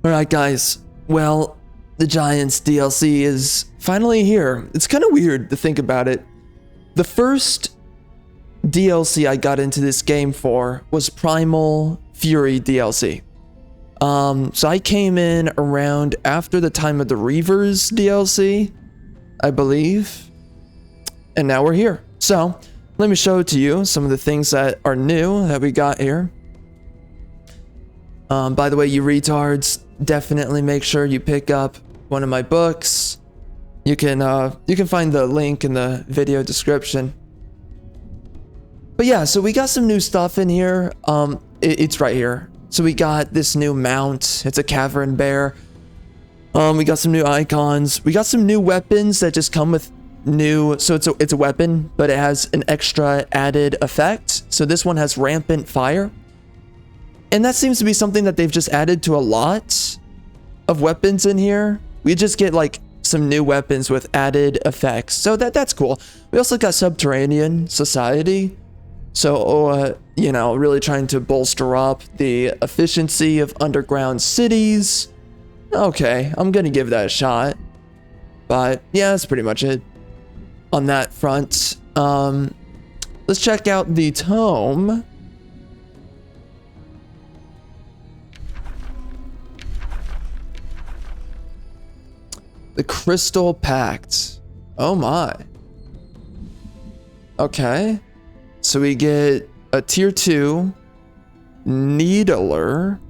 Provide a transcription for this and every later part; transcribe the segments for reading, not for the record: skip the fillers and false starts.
Alright guys, well, the Giants DLC is finally here. It's kind of weird to think about it. The first DLC I got into this game for was Primal Fury DLC. So I came in around after the time of the Reavers DLC, I believe. And now we're here. So, let me show to you some of the things that are new that we got here. By the way, you retards, definitely make sure you pick up one of my books. You can find the link in the video description. But yeah, so we got some new stuff in here. It's right here. So we got this new mount. It's a cavern bear. We got some new icons. We got some new weapons that just come with new. So it's a weapon, but it has an extra added effect. So this one has rampant fire. And that seems to be something that they've just added to a lot of weapons in here. We just get like some new weapons with added effects. So that's cool. We also got Subterranean Society. So, you know, really trying to bolster up the efficiency of underground cities. Okay, I'm gonna give that a shot. But yeah, that's pretty much it on that front. Let's check out the tome. The Crystal Pact. Oh my. Okay. So we get a tier 2 Needler.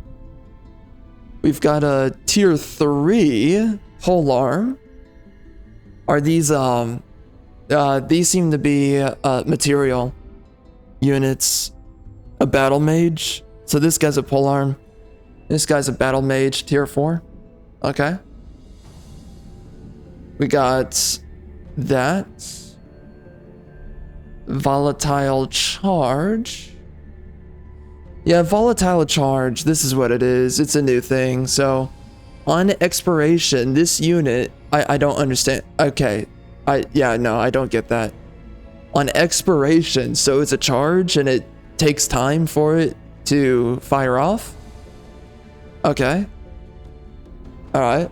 We've got a tier 3 Polearm. Are these seem to be material units. A Battle Mage. So this guy's a Polearm. This guy's a Battle Mage tier 4. Okay. We got that. Volatile Charge. Yeah, Volatile Charge. This is what it is. It's a new thing. So, on expiration, this unit... I don't understand. Okay. Yeah, no, I don't get that. On expiration, so it's a charge and it takes time for it to fire off? Okay. Alright.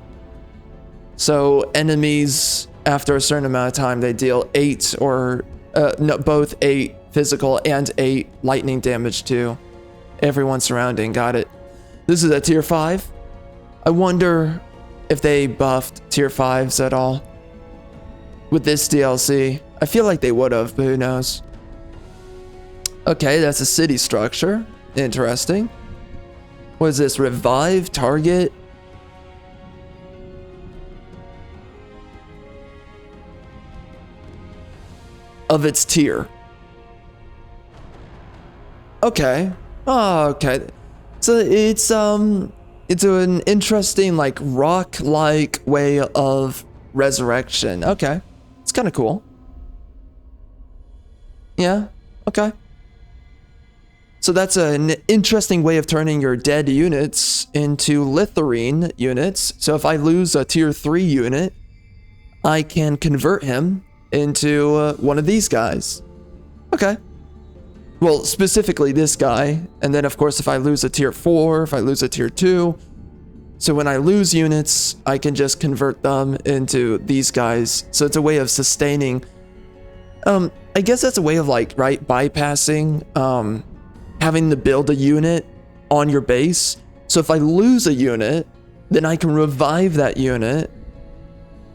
So enemies, after a certain amount of time, they deal 8 or no, both 8 physical and 8 lightning damage to everyone surrounding. Got it. This is a tier 5. I wonder if they buffed tier 5s at all with this DLC. I feel like they would have, but who knows. Okay, that's a city structure. Interesting. What is this? Revive target. Of its tier. Okay. Oh, okay. So it's an interesting like rock-like way of resurrection. Okay. It's kind of cool. Yeah. Okay. So that's an interesting way of turning your dead units into Litharine units. So if I lose a tier 3 unit, I can convert him into one of these guys. Okay. Well, specifically this guy. And then, of course, if I lose a tier 4, if I lose a tier 2. So when I lose units, I can just convert them into these guys. So it's a way of sustaining. I guess that's a way of like, right, bypassing having to build a unit on your base. So if I lose a unit, then I can revive that unit.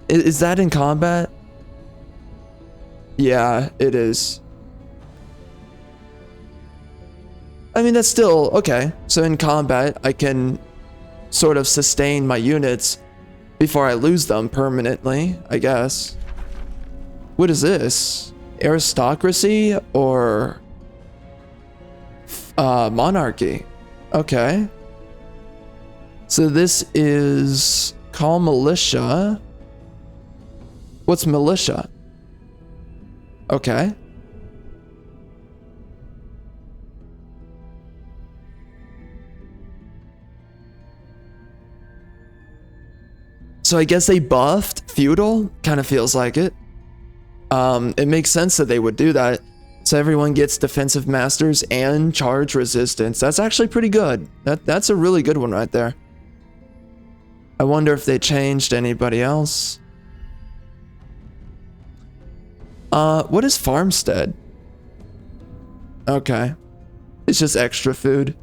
Is that in combat? Yeah, it is. I mean, that's still okay. So in combat, I can sort of sustain my units before I lose them permanently, I guess. What is this? Aristocracy or monarchy? Okay. So this is call militia. What's militia? Okay. So I guess they buffed Feudal? Kind of feels like it. It makes sense that they would do that. So everyone gets defensive masters and charge resistance. That's actually pretty good. That's a really good one right there. I wonder if they changed anybody else. What is farmstead? Okay. It's just extra food.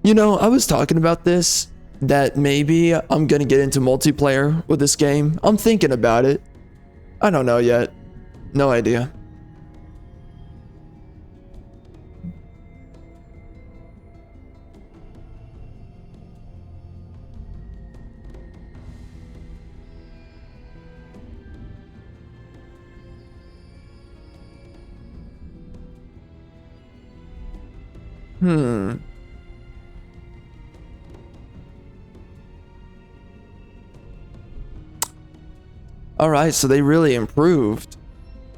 You know, I was talking about this, that maybe I'm gonna get into multiplayer with this game. I'm thinking about it. I don't know yet. No idea. Alright, so they really improved.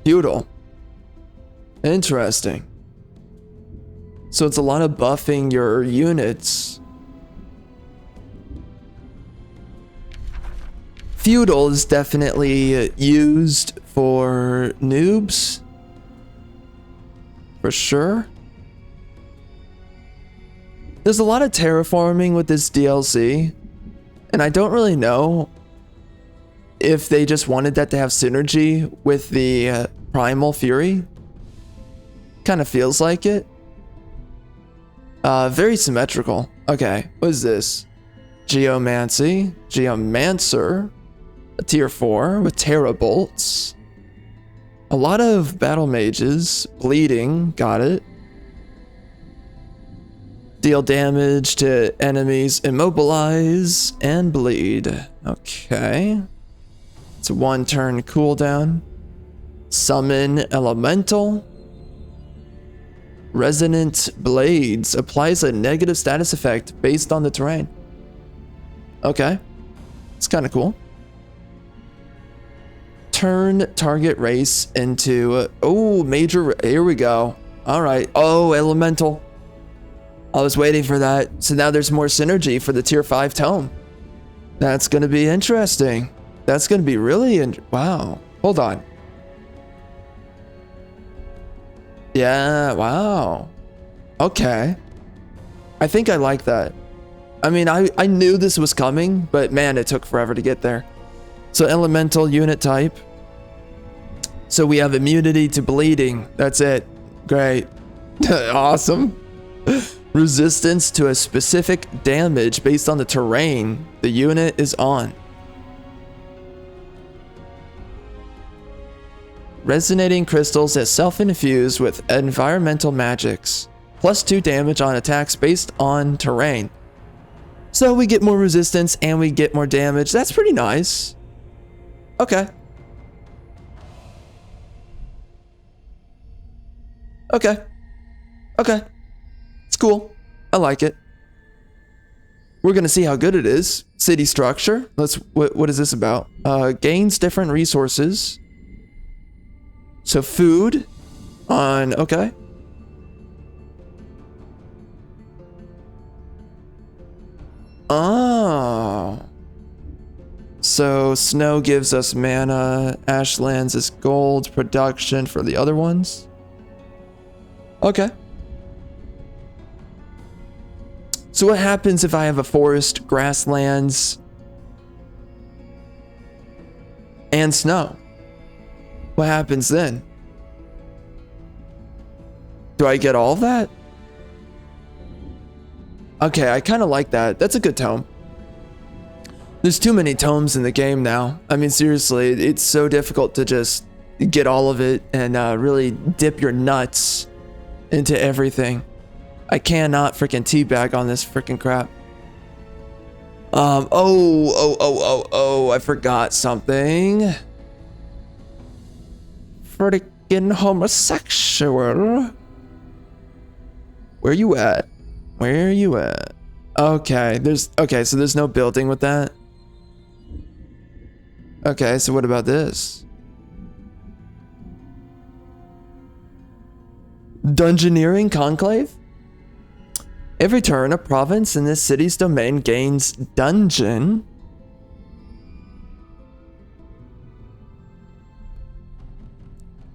Feudal. Interesting. So it's a lot of buffing your units. Feudal is definitely used for noobs. For sure. There's a lot of terraforming with this DLC, and I don't really know if they just wanted that to have synergy with the Primal Fury. Kind of feels like it. Very symmetrical. Okay, what is this? Geomancy, Geomancer, a tier 4 with Terra Bolts. A lot of battle mages, bleeding, got it. Deal damage to enemies, immobilize, and bleed. Okay. It's a 1 turn cooldown. Summon Elemental. Resonant Blades applies a negative status effect based on the terrain. Okay. It's kind of cool. Turn target race into... oh, major... here we go. Alright. Oh, Elemental. I was waiting for that. So now there's more synergy for the tier 5 tome. That's going to be interesting. That's going to be really... wow. Hold on. Yeah, wow. Okay. I think I like that. I mean, I knew this was coming, but man, it took forever to get there. So elemental unit type. So we have immunity to bleeding. That's it. Great. Awesome. Resistance to a specific damage based on the terrain the unit is on. Resonating crystals that self-infuse with environmental magics. +2 damage on attacks based on terrain. So we get more resistance and we get more damage. That's pretty nice. Okay. Okay. Okay. It's cool. I like it. We're gonna see how good it is. City structure. What is this about? Gains different resources. So food on, okay. Oh. So snow gives us mana, ashlands is gold, production for the other ones. Okay. So what happens if I have a forest, grasslands, and snow? What happens then? Do I get all of that? Okay, I kind of like that. That's a good tome. There's too many tomes in the game now. I mean, seriously, it's so difficult to just get all of it and really dip your nuts into everything. I cannot freaking teabag on this freaking crap. Oh, I forgot something. Freaking homosexual. Where you at? Where you at? Okay, so there's no building with that. Okay, so what about this? Dungeoneering Conclave? Every turn, a province in this city's domain gains dungeon.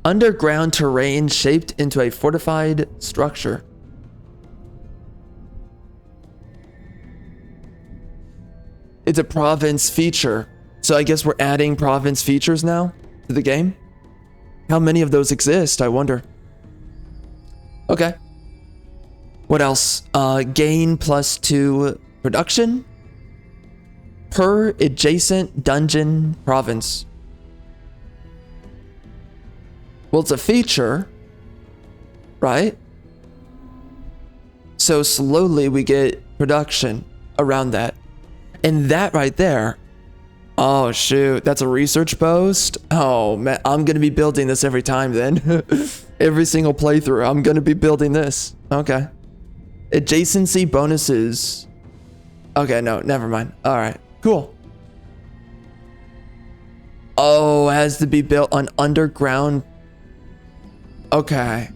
Underground terrain shaped into a fortified structure. It's a province feature. So I guess we're adding province features now to the game. How many of those exist, I wonder. Okay. What else? Gain +2 production per adjacent dungeon province. Well, it's a feature, right? So slowly we get production around that. And that right there, oh shoot, that's a research post? Oh man, I'm gonna be building this every time then. Every single playthrough, I'm gonna be building this. Okay. Adjacency bonuses. Okay, no, never mind. All right, cool. Oh, it has to be built on underground. Okay.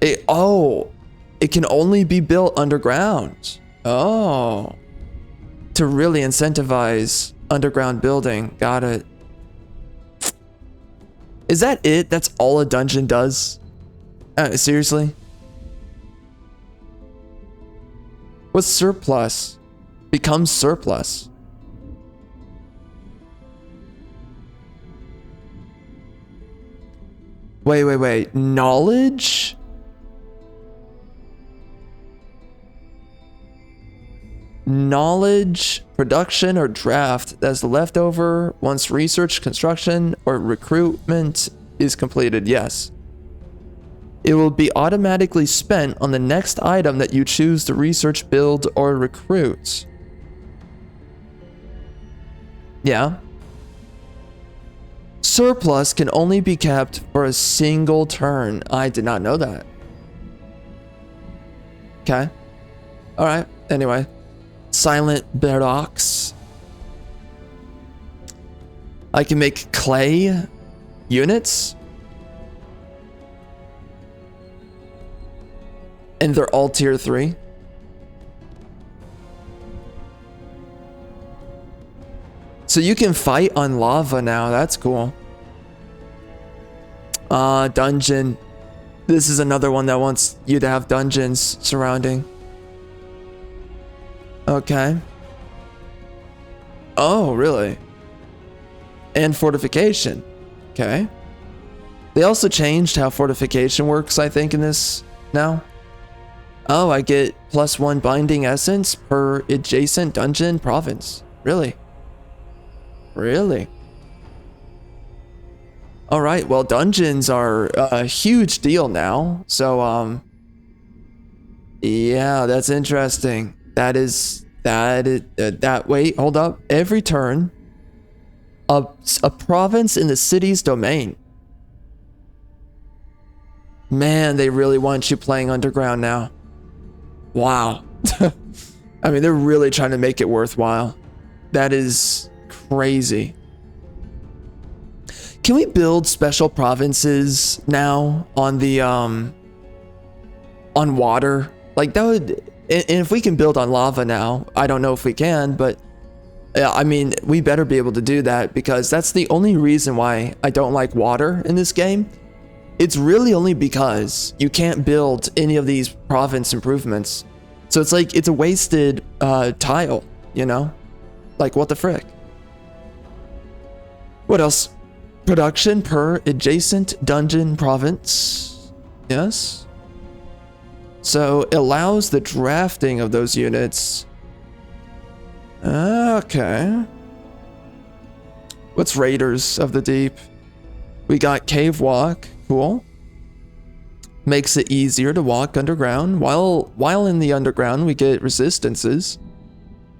It can only be built underground. Oh. To really incentivize underground building. Got it. Is that it? That's all a dungeon does? Seriously? What's surplus? Becomes surplus. Wait. Knowledge? Knowledge, production, or draft that's left over once research, construction, or recruitment is completed. Yes. It will be automatically spent on the next item that you choose to research, build, or recruit. Yeah. Surplus can only be kept for a single turn. I did not know that. Okay. All right. Anyway. Silent barracks. I can make clay units. And they're all tier 3. So you can fight on lava now. That's cool. Dungeon. This is another one that wants you to have dungeons surrounding. Okay. Oh, really? And fortification. Okay. They also changed how fortification works, I think, in this now. Oh, I get +1 binding essence per adjacent dungeon province. Really? Really? All right, well, dungeons are a huge deal now. So, yeah, that's interesting. Wait, hold up. Every turn, a province in the city's domain. Man, they really want you playing underground now. Wow. I mean, they're really trying to make it worthwhile. That is crazy. Can we build special provinces now on the on water? Like that would. And if we can build on lava now, I don't know if we can, but I mean, we better be able to do that because that's the only reason why I don't like water in this game. It's really only because you can't build any of these province improvements. So it's like, it's a wasted tile, you know? Like, what the frick? What else? Production per adjacent dungeon province. Yes. So it allows the drafting of those units. Okay. What's Raiders of the Deep? We got Cave Walk. Cool. Makes it easier to walk underground. While in the underground, we get resistances.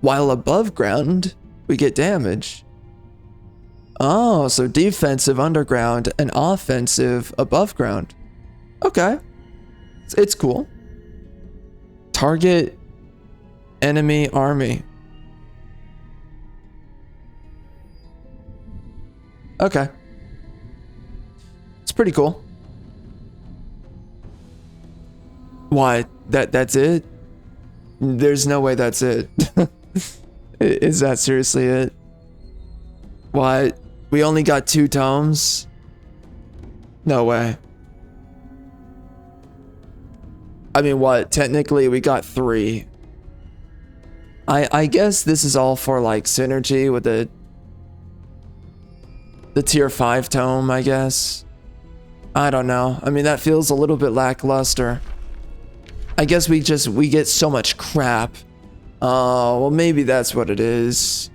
While above ground, we get damage. Oh, so defensive underground and offensive above ground. Okay. It's cool. Target enemy army. Okay. It's pretty cool. Why? That's it? There's no way that's it. Is that seriously it? What? We only got 2 tomes? No way. I mean, what? Technically, we got 3. I guess this is all for like synergy with the tier 5 tome, I guess. I don't know. I mean, that feels a little bit lackluster. I guess we get so much crap. Oh, well, maybe that's what it is.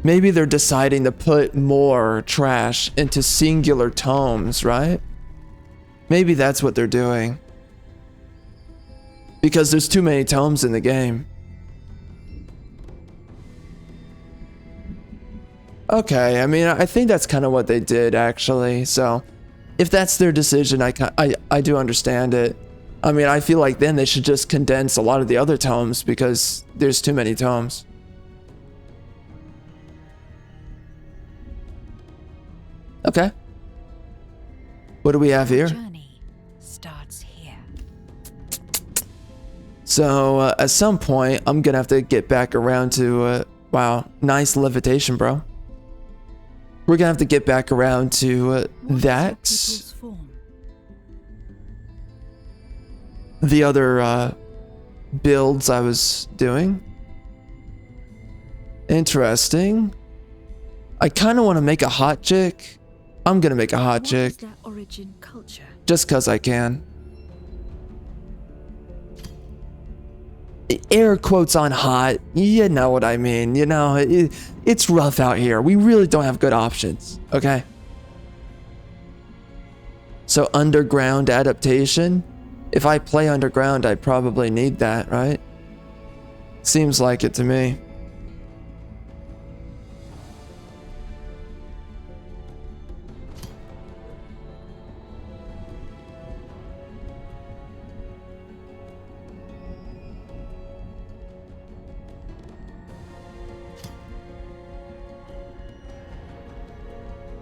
Maybe they're deciding to put more trash into singular tomes, right? Maybe that's what they're doing. Because there's too many tomes in the game. Okay, I mean, I think that's kind of what they did, actually. So, if that's their decision, I do understand it. I mean, I feel like then they should just condense a lot of the other tomes because there's too many tomes. Okay. What do we have here? Journey starts here. So, at some point, I'm gonna have to get back around to, wow, nice levitation, bro. We're gonna have to get back around to that. The other builds I was doing. Interesting. I kind of want to make a hot chick. I'm gonna make a hot chick. What is their origin culture? Just cause I can. Air quotes on hot, you know what I mean. You know, it's rough out here. We really don't have good options, okay? So underground adaptation. If I play underground, I probably need that, right? Seems like it to me.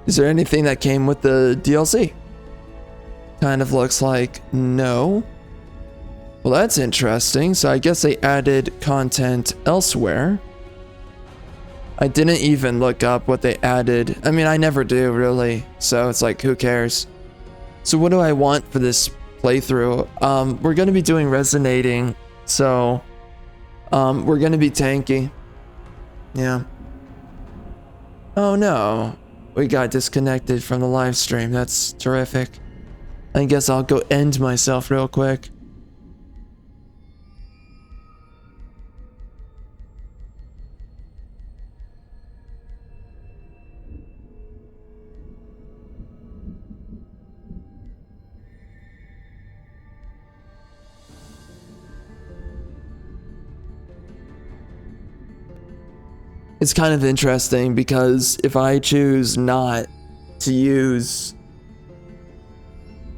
Is there anything that came with the DLC? Kind of looks like no. Well, that's interesting. So I guess they added content elsewhere. I didn't even look up what they added. I mean, I never do really. So it's like, who cares? So what do I want for this playthrough? We're going to be doing resonating. So we're going to be tanky. Yeah. Oh no. We got disconnected from the live stream. That's terrific. I guess I'll go end myself real quick. It's kind of interesting because if I choose not to use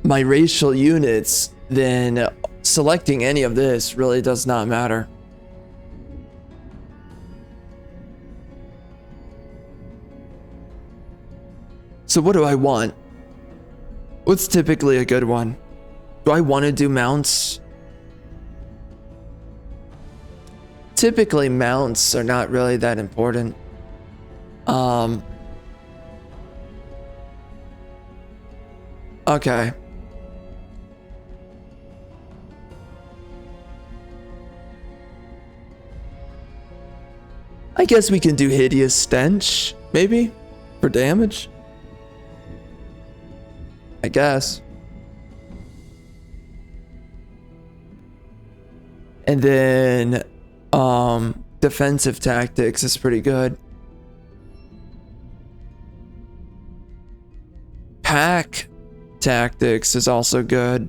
my racial units, then selecting any of this really does not matter. So what do I want? What's typically a good one? Do I want to do mounts? Typically mounts are not really that important. Okay. I guess we can do Hideous Stench, maybe, for damage. I guess. And then, defensive tactics is pretty good. Pack tactics is also good.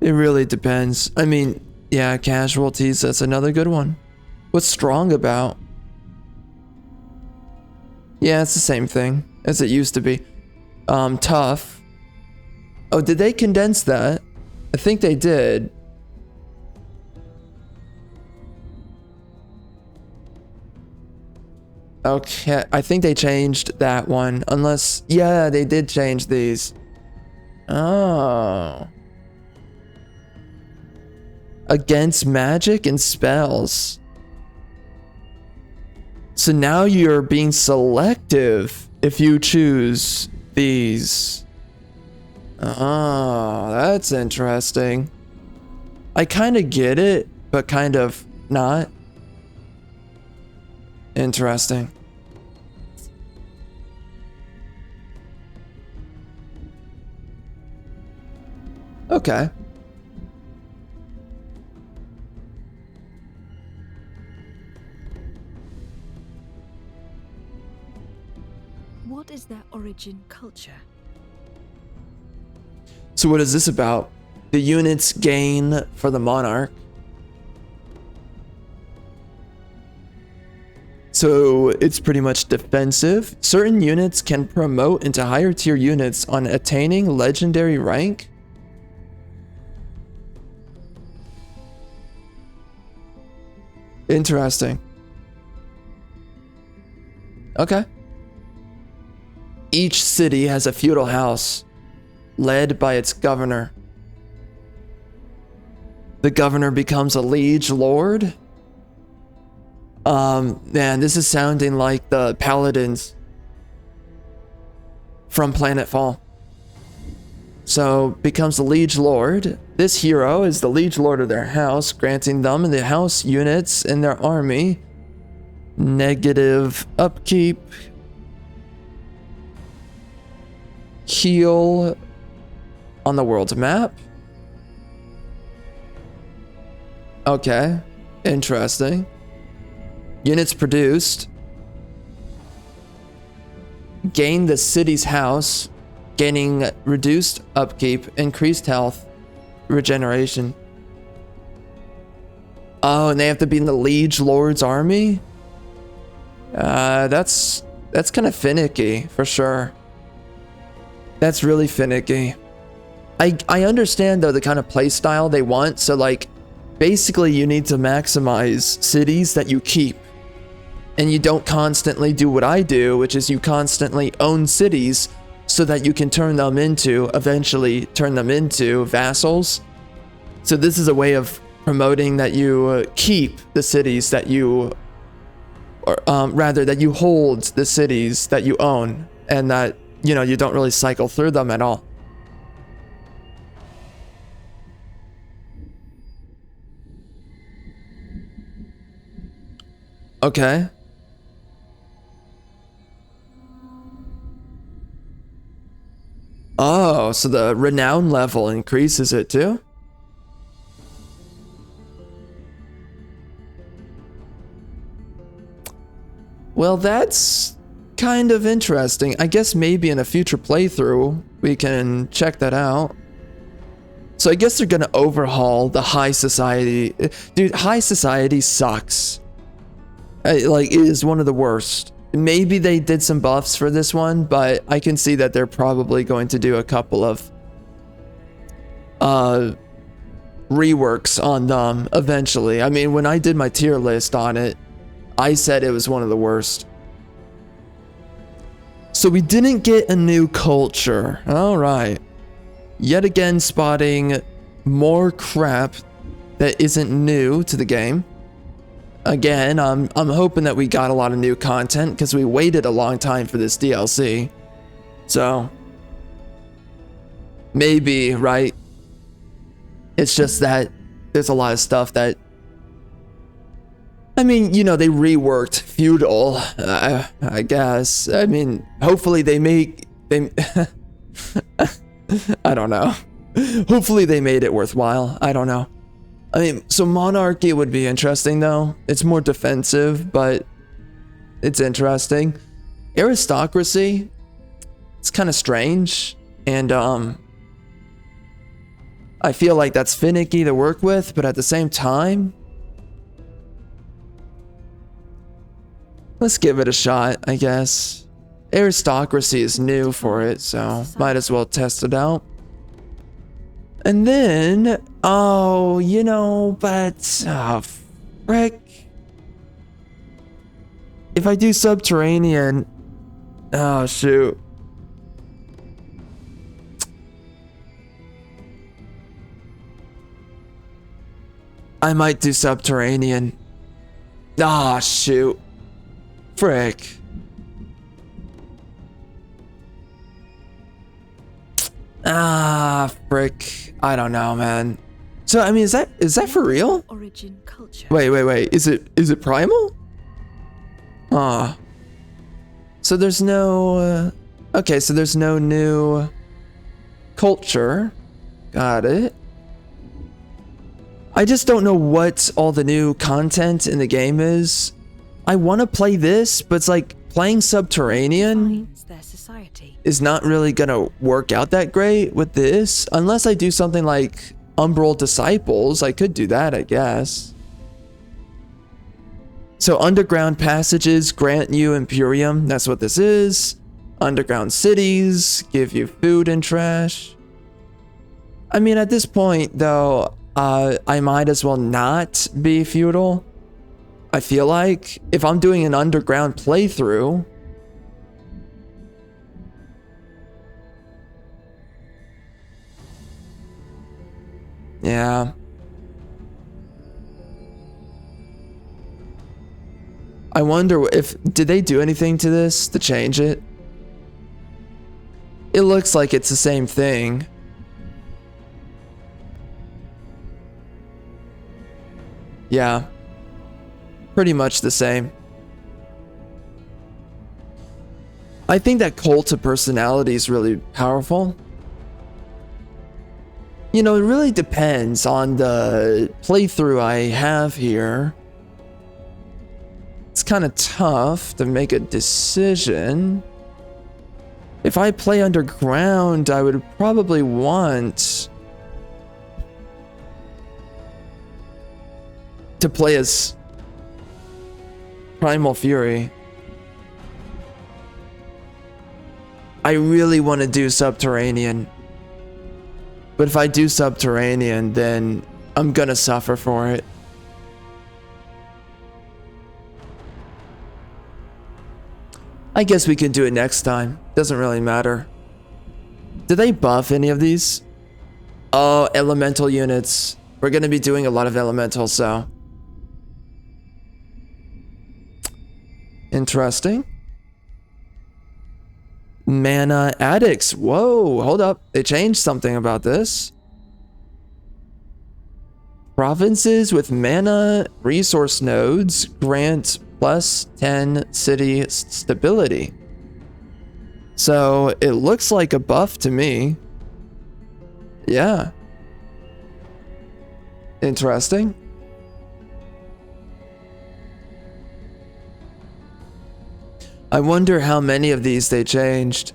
It really depends. I mean, yeah, casualties, that's another good one. What's strong about? Yeah, it's the same thing as it used to be. Tough. Oh, did they condense that? I think they did. Okay, I think they changed that one. Unless, yeah, they did change these. Oh. Against magic and spells. So now you're being selective if you choose these. Oh, that's interesting. I kind of get it, but kind of not. Interesting. Okay. What is their origin culture? So what is this about? The units gain for the monarch. So it's pretty much defensive. Certain units can promote into higher tier units on attaining legendary rank. Interesting. Okay. Each city has a feudal house led by its governor. The governor becomes a liege lord. Man, this is sounding like the paladins from Planetfall. So, becomes the liege lord. This hero is the liege lord of their house, granting them and the house units in their army negative upkeep, heal on the world's map. Okay, interesting. Units produced. Gain the city's house, gaining reduced upkeep, increased health, regeneration. Oh, and they have to be in the liege lord's army? That's kind of finicky, for sure. That's really finicky. I understand, though, the kind of play style they want. So, like, basically you need to maximize cities that you keep. And you don't constantly do what I do, which is you constantly own cities so that you can eventually turn them into vassals. So this is a way of promoting that you keep the cities that you, or rather that you hold the cities that you own, and that, you know, you don't really cycle through them at all. Okay. Oh, so the renown level increases it too? Well, that's kind of interesting. I guess maybe in a future playthrough, we can check that out. So I guess they're gonna overhaul the high society. Dude, high society sucks. Like, it is one of the worst. Maybe they did some buffs for this one, but I can see that they're probably going to do a couple of reworks on them eventually. I mean, when I did my tier list on it, I said it was one of the worst. So we didn't get a new culture. All right. Yet again, spotting more crap that isn't new to the game. Again, I'm hoping that we got a lot of new content because we waited a long time for this DLC. So maybe, right? It's just that there's a lot of stuff that, I mean, you know, they reworked Feudal, I guess. I mean, hopefully they I don't know. Hopefully they made it worthwhile. I don't know. I mean, so Monarchy would be interesting, though. It's more defensive, but it's interesting. Aristocracy, it's kind of strange. And, I feel like that's finicky to work with, but at the same time, let's give it a shot, I guess. Aristocracy is new for it, so might as well test it out. And then, oh, you know, but, oh, frick. If I do Subterranean, oh, shoot. I might do Subterranean. Ah, shoot. Frick. Ah, frick. I don't know, man. So I mean, is that for real? Origin culture. Wait. Is it primal? Ah. So there's no. Okay, so there's no new culture. Got it. I just don't know what all the new content in the game is. I want to play this, but it's like playing Subterranean Defines their society. is not really gonna work out that great with this. Unless I do something like Umbral Disciples, I could do that, I guess. So underground passages grant you Imperium, that's what this is. Underground cities give you food and trash. I mean, at this point, though, I might as well not be feudal. I feel like if I'm doing an underground playthrough, yeah. I wonder did they do anything to this to change it? It looks like it's the same thing. Yeah. Pretty much the same. I think that cult of personality is really powerful. You know, it really depends on the playthrough I have here. It's kind of tough to make a decision. If I play underground, I would probably want to play as Primal Fury. I really want to do Subterranean. But if I do Subterranean, then I'm gonna suffer for it. I guess we can do it next time. Doesn't really matter. Did they buff any of these? Oh, elemental units. We're gonna be doing a lot of elementals, so. Interesting. Mana addicts. Whoa, hold up. They changed something about this. Provinces with mana resource nodes grant plus 10 city stability. So it looks like a buff to me. Yeah. Interesting. I wonder how many of these they changed.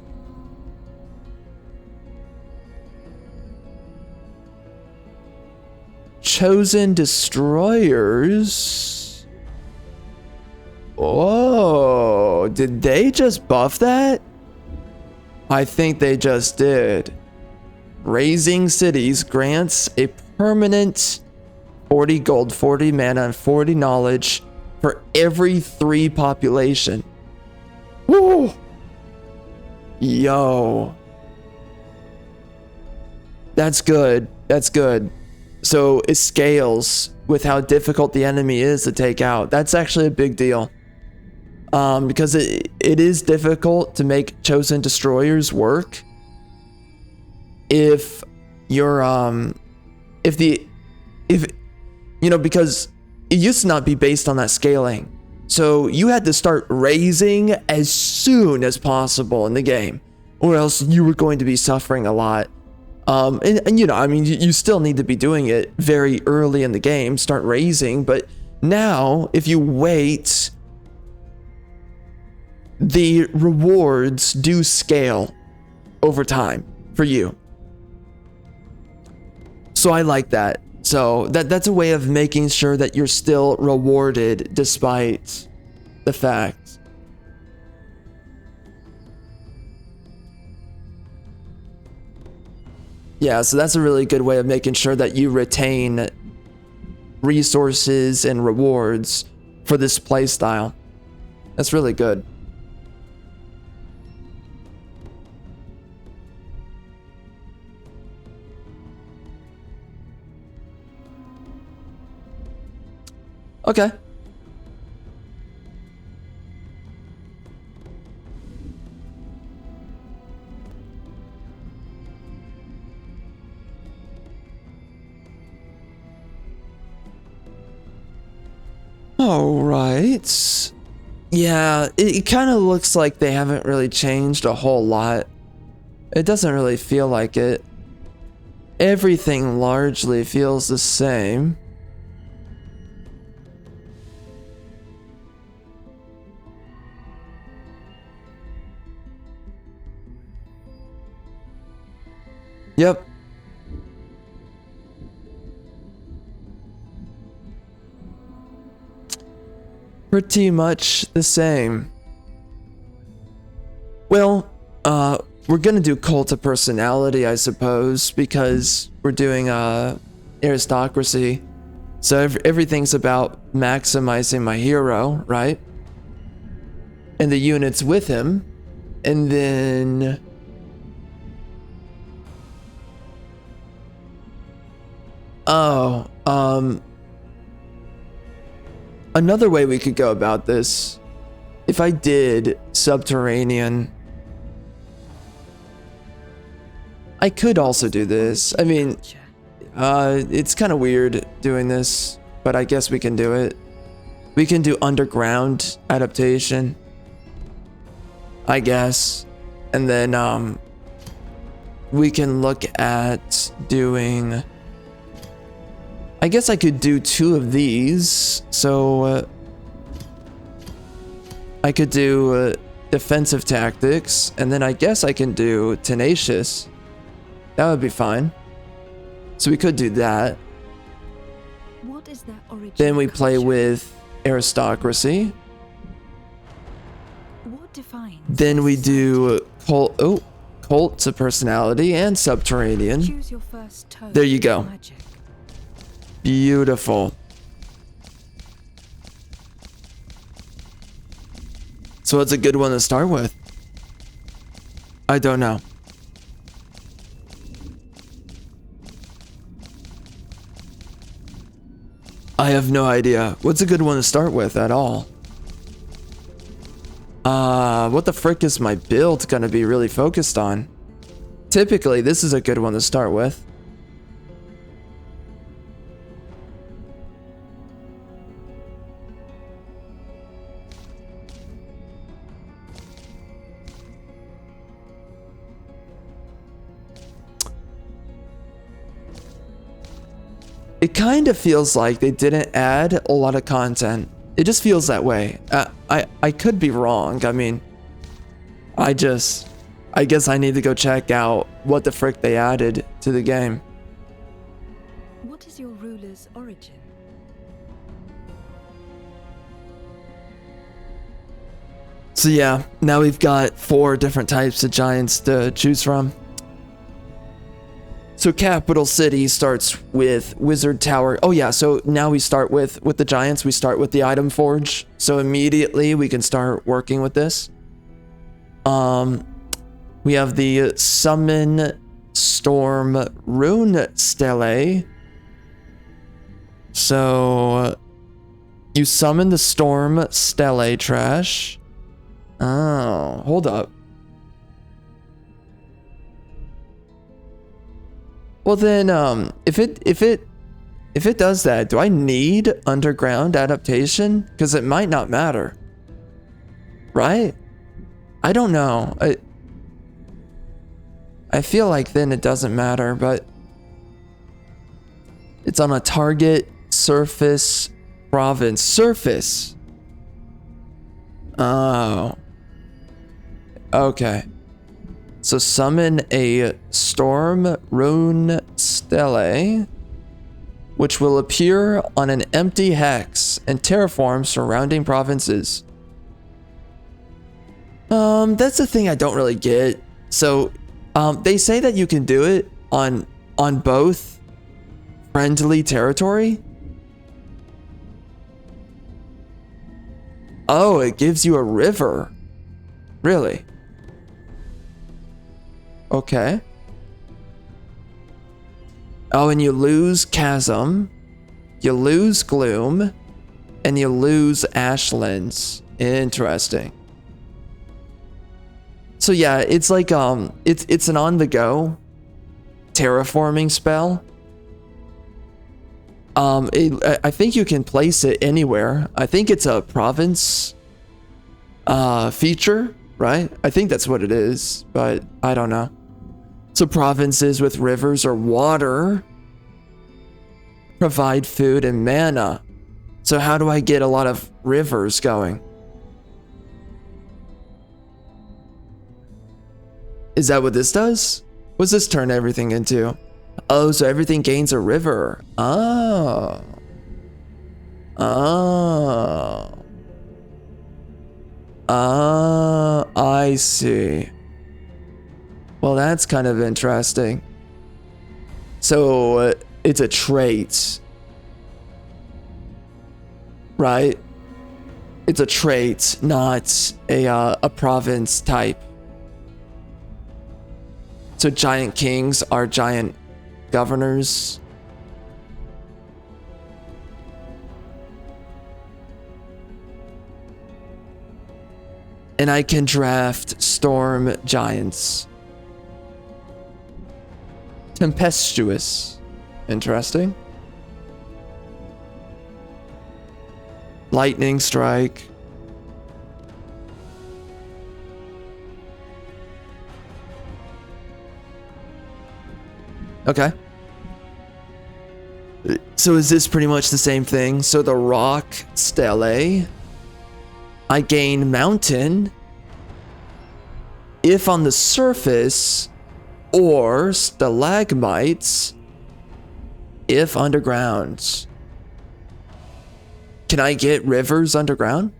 Chosen destroyers. Oh, did they just buff that? I think they just did. Raising cities grants a permanent 40 gold, 40 mana, and 40 knowledge for every 3 population. Woo! Yo. That's good. That's good. So it scales with how difficult the enemy is to take out. That's actually a big deal. Because it is difficult to make chosen destroyers work. If you're if you know, because it used to not be based on that scaling. So you had to start raising as soon as possible in the game, or else you were going to be suffering a lot. And you know, I mean, you still need to be doing it very early in the game, start raising, but now if you wait, the rewards do scale over time for you. So I like that. So that's a way of making sure that you're still rewarded despite the fact. Yeah, so that's a really good way of making sure that you retain resources and rewards for this playstyle. That's really good. Okay. All right. Yeah, it kind of looks like they haven't really changed a whole lot. It doesn't really feel like it. Everything largely feels the same. Yep. Pretty much the same. Well, we're gonna do cult of personality, I suppose, because we're doing aristocracy. So everything's about maximizing my hero, right? And the units with him. And then another way we could go about this, if I did Subterranean, I could also do this. I mean, it's kind of weird doing this, but I guess we can do it. We can do underground adaptation, I guess. And then we can look at doing, I guess I could do 2 of these. So I could do defensive tactics, and then I guess I can do tenacious. That would be fine. So we could do that. What is their origin? Then we play with aristocracy. What defines? Then we do cult of personality and subterranean. Choose your first tone. There you go. Magic. Beautiful. So what's a good one to start with? I don't know. I have no idea. What's a good one to start with at all? What the frick is my build gonna be really focused on? Typically, this is a good one to start with. It kind of feels like they didn't add a lot of content. It just feels that way. I could be wrong. I mean, I guess I need to go check out what the frick they added to the game. What is your ruler's origin? So yeah, now we've got 4 different types of giants to choose from. So Capital City starts with Wizard Tower. Oh yeah, so now we start with the giants, we start with the item forge. So immediately we can start working with this. We have the Summon Storm Rune Stele. So you summon the Storm Stele trash. Oh, hold up. Well then, if it does that, do I need underground adaptation? Because it might not matter, right? I don't know. I feel like then it doesn't matter, but it's on a target surface province. Surface. Oh. Okay. So summon a Storm Rune Stele, which will appear on an empty hex and terraform surrounding provinces. That's the thing I don't really get. So, they say that you can do it on both friendly territory. Oh, it gives you a river. Really? Okay. Oh, and you lose Chasm, you lose Gloom, and you lose Ashlands. Interesting. So yeah, it's like it's an on-the-go terraforming spell. I think you can place it anywhere. I think it's a province feature, right? I think that's what it is, but I don't know. So provinces with rivers or water provide food and mana. So how do I get a lot of rivers going? Is that what this does? What's this turn everything into? Oh, so everything gains a river. Oh. Oh. I see. Well, that's kind of interesting. So, it's a trait. Right? It's a trait, not a province type. So giant kings are giant governors. And I can draft storm giants. Tempestuous. Interesting. Lightning strike. Okay. So is this pretty much the same thing? So the rock stele, I gain mountain if on the surface, or stalagmites if underground. Can I get rivers underground?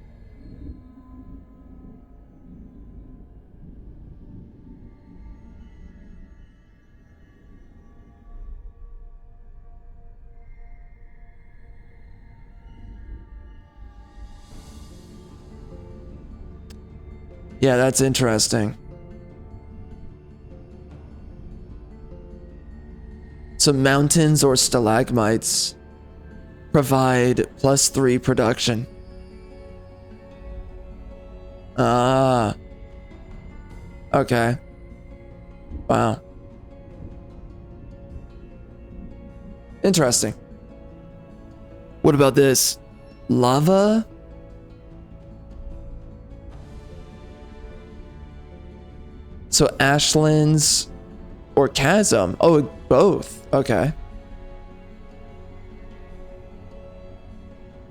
Yeah, that's interesting. So mountains or stalagmites provide +3 production. Ah. Okay. Wow. Interesting. What about this? Lava? So ashlands or chasm? Oh, both. Okay.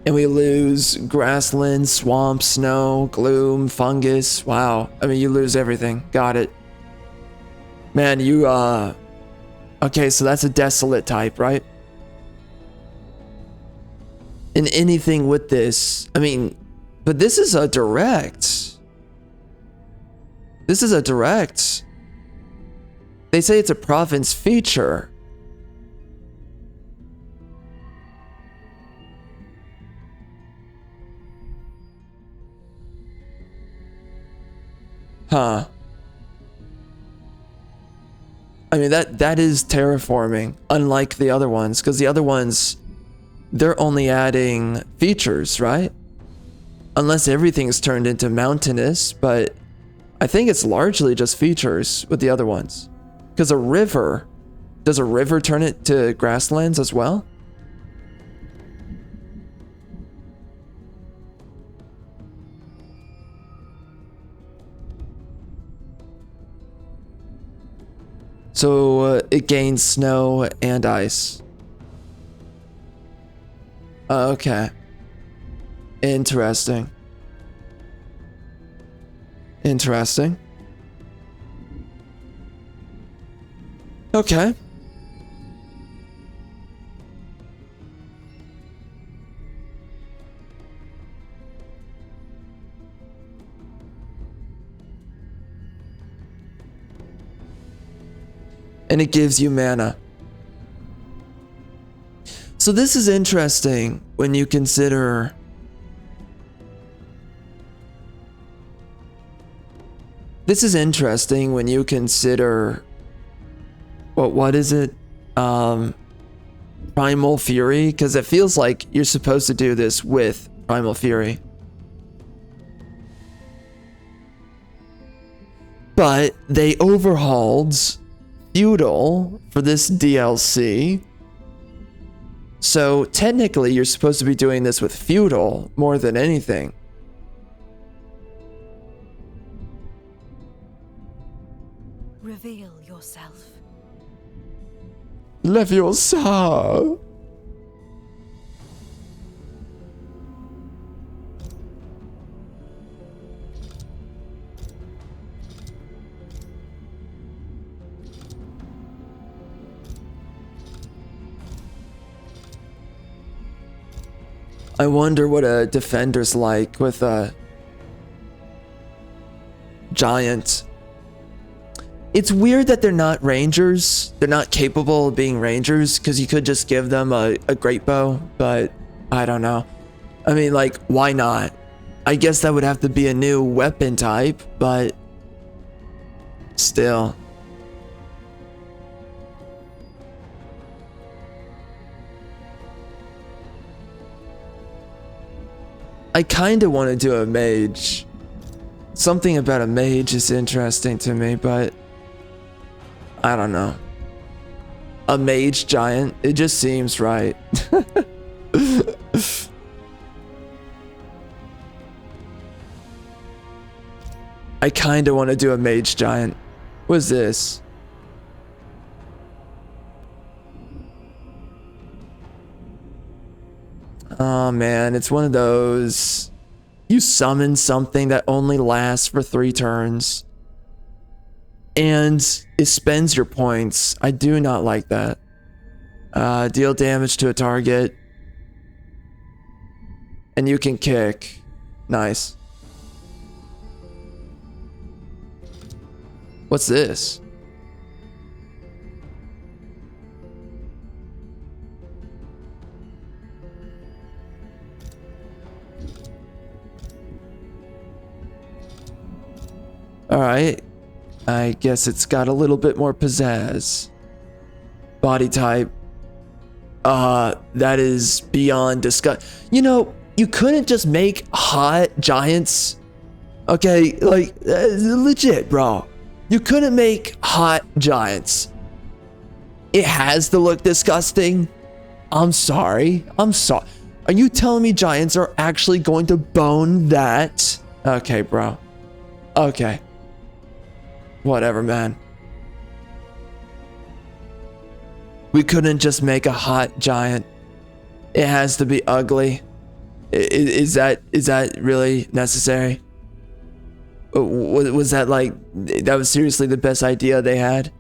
And we lose grassland, swamp, snow, gloom, fungus. Wow. I mean, you lose everything. Got it. Man, you, okay, so that's a desolate type, right? And anything with this, I mean, but this is a direct. This is a direct. They say it's a province feature. Huh. I mean, that is terraforming, unlike the other ones, because the other ones, they're only adding features, right? Unless everything's turned into mountainous, but I think it's largely just features with the other ones. Because a river, does a river turn it to grasslands as well? So it gains snow and ice. Okay. Interesting. Interesting. Okay. And it gives you mana. So this is interesting when you consider what is it? Primal Fury, because it feels like you're supposed to do this with Primal Fury. But they overhauled Feudal for this DLC. So technically you're supposed to be doing this with Feudal more than anything. Reveal yourself. Leviosa. I wonder what a defender's like with a giant. It's weird that they're not rangers. They're not capable of being rangers because you could just give them a great bow, but I don't know. I mean, like, why not? I guess that would have to be a new weapon type, but still. I kind of want to do a mage. Something about a mage is interesting to me, but I don't know. A mage giant, it just seems right. I kind of want to do a mage giant. What's this? Oh man, it's one of those. You summon something that only lasts for 3 turns. And it spends your points. I do not like that. Deal damage to a target. And you can kick. Nice. What's this? Alright. I guess it's got a little bit more pizzazz. Body type. That is beyond disgust. You know, you couldn't just make hot giants. Okay, like, legit, bro. You couldn't make hot giants. It has to look disgusting. I'm sorry. I'm sorry. Are you telling me giants are actually going to bone that? Okay, bro. Okay. Whatever, man. We couldn't just make a hot giant. It has to be ugly. Is that really necessary? Was that like, that was seriously the best idea they had?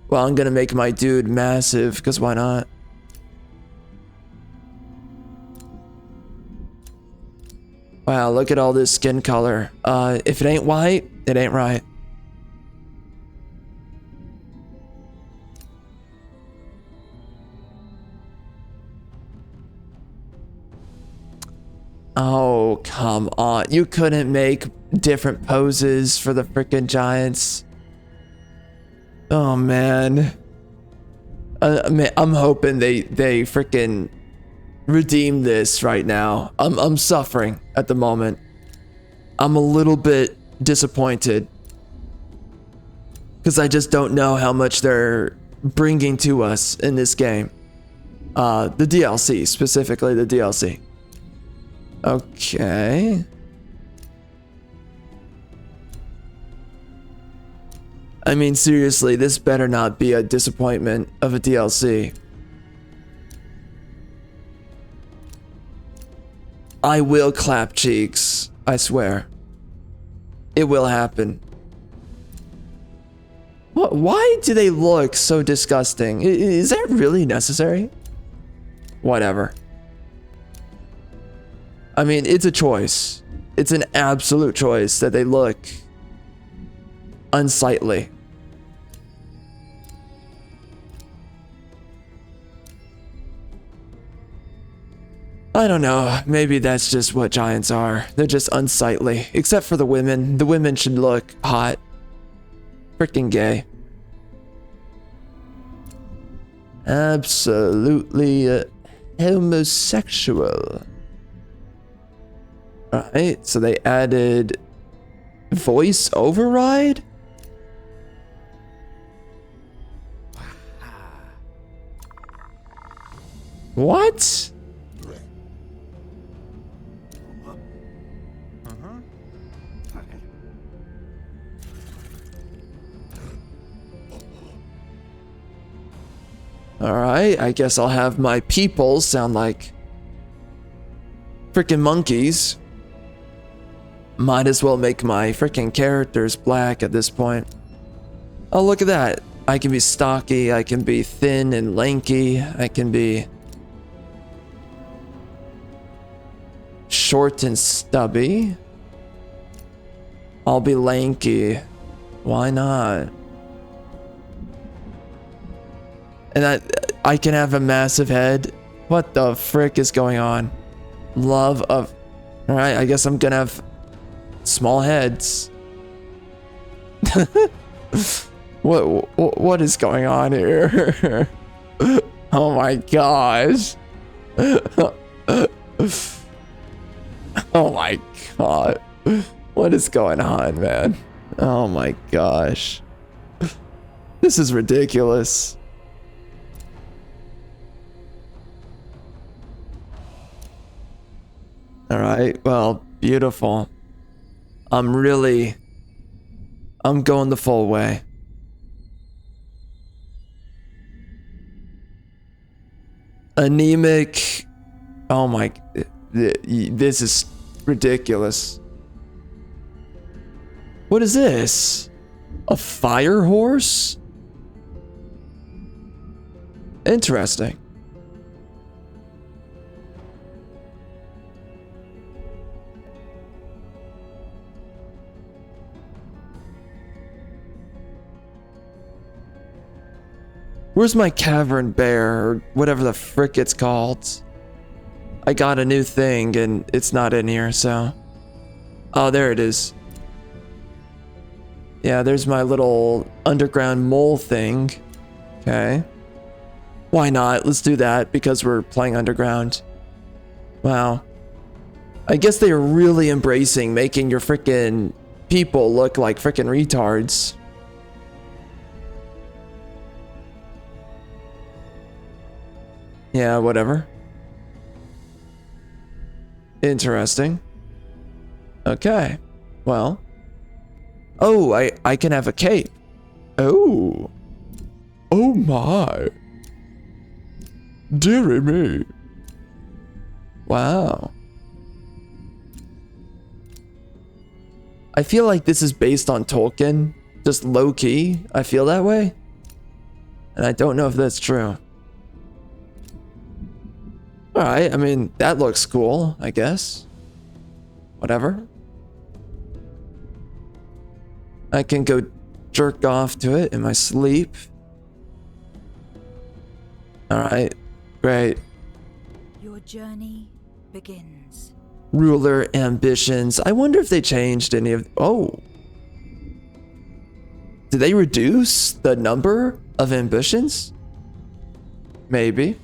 Well, I'm gonna make my dude massive, because why not? Wow, look at all this skin color. If it ain't white, it ain't right. Oh, come on. You couldn't make different poses for the freaking giants. Oh, man. I'm hoping they freaking redeem this right now. I'm suffering at the moment. I'm a little bit disappointed. Because I just don't know how much they're bringing to us in this game. The DLC, specifically the DLC. Okay. I mean, seriously, this better not be a disappointment of a DLC. I will clap cheeks, I swear. It will happen. What? Why do they look so disgusting? Is that really necessary? Whatever. I mean, it's a choice. It's an absolute choice that they look unsightly. I don't know. Maybe that's just what giants are. They're just unsightly. Except for the women. The women should look hot. Freaking gay. Absolutely homosexual. Alright, so they added voice override? What? Alright, I guess I'll have my people sound like freaking monkeys. Might as well make my freaking characters black at this point. Oh, look at that. I can be stocky, I can be thin and lanky, I can be short and stubby. I'll be lanky. Why not? And I can have a massive head. What the frick is going on? Love of... Alright, I guess I'm gonna have small heads. What is going on here? Oh my gosh. Oh my god. What is going on, man? Oh my gosh. This is ridiculous. Alright, well, beautiful. I'm going the full way. Anemic. Oh my, this is ridiculous. What is this? A fire horse? Interesting. Where's my cavern bear, or whatever the frick it's called? I got a new thing and it's not in here, so... Oh, there it is. Yeah, there's my little underground mole thing. Okay. Why not? Let's do that because we're playing underground. Wow. I guess they are really embracing making your frickin' people look like frickin' retards. Yeah, whatever. Interesting. Okay. Well. Oh, I can have a cape. Oh. Oh my. Dearie me. Wow. I feel like this is based on Tolkien. Just low-key. I feel that way. And I don't know if that's true. Alright, I mean, that looks cool, I guess. Whatever. I can go jerk off to it in my sleep. Alright, great. Your journey begins. Ruler ambitions. I wonder if they changed any of... Oh. Did they reduce the number of ambitions? Maybe.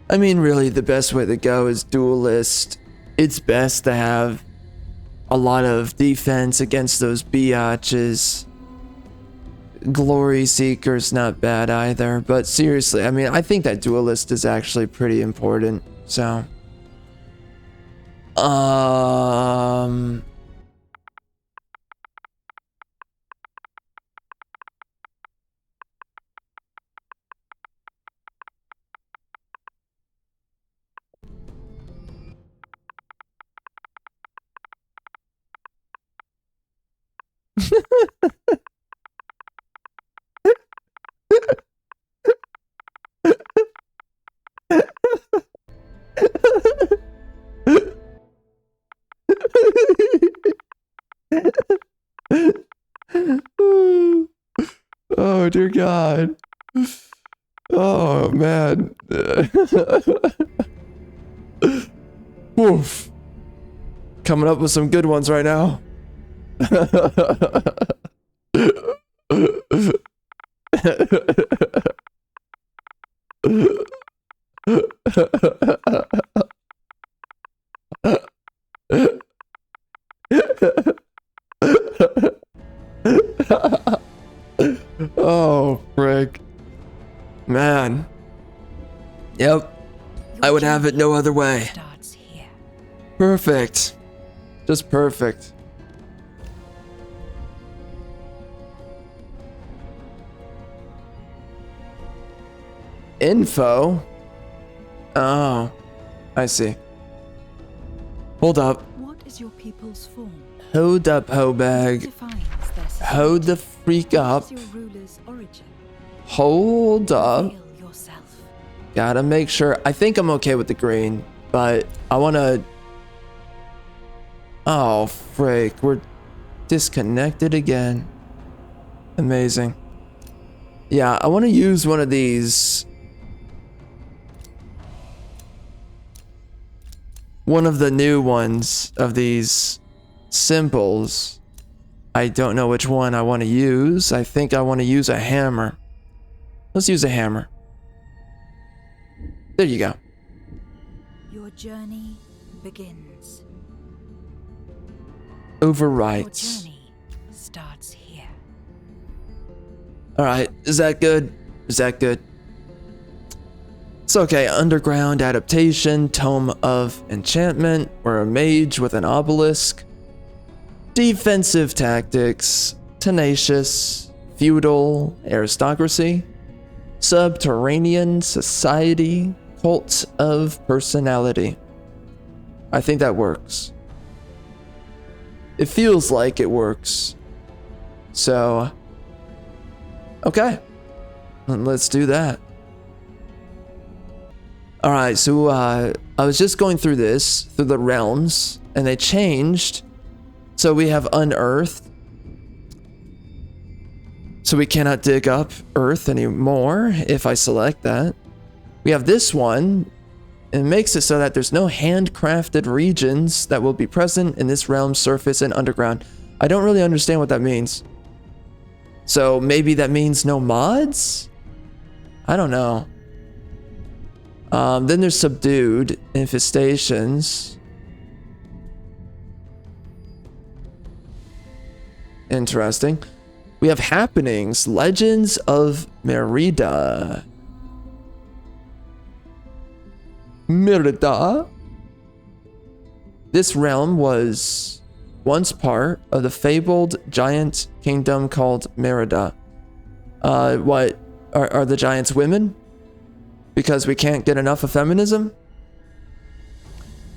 I mean, really, the best way to go is duelist. It's best to have a lot of defense against those biatches. Glory Seeker's not bad either, but seriously, I mean, I think that duelist is actually pretty important, so... Oh dear God. Oh man. Oof. Coming up with some good ones right now. Oh, frick. Man. Yep. I would have it no other way. Starts here. Perfect. Just perfect. Info? Oh, I see. Hold up. What is your people's form? Hold up, ho bag. Defines their society. Hold the freak up. What is your ruler's origin? Hold up. Reveal yourself. Gotta make sure. I think I'm okay with the green, but I wanna... Oh, frick. We're disconnected again. Amazing. Yeah, I wanna use one of these. One of the new ones of these symbols. I don't know which one I want to use. I think I want to use a hammer. Let's use a hammer. There you go. Your journey begins. Overwrite. Your journey starts here. Alright, is that good? Is that good? It's okay. Underground adaptation, Tome of Enchantment. We're a mage with an obelisk. Defensive tactics, tenacious, feudal, aristocracy, subterranean society, cult of personality. I think that works. It feels like it works. So, okay, let's do that. All right, so I was just going through the realms, and they changed. So we have unearthed. So we cannot dig up earth anymore if I select that. We have this one. It makes it so that there's no handcrafted regions that will be present in this realm's surface and underground. I don't really understand what that means. So maybe that means no mods? I don't know. Then there's subdued infestations. Interesting. We have happenings, legends of Merida. Merida? This realm was once part of the fabled giant kingdom called Merida. What? Are the giants women? Because we can't get enough of feminism?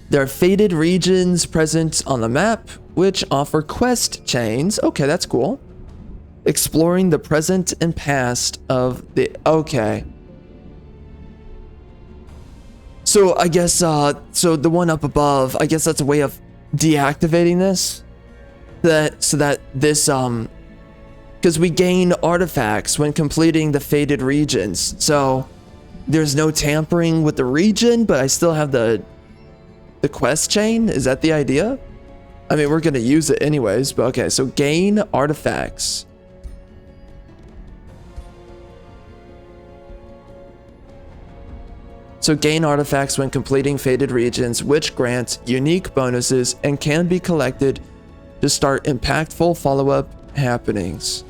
There are faded regions present on the map, which offer quest chains. Okay, that's cool. Exploring the present and past of the... Okay. So I guess, so the one up above, I guess that's a way of deactivating this. So that this, because we gain artifacts when completing the faded regions. So there's no tampering with the region, but I still have the quest chain. Is that the idea? I mean, we're going to use it anyways, but okay. So gain artifacts. So gain artifacts when completing faded regions, which grant unique bonuses and can be collected to start impactful follow-up happenings.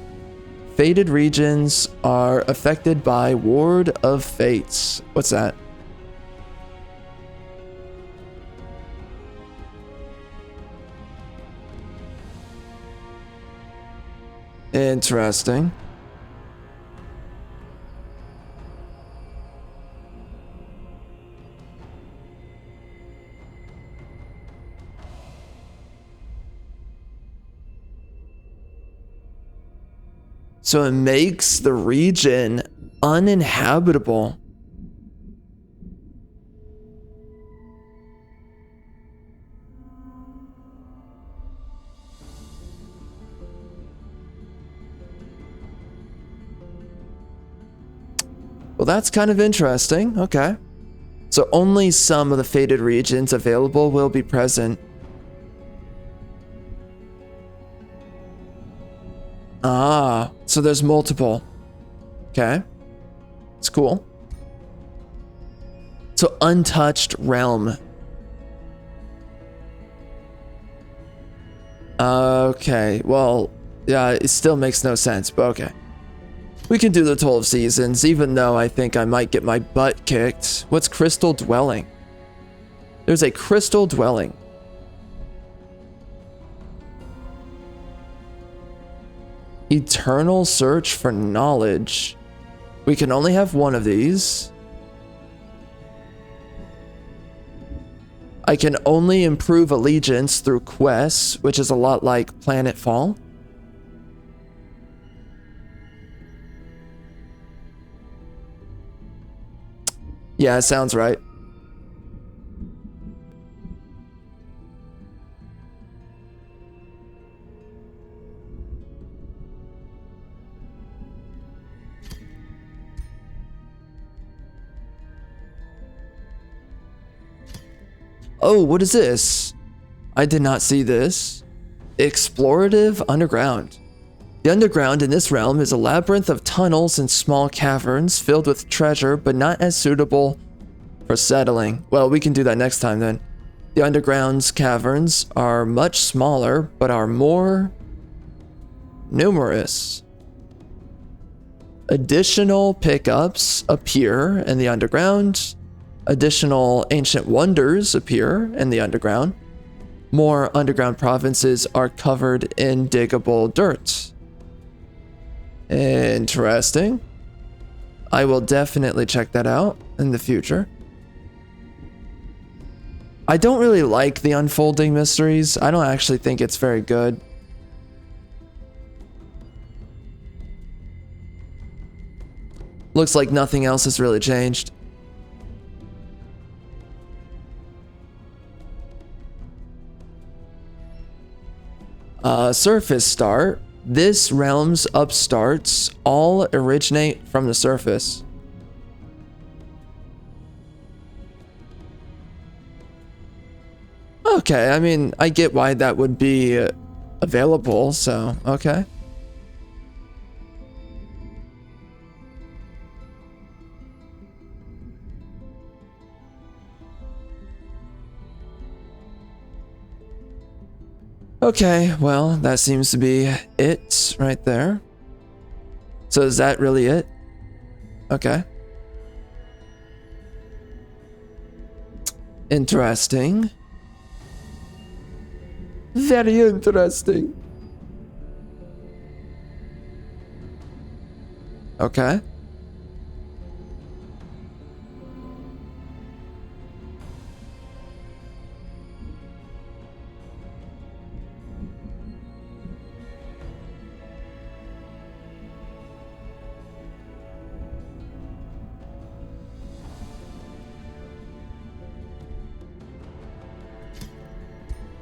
Faded regions are affected by Ward of Fates. What's that? Interesting. So it makes the region uninhabitable. Well, that's kind of interesting. Okay. So only some of the faded regions available will be present. Ah, so there's multiple. Okay. It's cool. So untouched realm. Okay, well, yeah, it still makes no sense, but okay. We can do the 12 seasons, even though I think I might get my butt kicked. What's Crystal Dwelling? There's a Crystal Dwelling. Eternal Search for Knowledge. We can only have one of these. I can only improve allegiance through quests, which is a lot like Planetfall. Yeah, sounds right. Oh, what is this? I did not see this. Explorative Underground. The underground in this realm is a labyrinth of tunnels and small caverns filled with treasure, but not as suitable for settling. Well, we can do that next time then. The underground's caverns are much smaller, but are more numerous. Additional pickups appear in the underground. Additional ancient wonders appear in the underground. More underground provinces are covered in diggable dirt. Interesting. I will definitely check that out in the future. I don't really like the unfolding mysteries. I don't actually think it's very good. Looks like nothing else has really changed. Surface start. This realm's upstarts all originate from the surface. Okay, I mean, I get why that would be available, so okay. Okay, well, that seems to be it right there. So is that really it? Okay. Interesting. Very interesting. Okay.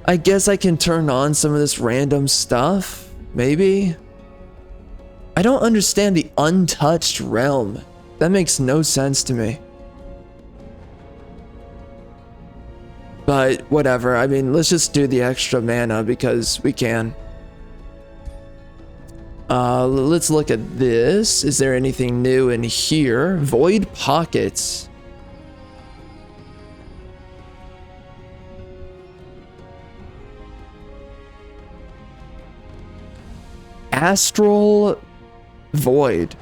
I guess I can turn on some of this random stuff, maybe? I don't understand the untouched realm. That makes no sense to me. But whatever, I mean, let's just do the extra mana because we can. Let's look at this. Is there anything new in here? Void Pockets. Astral Void.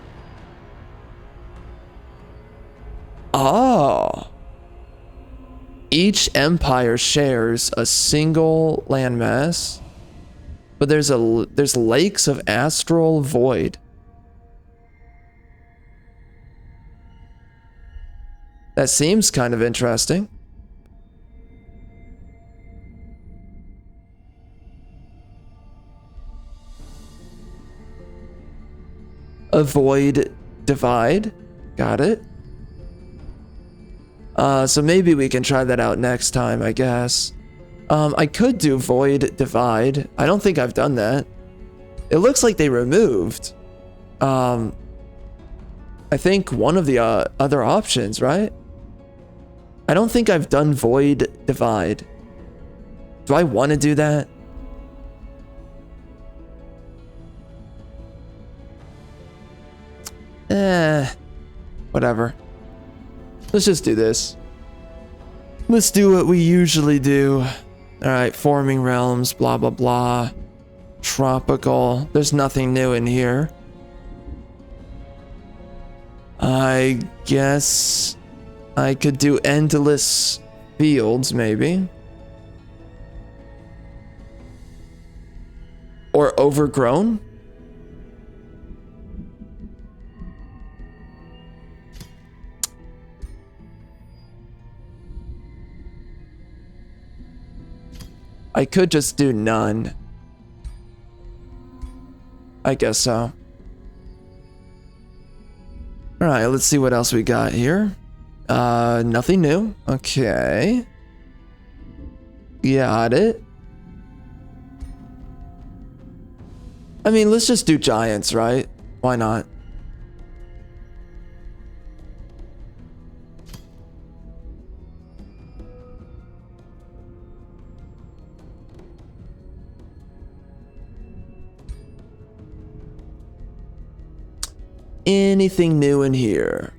Oh. Each empire shares a single landmass, but there's lakes of astral void. That seems kind of interesting. Avoid divide. Got it. So maybe we can try that out next time, I guess. I could do void divide. I don't think I've done that. It looks like they removed I think one of the other options, right? I don't think I've done void divide. Do I want to do that? Whatever. Let's just do this. Let's do what we usually do. Alright, forming realms, blah blah blah. Tropical. There's nothing new in here. I guess I could do endless fields, maybe. Or overgrown? I could just do none. I guess so. Alright, let's see what else we got here. Nothing new. Okay. Got it. I mean, let's just do giants, right? Why not? Anything new in here?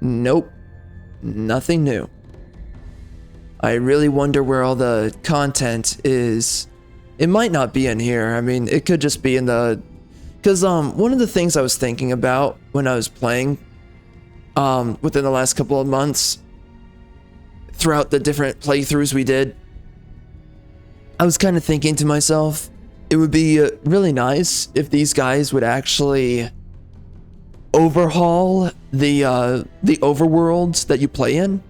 Nope. Nothing new. I really wonder where all the content is. It might not be in here. I mean, it could just be in the... Because one of the things I was thinking about when I was playing within the last couple of months, throughout the different playthroughs we did, I was kind of thinking to myself, it would be really nice if these guys would actually overhaul the overworlds that you play in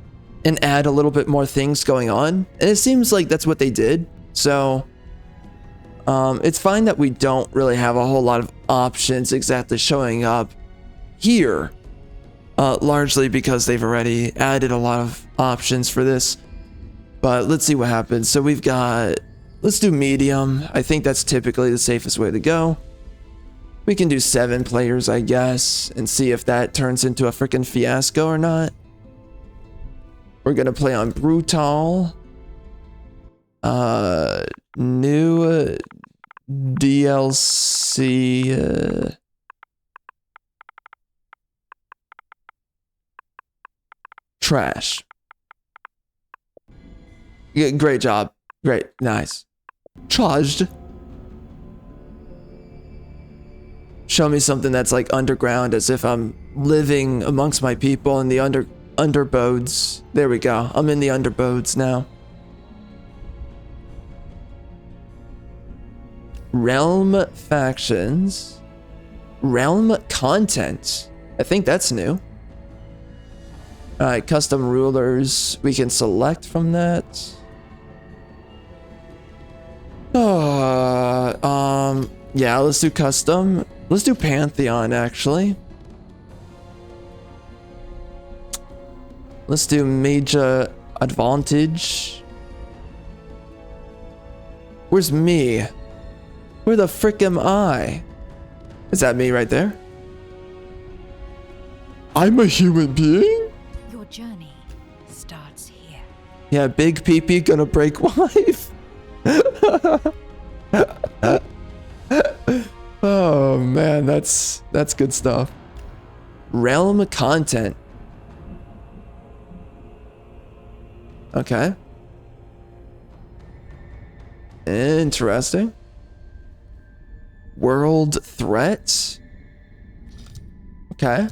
and add a little bit more things going on. And it seems like that's what they did. So it's fine that we don't really have a whole lot of options exactly showing up here, largely because they've already added a lot of options for this. But let's see what happens. So we've got... Let's do medium. I think that's typically the safest way to go. We can do 7 players, I guess, and see if that turns into a freaking fiasco or not. We're gonna play on Brutal. New DLC. Trash. Yeah, great job. Great. Nice. Charged. Show me something that's like underground, as if I'm living amongst my people in the underbodes. There we go. I'm in the underbodes now. Realm factions. Realm content. I think that's new. Alright, custom rulers. We can select from that. Yeah, let's do custom. Let's do Pantheon, actually. Let's do major advantage. Where's me? Where the frick am I? Is that me right there? I'm a human being? Your journey starts here. Yeah, big pee-pee gonna break wife. Oh man, that's good stuff. Realm content. Okay. Interesting. World threat. Okay.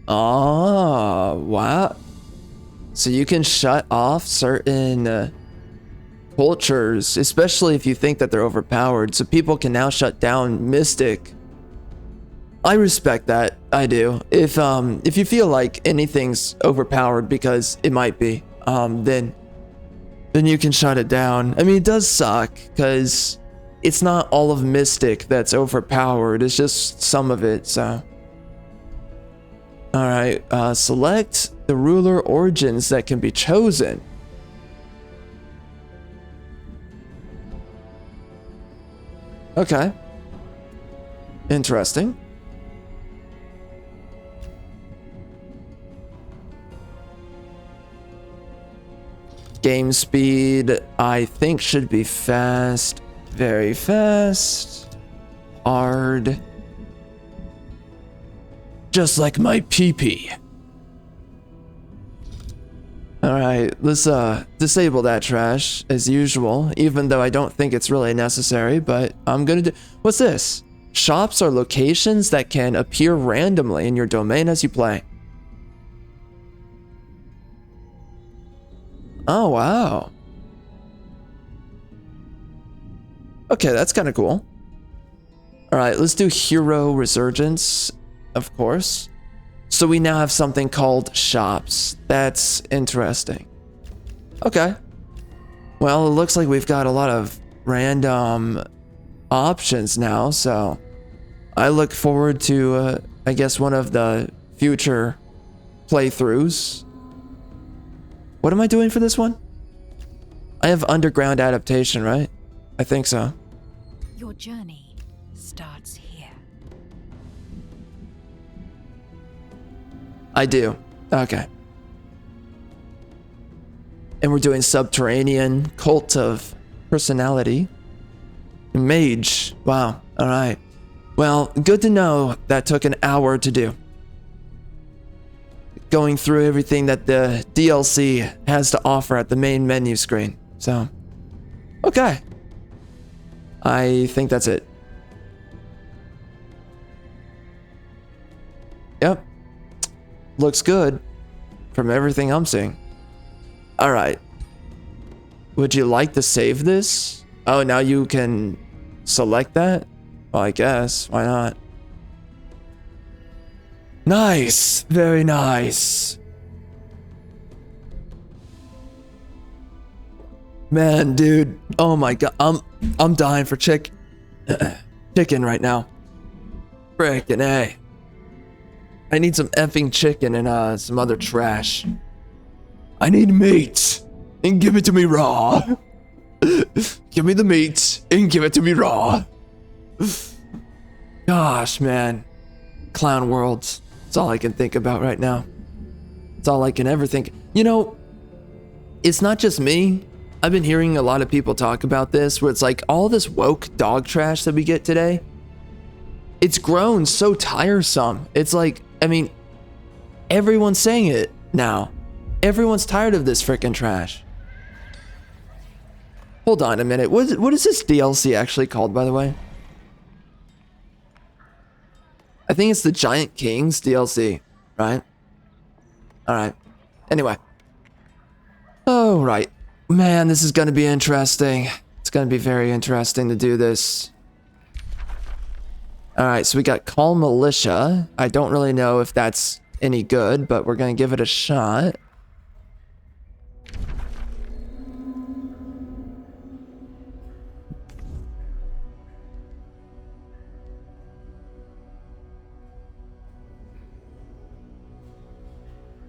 Oh, wow. So you can shut off certain cultures, especially if you think that they're overpowered. So people can now shut down Mystic. I respect that. I do. If you feel like anything's overpowered, because it might be, then you can shut it down. I mean, it does suck because it's not all of Mystic that's overpowered. It's just some of it. So. Alright, select the ruler origins that can be chosen. Okay. Interesting. Game speed, I think, should be fast. very fast. Hard. Just like my pee-pee. Alright, let's disable that trash as usual, even though I don't think it's really necessary, but I'm gonna do. What's this? Shops are locations that can appear randomly in your domain as you play. Oh, wow. Okay, that's kind of cool. Alright, let's do Hero Resurgence, of course. So we now have something called shops. That's interesting. Okay. Well, it looks like we've got a lot of random options now, so I look forward to, I guess, one of the future playthroughs. What am I doing for this one? I have underground adaptation, right? I think so. Your journey starts here. I do. Okay. And we're doing Subterranean, Cult of Personality. Mage. Wow. Alright. Well, good to know that took an hour to do. Going through everything that the DLC has to offer at the main menu screen. So, okay. I think that's it. Yep. Looks good from everything I'm seeing. Alright. Would you like to save this? Oh, now you can select that? Well, I guess. Why not? Nice. Very nice. Man, dude. Oh my god. I'm dying for chicken right now. Frickin' A. I need some effing chicken and some other trash. I need meat. And give it to me raw. Give me the meat and give it to me raw. Gosh, man. Clown worlds. That's all I can think about right now. It's all I can ever think. You know, it's not just me. I've been hearing a lot of people talk about this, where it's like all this woke dog trash that we get today. It's grown so tiresome. It's like, I mean, everyone's saying it now. Everyone's tired of this freaking trash. Hold on a minute. What is this DLC actually called, by the way? I think it's the Giant Kings DLC, right? Alright. Anyway. Oh, right. Man, this is going to be interesting. It's going to be very interesting to do this. Alright, so we got Call Militia. I don't really know if that's any good, but we're going to give it a shot.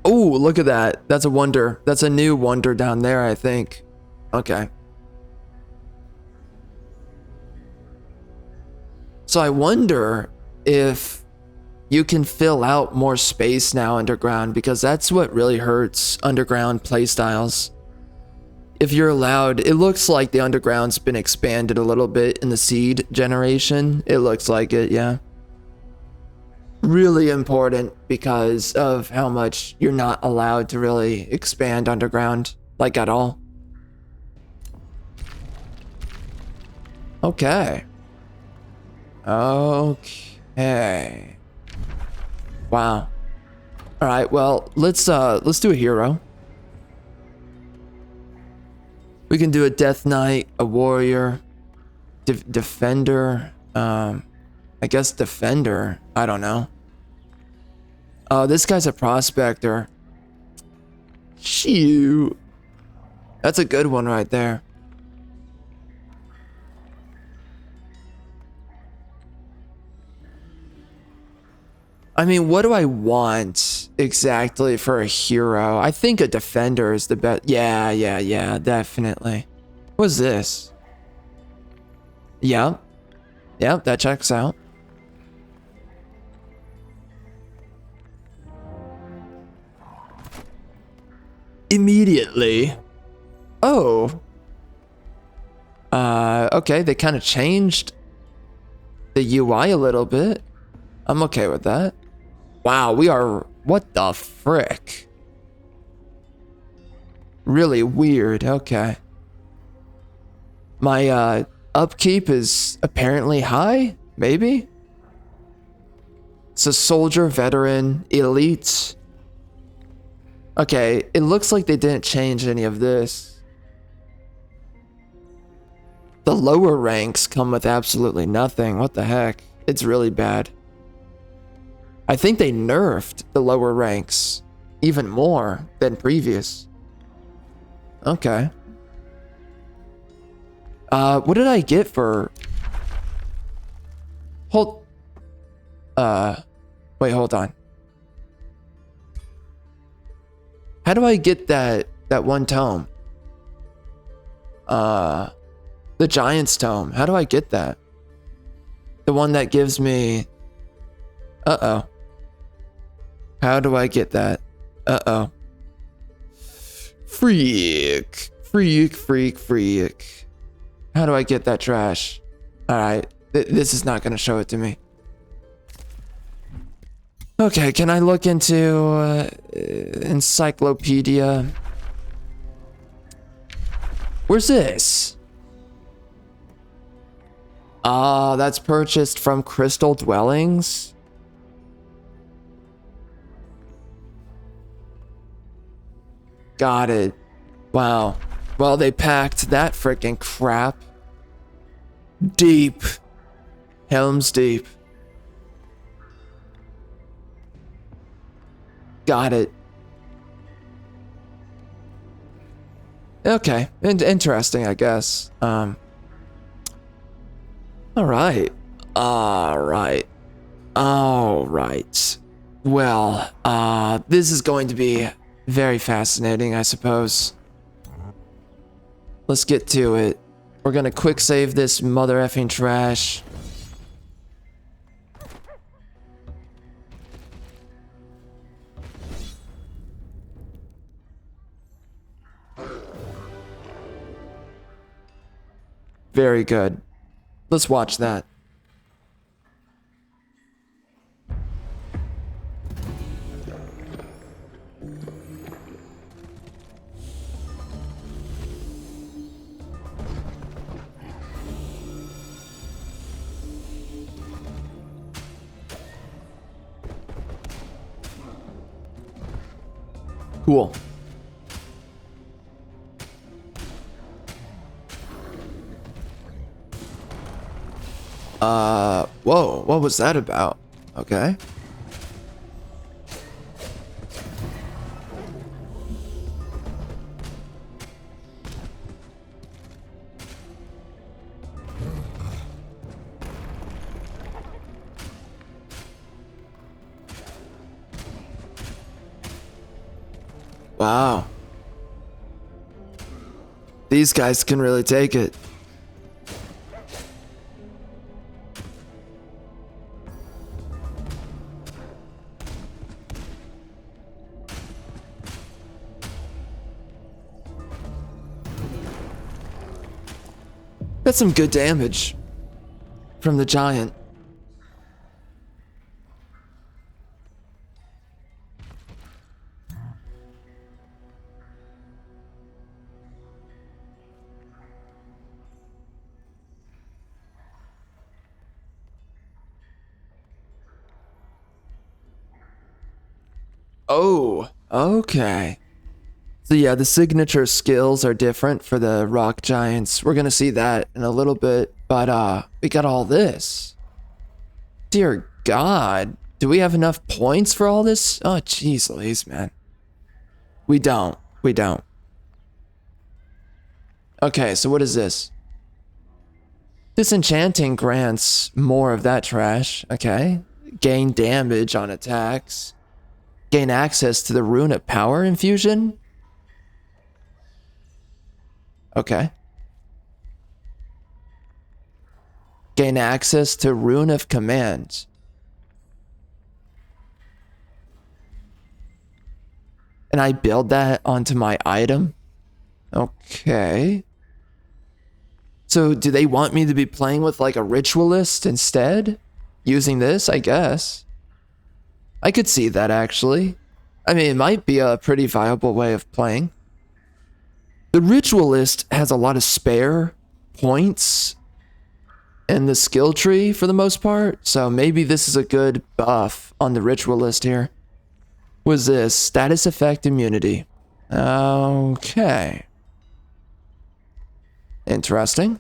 Oh, look at that. That's a wonder. That's a new wonder down there, I think. Okay. So I wonder if you can fill out more space now underground, because that's what really hurts underground playstyles. If you're allowed, it looks like the underground's been expanded a little bit in the seed generation. It looks like it, yeah. Really important because of how much you're not allowed to really expand underground, like at all. Okay. Okay. Wow. All right, well, let's do a hero. We can do a Death Knight, a warrior, defender, I guess defender, I don't know. Oh, this guy's a prospector. Shoot. That's a good one right there. I mean, what do I want exactly for a hero? I think a defender is the best. Yeah, definitely. What's this? Yep, that checks out. Immediately. Oh. Okay, they kind of changed the UI a little bit. I'm okay with that. Wow, we are... What the frick? Really weird, okay. My, upkeep is apparently high? Maybe? It's a soldier, veteran, elite. Okay, it looks like they didn't change any of this. The lower ranks come with absolutely nothing. What the heck? It's really bad. I think they nerfed the lower ranks even more than previous. Okay. What did I get for... Wait, hold on. How do I get that one tome? The Giant's Tome. How do I get that? The one that gives me... Uh-oh. How do I get that? Uh-oh. Freak. How do I get that trash? Alright. This is not going to show it to me. Okay, can I look into encyclopedia? Where's this? Ah, that's purchased from Crystal Dwellings. Got it. Wow. Well, they packed that freaking crap deep. Helm's Deep. Got it. Okay. Interesting, I guess. All right. Well, this is going to be very fascinating, I suppose. Let's get to it. We're gonna quick save this mother effing trash. Very good. Let's watch that. Cool. Whoa, what was that about? Okay. Wow. These guys can really take it. That's some good damage from the giant. Oh, okay. So yeah, the signature skills are different for the rock giants. We're gonna see that in a little bit, but we got all this. Dear God, do we have enough points for all this? Oh, jeez Louise, man. We don't. Okay, so what is this? Disenchanting grants more of that trash, okay. Gain damage on attacks. Gain access to the Rune of Power infusion? Okay. Gain access to Rune of Command. And I build that onto my item? Okay. So do they want me to be playing with like a ritualist instead? Using this, I guess. I could see that actually. I mean, it might be a pretty viable way of playing. The ritualist has a lot of spare points in the skill tree for the most part, so maybe this is a good buff on the ritualist here. What is this? Status effect immunity. Okay. Interesting.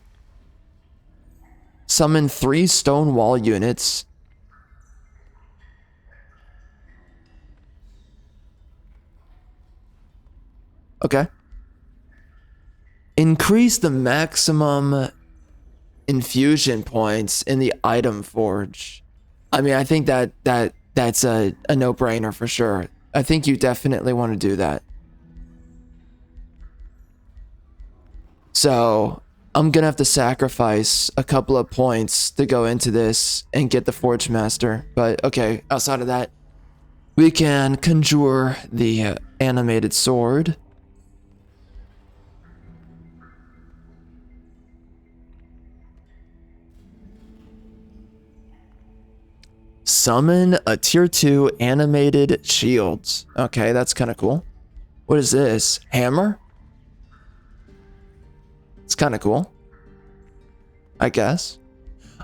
Summon 3 stone wall units. Okay. Increase the maximum infusion points in the item forge. I mean, I think that's a no-brainer for sure. I think you definitely want to do that. So I'm gonna have to sacrifice a couple of points to go into this and get the Forge Master. But okay, outside of that, we can conjure the animated sword. Summon a tier 2 animated shields. Okay, that's kind of cool. What is this? Hammer? It's kind of cool, I guess.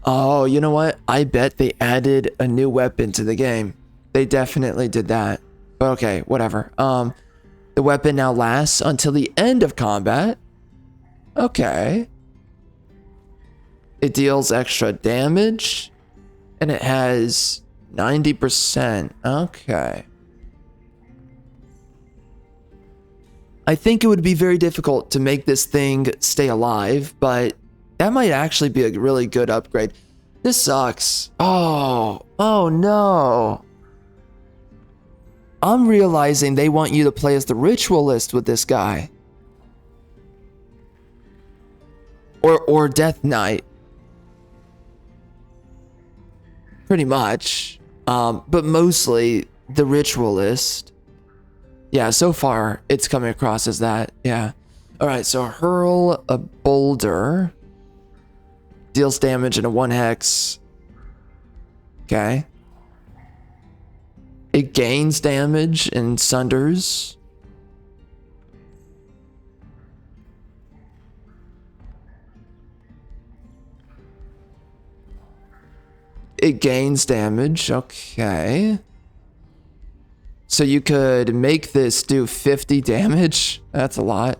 Oh, you know what? I bet they added a new weapon to the game. They definitely did that. But okay, whatever. The weapon now lasts until the end of combat. Okay. It deals extra damage. And it has 90%. Okay. I think it would be very difficult to make this thing stay alive, but that might actually be a really good upgrade. This sucks. Oh no. I'm realizing they want you to play as the ritualist with this guy. Or Death Knight. Pretty much. But mostly the ritualist. Yeah, so far it's coming across as that. Yeah. Alright, so hurl a boulder. Deals damage in a 1 hex. Okay. It gains damage and sunders. It gains damage. Okay. So you could make this do 50 damage. That's a lot.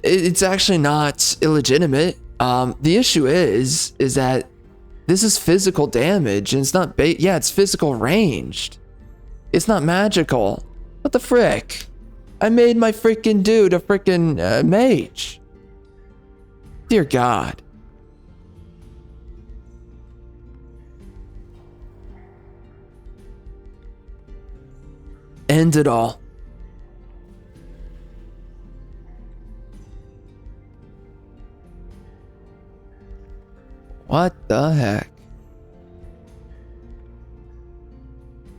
It's actually not illegitimate. The issue is that this is physical damage and it's not yeah, it's physical ranged. It's not magical. What the frick? I made my freaking dude a freaking mage. Dear God. End it all. What the heck?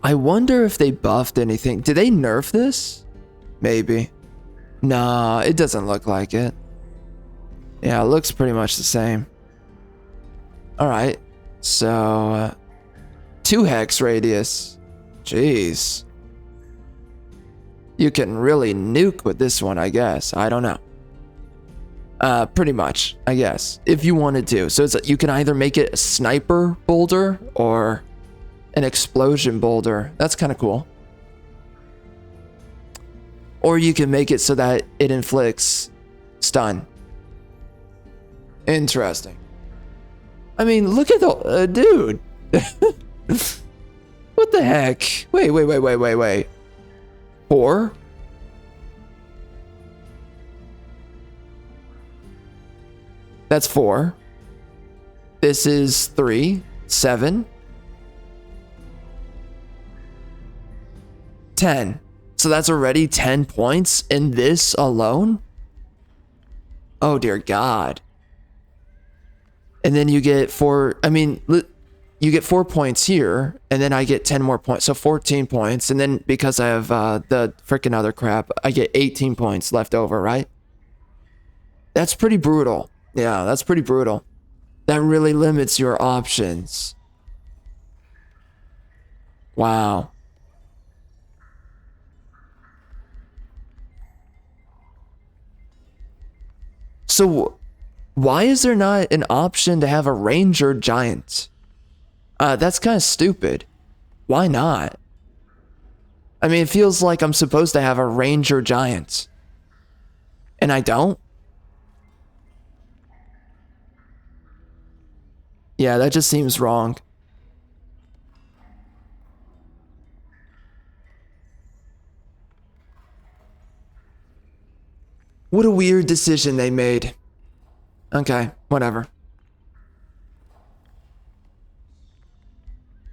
I wonder if they buffed anything. Did they nerf this? Maybe. Nah, it doesn't look like it. Yeah, it looks pretty much the same. Alright. So, 2 hex radius. Jeez. You can really nuke with this one, I guess. I don't know. Pretty much, I guess, if you wanted to. So it's you can either make it a sniper boulder or an explosion boulder. That's kind of cool. Or you can make it so that it inflicts stun. Interesting. I mean, look at the dude. What the heck? Wait. 4? That's 4. This is 3, 7, 10. So that's already 10 points in this alone? Oh dear God. And then you get 4, I mean, you get 4 points here, and then I get 10 more points, so 14 points, and then because I have the freaking other crap, I get 18 points left over, right? That's pretty brutal. Yeah, that's pretty brutal. That really limits your options. Wow. So, why is there not an option to have a ranger giant? That's kind of stupid. Why not? I mean, it feels like I'm supposed to have a ranger giant. And I don't? Yeah, that just seems wrong. What a weird decision they made. Okay, whatever.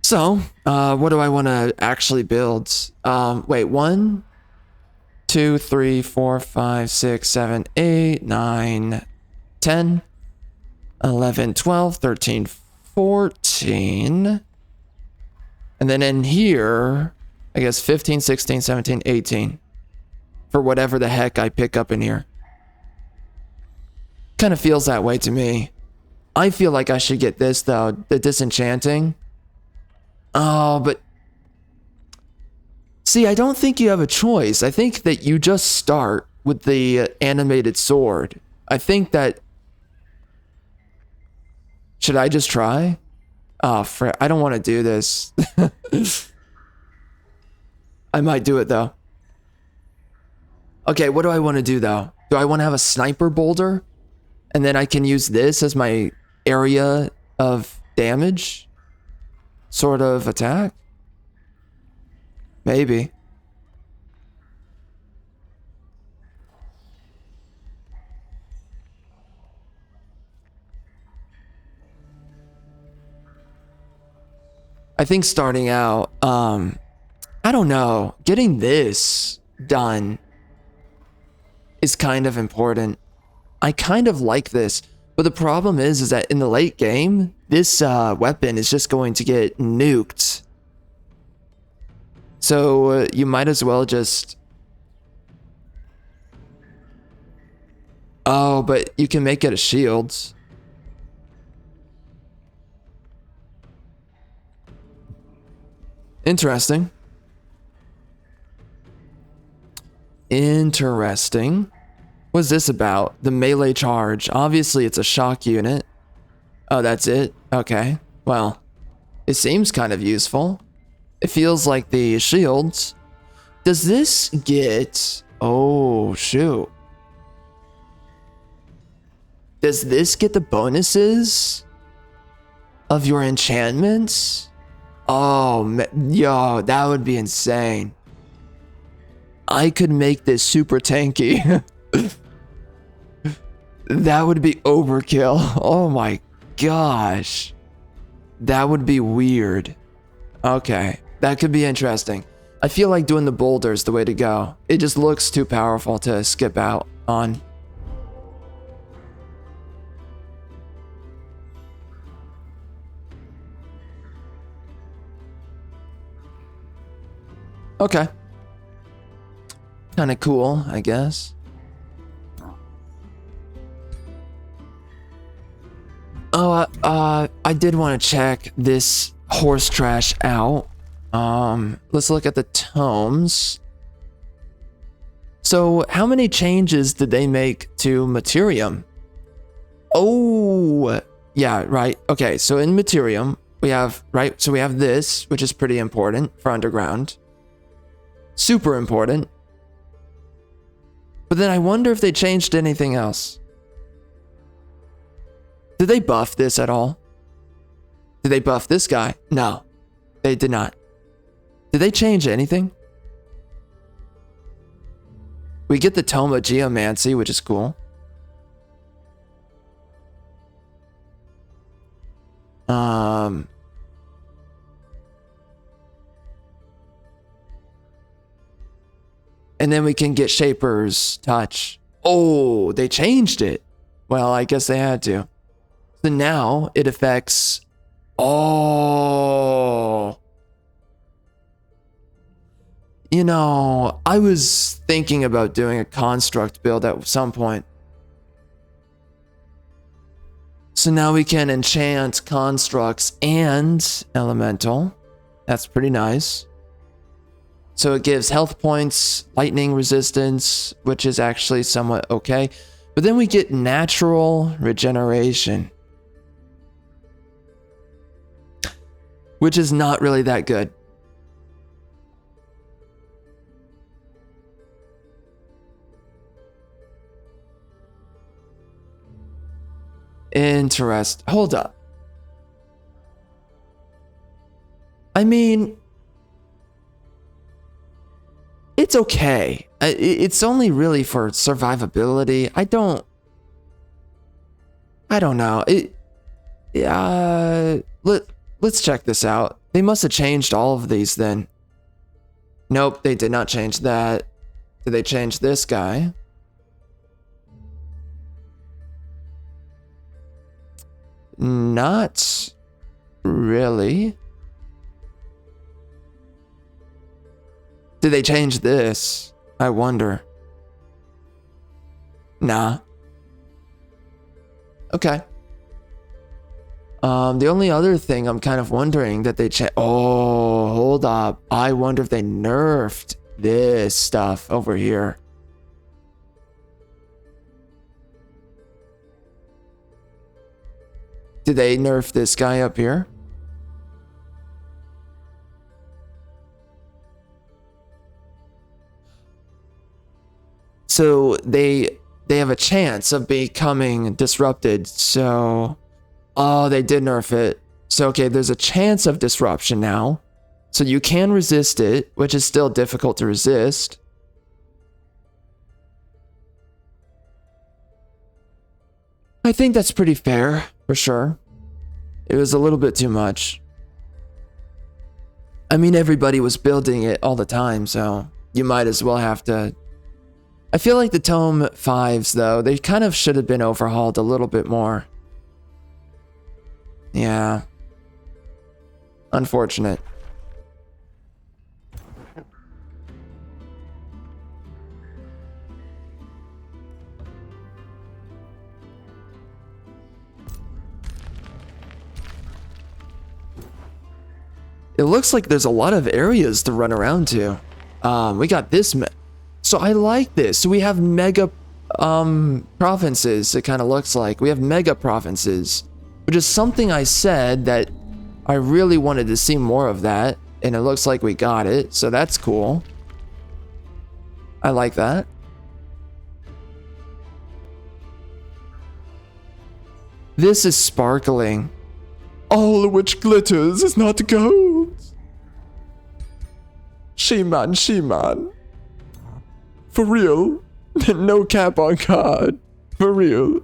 So, what do I want to actually build? Wait, 1, 2, 3, 4, 5, 6, 7, 8, 9, 10, 11, 12, 13, 14. And then in here, I guess 15, 16, 17, 18. For whatever the heck I pick up in here. Kind of feels that way to me. I feel like I should get this though, the disenchanting. Oh, but see, I don't think you have a choice. I think that you just start with the animated sword. I think that... Should I just try? Oh, I don't want to do this. I might do it though. Okay, what do I want to do though? Do I want to have a sniper boulder? And then I can use this as my area of damage? Sort of attack? Maybe. I think starting out, I don't know, getting this done is kind of important. I kind of like this, but the problem is that in the late game, this weapon is just going to get nuked. So you might as well just... Oh, but you can make it a shield. Interesting. Interesting. What's this about? The melee charge. Obviously, it's a shock unit. Oh, that's it? Okay. Well, it seems kind of useful. It feels like the shields. Does this get... Oh, shoot. Does this get the bonuses of your enchantments? Oh, yo, that would be insane. I could make this super tanky. That would be overkill. Oh my gosh. That would be weird. Okay, that could be interesting. I feel like doing the boulder is the way to go. It just looks too powerful to skip out on. Okay. Kind of cool, I guess. Oh, I did want to check this horse trash out. Let's look at the tomes. So, how many changes did they make to Materium? Oh, yeah, right. Okay, so in Materium, we have, right, so we have this, which is pretty important for Underground. Super important. But then I wonder if they changed anything else. Did they buff this at all? Did they buff this guy? No, they did not. Did they change anything? We get the Tome of Geomancy, which is cool. And then we can get Shaper's Touch. Oh, they changed it. Well, I guess they had to. So now it affects... Oh. You know, I was thinking about doing a construct build at some point. So now we can enchant constructs and elemental. That's pretty nice. So it gives health points, lightning resistance, which is actually somewhat okay. But then we get natural regeneration, which is not really that good. Hold up. I mean, it's okay. It's only really for survivability. I don't know. Let's check this out. They must have changed all of these then. Nope, they did not change that. Did they change this guy? Not really. Did they change this? I wonder. Nah. Okay. The only other thing I'm kind of wondering that they oh, hold up. I wonder if they nerfed this stuff over here. Did they nerf this guy up here? So they have a chance of becoming disrupted. So, oh, they did nerf it. So, okay, there's a chance of disruption now. So you can resist it, which is still difficult to resist. I think that's pretty fair, for sure. It was a little bit too much. I mean, everybody was building it all the time, so you might as well have to... I feel like the Tome 5s, though, they kind of should have been overhauled a little bit more. Yeah. Unfortunate. It looks like there's a lot of areas to run around to. We got this... So I like this. So we have mega provinces, it kind of looks like. We have mega provinces, which is something I said that I really wanted to see more of that. And it looks like we got it. So that's cool. I like that. This is sparkling. All which glitters is not gold. She-man, she-man. For real? No cap on God. For real.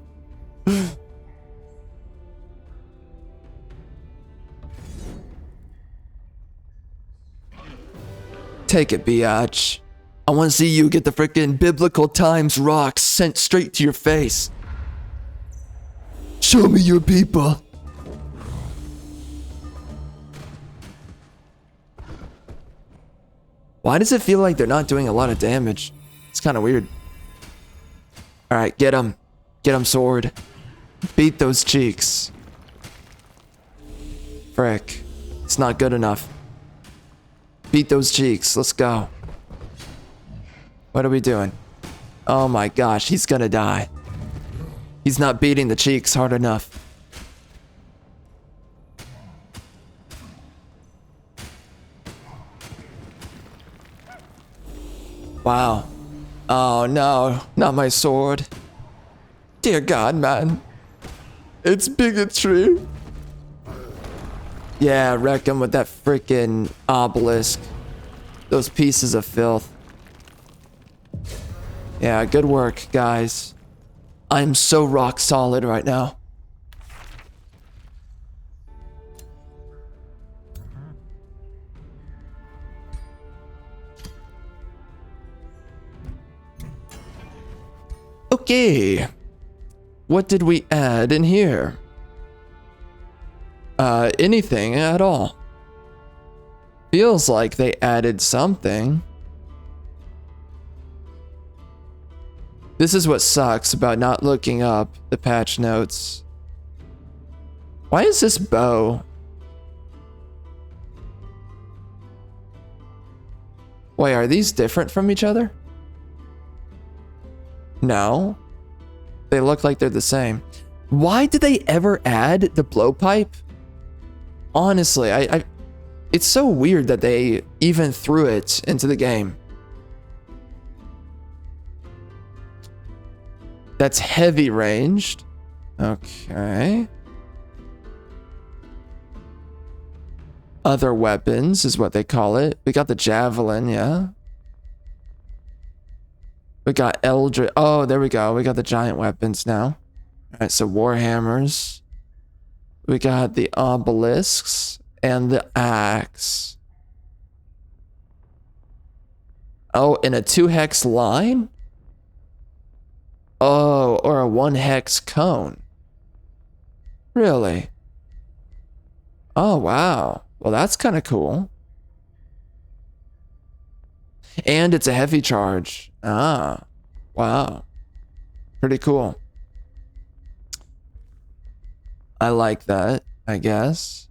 Take it, biatch. I want to see you get the frickin' biblical times rocks sent straight to your face. Show me your people. Why does it feel like they're not doing a lot of damage? It's kind of weird. Alright, get him. Get him, sword. Beat those cheeks. Frick. It's not good enough. Beat those cheeks. Let's go. What are we doing? Oh my gosh, he's gonna die. He's not beating the cheeks hard enough. Wow. Oh no, not my sword. Dear God, man. It's bigotry. Yeah, wreck him with that freaking obelisk. Those pieces of filth. Yeah, good work, guys. I'm so rock solid right now. Okay. What did we add in here? Anything at all. Feels like they added something. This is what sucks about not looking up the patch notes. Why is this bow? Wait, are these different from each other? No. They look like they're the same. Why did they ever add the blowpipe? Honestly, it's so weird that they even threw it into the game. That's heavy ranged. Okay. Other weapons is what they call it. We got the javelin, yeah. We got Eldritch. Oh, there we go. We got the giant weapons now. All right, so warhammers. We got the obelisks and the axe. Oh, and a 2-hex line? Oh, or a 1-hex cone. Really? Oh, wow. Well, that's kind of cool. And it's a heavy charge. Ah, wow. Pretty cool. I like that, I guess.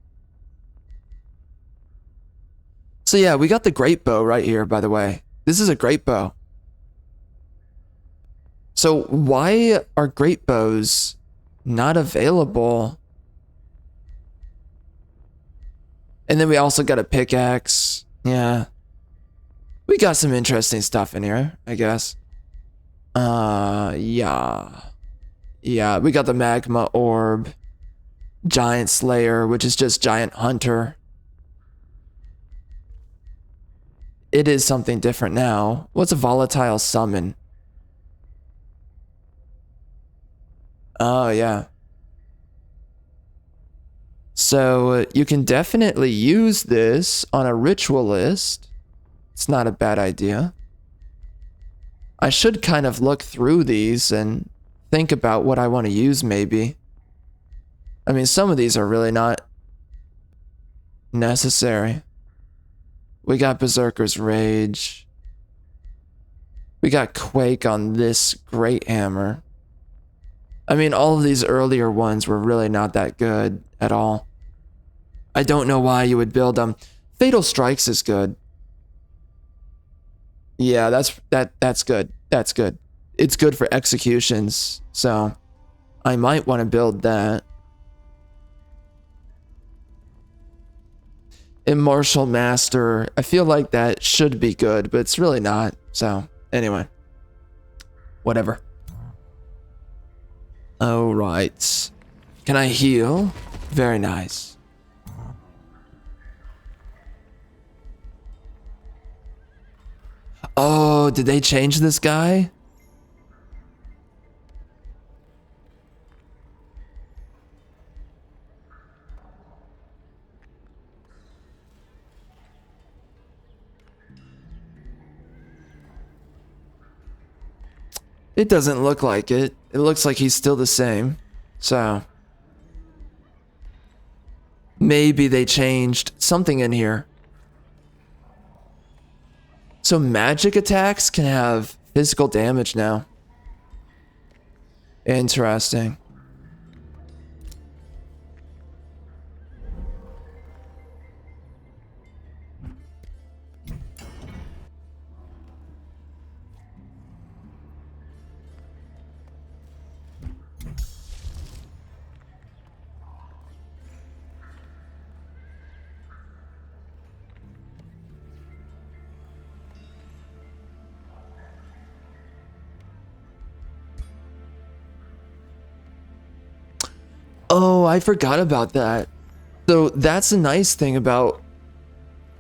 So yeah, we got the great bow right here, by the way. This is a great bow. So why are great bows not available? And then we also got a pickaxe. Yeah. We got some interesting stuff in here, I guess. Yeah. Yeah, we got the magma orb. Giant Slayer, which is just Giant Hunter. It is something different now. What's a volatile summon? Oh, yeah. So you can definitely use this on a ritualist. It's not a bad idea. I should kind of look through these and think about what I want to use maybe. I mean, some of these are really not necessary. We got Berserker's Rage. We got Quake on this great hammer. I mean, all of these earlier ones were really not that good at all. I don't know why you would build them. Fatal Strikes is good. Yeah, that's good. That's good. It's good for executions, so I might want to build that. Immortal Master, I feel like that should be good, but it's really not. So, anyway. Whatever. Alright. Can I heal? Very nice. Oh, did they change this guy? It doesn't look like it. It looks like he's still the same. So maybe they changed something in here. So magic attacks can have physical damage now. Interesting. Oh, I forgot about that. So that's a nice thing about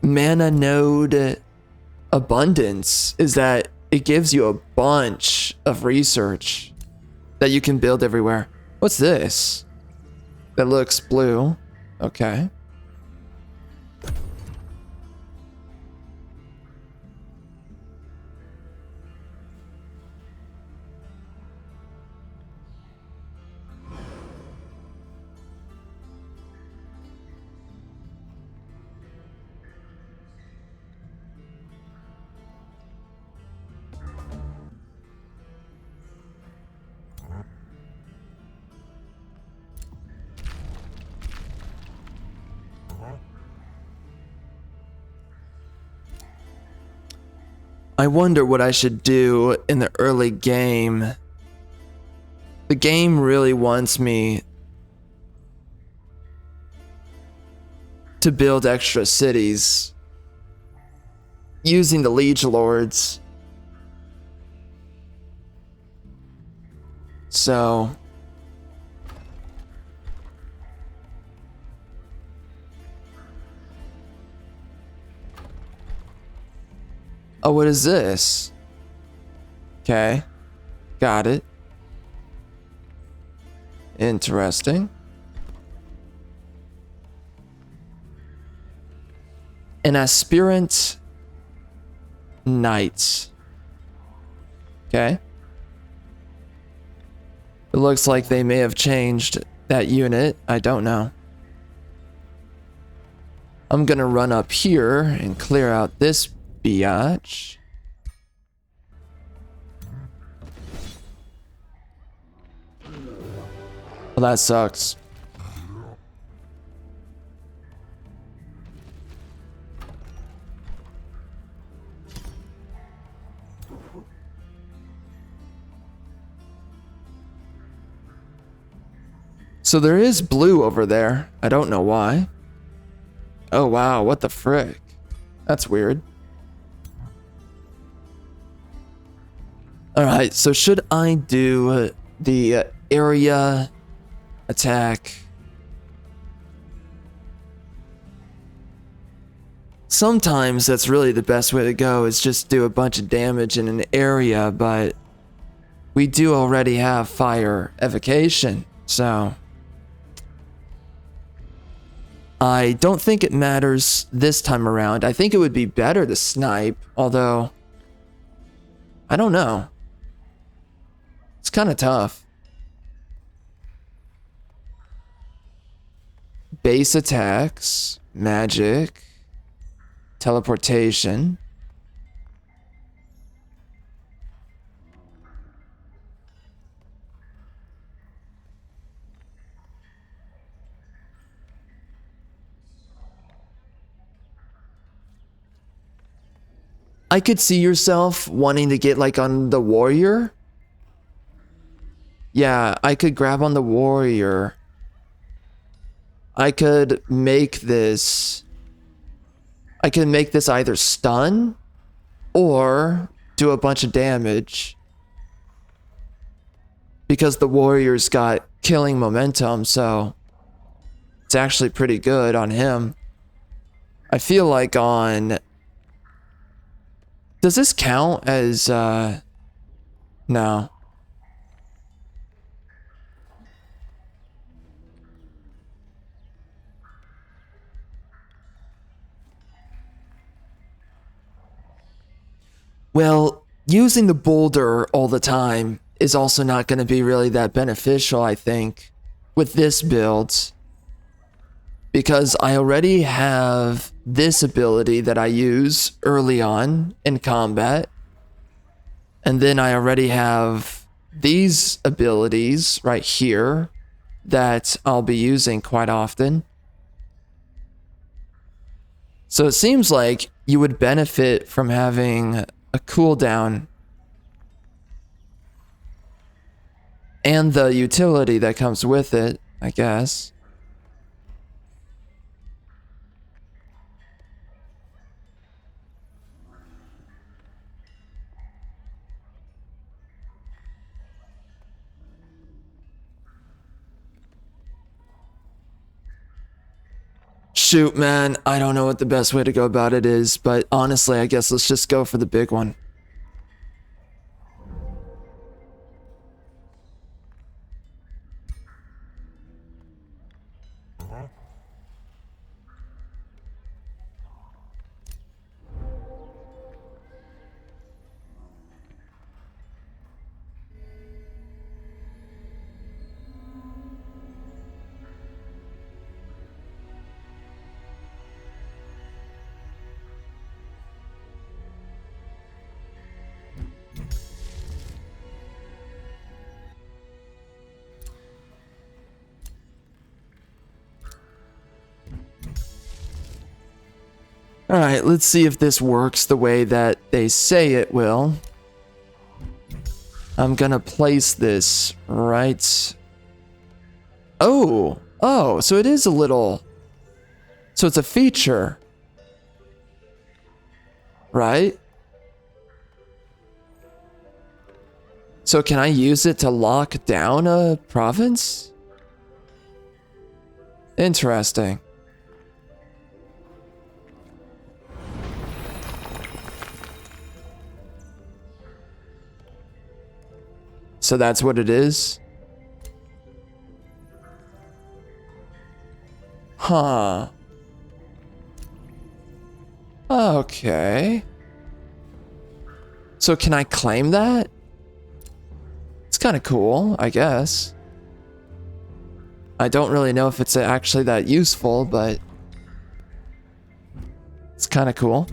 mana node abundance, is that it gives you a bunch of research that you can build everywhere. What's this? That looks blue. Okay. I wonder what I should do in the early game. The game really wants me to build extra cities using the liege lords. So oh, what is this? Okay, got it. Interesting. An aspirant knight. Okay. It looks like they may have changed that unit. I don't know. I'm gonna run up here and clear out this biatch. Well, that sucks. So there is blue over there. I don't know why. Oh wow, what the frick? That's weird. Alright, so should I do the area attack? Sometimes that's really the best way to go, is just do a bunch of damage in an area, but we do already have fire evocation, so I don't think it matters this time around. I think it would be better to snipe, although I don't know. It's kind of tough. Base attacks, magic, teleportation. I could see yourself wanting to get like on the warrior. Yeah, I could grab on the warrior. I could make this either stun or do a bunch of damage, because the warrior's got killing momentum, so it's actually pretty good on him. I feel like on... Does this count as, no. Well, using the boulder all the time is also not going to be really that beneficial, I think, with this build. Because I already have this ability that I use early on in combat. And then I already have these abilities right here that I'll be using quite often. So it seems like you would benefit from having a cooldown and the utility that comes with it, I guess. Shoot, man, I don't know what the best way to go about it is, but honestly, I guess let's just go for the big one. Alright, let's see if this works the way that they say it will. I'm gonna place this right... Oh, so it is a little... So it's a feature. Right? So can I use it to lock down a province? Interesting. So that's what it is? Huh. Okay. So can I claim that? It's kind of cool, I guess. I don't really know if it's actually that useful, but it's kind of cool.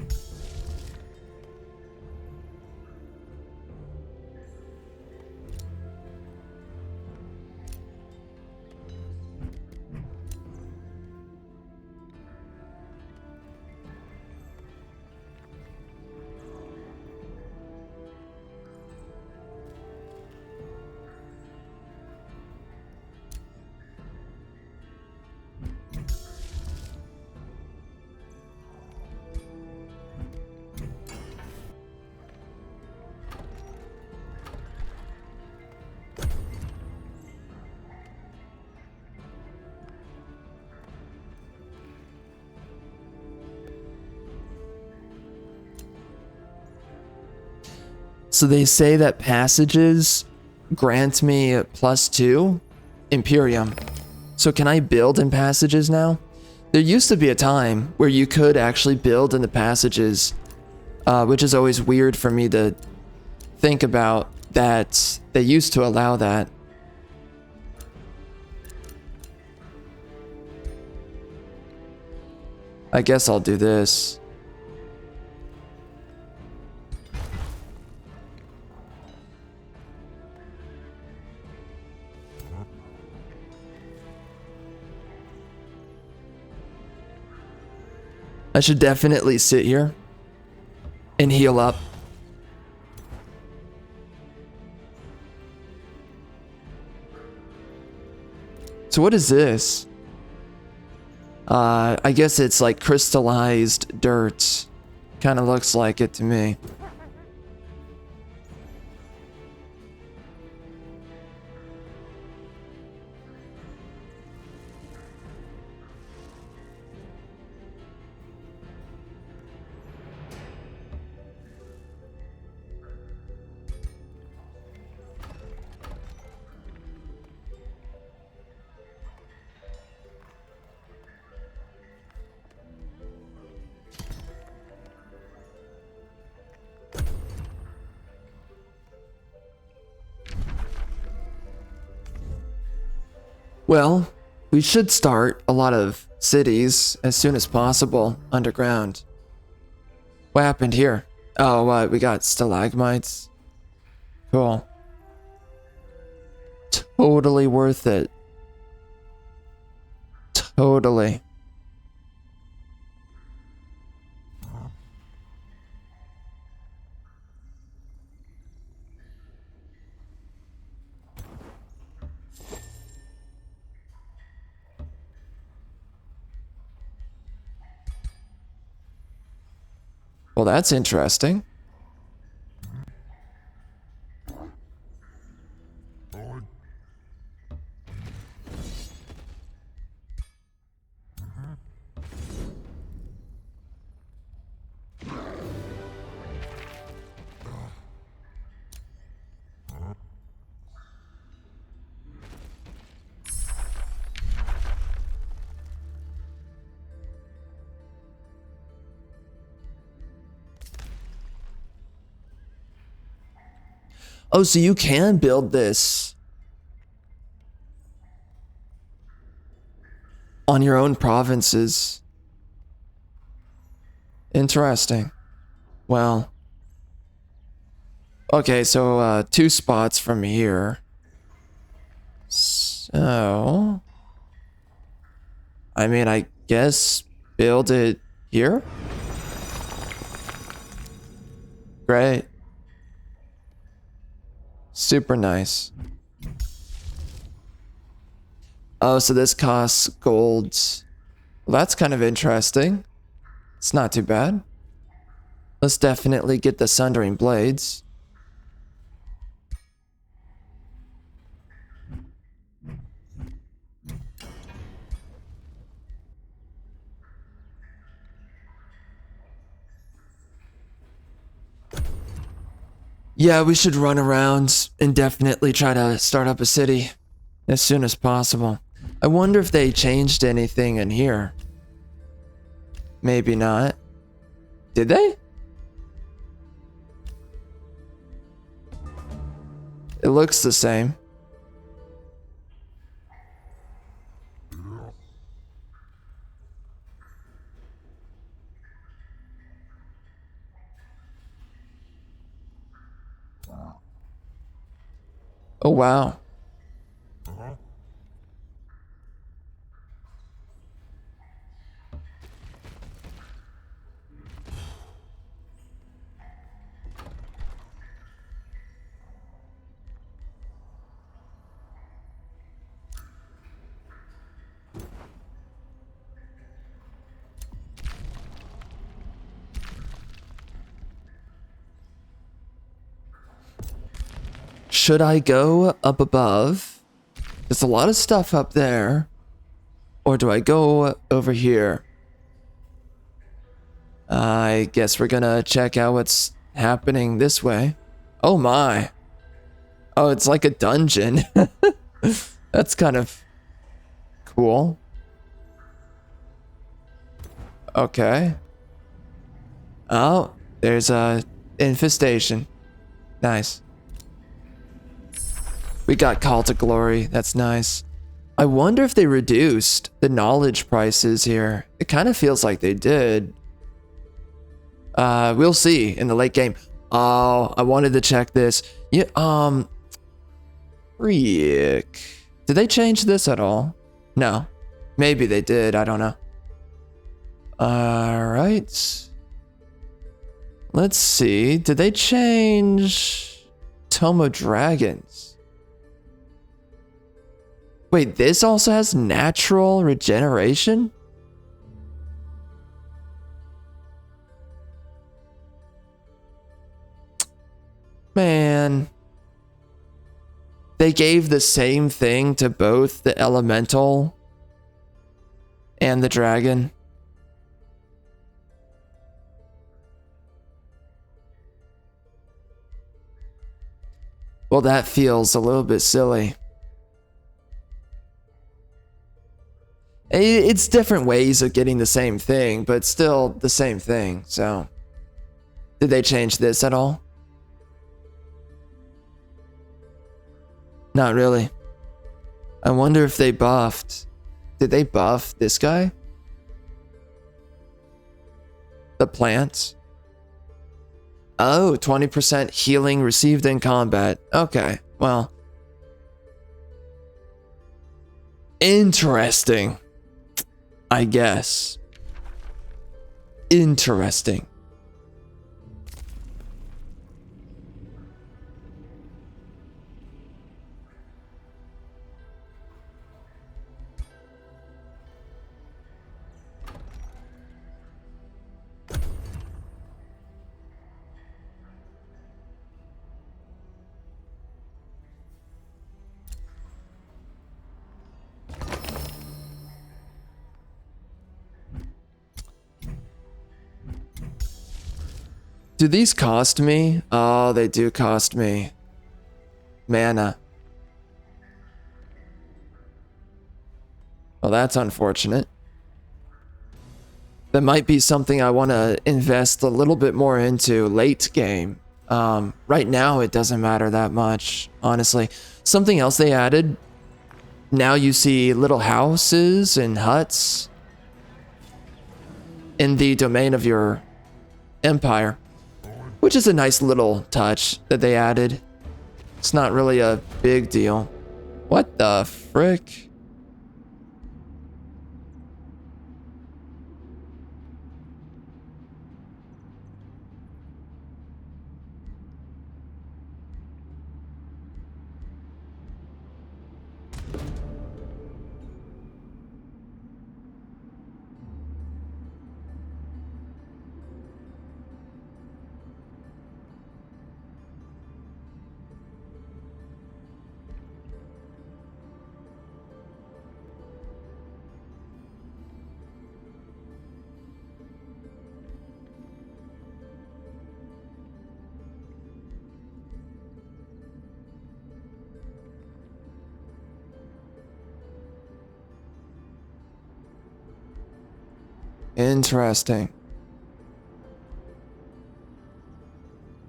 So they say that passages grant me +2 Imperium. So can I build in passages now? There used to be a time where you could actually build in the passages, which is always weird for me to think about that they used to allow that. I guess I'll do this. I should definitely sit here and heal up. So what is this? I guess it's like crystallized dirt. Kind of looks like it to me. Well, we should start a lot of cities as soon as possible underground. What happened here? Oh, what? We got stalagmites. Cool. Totally worth it. Totally. Well, that's interesting. Oh, so you can build this on your own provinces. Interesting. Well. Okay, so 2 spots from here. So I mean, I guess build it here? Great. Super nice. Oh, so this costs gold. Well, that's kind of interesting. It's not too bad. Let's definitely get the Sundering Blades. Yeah, we should run around and definitely try to start up a city as soon as possible. I wonder if they changed anything in here. Maybe not. Did they? It looks the same. Oh, wow. Should I go up above? There's a lot of stuff up there. Or do I go over here? I guess we're gonna check out what's happening this way. Oh my. Oh, it's like a dungeon. That's kind of cool. Okay. Oh, there's a infestation. Nice. We got Call to Glory. That's nice. I wonder if they reduced the knowledge prices here. It kind of feels like they did. We'll see in the late game. Oh, I wanted to check this. Yeah, Rick. Did they change this at all? No. Maybe they did. I don't know. Alright. Let's see. Did they change Tomo Dragons? Wait, this also has natural regeneration? Man. They gave the same thing to both the elemental and the dragon. Well, that feels a little bit silly. It's different ways of getting the same thing, but still the same thing, so. Did they change this at all? Not really. I wonder if they buffed. Did they buff this guy? The plants? Oh, 20% healing received in combat. Okay, well. Interesting. I guess. Interesting. Do these cost me? Oh, they do cost me mana. Well, that's unfortunate. That might be something I want to invest a little bit more into late game. Right now, it doesn't matter that much, honestly. Something else they added. Now you see little houses and huts in the domain of your empire. Which is a nice little touch that they added. It's not really a big deal. What the frick? Interesting.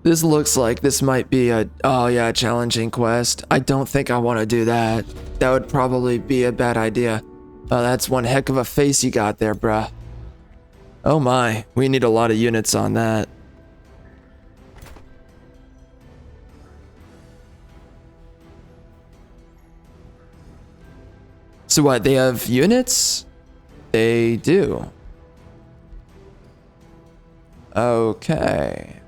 This looks like this might be a, oh yeah, challenging quest. I don't think I want to do that. That would probably be a bad idea. Oh, that's one heck of a face you got there, bruh. Oh my, we need a lot of units on that. So what, they have units? They do. Okay.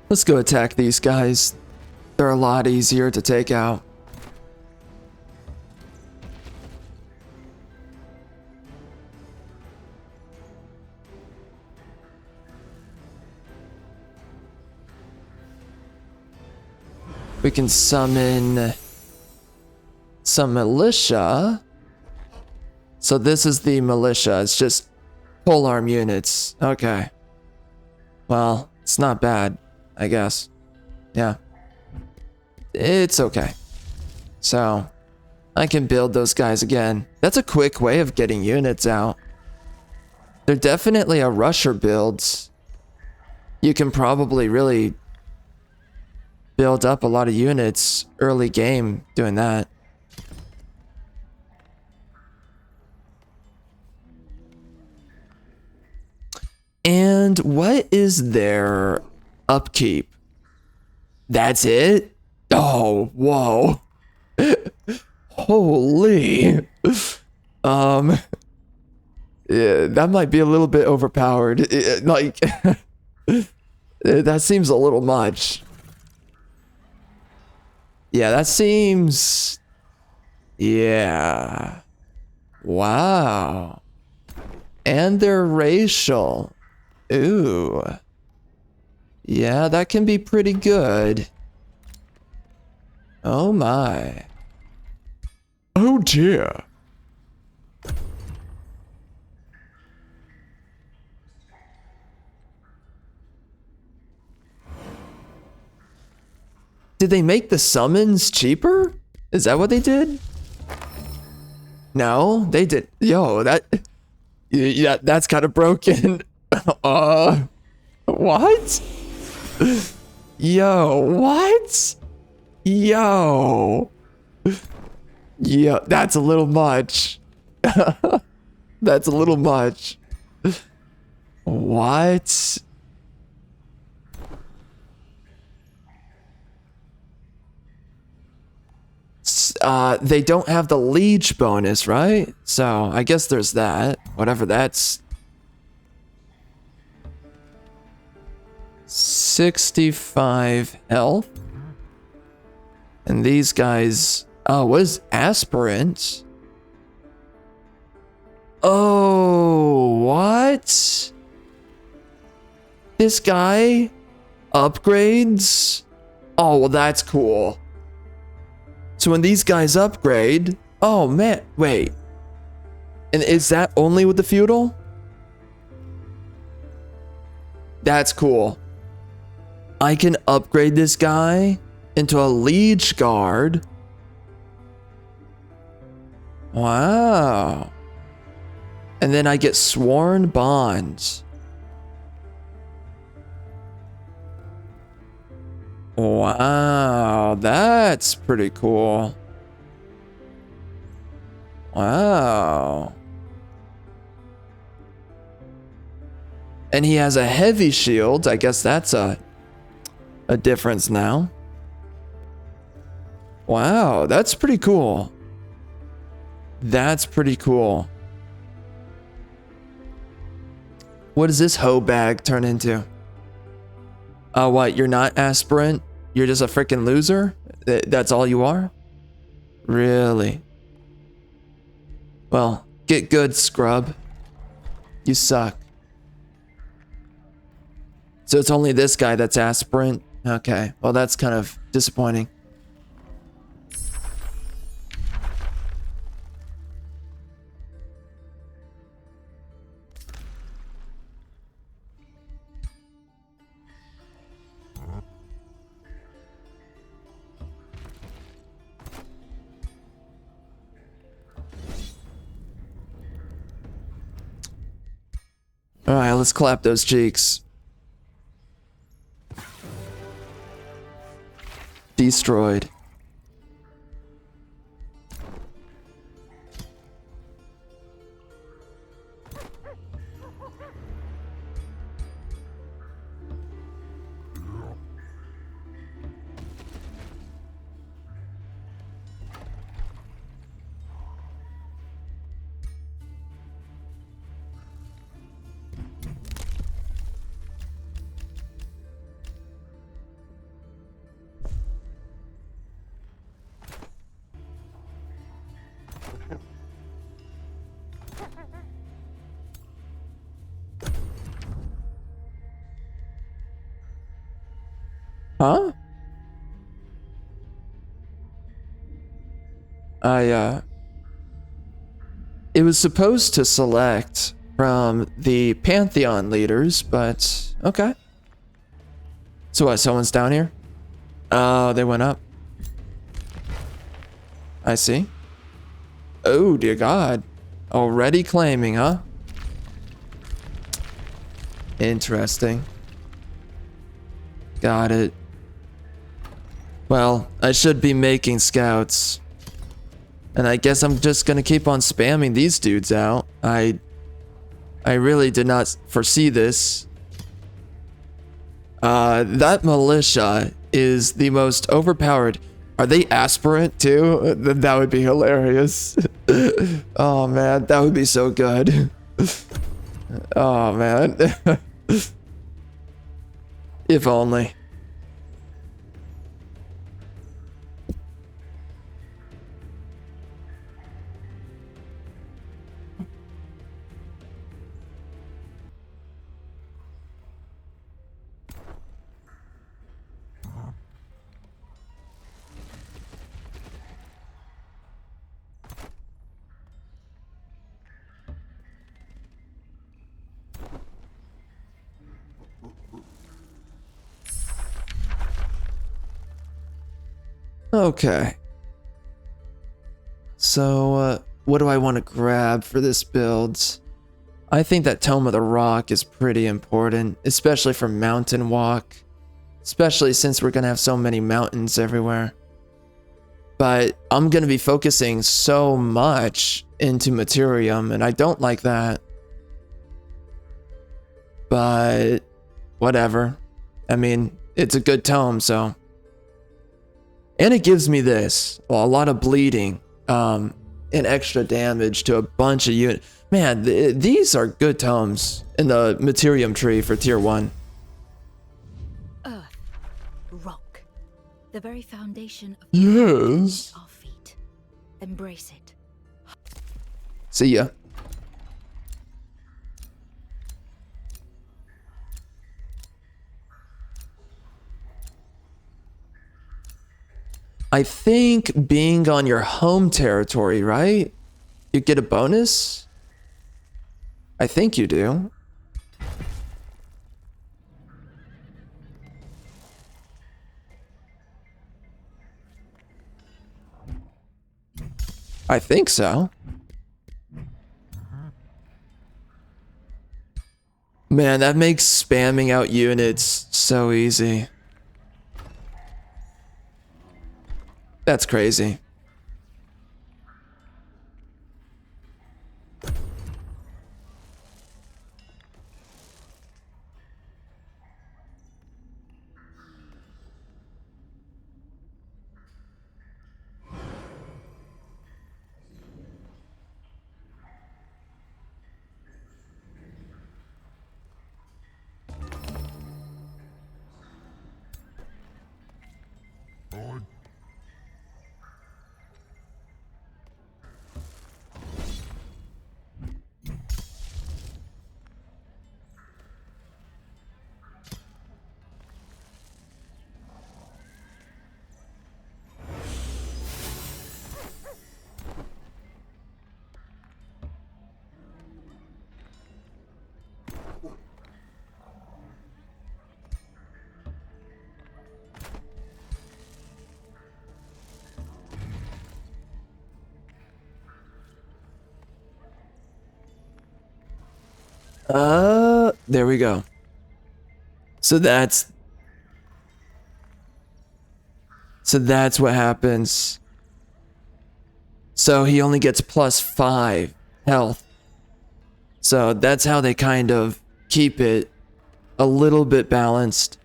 Let's go attack these guys. They're a lot easier to take out. We can summon some militia. So this is the militia. It's just polearm units. Okay. Well, it's not bad, I guess. Yeah. It's okay. So, I can build those guys again. That's a quick way of getting units out. They're definitely a rusher builds. You can probably really build up a lot of units early game doing that. And what is their upkeep? That's it? Oh, whoa. Holy. Yeah, that might be a little bit overpowered. That seems a little much. Yeah, that seems... Yeah. Wow. And they're racial. Ooh. Yeah, that can be pretty good. Oh my. Oh dear. Did they make the summons cheaper? Is that what they did? No, they did. Yo, yeah, that's kind of broken. What? Yo, what? Yo. Yeah, that's a little much. That's a little much. What? They don't have the liege bonus, right? So I guess there's that. Whatever that's. 65 health. And these guys. Oh, what is aspirant? Oh, what? What? This guy upgrades? Oh, well, that's cool. So when these guys upgrade... Oh, man. Wait. And is that only with the feudal? That's cool. I can upgrade this guy into a liege guard. Wow. And then I get sworn bonds. Wow, that's pretty cool. Wow. And he has a heavy shield. I guess that's a difference now. Wow, that's pretty cool. That's pretty cool. What does this hoe bag turn into? Oh, what? You're not aspirant? You're just a freaking loser? That's all you are? Really? Well, get good, scrub. You suck. So it's only this guy that's aspirant? Okay, well that's kind of disappointing. Alright, let's clap those cheeks. Destroyed. Huh? It was supposed to select from the Pantheon leaders, but okay. So what, someone's down here? Oh, they went up. I see. Oh, dear God. Already claiming, huh? Interesting. Got it. Well, I should be making scouts. And I guess I'm just gonna keep on spamming these dudes out. I really did not foresee this. That militia is the most overpowered. Are they aspirant too? That would be hilarious. Oh man, that would be so good. Oh man. If only. Okay. So, what do I want to grab for this build? I think that Tome of the Rock is pretty important, especially for mountain walk. Especially since we're going to have so many mountains everywhere. But I'm going to be focusing so much into Materium, and I don't like that. But, whatever. I mean, it's a good tome, so... And it gives me this, well, a lot of bleeding, and extra damage to a bunch of units. Man, these are good tomes in the Materium tree for tier 1. Earth, rock, the very foundation of Yes. our feet. Embrace it. See ya. I think being on your home territory, right? You get a bonus? I think you do. I think so. Man, that makes spamming out units so easy. That's crazy. There we go. So that's what happens. So he only gets +5 health. So that's how they kind of keep it a little bit balanced.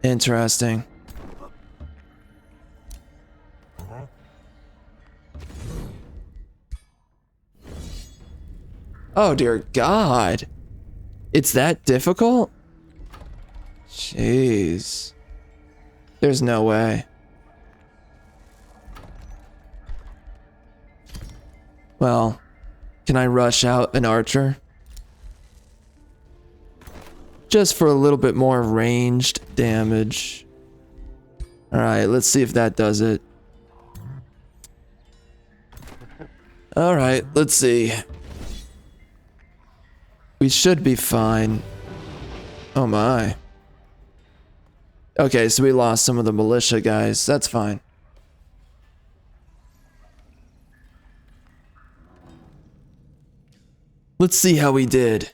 Interesting. Oh dear God. It's that difficult? Jeez. There's no way. Well, can I rush out an archer? Just for a little bit more ranged damage. Alright, let's see if that does it. Alright, let's see. We should be fine. Oh my. Okay, so we lost some of the militia guys. That's fine. Let's see how we did.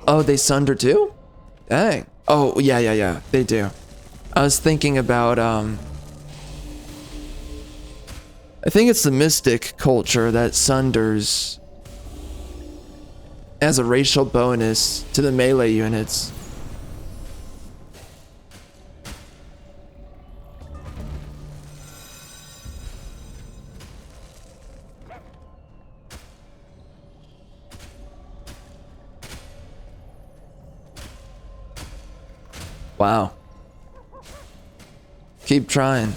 Oh, they sunder too? Dang. Oh, yeah, they do. I was thinking about, I think it's the mystic culture that sunders as a racial bonus to the melee units. Wow. Keep trying.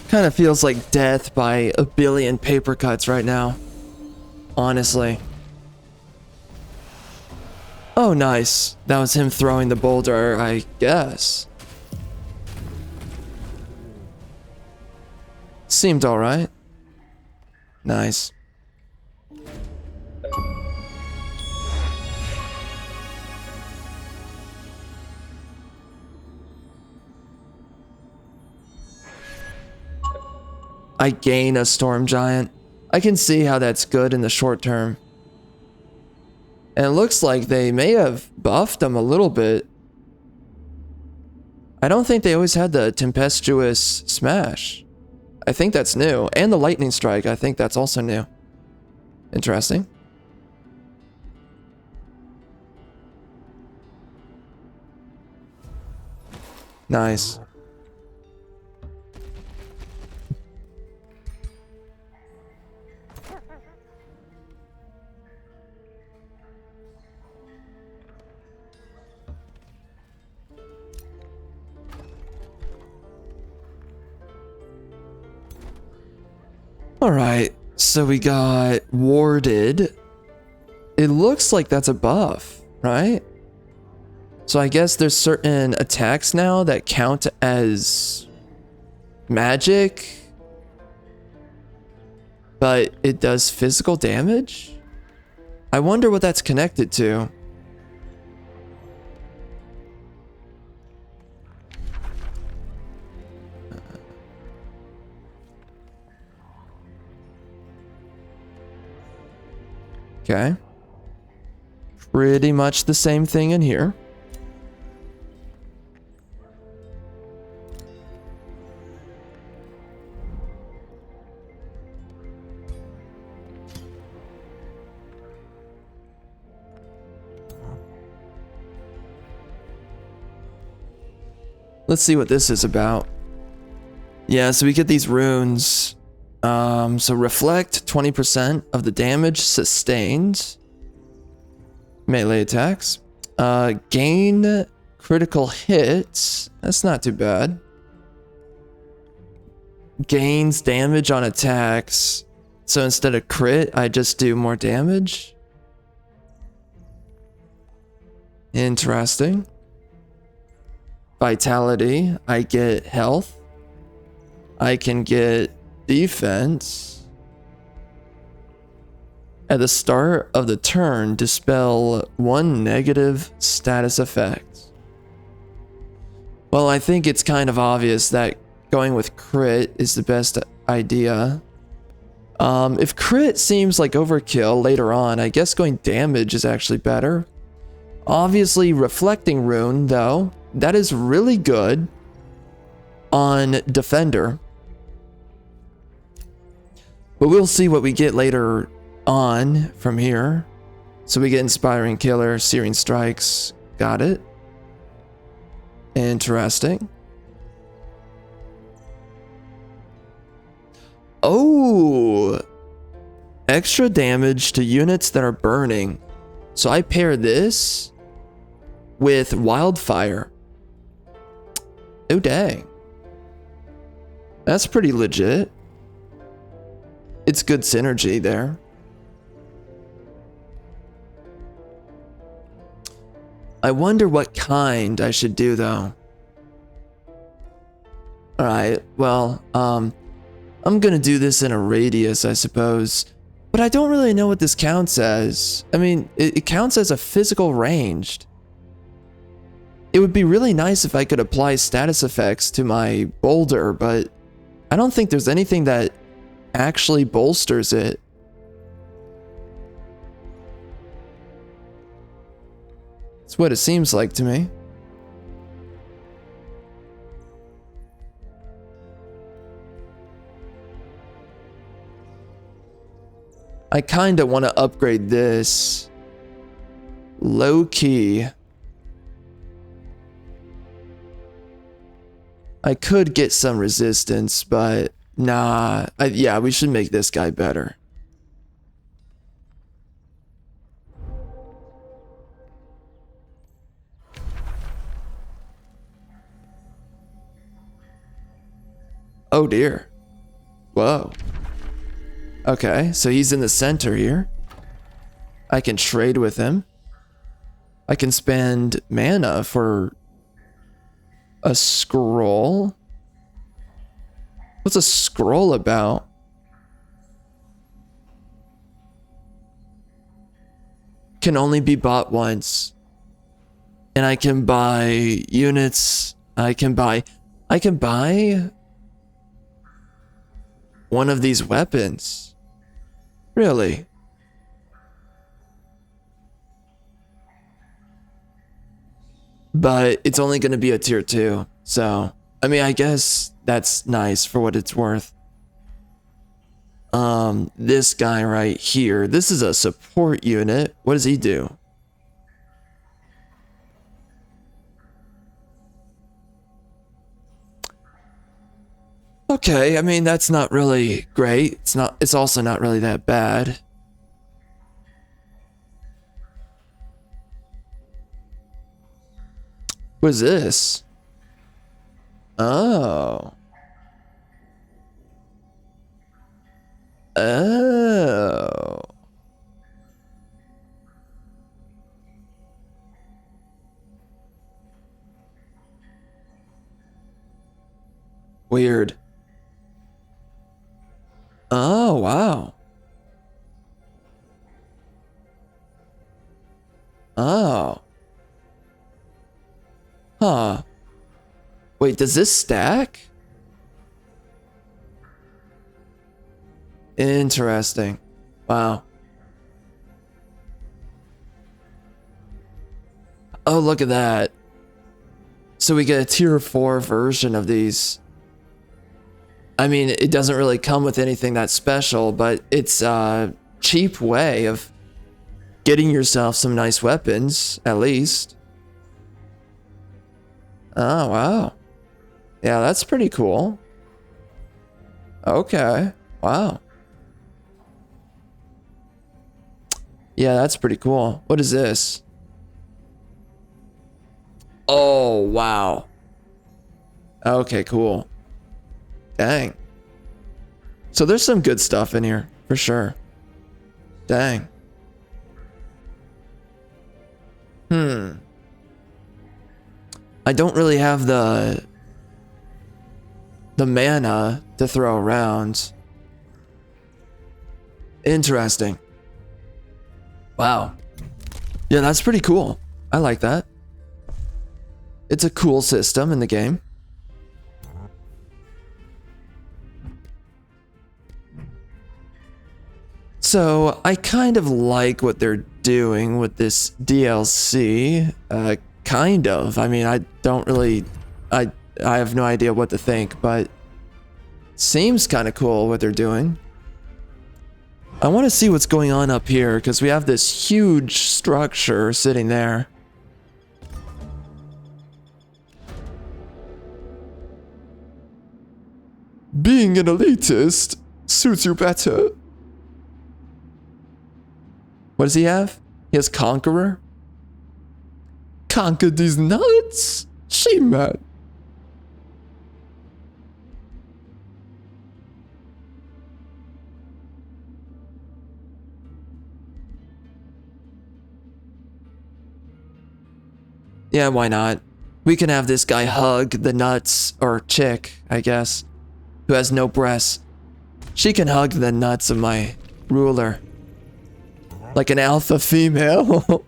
Kind of feels like death by a billion paper cuts right now. Honestly. Oh, nice. That was him throwing the boulder, I guess. Seemed alright. Nice. I gain a Storm Giant. I can see how that's good in the short term. And it looks like they may have buffed them a little bit. I don't think they always had the Tempestuous Smash. I think that's new. And the Lightning Strike, I think that's also new. Interesting. Nice. All right, so we got warded. It looks like that's a buff, right? So I guess there's certain attacks now that count as magic, but it does physical damage? I wonder what that's connected to. Okay. Pretty much the same thing in here. Let's see what this is about. Yeah, so we get these runes. So reflect 20% of the damage sustained. Melee attacks. Gain critical hits. That's not too bad. Gains damage on attacks. So instead of crit, I just do more damage. Interesting. Vitality. I get health. I can get defense. At the start of the turn, dispel one negative status effect. Well, I think it's kind of obvious that going with crit is the best idea. If crit seems like overkill later on, I guess going damage is actually better. Obviously, reflecting rune, though, that is really good on defender. But we'll see what we get later on from here. So we get Inspiring Killer, Searing Strikes. Got it. Interesting. Oh! Extra damage to units that are burning. So I pair this with Wildfire. Oh, dang. That's pretty legit. It's good synergy there. I wonder what kind I should do, though. Alright, well, I'm gonna do this in a radius, I suppose. But I don't really know what this counts as. I mean, it counts as a physical ranged. It would be really nice if I could apply status effects to my boulder, but I don't think there's anything that actually bolsters it. It's what it seems like to me. I kinda want to upgrade this. Low key. I could get some resistance, but nah. Yeah, we should make this guy better. Oh dear. Whoa. Okay, so he's in the center here. I can trade with him. I can spend mana for a scroll. What's a scroll about? Can only be bought once. And I can buy units. I can buy one of these weapons. Really? But it's only going to be a tier 2. So, I mean, I guess that's nice for what it's worth. This guy right here. This is a support unit. What does he do? Okay, I mean, that's not really great. It's also not really that bad. What is this? Oh. Oh. Weird. Oh, wow. Oh. Huh. Wait, does this stack? Interesting. Wow. Oh, look at that. So we get a tier 4 version of these. I mean, it doesn't really come with anything that special, but it's a cheap way of getting yourself some nice weapons, at least. Oh, wow. Yeah, that's pretty cool. Okay. Wow. Yeah, that's pretty cool. What is this? Oh, wow. Okay, cool. Dang. So there's some good stuff in here, for sure. Dang. I don't really have the mana to throw around. Interesting. Wow. Yeah, that's pretty cool. I like that. It's a cool system in the game. So, I kind of like what they're doing with this DLC. Kind of. I mean, I don't really... I have no idea what to think, but... Seems kind of cool what they're doing. I want to see what's going on up here, because we have this huge structure sitting there. Being an elitist suits you better. What does he have? He has Conqueror. Conquer these nuts? She mad. Yeah, why not? We can have this guy hug the nuts, or chick, I guess, who has no breasts. She can hug the nuts of my ruler. Like an alpha female.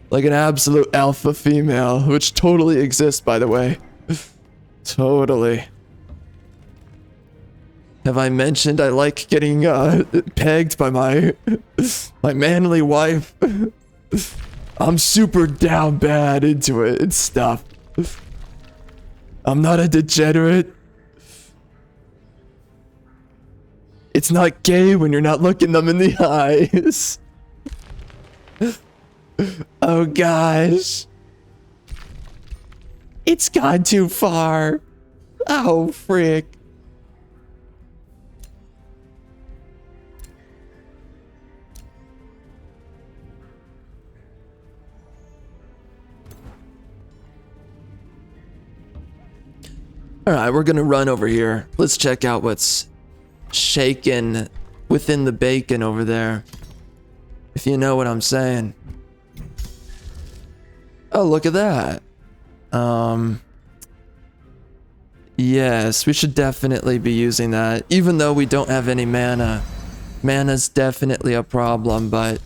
Like an absolute alpha female, which totally exists, by the way. Totally. Have I mentioned I like getting pegged by my manly wife? I'm super down bad into it and stuff. I'm not a degenerate. It's not gay when you're not looking them in the eyes. Oh gosh. It's gone too far. Oh frick. Alright, we're gonna run over here. Let's check out what's shaking within the bacon over there. If you know what I'm saying. Oh, look at that. Yes, we should definitely be using that. Even though we don't have any mana. Mana's definitely a problem, but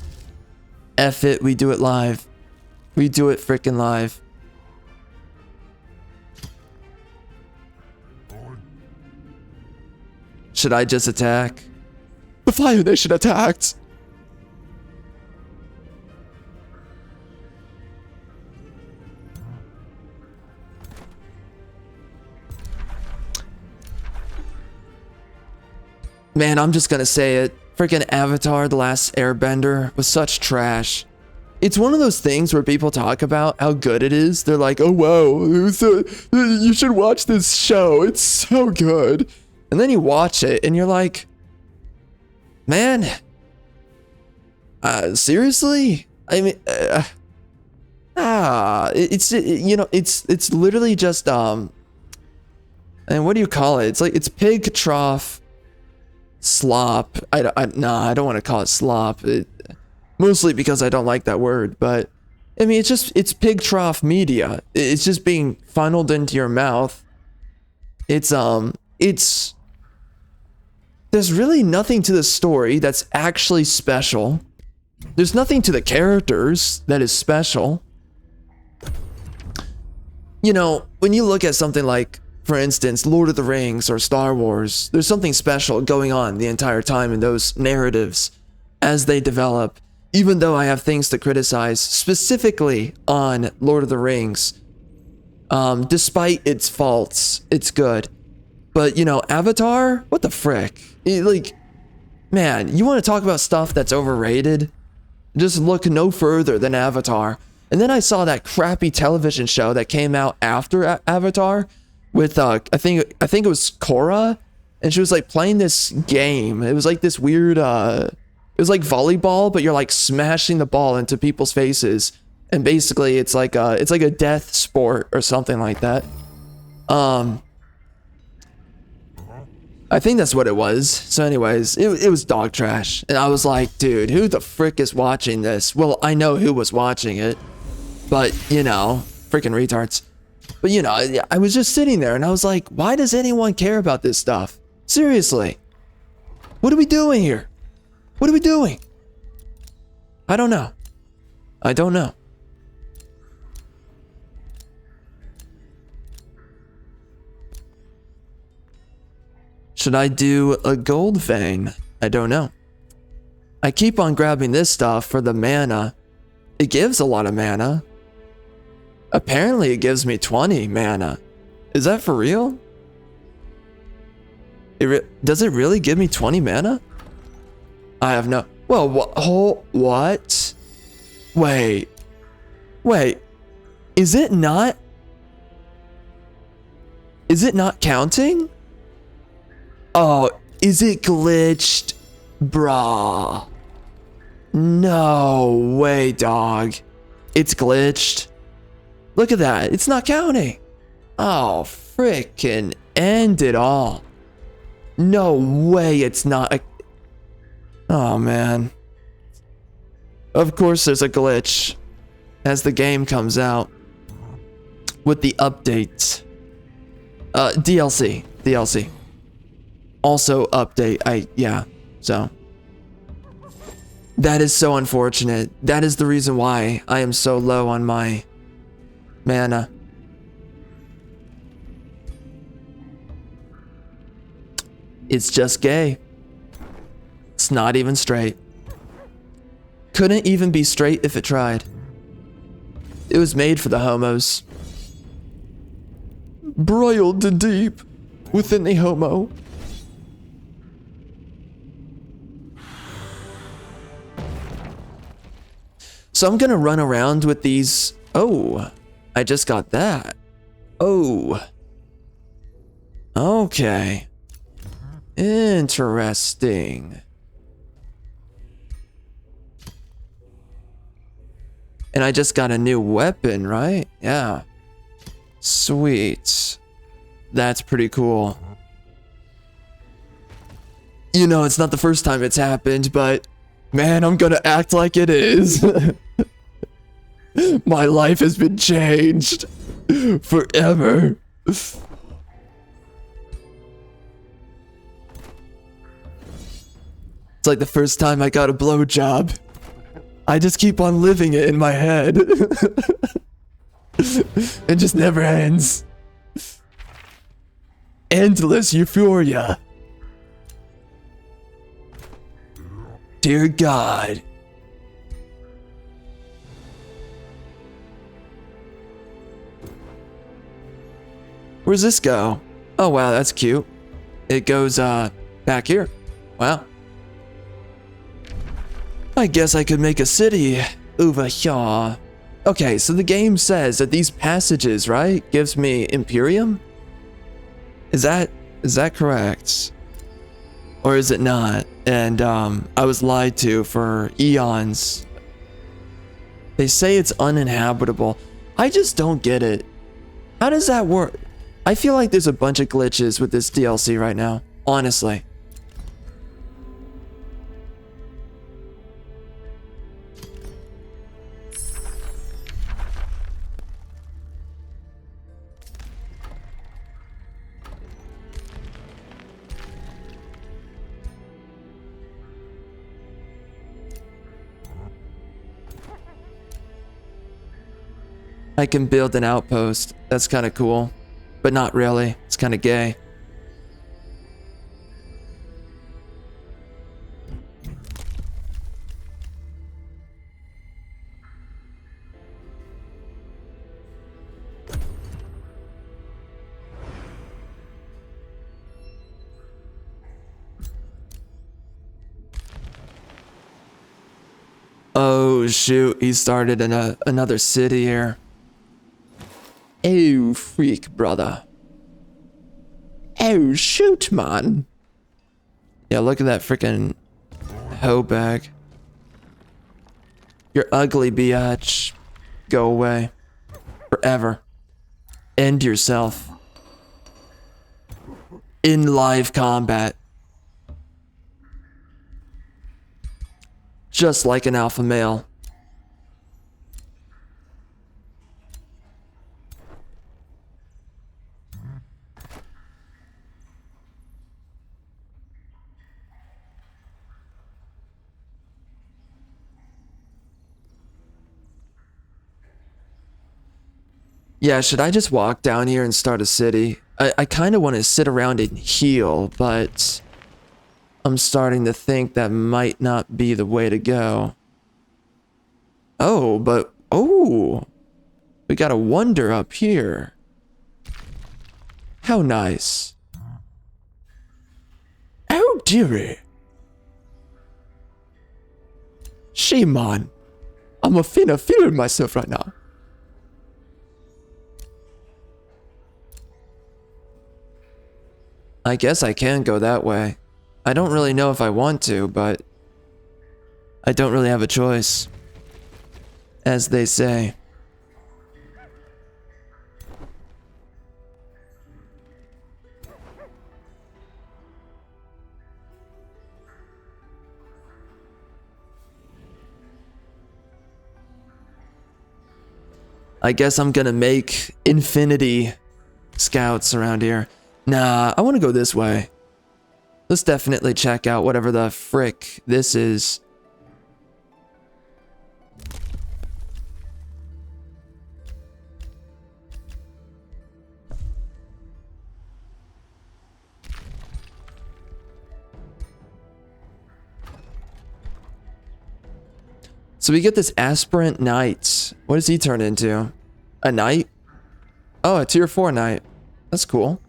F it, we do it live. We do it frickin' live. Should I just attack? The Fire Nation attacked! Man, I'm just gonna say it. Freaking Avatar: The Last Airbender was such trash. It's one of those things where people talk about how good it is. They're like, oh wow, you should watch this show. It's so good. And then you watch it and you're like, man, seriously? I mean, it's literally just, and what do you call it? It's like, it's pig trough slop. I don't want to call it slop. Mostly because I don't like that word, but I mean, it's pig trough media. It's just being funneled into your mouth. There's really nothing to the story that's actually special. There's nothing to the characters that is special. You know, when you look at something like, for instance, Lord of the Rings or Star Wars, there's something special going on the entire time in those narratives as they develop. Even though I have things to criticize specifically on Lord of the Rings, despite its faults, it's good. But, you know, Avatar? What the frick? Like, man, you want to talk about stuff that's overrated? Just look no further than Avatar. And then I saw that crappy television show that came out after Avatar with, I think it was Korra, and she was like playing this game. It was like this weird, it was like volleyball, but you're like smashing the ball into people's faces. And basically it's like a death sport or something like that. I think that's what it was. So anyways, it was dog trash. And I was like, dude, who the frick is watching this? Well, I know who was watching it, but you know, freaking retards. But you know, I was just sitting there and I was like, why does anyone care about this stuff? Seriously. What are we doing here? What are we doing? I don't know. I don't know. Should I do a gold vein? I don't know. I keep on grabbing this stuff for the mana. It gives a lot of mana. Apparently it gives me 20 mana. Is that for real? Does it really give me 20 mana? I have no... Well, what? Wait. Is it not counting? Oh, is it glitched? Brah. No way, dog. It's glitched. Look at that. It's not counting. Oh, frickin' end it all. No way it's not. Oh, man. Of course there's a glitch as the game comes out with the updates. DLC. Also update. Yeah. So that is so unfortunate. That is the reason why I am so low on my mana. It's just gay. It's not even straight. Couldn't even be straight if it tried. It was made for the homos. Broiled deep within the homo. So I'm gonna run around with these. Oh, I just got that. Oh. Okay. Interesting. And I just got a new weapon, right? Yeah. Sweet. That's pretty cool. You know, it's not the first time it's happened, but man, I'm gonna act like it is. My life has been changed forever. It's like the first time I got a blowjob. I just keep on living it in my head. It just never ends. Endless euphoria. Dear God. Where's this go? Oh wow, that's cute. It goes back here. Wow. I guess I could make a city over here. Okay, so the game says that these passages, right, gives me Imperium? Is that correct? Or is it not? And I was lied to for eons. They say it's uninhabitable. I just don't get it. How does that work? I feel like there's a bunch of glitches with this DLC right now, honestly. I can build an outpost. That's kind of cool. But not really. It's kind of gay. Oh shoot, he started in another city here. Oh, freak, brother. Oh, shoot, man. Yeah, look at that freaking hoe bag. You're ugly, biatch. Go away. Forever. End yourself. In live combat. Just like an alpha male. Yeah, should I just walk down here and start a city? I kind of want to sit around and heal, but I'm starting to think that might not be the way to go. Oh, but... Oh! We got a wonder up here. How nice. Oh, dearie. She-man. I'm a finna feeling myself right now. I guess I can go that way. I don't really know if I want to, but I don't really have a choice, as they say. I guess I'm gonna make infinity scouts around here. Nah, I want to go this way. Let's definitely check out whatever the frick this is. So we get this aspirant knight. What does he turn into? A knight? Oh, a tier 4 knight. That's cool.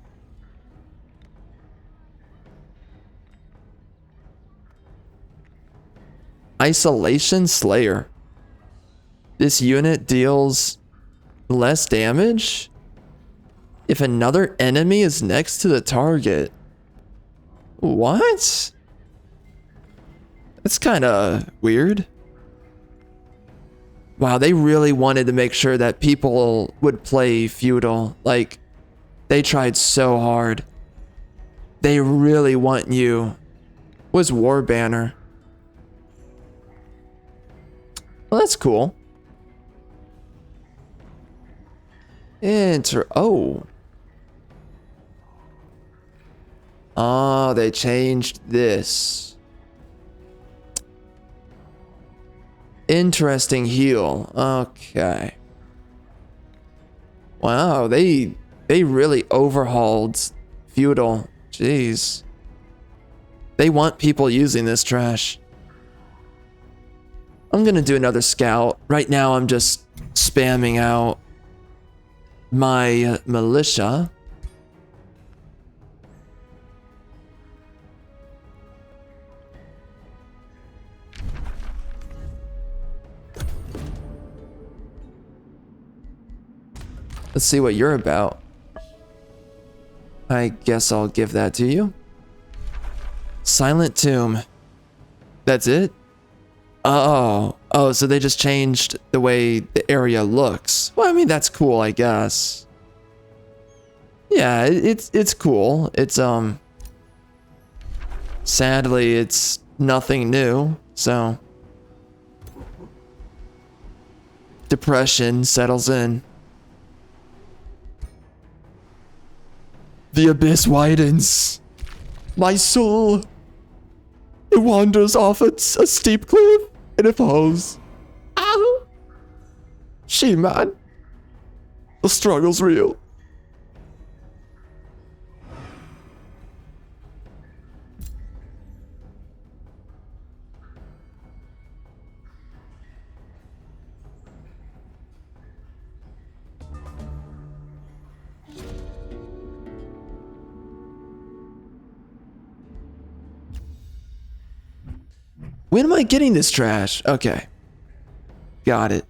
Isolation Slayer. This unit deals less damage if another enemy is next to the target. What? That's kind of weird. Wow, they really wanted to make sure that people would play Feudal. Like, they tried so hard. They really want you. Was War Banner. Well, that's cool. Oh. Oh, they changed this. Interesting heal. Okay. Wow, they really overhauled Feudal. Jeez. They want people using this trash. I'm gonna do another scout. Right now I'm just spamming out my militia. Let's see what you're about. I guess I'll give that to you. Silent Tomb. That's it? Oh, so they just changed the way the area looks. Well, I mean, that's cool, I guess. Yeah, it's cool. It's, sadly, it's nothing new, so. Depression settles in. The abyss widens. My soul, it wanders off a steep cliff and it falls. Ow! She-Man. The struggle's real. When am I getting this trash? Okay. Got it.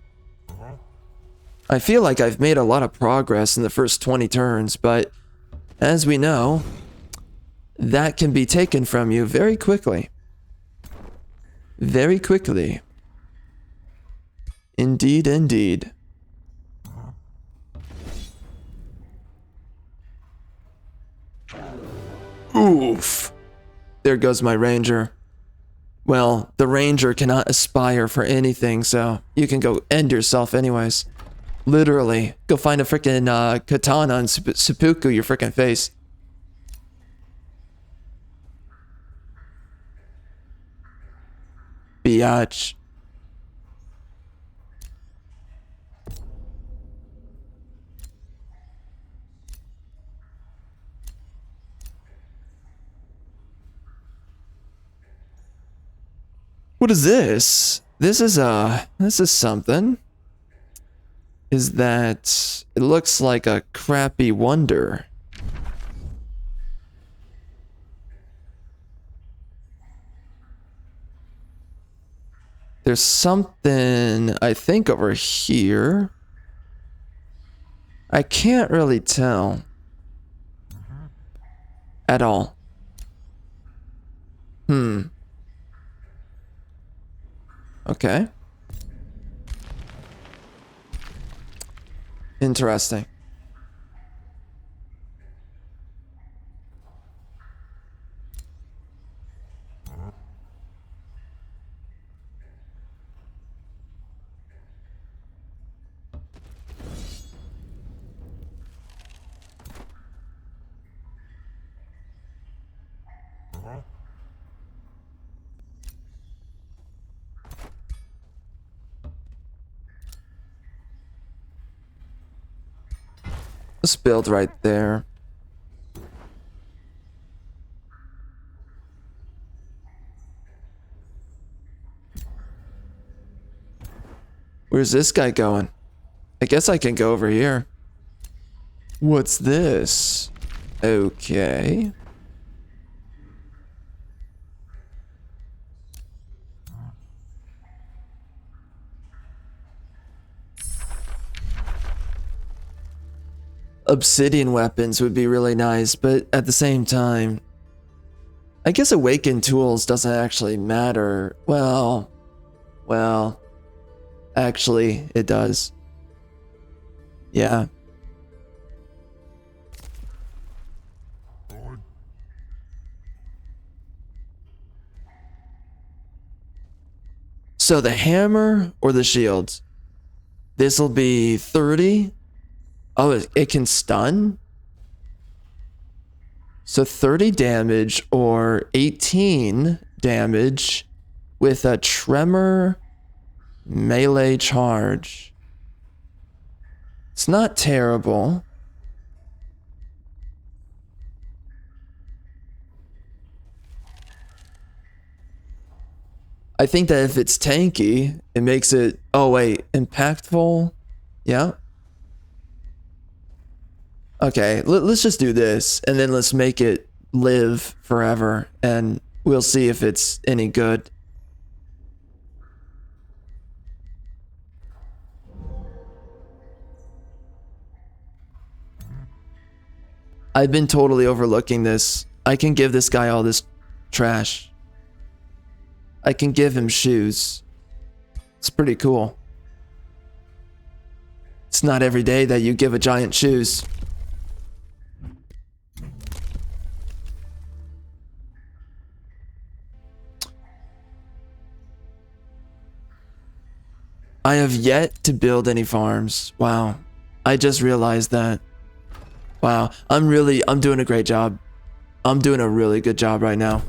I feel like I've made a lot of progress in the first 20 turns, but as we know, that can be taken from you very quickly. Very quickly. Indeed, indeed. Oof. There goes my ranger. Well, the ranger cannot aspire for anything, so you can go end yourself anyways. Literally, go find a freaking katana and seppuku your freaking face. Biatch. What is this? This is something. Is that it looks like a crappy wonder. There's something, I think, over here. I can't really tell. At all. Okay. Interesting. Let's build right there. Where's this guy going? I guess I can go over here. What's this? Okay. Obsidian weapons would be really nice, but at the same time, I guess awakened tools doesn't actually matter. Well, actually, it does. Yeah. So the hammer or the shield? This'll be 30. Oh, it can stun? So 30 damage or 18 damage with a tremor melee charge. It's not terrible. I think that if it's tanky, it makes it... Oh, wait. Impactful? Yeah. Okay, let's just do this, and then let's make it live forever, and we'll see if it's any good. I've been totally overlooking this. I can give this guy all this trash. I can give him shoes. It's pretty cool. It's not every day that you give a giant shoes. I have yet to build any farms. Wow. I just realized that. Wow. I'm doing a great job. I'm doing a really good job right now.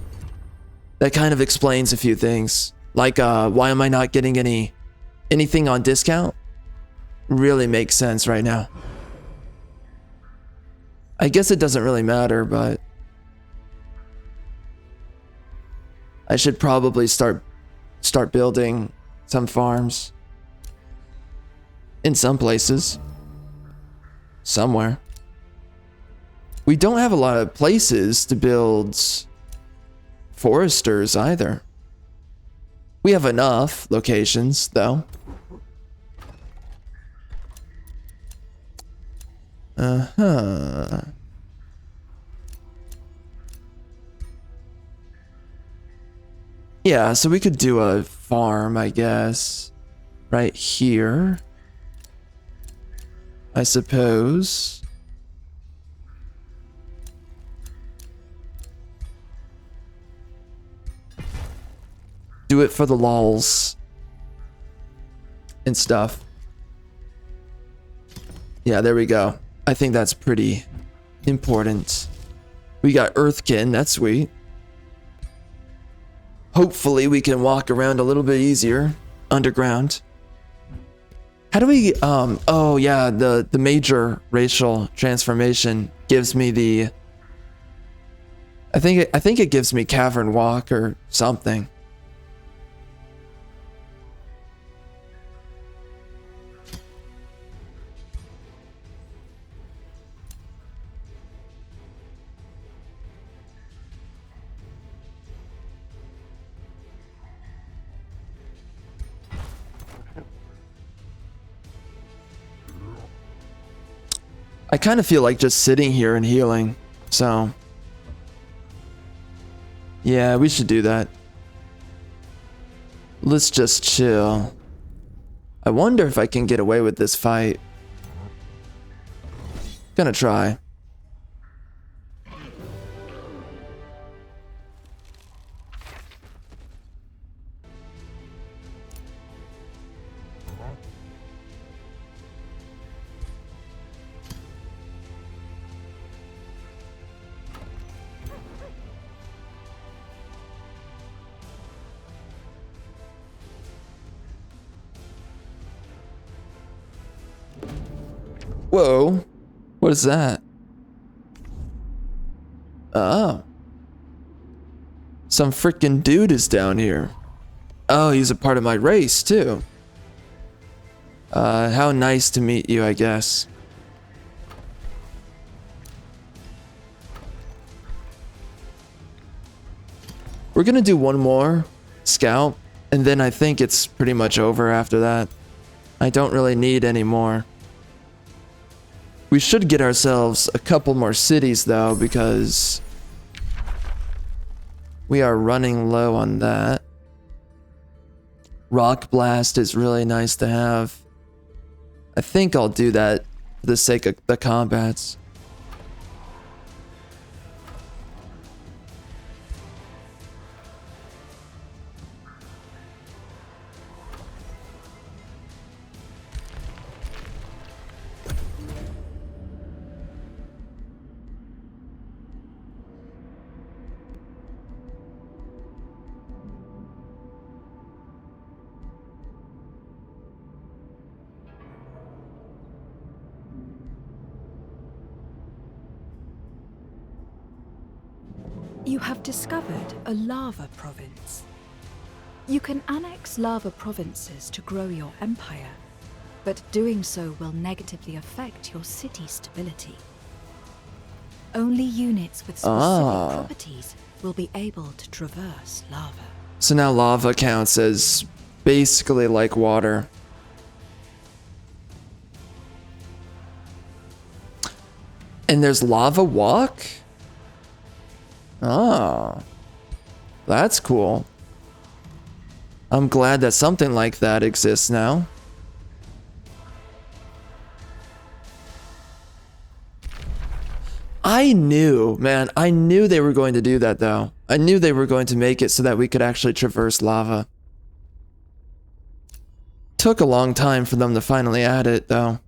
That kind of explains a few things. Like, why am I not getting anything on discount? Really makes sense right now. I guess it doesn't really matter, but I should probably start building some farms. In some places. Somewhere. We don't have a lot of places to build foresters either. We have enough locations, though. Uh-huh. Yeah, so we could do a farm, I guess. Right here. I suppose. Do it for the lols. And stuff. Yeah, there we go. I think that's pretty important. We got Earthkin, that's sweet. Hopefully we can walk around a little bit easier underground. How do we, oh yeah, the major racial transformation gives me the, I think it gives me Cavern Walk or something. I kind of feel like just sitting here and healing, so yeah, we should do that. Let's just chill. I wonder if I can get away with this fight. Gonna try. Whoa, what is that? Oh. Some freaking dude is down here. Oh, he's a part of my race too. How nice to meet you, I guess. We're gonna do one more scout, and then I think it's pretty much over after that. I don't really need any more. We should get ourselves a couple more cities though, because we are running low on that. Rock Blast is really nice to have. I think I'll do that for the sake of the combats. You have discovered a lava province. You can annex lava provinces to grow your empire, but doing so will negatively affect your city stability. Only units with specific properties will be able to traverse lava. So now lava counts as basically like water. And there's lava walk? Oh. That's cool. I'm glad that something like that exists now. I knew, man, I knew they were going to do that though. I knew they were going to make it so that we could actually traverse lava. Took a long time for them to finally add it though.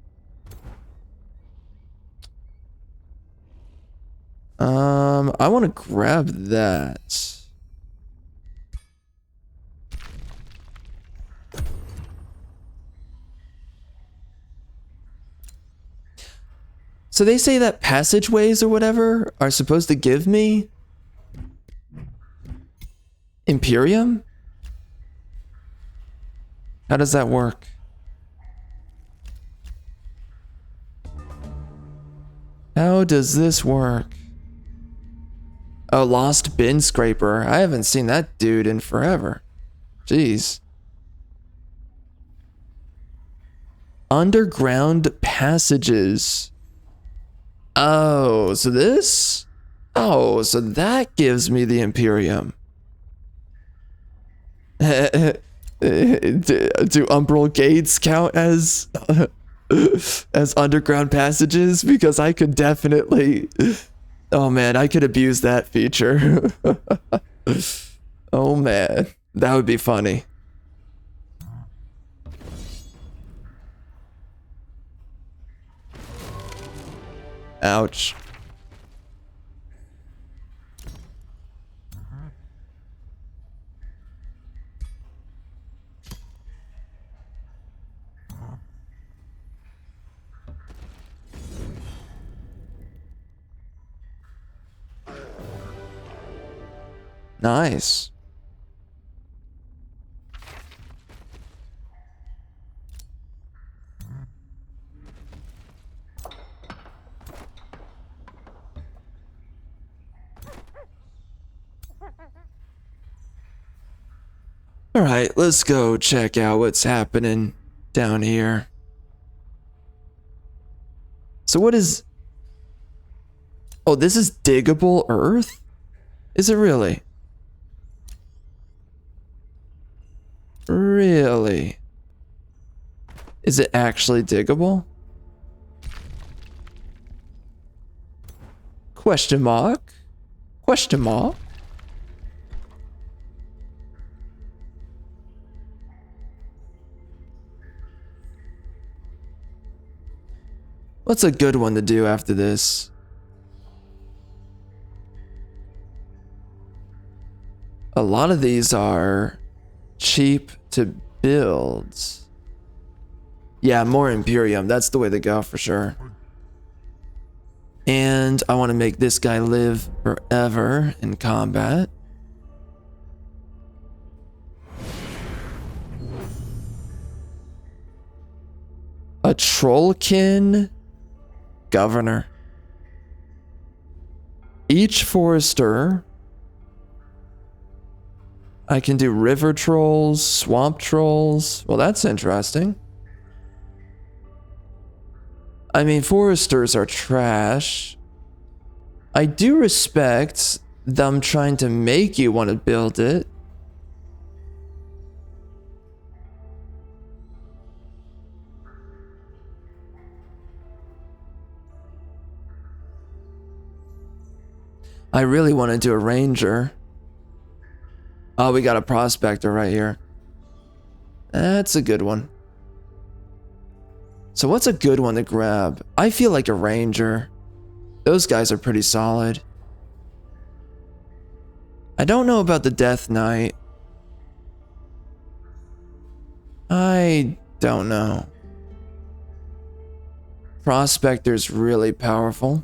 I want to grab that. So they say that passageways or whatever are supposed to give me Imperium? How does that work? How does this work? Oh, Lost Bin Scraper. I haven't seen that dude in forever. Jeez. Underground passages. Oh, so this? Oh, so that gives me the Imperium. Do umbral gates count as as underground passages? Because I could definitely... Oh man, I could abuse that feature. Oh man, that would be funny. Ouch. Nice. All right, let's go check out what's happening down here. So what is... Oh, this is diggable earth? Is it really? Really? Is it actually diggable? Question mark? Question mark? What's a good one to do after this? A lot of these are cheap to build. Yeah, more Imperium. That's the way to go for sure. And I want to make this guy live forever in combat. A Trollkin governor. Each forester. I can do river trolls, swamp trolls. Well, that's interesting. I mean, foresters are trash. I do respect them trying to make you want to build it. I really want to do a ranger. Oh, we got a prospector right here. That's a good one. So what's a good one to grab? I feel like a ranger. Those guys are pretty solid. I don't know about the Death Knight. I don't know. Prospector's really powerful.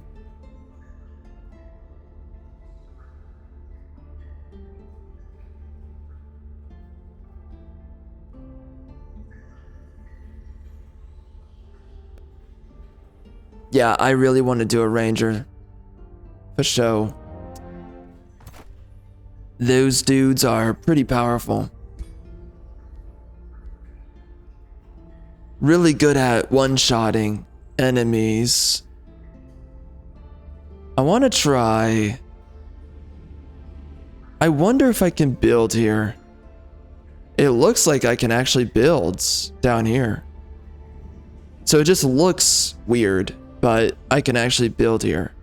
Yeah, I really want to do a ranger. For sure. Those dudes are pretty powerful. Really good at one-shotting enemies. I want to try... I wonder if I can build here. It looks like I can actually build down here. So it just looks weird, but I can actually build here.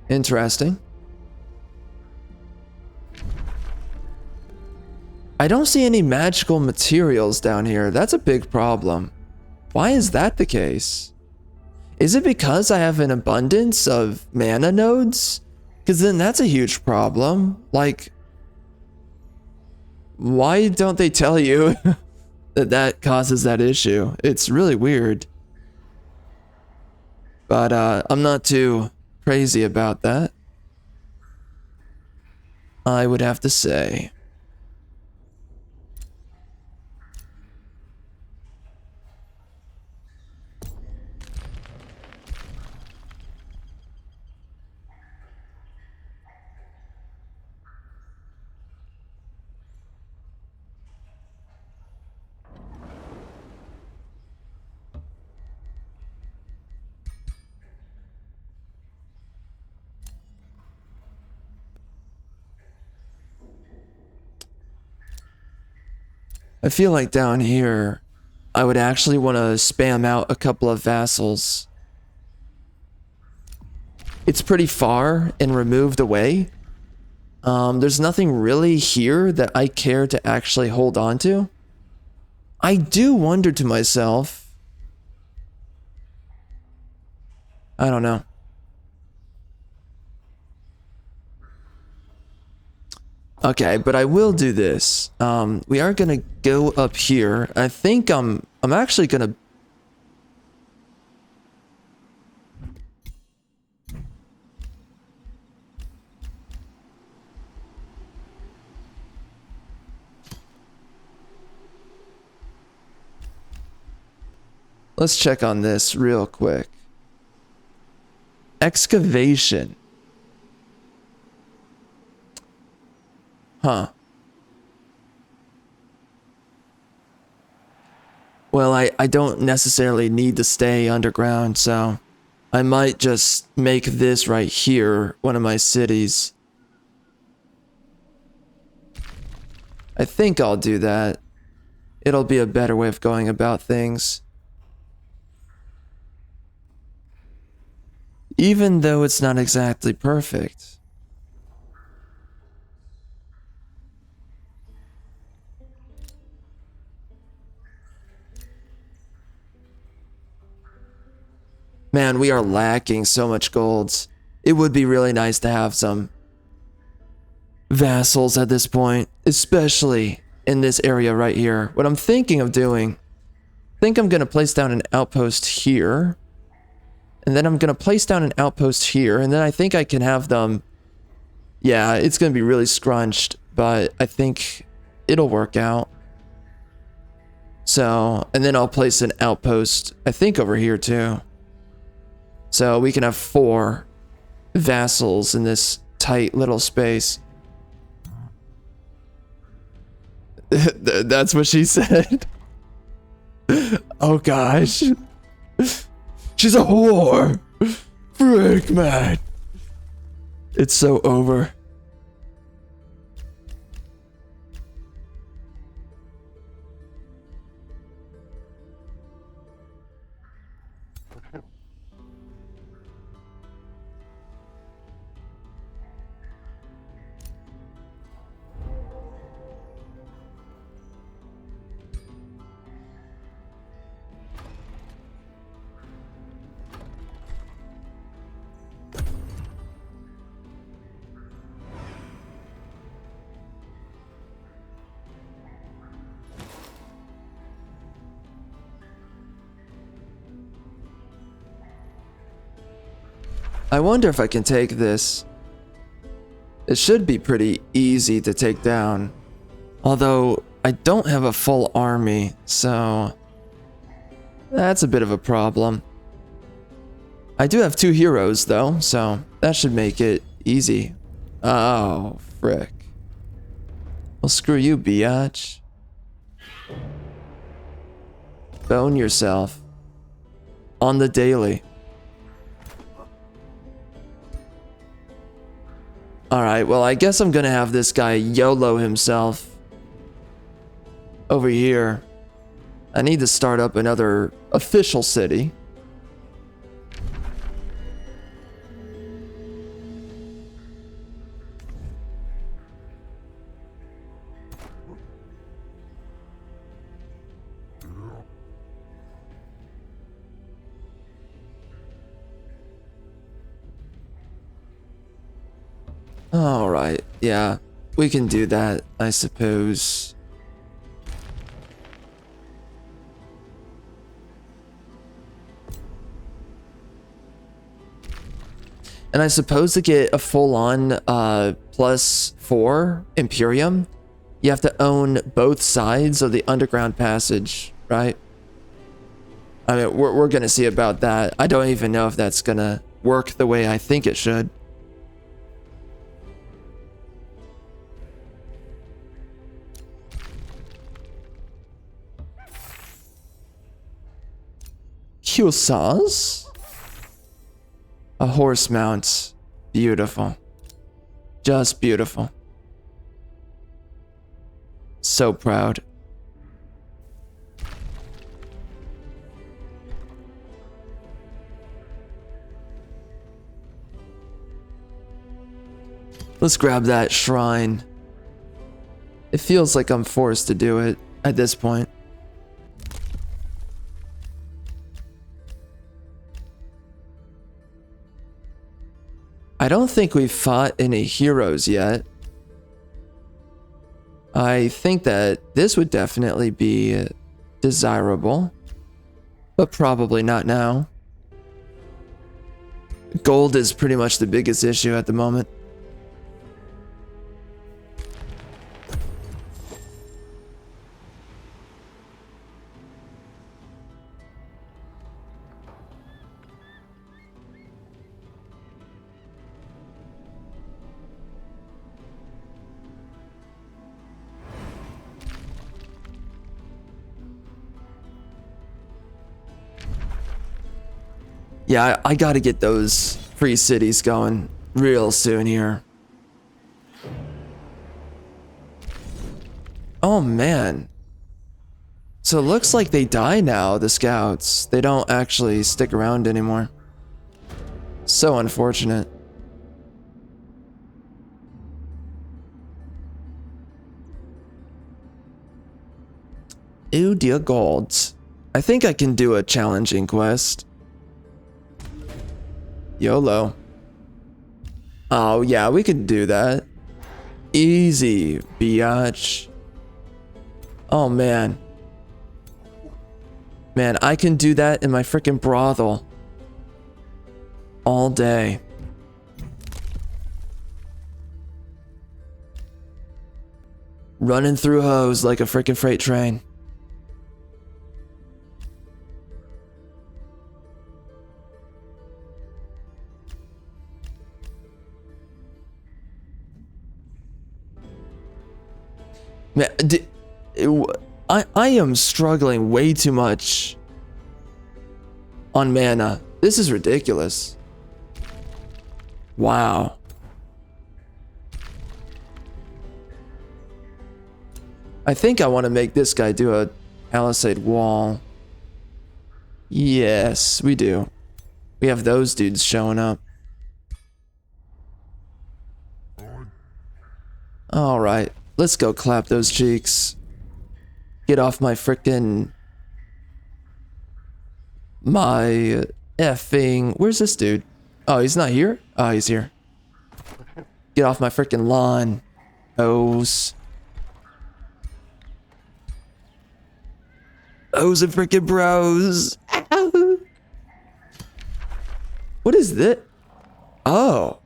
Interesting. I don't see any magical materials down here. That's a big problem. Why is that the case? Is it because I have an abundance of mana nodes? Because then that's a huge problem. Like, why don't they tell you that that causes that issue? It's really weird. But I'm not too crazy about that, I would have to say. I feel like down here, I would actually want to spam out a couple of vassals. It's pretty far and removed away. There's nothing really here that I care to actually hold on to. I do wonder to myself, I don't know. Okay, but I will do this. We are gonna go up here. I think I'm actually gonna... Let's check on this real quick. Excavation. Huh. Well, I don't necessarily need to stay underground, so I might just make this right here one of my cities. I think I'll do that. It'll be a better way of going about things. Even though it's not exactly perfect. Man, we are lacking so much gold. It would be really nice to have some vassals at this point, especially in this area right here. What I'm thinking of doing, I think I'm going to place down an outpost here. And then I'm going to place down an outpost here. And then I think I can have them... Yeah, it's going to be really scrunched, but I think it'll work out. So, and then I'll place an outpost, I think over here too. So we can have 4 vassals in this tight little space. That's what she said. Oh gosh. She's a whore. Frick, man. It's so over. I wonder if I can take this It should be pretty easy to take down. Although, I don't have a full army, so... that's a bit of a problem. I do have 2 heroes, though, so that should make it easy. Oh, frick. Well, screw you, biatch. Bone yourself. On the daily. Alright, well, I guess I'm gonna have this guy YOLO himself over here. I need to start up another official city. Alright, yeah, we can do that, I suppose. And I suppose to get a full-on +4 Imperium, you have to own both sides of the underground passage, right? I mean, we're gonna see about that. I don't even know if that's gonna work the way I think it should. Hussars? A horse mount. Beautiful. Just beautiful. So proud. Let's grab that shrine. It feels like I'm forced to do it at this point. I don't think we've fought any heroes yet. I think that this would definitely be desirable, but probably not now. Gold is pretty much the biggest issue at the moment. Yeah, I gotta get those free cities going real soon here. Oh man. So it looks like they die now, the scouts. They don't actually stick around anymore. So unfortunate. Ew, dear gods. I think I can do a challenging quest. YOLO. Oh yeah, we can do that. Easy, biatch. Oh man. Man, I can do that in my freaking brothel. All day. Running through hoes like a freaking freight train. Man, I am struggling way too much on mana. This is ridiculous. Wow. I think I want to make this guy do a palisade wall. Yes, we do. We have those dudes showing up. All right. Let's go clap those cheeks. Get off my frickin'... my effing... Where's this dude? Oh, he's not here? Oh, he's here. Get off my frickin' lawn. O's. O's and frickin' bros. Ow. What is this? Oh.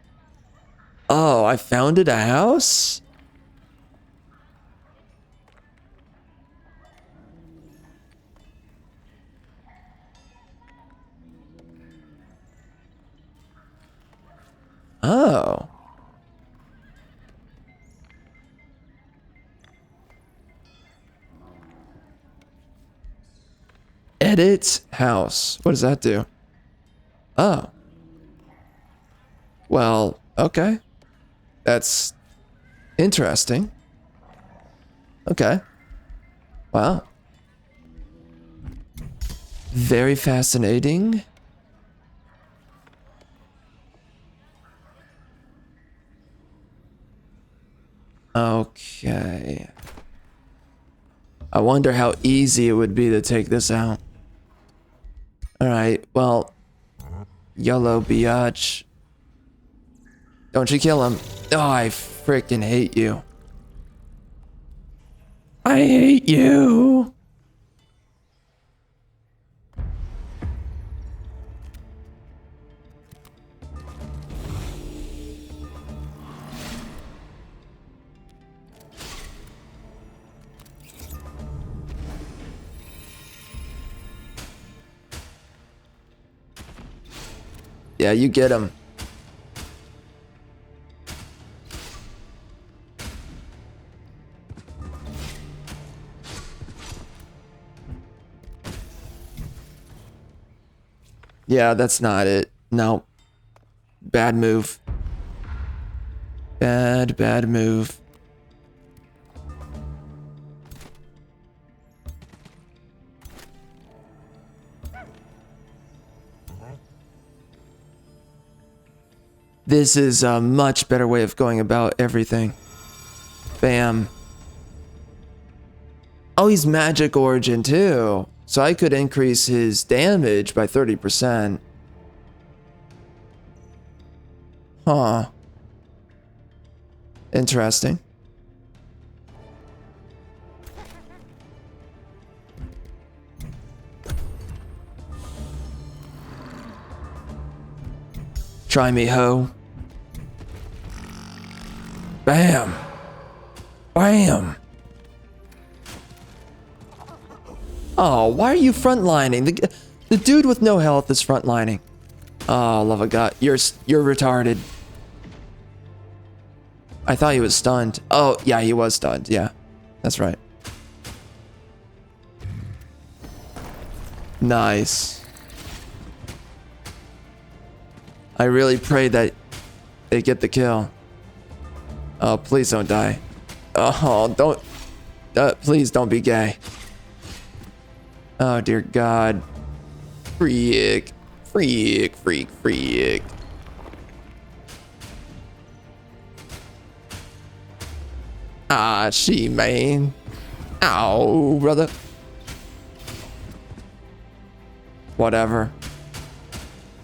Oh, I founded a house? Oh. Edit house. What does that do? Oh. Well, okay. That's interesting. Okay. Wow. Very fascinating. Okay. I wonder how easy it would be to take this out. Alright, well. Yellow biatch. Don't you kill him. Oh, I freaking hate you. I hate you. Yeah, you get him. Yeah, that's not it. No. Bad move. Bad move. This is a much better way of going about everything. Bam. Oh, he's magic origin too. So I could increase his damage by 30%. Huh. Interesting. Try me, ho. Bam. Bam. Oh, why are you frontlining? The dude with no health is frontlining. Oh, love of God. You're retarded. I thought he was stunned. Oh, yeah, he was stunned. Yeah, that's right. Nice. I really pray that they get the kill. Oh, please don't die. Oh, don't. Please don't be gay. Oh, dear God. Freak. Freak, freak, freak. Ah, she, man. Ow, brother. Whatever.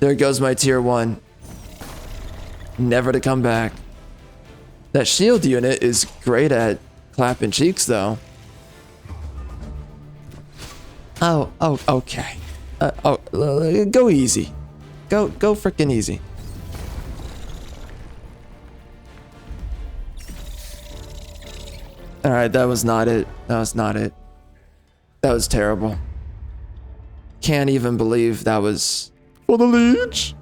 There goes my tier 1. Never to come back. That shield unit is great at clapping cheeks, though. Oh, okay. Go easy. Go frickin' easy. Alright, that was not it. That was not it. That was terrible. Can't even believe that was for the leech.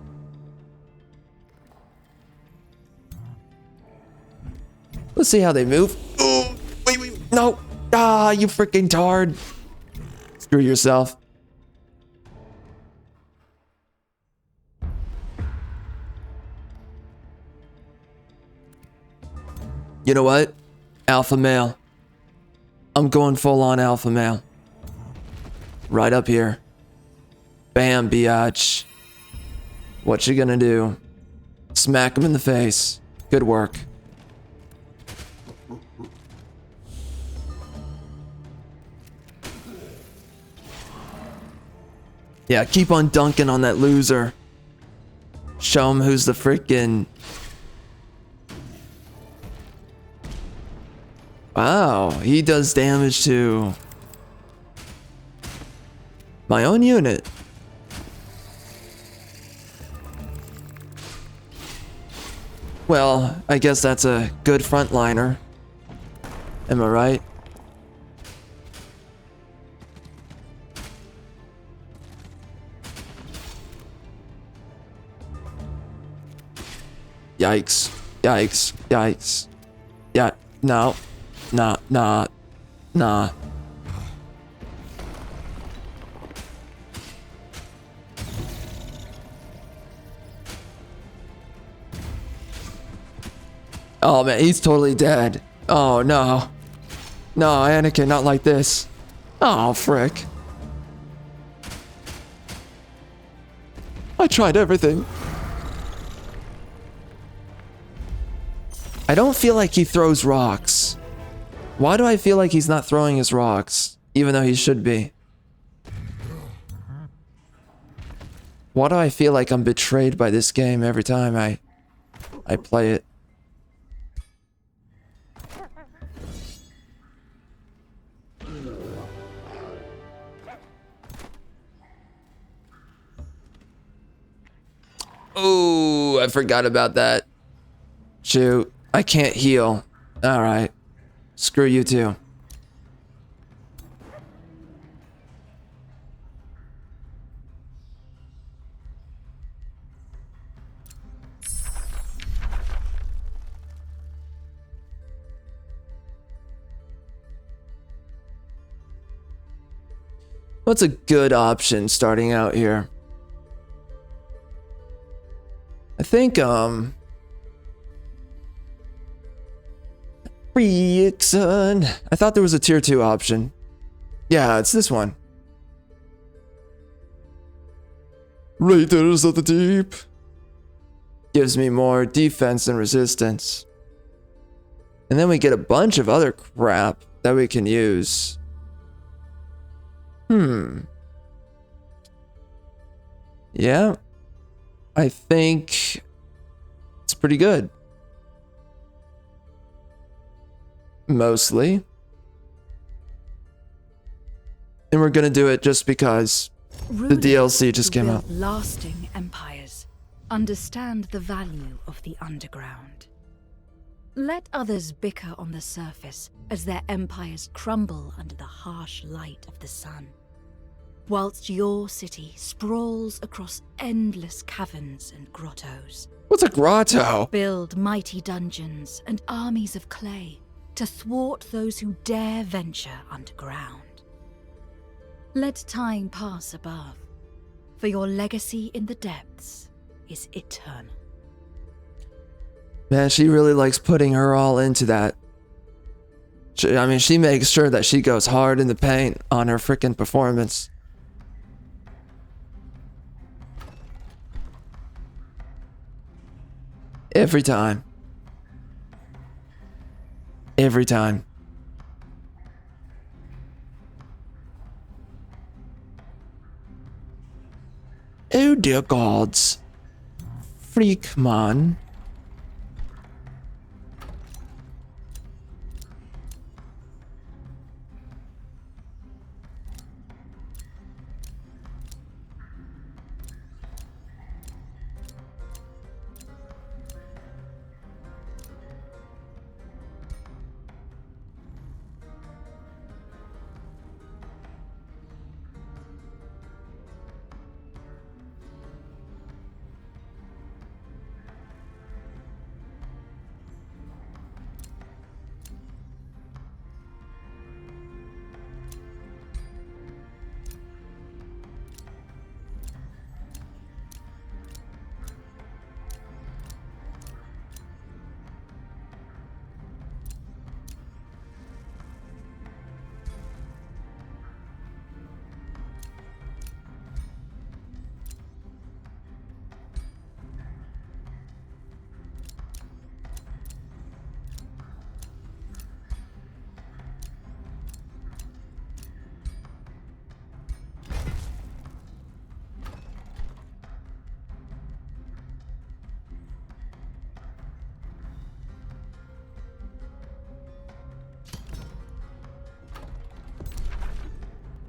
Let's see how they move. Oh, wait. No. Ah, you freaking tard. Screw yourself. You know what? Alpha male. I'm going full on alpha male. Right up here. Bam, biatch. What you gonna do? Smack him in the face. Good work. Yeah, keep on dunking on that loser. Show him who's the freaking... Wow, he does damage to my own unit. Well, I guess that's a good frontliner. Am I right? Yikes. Yikes. Yikes. Yeah. No. Nah. Nah. Nah. Oh man, he's totally dead. Oh no. No, Anakin, not like this. Oh, frick. I tried everything. I don't feel like he throws rocks. Why do I feel like he's not throwing his rocks, even though he should be? Why do I feel like I'm betrayed by this game every time I play it? Oh, I forgot about that. Shoot, I can't heal. All right, screw you too. What's a good option starting out here? I think, Frickson. I thought there was a tier 2 option. Yeah, it's this one. Raiders of the Deep. Gives me more defense and resistance. And then we get a bunch of other crap that we can use. Yeah. I think it's pretty good. Mostly. And we're gonna do it just because the DLC just came out. Lasting empires understand the value of the underground. Let others bicker on the surface as their empires crumble under the harsh light of the sun, whilst your city sprawls across endless caverns and grottos. What's a grotto? Build mighty dungeons and armies of clay to thwart those who dare venture underground. Let time pass above, for your legacy in the depths is eternal. Man, she really likes putting her all into that. I mean, she makes sure that she goes hard in the paint on her freaking performance. Every time. Every time. Oh dear gods. Freak man.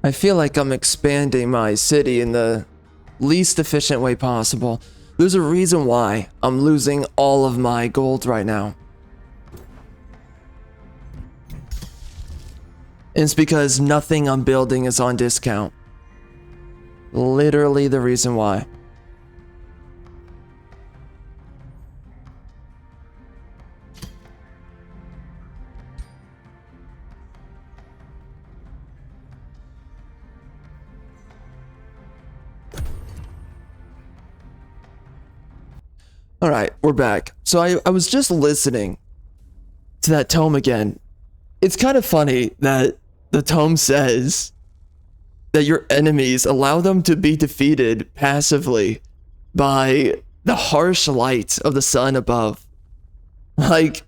I feel like I'm expanding my city in the least efficient way possible. There's a reason why I'm losing all of my gold right now. It's because nothing I'm building is on discount. Literally the reason why. All right, we're back. So I was just listening to that tome again. It's kind of funny that the tome says that your enemies allow them to be defeated passively by the harsh light of the sun above. Like,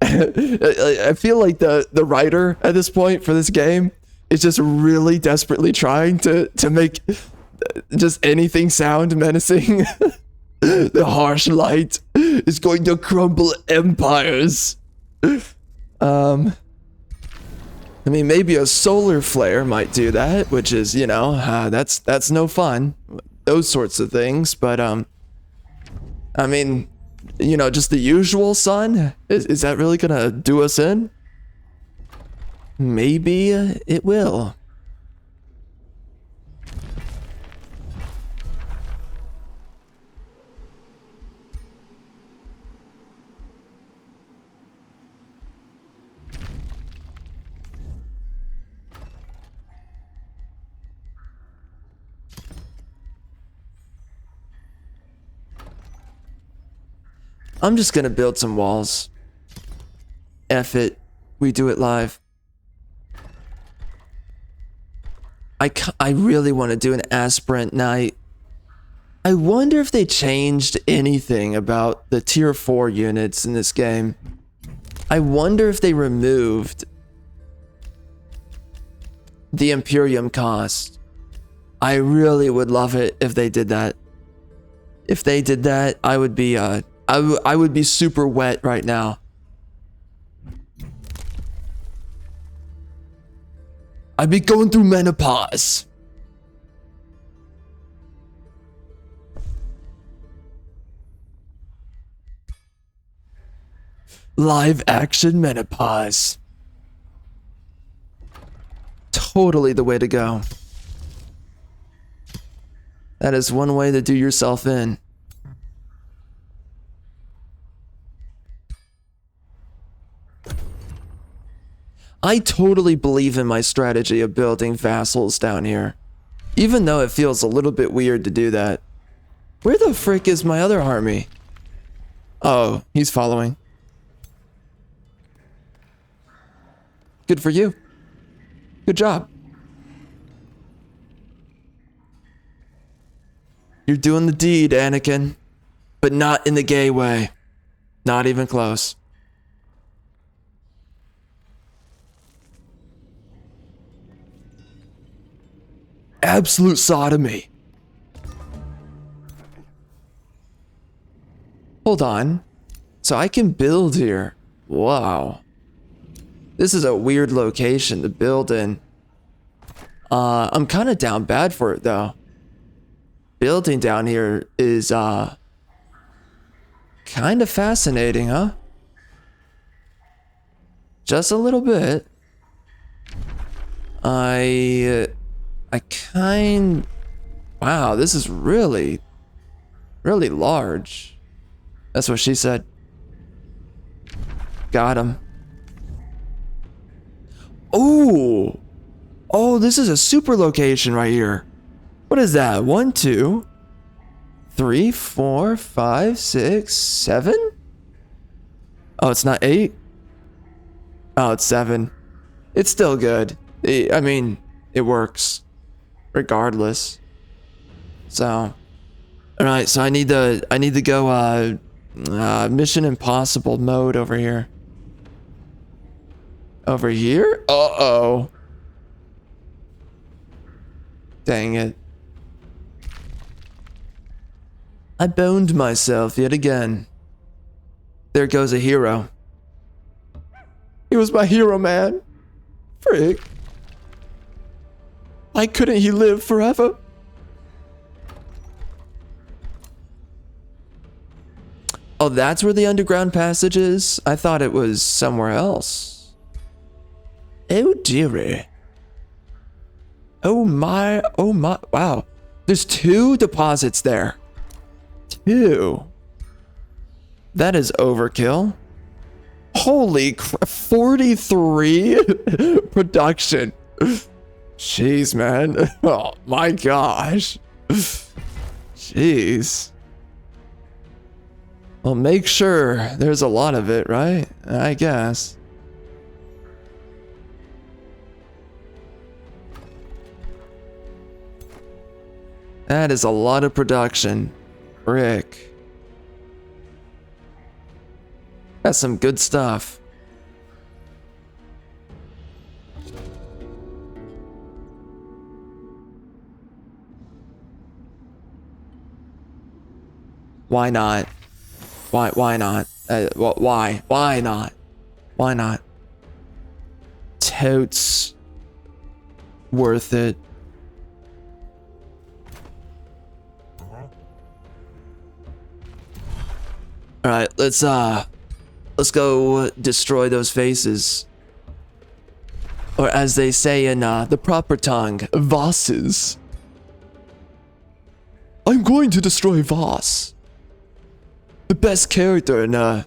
I feel like the writer at this point for this game is just really desperately trying to make just anything sound menacing. The harsh light is going to crumble empires. I mean, maybe a solar flare might do that, which is, you know, that's no fun. Those sorts of things, but I mean, you know, just the usual sun, is that really gonna do us in? Maybe it will. I'm just gonna build some walls. F it. We do it live. I really want to do an aspirant night. I wonder if they changed anything about the tier 4 units in this game. I wonder if they removed the Imperium cost. I really would love it if they did that. If they did that, I would be I would be super wet right now. I'd be going through menopause. Live action menopause. Totally the way to go. That is one way to do yourself in. I totally believe in my strategy of building vassals down here, even though it feels a little bit weird to do that. Where the frick is my other army? Oh, he's following. Good for you. Good job. You're doing the deed, Anakin, but not in the gay way. Not even close. Absolute sodomy. Hold on. So I can build here. Wow. This is a weird location to build in. I'm kind of down bad for it though. Building down here is kind of fascinating, huh? Just a little bit. Wow, this is really large. That's what she said. Got him. Oh, this is a super location right here. What is that? 1, 2, 3, 4, 5, 6, 7? Oh, it's not 8? Oh, it's 7. It's still good. I mean, it works regardless. So, all right. So I need to go Mission Impossible mode over here. Over here? Uh-oh. Dang it. I boned myself yet again. There goes a hero. He was my hero, man. Frick. Why couldn't he live forever? Oh, that's where the underground passage is? I thought it was somewhere else. Oh dearie. Oh my, wow. There's 2 deposits there. 2. That is overkill. Holy crap, 43 production. Jeez, man. Oh my gosh. Jeez. Well, make sure there's a lot of it, right? I guess. That is a lot of production. Frick. That's some good stuff. Why not? Why not? Why not? Why not? Totes worth it. All right, let's go destroy those faces. Or as they say in the proper tongue, Vosses. I'm going to destroy Voss. The best character in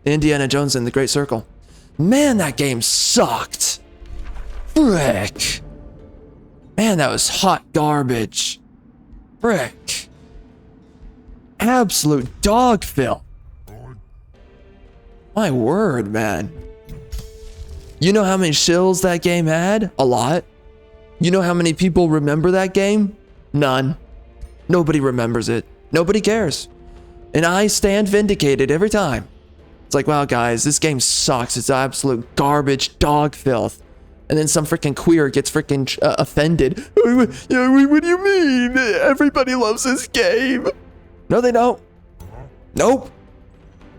Indiana Jones and the Great Circle. Man, that game sucked. Frick. Man, that was hot garbage. Frick. Absolute dog filth. My word, man. You know how many shills that game had? A lot. You know how many people remember that game? None. Nobody remembers it. Nobody cares. And I stand vindicated every time. It's like, wow, guys, this game sucks. It's absolute garbage, dog filth. And then some freaking queer gets freaking offended. What do you mean? Everybody loves this game. No, they don't. Nope.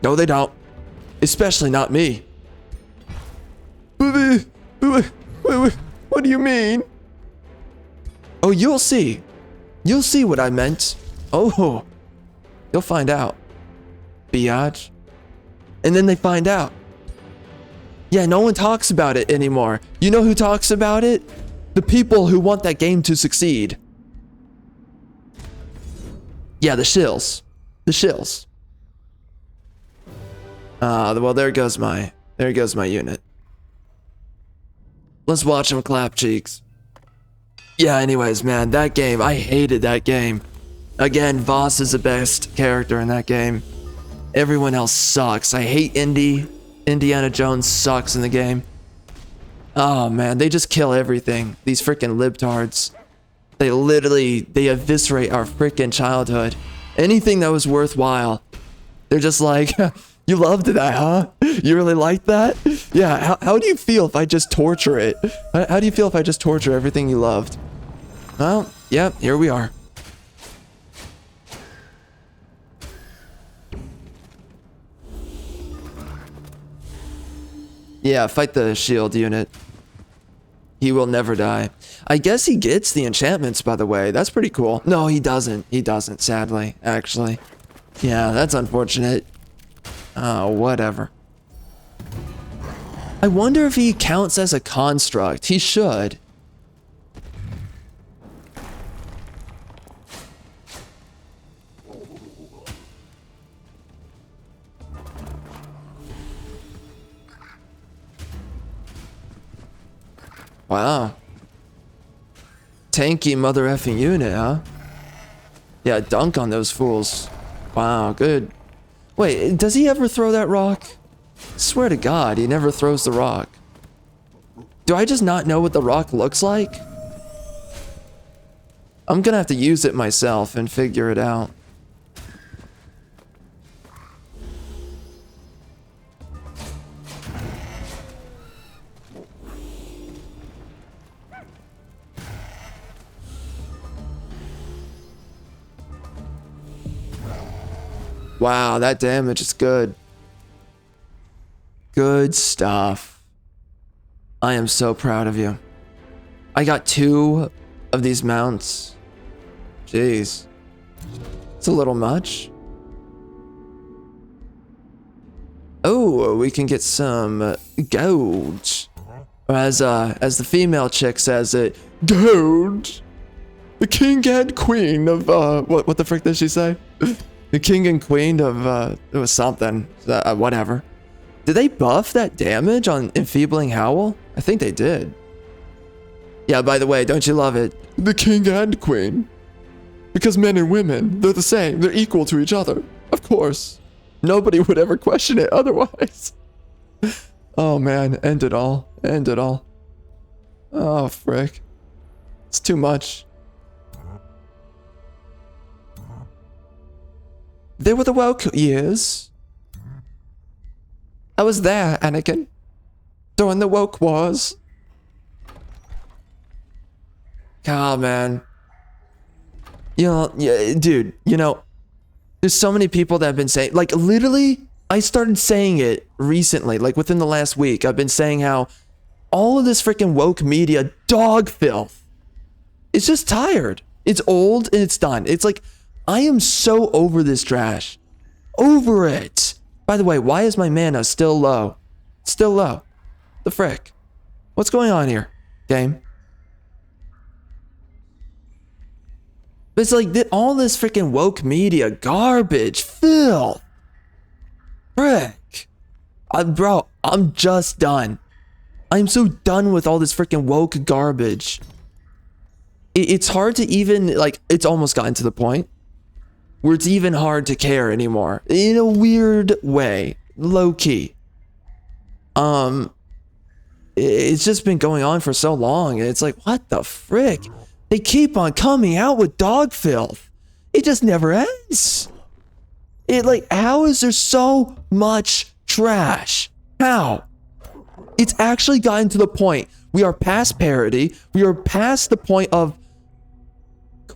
No, they don't. Especially not me. What do you mean? Oh, you'll see. You'll see what I meant. Oh, you'll find out. Biatch. And then they find out. Yeah, no one talks about it anymore. You know who talks about it? The people who want that game to succeed. Yeah, the shills. The shills. Well, there goes my unit. Let's watch him clap cheeks. Yeah, anyways, man, that game, I hated that game. Again, Voss is the best character in that game. Everyone else sucks. I hate Indy. Indiana Jones sucks in the game. Oh, man, they just kill everything. These freaking libtards. They eviscerate our freaking childhood. Anything that was worthwhile. They're just like... You loved that, huh? You really liked that? Yeah, how do you feel if I just torture it? How do you feel if I just torture everything you loved? Well, yeah, here we are. Yeah, fight the shield unit. He will never die. I guess he gets the enchantments, by the way. That's pretty cool. No, he doesn't. He doesn't, sadly, actually. Yeah, that's unfortunate. Oh, whatever. I wonder if he counts as a construct. He should. Wow. Tanky mother effing unit, huh? Yeah, dunk on those fools. Wow, good. Wait, does he ever throw that rock? Swear to God, he never throws the rock. Do I just not know what the rock looks like? I'm gonna have to use it myself and figure it out. Wow, that damage is good. Good stuff. I am so proud of you. I got 2 of these mounts. Jeez. It's a little much. Oh, we can get some gold. Or as the female chick says it, gold. The king and queen of, what the frick did she say? The king and queen of, it was something, whatever. Did they buff that damage on Enfeebling Howl? I think they did. Yeah, by the way, don't you love it? The king and queen. Because men and women, they're the same. They're equal to each other. Of course. Nobody would ever question it otherwise. Oh man, end it all. End it all. Oh, frick. It's too much. They were the woke years. I was there, Anakin. During the woke wars. Oh, man. You know, yeah, dude, you know, there's so many people that have been saying, like, literally, I started saying it recently, like, within the last week. I've been saying how all of this freaking woke media dog filth. It's just tired. It's old and it's done. It's like, I am so over this trash. Over it. By the way, why is my mana still low? Still low. The frick? What's going on here, game? But it's like all this freaking woke media garbage, filth. Frick. Bro, I'm just done. I'm so done with all this freaking woke garbage. It's hard to even, like, it's almost gotten to the point where it's even hard to care anymore. In a weird way. Low key. It's just been going on for so long, and it's like, what the frick? They keep on coming out with dog filth. It just never ends. It, like, how is there so much trash? How? It's actually gotten to the point. We are past parody. We are past the point of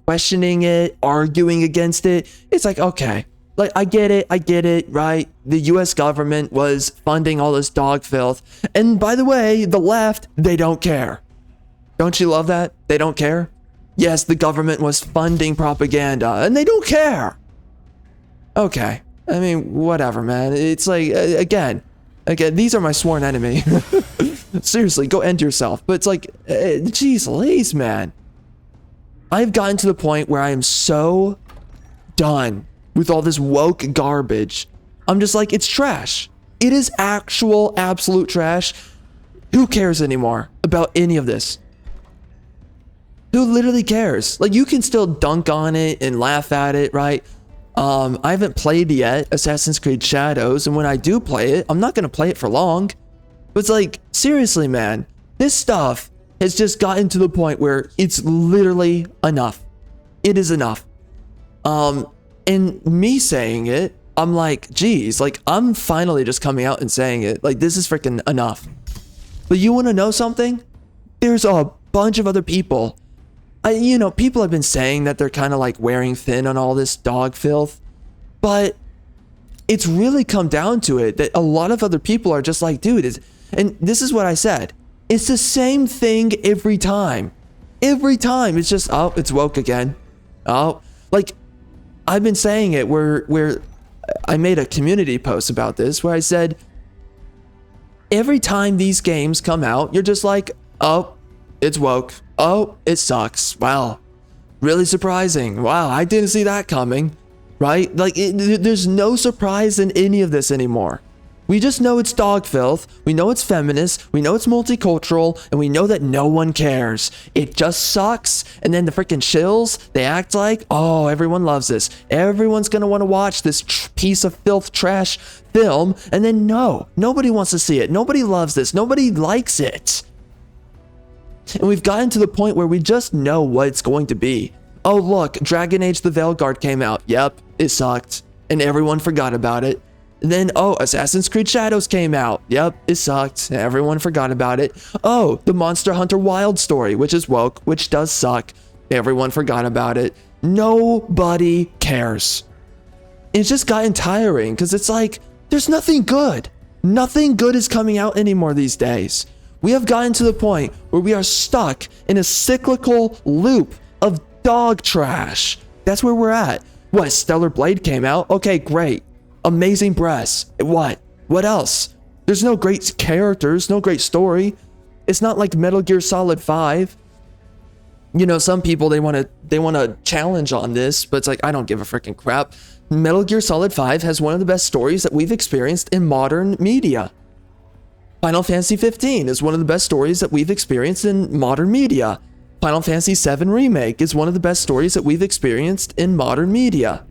questioning it, arguing against it. It's like, okay, like, I get it, right? The US government was funding all this dog filth. And by the way, the left, they don't care. Don't you love that? They don't care. Yes, the government was funding propaganda and they don't care. Okay. I mean, whatever, man. It's like, again, these are my sworn enemy. Seriously, go end yourself. But it's like, geez Louise, man. I've gotten to the point where I am so done with all this woke garbage. I'm just like, it's trash. It is actual, absolute trash. Who cares anymore about any of this? Who literally cares? Like, you can still dunk on it and laugh at it, right? I haven't played yet Assassin's Creed Shadows, and when I do play it, I'm not going to play it for long. But it's like, seriously, man, this stuff has just gotten to the point where it's literally enough. It is enough. And me saying it, I'm like, geez, like, I'm finally just coming out and saying it. Like, this is freaking enough. But you want to know something? There's a bunch of other people. You know, people have been saying that they're kind of like wearing thin on all this dog filth. But it's really come down to it that a lot of other people are just like, dude, and this is what I said. It's the same thing every time. Every time. It's just, oh, it's woke again. Oh, like, I've been saying it where I made a community post about this where I said, every time these games come out, you're just like, oh, it's woke. Oh, it sucks. Wow. Really surprising. Wow, I didn't see that coming. Right? Like, there's no surprise in any of this anymore. We just know it's dog filth, we know it's feminist, we know it's multicultural, and we know that no one cares. It just sucks, and then the freaking shills, they act like, oh, everyone loves this. Everyone's gonna want to watch this piece of filth trash film, and then no, nobody wants to see it. Nobody loves this. Nobody likes it. And we've gotten to the point where we just know what it's going to be. Oh, look, Dragon Age the Veilguard came out. Yep, it sucked, and everyone forgot about it. Then, oh, Assassin's Creed Shadows came out. Yep, it sucked. Everyone forgot about it. Oh, the Monster Hunter Wild story, which is woke, which does suck. Everyone forgot about it. Nobody cares. It's just gotten tiring because it's like, there's nothing good. Nothing good is coming out anymore these days. We have gotten to the point where we are stuck in a cyclical loop of dog trash. That's where we're at. What, Stellar Blade came out? Okay, great. Amazing breasts. What? What else? There's no great characters, no great story. It's not like Metal Gear Solid 5. You know, some people, they want to challenge on this, but it's like, I don't give a freaking crap. Metal Gear Solid 5 has one of the best stories that we've experienced in modern media. Final Fantasy 15 is one of the best stories that we've experienced in modern media. Final Fantasy 7 Remake is one of the best stories that we've experienced in modern media.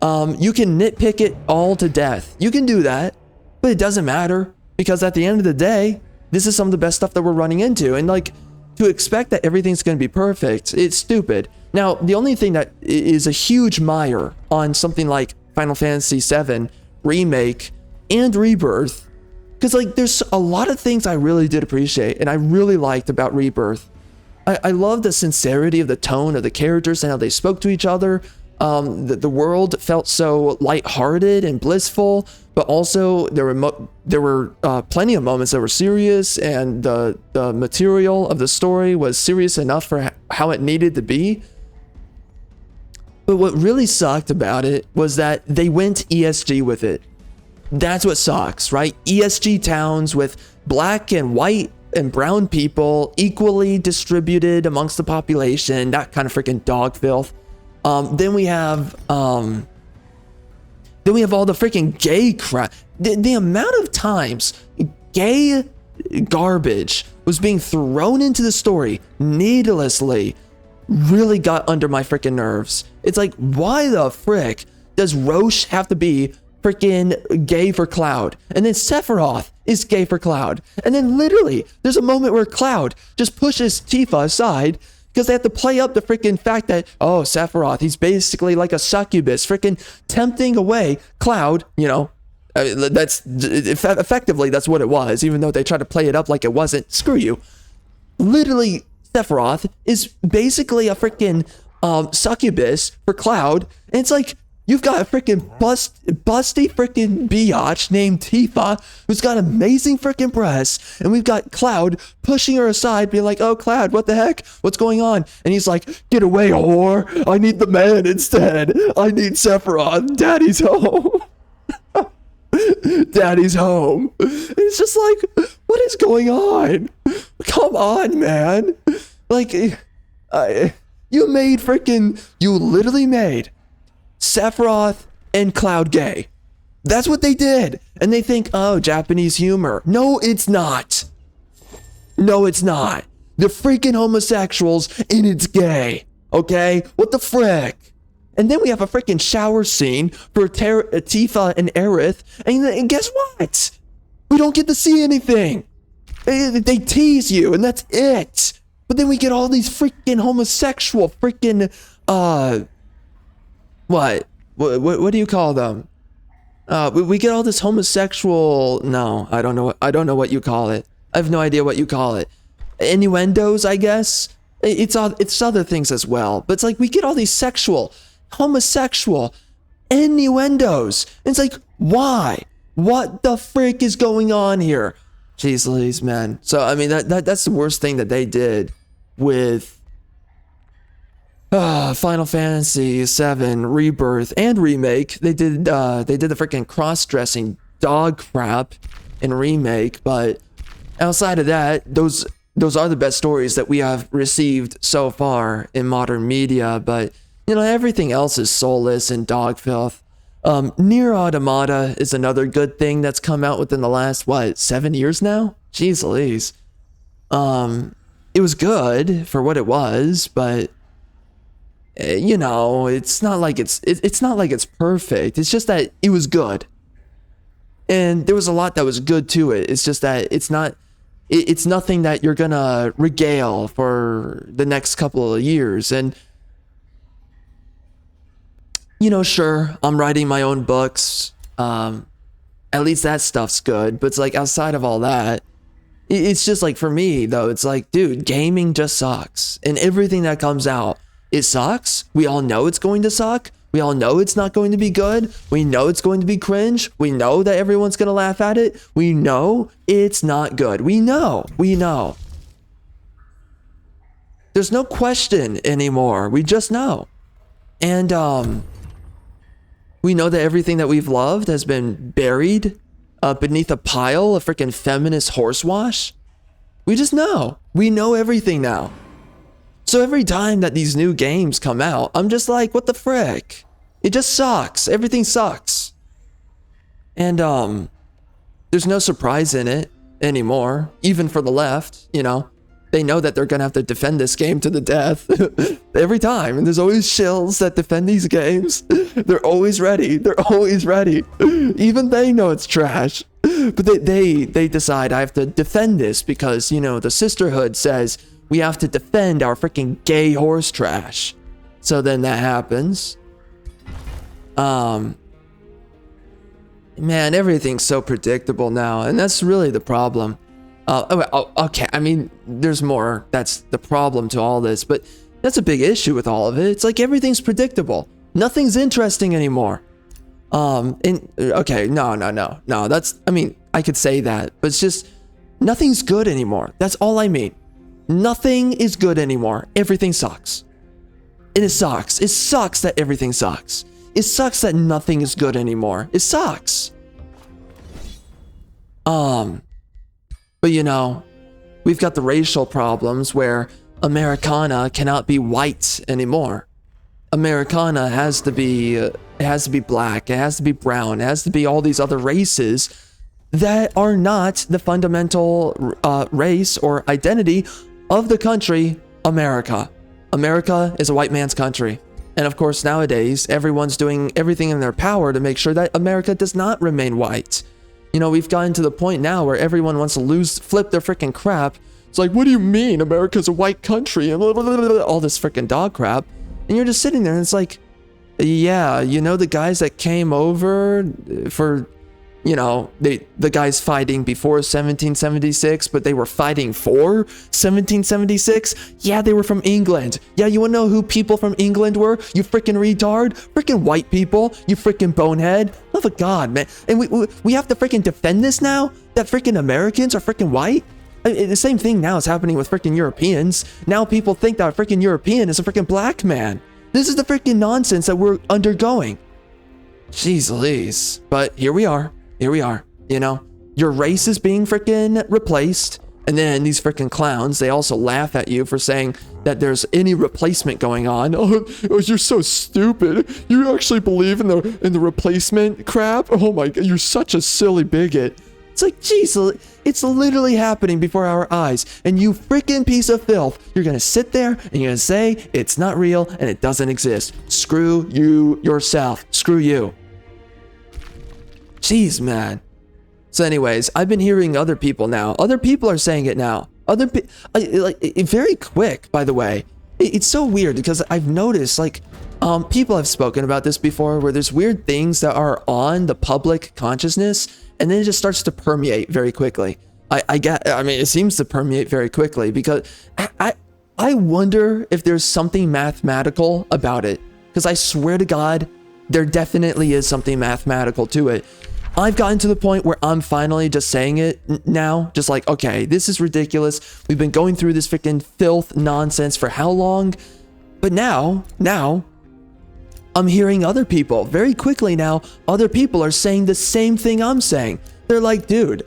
You can nitpick it all to death. You can do that, but it doesn't matter, because at the end of the day, this is some of the best stuff that we're running into. And like, to expect that everything's going to be perfect, it's stupid. Now, the only thing that is a huge mire on something like Final Fantasy 7 Remake and Rebirth, because like, there's a lot of things I really did appreciate and I really liked about Rebirth. I love the sincerity of the tone of the characters and how they spoke to each other. The world felt so lighthearted and blissful, but also there were plenty of moments that were serious, and the material of the story was serious enough for how it needed to be. But what really sucked about it was that they went ESG with it. That's what sucks, right? ESG towns with black and white and brown people equally distributed amongst the population, that kind of freaking dog filth. Then we have all the freaking gay crap. The amount of times gay garbage was being thrown into the story needlessly really got under my freaking nerves. It's like, why the frick does Roche have to be freaking gay for Cloud? And then Sephiroth is gay for Cloud. And then literally, there's a moment where Cloud just pushes Tifa aside because they have to play up the freaking fact that, oh, Sephiroth, he's basically like a succubus, freaking tempting away Cloud, you know. That's effectively, that's what it was, even though they tried to play it up like it wasn't. Screw you. Literally, Sephiroth is basically a freaking succubus for Cloud. And it's like, you've got a freaking busty freaking biatch named Tifa who's got amazing freaking breasts, and we've got Cloud pushing her aside, being like, oh, Cloud, what the heck? What's going on? And he's like, get away, whore. I need the man instead. I need Sephiroth. Daddy's home. Daddy's home. And it's just like, what is going on? Come on, man. Like, you literally made Sephiroth and Cloud gay. That's what they did. And they think, oh, Japanese humor. No, it's not. No, it's not. They're freaking homosexuals and it's gay. Okay? What the frick? And then we have a freaking shower scene for Tifa and Aerith. And guess what? We don't get to see anything. They tease you and that's it. But then we get all these freaking homosexual freaking, what do you call them? We get all this homosexual, no, I don't know what you call it. I have no idea what you call it. Innuendos, I guess. It's other things as well. But it's like, we get all these homosexual innuendos. And it's like, why? What the frick is going on here? Jeez Louise, man. So, I mean, that's the worst thing that they did with Final Fantasy 7 Rebirth and Remake. They did the freaking cross-dressing dog crap in Remake, but outside of that, those are the best stories that we have received so far in modern media. But you know, everything else is soulless and dog filth. Nier Automata is another good thing that's come out within the last 7 years now. Jeez Louise. It was good for what it was, but you know, it's not like it's perfect. It's just that it was good, and there was a lot that was good to it. It's just that it's nothing that you're gonna regale for the next couple of years. And you know, sure, I'm writing my own books. At least that stuff's good. But it's like, outside of all that, it's just like, for me though, it's like, dude, gaming just sucks, and everything that comes out, it sucks. We all know it's going to suck. We all know it's not going to be good. We know it's going to be cringe. We know that everyone's going to laugh at it. We know it's not good. We know. There's no question anymore. We just know. And we know that everything that we've loved has been buried beneath a pile of freaking feminist horse wash? We just know. We know everything now. So every time that these new games come out, I'm just like, what the frick? It just sucks. Everything sucks. And there's no surprise in it anymore, even for the left, you know. They know that they're gonna have to defend this game to the death every time. And there's always shills that defend these games. They're always ready. They're always ready. Even they know it's trash. But they decide I have to defend this because, you know, the sisterhood says we have to defend our freaking gay horse trash. So then that happens. Man, everything's so predictable now, and that's really the problem. Okay, I mean, there's more. That's the problem to all this, but that's a big issue with all of it. It's like everything's predictable. Nothing's interesting anymore. Okay, no. That's, I mean, I could say that, but it's just nothing's good anymore. That's all I mean. Nothing is good anymore. Everything sucks. And it sucks. It sucks that everything sucks. It sucks that nothing is good anymore. It sucks. But you know, we've got the racial problems where Americana cannot be white anymore. Americana has to be black, it has to be brown, it has to be all these other races that are not the fundamental race or identity of the country America. America is a white man's country. And of course, nowadays, everyone's doing everything in their power to make sure that America does not remain white. You know, we've gotten to the point now where everyone wants to flip their freaking crap. It's like, what do you mean America's a white country? And all this freaking dog crap. And you're just sitting there and it's like, yeah, you know, the guys that came over for, you know, the guys fighting before 1776, but they were fighting for 1776. Yeah, they were from England. Yeah, you wanna know who people from England were? You freaking retard. Freaking white people. You freaking bonehead. Love of God, man. And we have to freaking defend this now? That freaking Americans are freaking white? I mean, the same thing now is happening with freaking Europeans. Now people think that a freaking European is a freaking black man. This is the freaking nonsense that we're undergoing. Jeez Louise. But here we are. Here we are, you know, your race is being freaking replaced. And then these freaking clowns, they also laugh at you for saying that there's any replacement going on. Oh, you're so stupid. You actually believe in the replacement crap? Oh my God, you're such a silly bigot. It's like, geez, it's literally happening before our eyes. And you freaking piece of filth, you're gonna sit there and you're gonna say it's not real and it doesn't exist. Screw you yourself. Screw you. Jeez, man. So anyways, I've been hearing other people now. Other people are saying it now. Very quick, by the way. It's so weird because I've noticed, like, people have spoken about this before where there's weird things that are on the public consciousness and then it just starts to permeate very quickly. I mean, it seems to permeate very quickly because I wonder if there's something mathematical about it. Because I swear to God, there definitely is something mathematical to it. I've gotten to the point where I'm finally just saying it now. Just like, okay, this is ridiculous. We've been going through this freaking filth nonsense for how long? But now, I'm hearing other people. Very quickly now, other people are saying the same thing I'm saying. They're like, dude,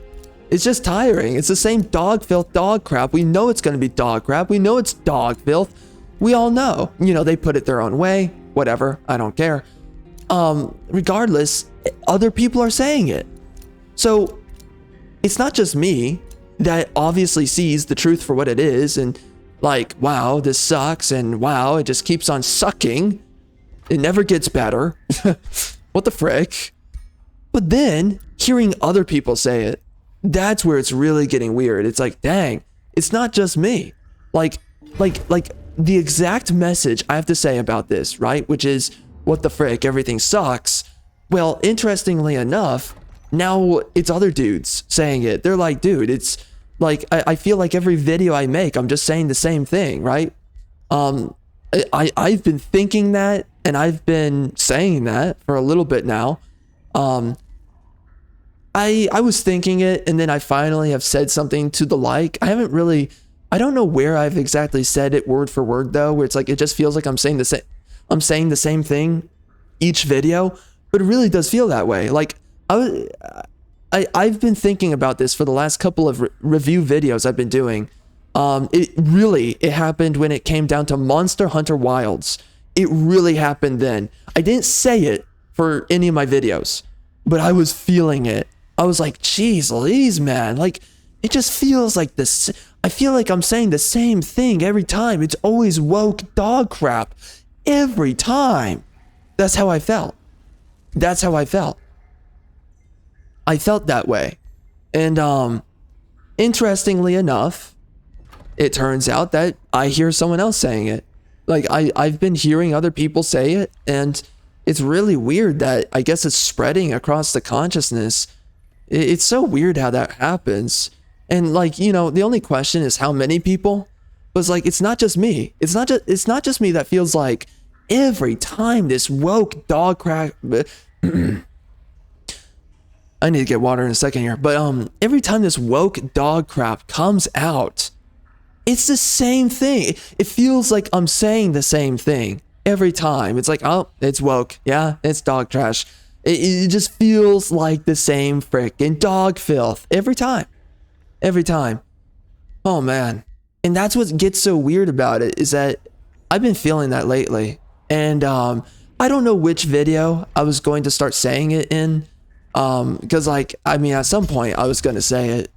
it's just tiring. It's the same dog filth, dog crap. We know it's going to be dog crap. We know it's dog filth. We all know. You know, they put it their own way. Whatever. I don't care. Regardless, other people are saying it. So it's not just me that obviously sees the truth for what it is and like, wow, this sucks and wow, it just keeps on sucking. It never gets better. What the frick? But then hearing other people say it, that's where it's really getting weird. It's like, dang, it's not just me. Like the exact message I have to say about this, right? Which is, what the frick, everything sucks. Well, interestingly enough, now it's other dudes saying it. They're like, dude, it's like, I feel like every video I make, I'm just saying the same thing, right? I've been thinking that, and I've been saying that for a little bit now. I was thinking it, and then I finally have said something to the like. I don't know where I've exactly said it word for word though, where it's like, it just feels like I'm saying the same thing each video, but it really does feel that way. Like I I've been thinking about this for the last couple of review videos I've been doing. It happened when it came down to Monster Hunter Wilds. It really happened then. I didn't say it for any of my videos, but I was feeling it. I was like, geez Louise, man. Like, it just feels like this. I feel like I'm saying the same thing every time. It's always woke dog crap. Every time. That's how I felt. That's how I felt. I felt that way. And, interestingly enough, it turns out that I hear someone else saying it. Like, I've been hearing other people say it, and it's really weird that I guess it's spreading across the consciousness. It's so weird how that happens. And like, you know, the only question is how many people? But it's like, it's not just me. It's not just me that feels like every time this woke dog crap. I need to get water in a second here. But every time this woke dog crap comes out, it's the same thing. It feels like I'm saying the same thing every time. It's like, oh, it's woke. Yeah, it's dog trash. It just feels like the same frickin' dog filth every time. Every time. Oh, man. And that's what gets so weird about it, is that I've been feeling that lately. And I don't know which video I was going to start saying it in. Because, like, I mean, at some point I was going to say it.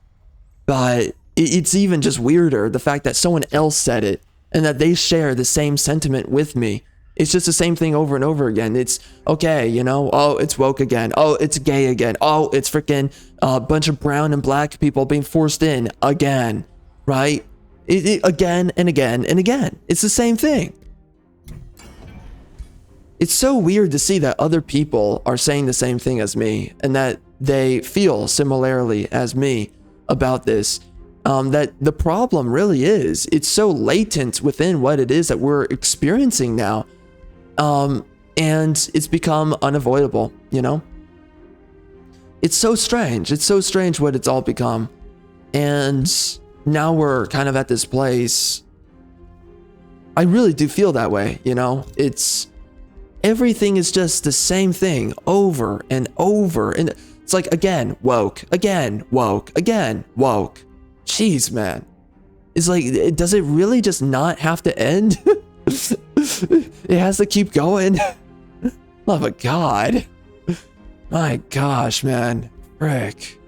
But it's even just weirder, the fact that someone else said it and that they share the same sentiment with me. It's just the same thing over and over again. It's okay, you know, oh, it's woke again. Oh, it's gay again. Oh, it's freaking a bunch of brown and black people being forced in again, right? Again and again and again. It's the same thing. It's so weird to see that other people are saying the same thing as me and that they feel similarly as me about this. That the problem really is, it's so latent within what it is that we're experiencing now. And it's become unavoidable, you know? It's so strange. It's so strange what it's all become. And now we're kind of at this place. I really do feel that way, you know? Everything is just the same thing over and over. And it's like, again, woke, again, woke, again, woke. Jeez, man. It's like, does it really just not have to end? It has to keep going. Love of God. My gosh, man. Frick.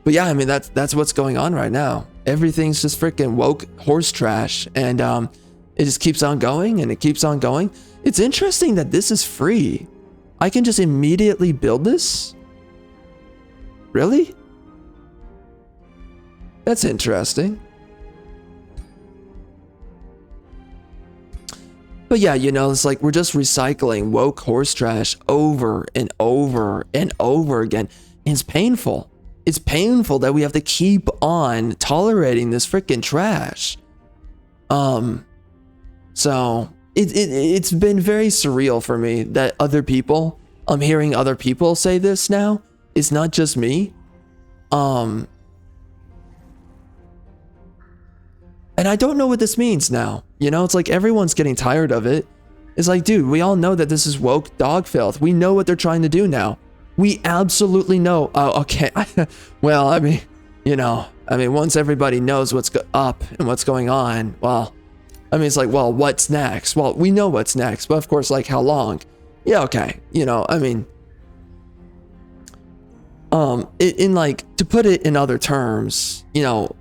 But yeah, I mean, that's what's going on right now. Everything's just freaking woke horse trash. And it just keeps on going and it keeps on going. It's interesting that this is free. I can just immediately build this? Really? That's interesting. But yeah, you know, it's like we're just recycling woke horse trash over and over and over again. And it's painful. It's painful that we have to keep on tolerating this freaking trash. So it's been very surreal for me that other people, I'm hearing other people say this now. It's not just me. And I don't know what this means now. You know, it's like everyone's getting tired of it. It's like, dude, we all know that this is woke dog filth. We know what they're trying to do now. We absolutely know. Oh, okay. Well, I mean, you know, once everybody knows what's up and what's going on, well, I mean, it's like, well, what's next? Well, we know what's next, but of course, like, how long? Yeah, okay. You know, I mean, in like, to put it in other terms, you know,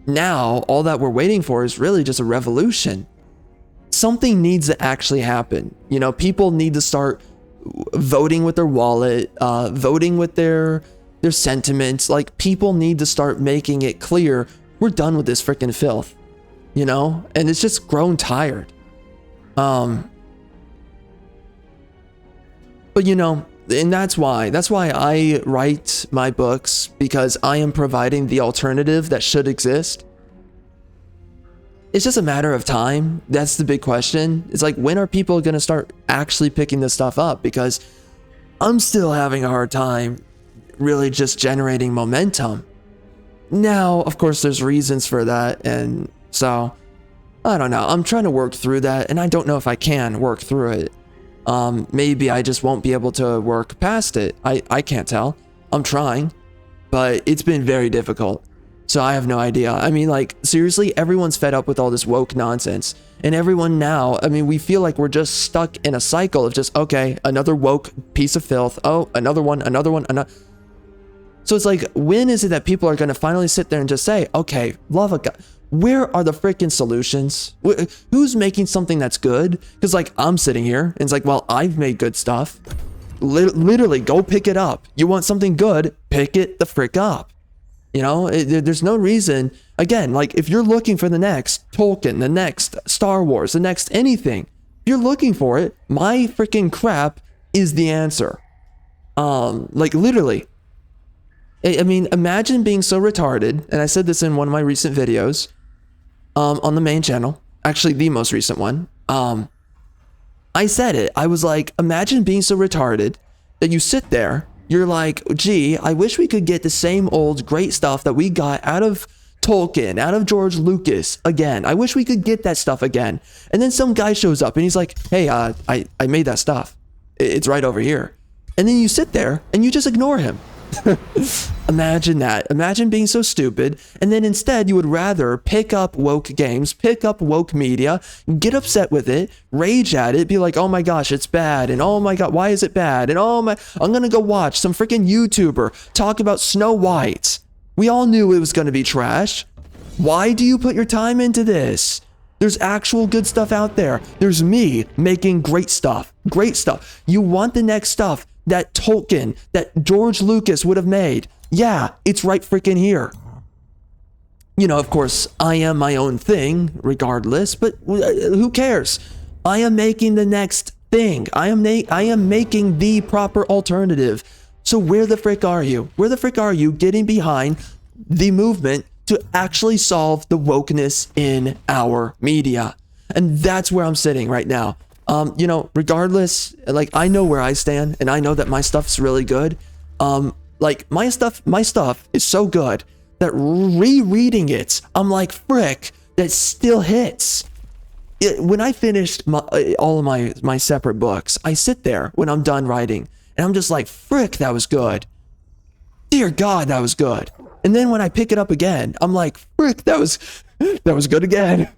now all that we're waiting for is really just a revolution. Something needs to actually happen. You know, people need to start voting with their wallet, voting with their sentiments. Like, people need to start making it clear we're done with this freaking filth, you know? And it's just grown tired. But you know, and that's why I write my books, because I am providing the alternative that should exist. It's just a matter of time. That's the big question. It's like, when are people going to start actually picking this stuff up? Because I'm still having a hard time really just generating momentum. Now, of course, there's reasons for that. And so, I don't know. I'm trying to work through that. And I don't know if I can work through it. Maybe I just won't be able to work past it. I can't tell. I'm trying. but it's been very difficult. So I have no idea. I mean, like, seriously, everyone's fed up with all this woke nonsense. And everyone now, I mean, we feel like we're just stuck in a cycle of just, okay, another woke piece of filth. Oh, another one, another. So it's like, when is it that people are going to finally sit there and just say, okay, love of God, where are the freaking solutions? Who's making something that's good? Because, like, I'm sitting here and it's like, well, I've made good stuff. Literally, go pick it up. You want something good, pick it the frick up. You know, there's no reason. Again, like, if you're looking for the next Tolkien, the next Star Wars, the next anything, if you're looking for it, my freaking crap is the answer. Like, literally. I mean, imagine being so retarded, and I said this in one of my recent videos, on the main channel, actually the most recent one. I said it. I was like, imagine being so retarded that you sit there, you're like, gee, I wish we could get the same old great stuff that we got out of Tolkien, out of George Lucas again. I wish we could get that stuff again. And then some guy shows up and he's like, hey, I made that stuff. It's right over here. And then you sit there and you just ignore him. Imagine that. Imagine being so stupid, and then instead you would rather pick up woke games, pick up woke media, get upset with it, rage at it, be like, oh my gosh, it's bad, and oh my god, why is it bad, and oh my, I'm gonna go watch some freaking YouTuber talk about Snow White. We all knew it was gonna be trash. Why do you put your time into this? There's actual good stuff out there. There's me making great stuff. Great stuff. You want the next stuff that Tolkien, that George Lucas would have made. Yeah, it's right freaking here. You know, of course, I am my own thing regardless, but who cares? I am making the next thing. I am making the proper alternative. So where the frick are you? Where the frick are you getting behind the movement to actually solve the wokeness in our media? And that's where I'm sitting right now. You know, regardless, like, I know where I stand, and I know that my stuff's really good. Like, my stuff is so good that rereading it, I'm like, frick, that still hits. When I finished all of my separate books, I sit there when I'm done writing, and I'm just like, frick, that was good. Dear God, that was good. And then when I pick it up again, I'm like, frick, that was good again.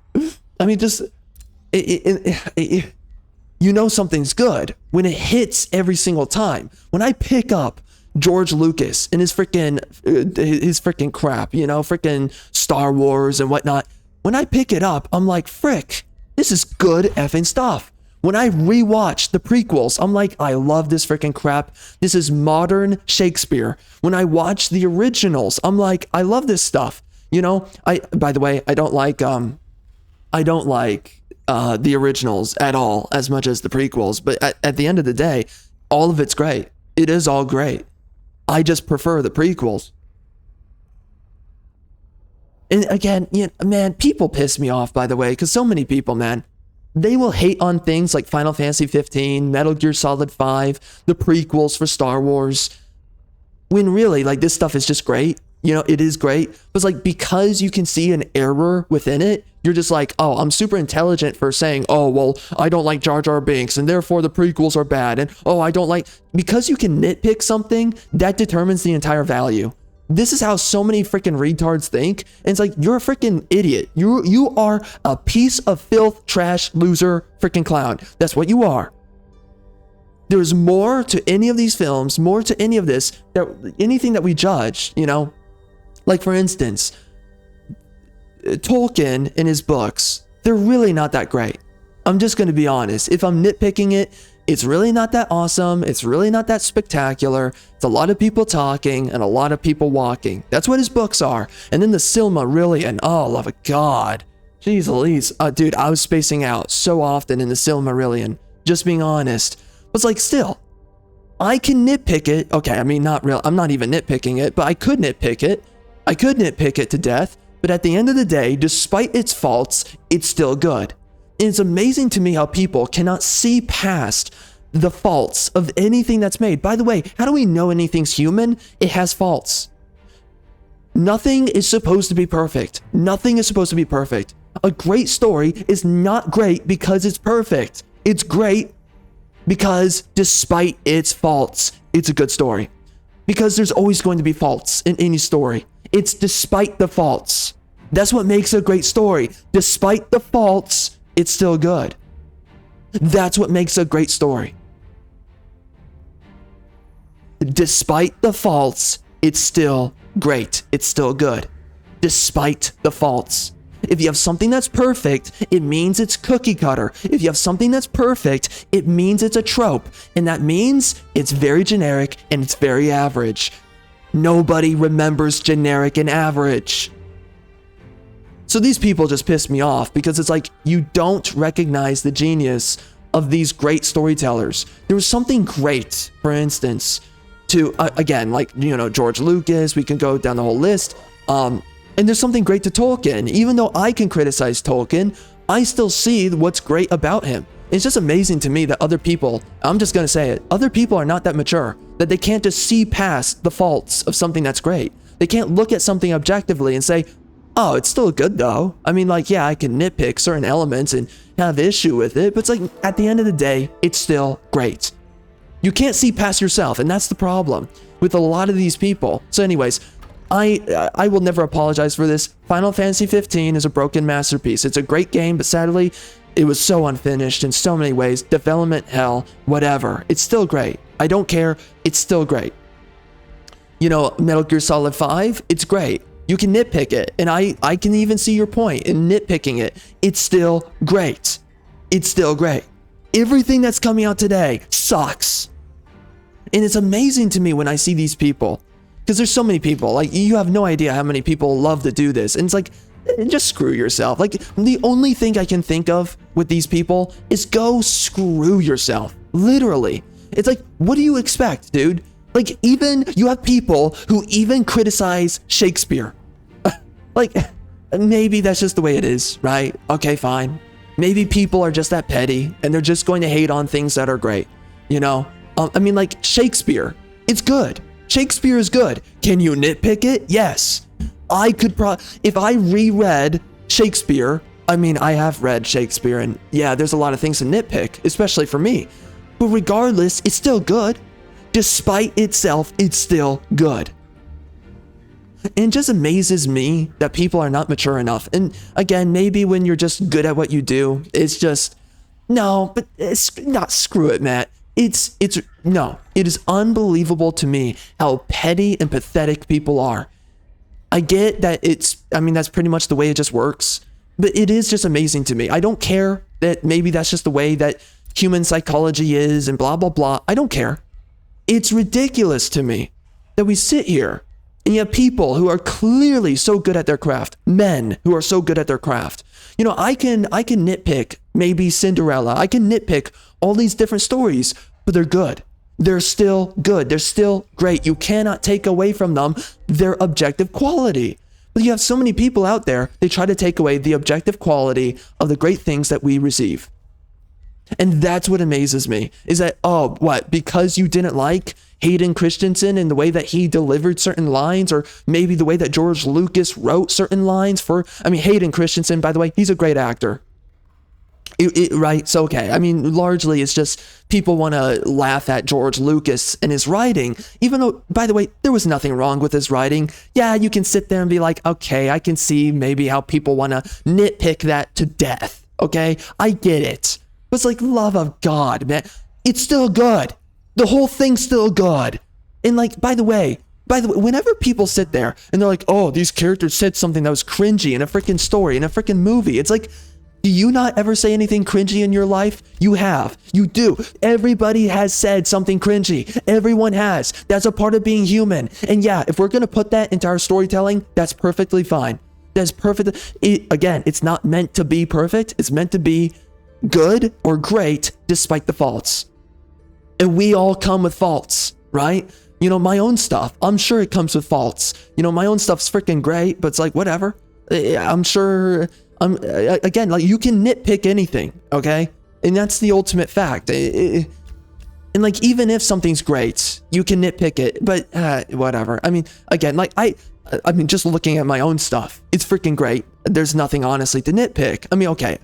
I mean, just, you know something's good when it hits every single time. When I pick up George Lucas and his freaking crap, you know, freaking Star Wars and whatnot, when I pick it up, I'm like, frick, this is good effing stuff. When I rewatch the prequels, I'm like, I love this freaking crap. This is modern Shakespeare. When I watch the originals, I'm like, I love this stuff. You know, by the way, I don't like the originals at all as much as the prequels, but at the end of the day, all of it's great. It is all great. I just prefer the prequels. And again, you know, man, people piss me off, by the way, because so many people, man, they will hate on things like Final Fantasy 15, Metal Gear Solid 5, the prequels for Star Wars, when really, like, this stuff is just great. You know, it is great, but it's like, because you can see an error within it, you're just like, oh, I'm super intelligent for saying, oh, well, I don't like Jar Jar Binks, and therefore the prequels are bad, and oh, I don't like, because you can nitpick something, that determines the entire value. This is how so many freaking retards think, and it's like, you're a freaking idiot. You are a piece of filth, trash, loser, freaking clown. That's what you are. There's more to any of these films, more to any of this, anything that we judge, you know? Like, for instance, Tolkien in his books, they're really not that great. I'm just going to be honest. If I'm nitpicking it, it's really not that awesome. It's really not that spectacular. It's a lot of people talking and a lot of people walking. That's what his books are. And then the Silmarillion, oh, love of God. Jeez Louise. Dude, I was spacing out so often in the Silmarillion, just being honest. But it's like, still, I can nitpick it. Okay, I mean, not real. I'm not even nitpicking it, but I could nitpick it. I could nitpick it to death, but at the end of the day, despite its faults, it's still good. And it's amazing to me how people cannot see past the faults of anything that's made. By the way, how do we know anything's human? It has faults. Nothing is supposed to be perfect. Nothing is supposed to be perfect. A great story is not great because it's perfect. It's great because despite its faults, it's a good story. because there's always going to be faults in any story. It's despite the faults. That's what makes a great story. Despite the faults, it's still good. That's what makes a great story. Despite the faults, it's still great. It's still good. Despite the faults. If you have something that's perfect, it means it's cookie cutter. If you have something that's perfect, it means it's a trope. And that means it's very generic and it's very average. Nobody remembers generic and average. So these people just piss me off because it's like, you don't recognize the genius of these great storytellers. There was something great, for instance, to, again, like, George Lucas, we can go down the whole list. And there's something great to Tolkien. Even though I can criticize Tolkien, I still see what's great about him. It's just amazing to me that other people, I'm just gonna say it, other people are not that mature, that they can't just see past the faults of something that's great. They can't look at something objectively and say, oh, it's still good though. I mean, like, yeah, I can nitpick certain elements and have issue with it, but it's like, at the end of the day, it's still great. You can't see past yourself, and that's the problem with a lot of these people. So anyways, I will never apologize for this. Final Fantasy 15 is a broken masterpiece. It's a great game, but sadly, it was so unfinished in so many ways. Development hell, whatever. It's still great. I don't care. It's still great. Metal Gear Solid 5, it's great. You can nitpick it, and I can even see your point in nitpicking it. It's still great. It's still great. Everything that's coming out today sucks. And it's amazing to me when I see these people. Because there's so many people, like, you have no idea how many people love to do this. And it's like, just screw yourself. Like, the only thing I can think of with these people is go screw yourself. Literally. It's like, what do you expect, dude? Like, even, you have people who even criticize Shakespeare. Like, maybe that's just the way it is, right? Okay, fine. Maybe people are just that petty, and they're just going to hate on things that are great. I mean, like, Shakespeare, it's good. Shakespeare is good. Can you nitpick it? Yes. I could if I reread Shakespeare, I mean, I have read Shakespeare, and yeah, there's a lot of things to nitpick, especially for me. But regardless, it's still good. Despite itself, it's still good. And it just amazes me that people are not mature enough. And again, maybe when you're just good at what you do, it's just, no, but it's not, screw it, Matt. No, it is unbelievable to me how petty and pathetic people are. I get that that's pretty much the way it just works, but it is just amazing to me. I don't care that maybe that's just the way that human psychology is and blah, blah, blah. I don't care. It's ridiculous to me that we sit here and you have people who are clearly so good at their craft, men who are so good at their craft. I can nitpick maybe Cinderella. I can nitpick all these different stories, but they're good. They're still good. They're still great. You cannot take away from them their objective quality. But you have so many people out there, they try to take away the objective quality of the great things that we receive. And that's what amazes me, is that, because you didn't like Hayden Christensen and the way that he delivered certain lines, or maybe the way that George Lucas wrote certain lines Hayden Christensen, by the way, he's a great actor. Right? So, okay. Largely it's just people want to laugh at George Lucas and his writing, even though, by the way, there was nothing wrong with his writing. Yeah, you can sit there and be like, okay, I can see maybe how people want to nitpick that to death. Okay, I get it. But it's like, love of God, man. It's still good. The whole thing's still good. And like, by the way, whenever people sit there and they're like, oh, these characters said something that was cringy in a freaking story, in a freaking movie. It's like, do you not ever say anything cringy in your life? You have. You do. Everybody has said something cringy. Everyone has. That's a part of being human. And yeah, if we're going to put that into our storytelling, that's perfectly fine. That's perfect. Again, it's not meant to be perfect. It's meant to be good or great despite the faults. And we all come with faults, right? My own stuff, I'm sure it comes with faults. My own stuff's freaking great, but it's like, whatever. I'm sure... again, like, you can nitpick anything, okay? And that's the ultimate fact. And like, even if something's great, you can nitpick it, but whatever. Again, like, just looking at my own stuff, it's freaking great. There's nothing, honestly, to nitpick. Okay.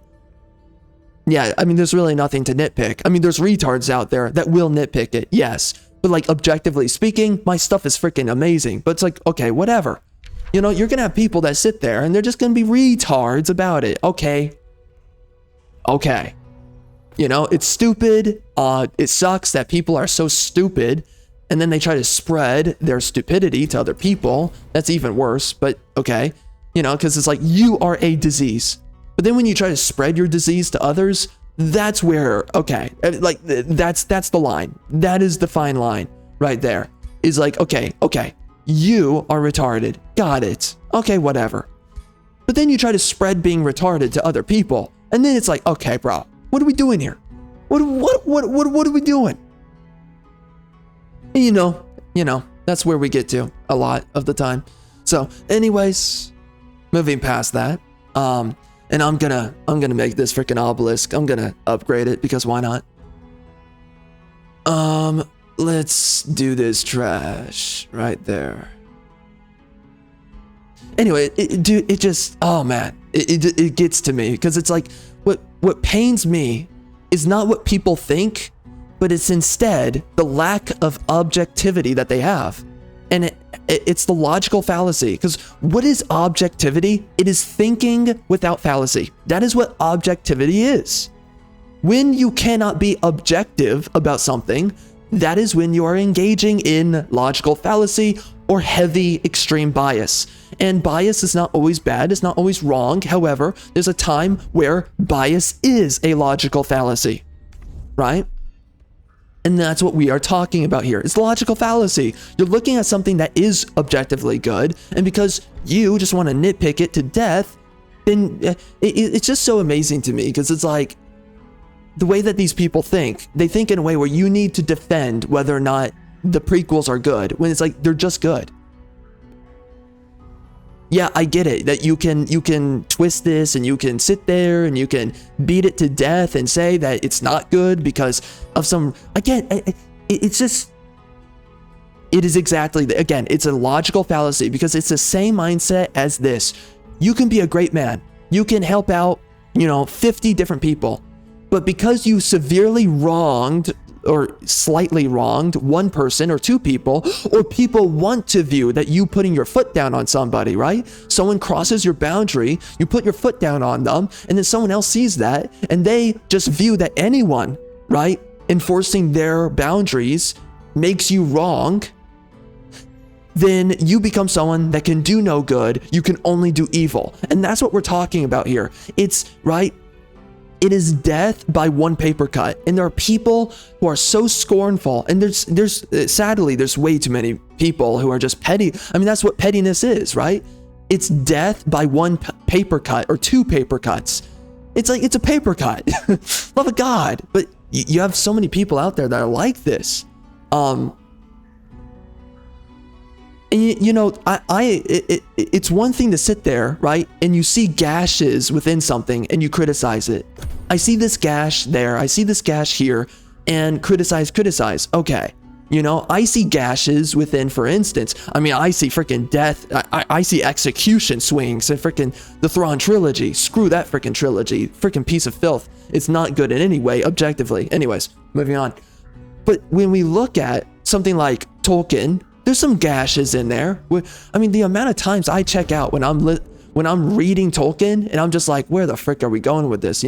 Yeah, there's really nothing to nitpick. There's retards out there that will nitpick it, yes. But like objectively speaking, my stuff is freaking amazing. But it's like, okay, whatever. You know, you're gonna have people that sit there and they're just gonna be retards about it. Okay. You know, it's stupid. It sucks that people are so stupid and then they try to spread their stupidity to other people. That's even worse, but okay. You know, because it's like, you are a disease. But then when you try to spread your disease to others, that's where, okay, like that's the line. That is the fine line right there. Is like, okay, you are retarded. Got it. Okay, whatever. But then you try to spread being retarded to other people. And then it's like, okay, bro, what are we doing here? What are we doing? And you know, that's where we get to a lot of the time. So anyways, moving past that, and I'm gonna make this freaking obelisk. I'm gonna upgrade it because why not? Let's do this trash right there. Anyway, it just, oh man, it gets to me because it's like, what pains me is not what people think, but it's instead the lack of objectivity that they have. And it's the logical fallacy, because what is objectivity? It is thinking without fallacy. That is what objectivity is. When you cannot be objective about something, that is when you are engaging in logical fallacy or heavy extreme bias. And bias is not always bad, it's not always wrong. However, there's a time where bias is a logical fallacy, right? And that's what we are talking about here. It's logical fallacy. You're looking at something that is objectively good, and because you just want to nitpick it to death, then it's just so amazing to me, because it's like, the way that these people think, they think in a way where you need to defend whether or not the prequels are good, when it's like, they're just good. Yeah, I get it, that you can twist this and you can sit there and you can beat it to death and say that it's not good because of some, again, it's just, it is exactly, again, it's a logical fallacy, because it's the same mindset as this. You can be a great man. You can help out, 50 different people. But because you severely wronged or slightly wronged one person or two people, or people want to view that you putting your foot down on somebody, right? Someone crosses your boundary, you put your foot down on them, and then someone else sees that, and they just view that anyone, right, enforcing their boundaries makes you wrong, then you become someone that can do no good, you can only do evil. And that's what we're talking about here. It's, right? It is death by one paper cut. And there are people who are so scornful, and there's sadly, there's way too many people who are just petty. I mean, that's what pettiness is, right? It's death by one paper cut or two paper cuts. It's like, it's a paper cut. Love of God. But you have so many people out there that are like this. And it's one thing to sit there, right? And you see gashes within something and you criticize it. I see this gash there, I see this gash here, and criticize. Okay. I see gashes within, for instance, I see freaking death. I see execution swings and freaking the Thrawn trilogy. Screw that freaking trilogy. Freaking piece of filth. It's not good in any way, objectively. Anyways, moving on. But when we look at something like Tolkien, there's some gashes in there. The amount of times I check out when I'm reading Tolkien and I'm just like, where the frick are we going with this?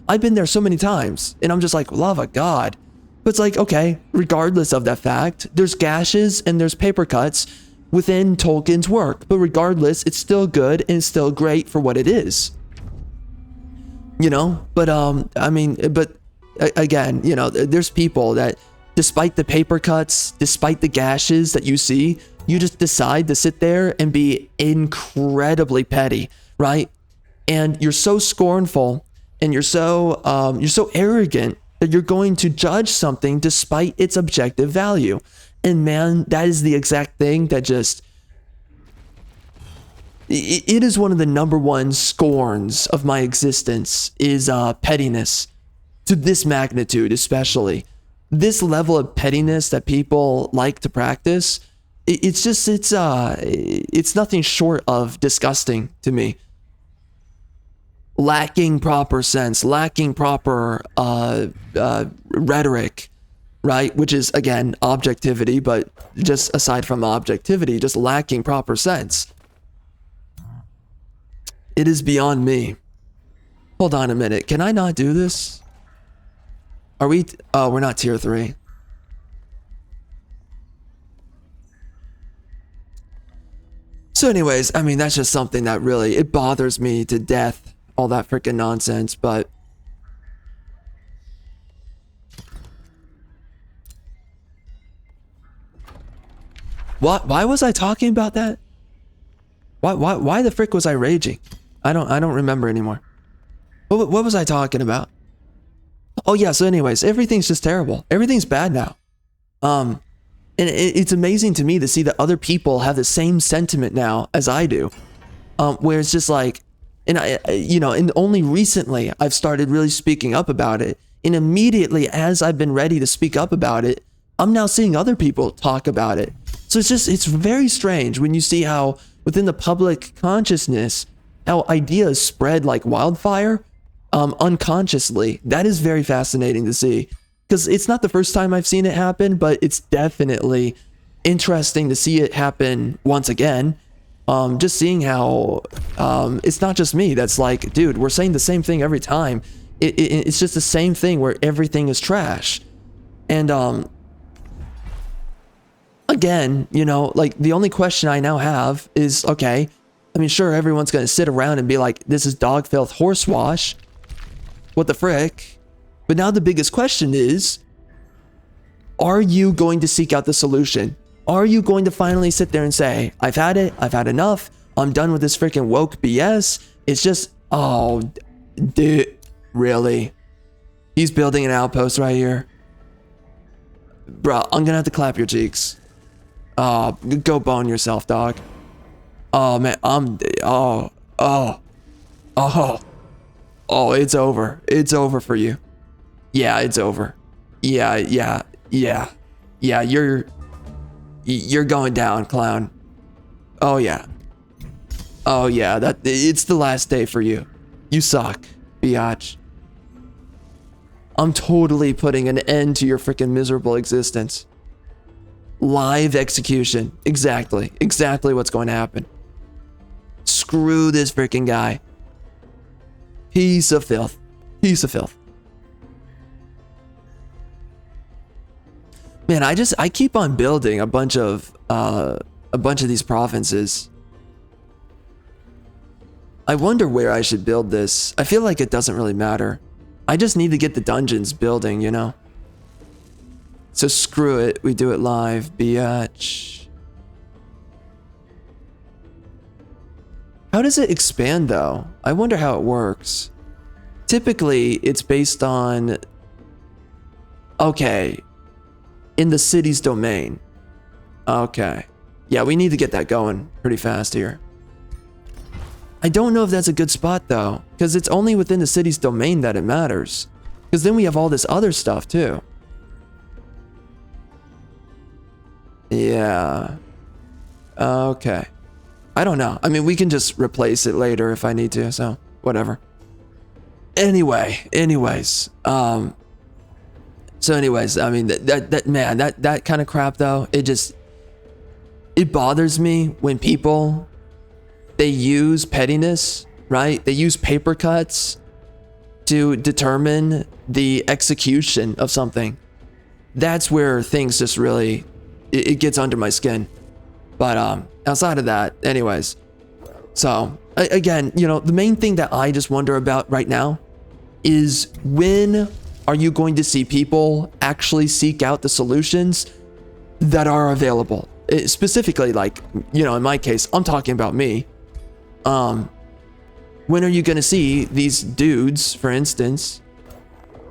I've been there so many times and I'm just like, love of God. But it's like, okay, regardless of that fact, there's gashes and there's paper cuts within Tolkien's work. But regardless, it's still good and it's still great for what it is. But again, there's people that, despite the paper cuts, despite the gashes that you see, you just decide to sit there and be incredibly petty, right? And you're so scornful and you're so arrogant that you're going to judge something despite its objective value. And man, that is the exact thing that just, it is one of the number one scorns of my existence, is pettiness, to this magnitude especially. This level of pettiness that people like to practice, it's nothing short of disgusting to me. Lacking proper sense, lacking proper rhetoric, right? Which is, again, objectivity, but just aside from objectivity, just lacking proper sense. It is beyond me. Hold on a minute. Can I not do this? Are we... Oh, we're not tier 3. So anyways, I mean, that's just something that really... It bothers me to death. All that freaking nonsense, but... What? Why was I talking about that? Why the frick was I raging? I don't remember anymore. What was I talking about? Oh yeah, so anyways, everything's just terrible. Everything's bad now. And it's amazing to me to see that other people have the same sentiment now as I do. Where it's just like, and and only recently I've started really speaking up about it. And immediately as I've been ready to speak up about it, I'm now seeing other people talk about it. So it's very strange when you see how within the public consciousness, how ideas spread like wildfire, unconsciously. That is very fascinating to see, because it's not the first time I've seen it happen, but it's definitely interesting to see it happen once again. Just seeing how it's not just me that's like, dude, we're saying the same thing every time. It's just the same thing where everything is trash. And again, like the only question I now have is, okay, I mean, sure, everyone's going to sit around and be like, this is dog filth horse wash. What the frick? But now the biggest question is, are you going to seek out the solution? Are you going to finally sit there and say, I've had it, I've had enough, I'm done with this freaking woke BS? It's just, oh, dude, really? He's building an outpost right here. Bro, I'm gonna have to clap your cheeks. Oh, go bone yourself, dog. Oh, man, oh, it's over. It's over for you. Yeah, it's over. Yeah, you're going down, clown. Oh, yeah. Oh, yeah, it's the last day for you. You suck, biatch. I'm totally putting an end to your freaking miserable existence. Live execution. Exactly what's going to happen. Screw this freaking guy. Piece of filth. Man, I keep on building a bunch of these provinces. I wonder where I should build this. I feel like it doesn't really matter. I just need to get the dungeons building, So screw it, we do it live, biatch. How does it expand though? I wonder how it works. Typically, it's based on... Okay. In the city's domain. Okay. Yeah, we need to get that going pretty fast here. I don't know if that's a good spot though, because it's only within the city's domain that it matters. Because then we have all this other stuff too. Yeah. Okay. I don't know. I mean, we can just replace it later if I need to, so whatever. Anyways. So anyways, I mean, that kind of crap though, it bothers me when people, they use pettiness, right? They use paper cuts to determine the execution of something. That's where things just really, it gets under my skin. But outside of that, anyways. So again, the main thing that I just wonder about right now is, when are you going to see people actually seek out the solutions that are available? Specifically, like, in my case, I'm talking about me. When are you going to see these dudes, for instance,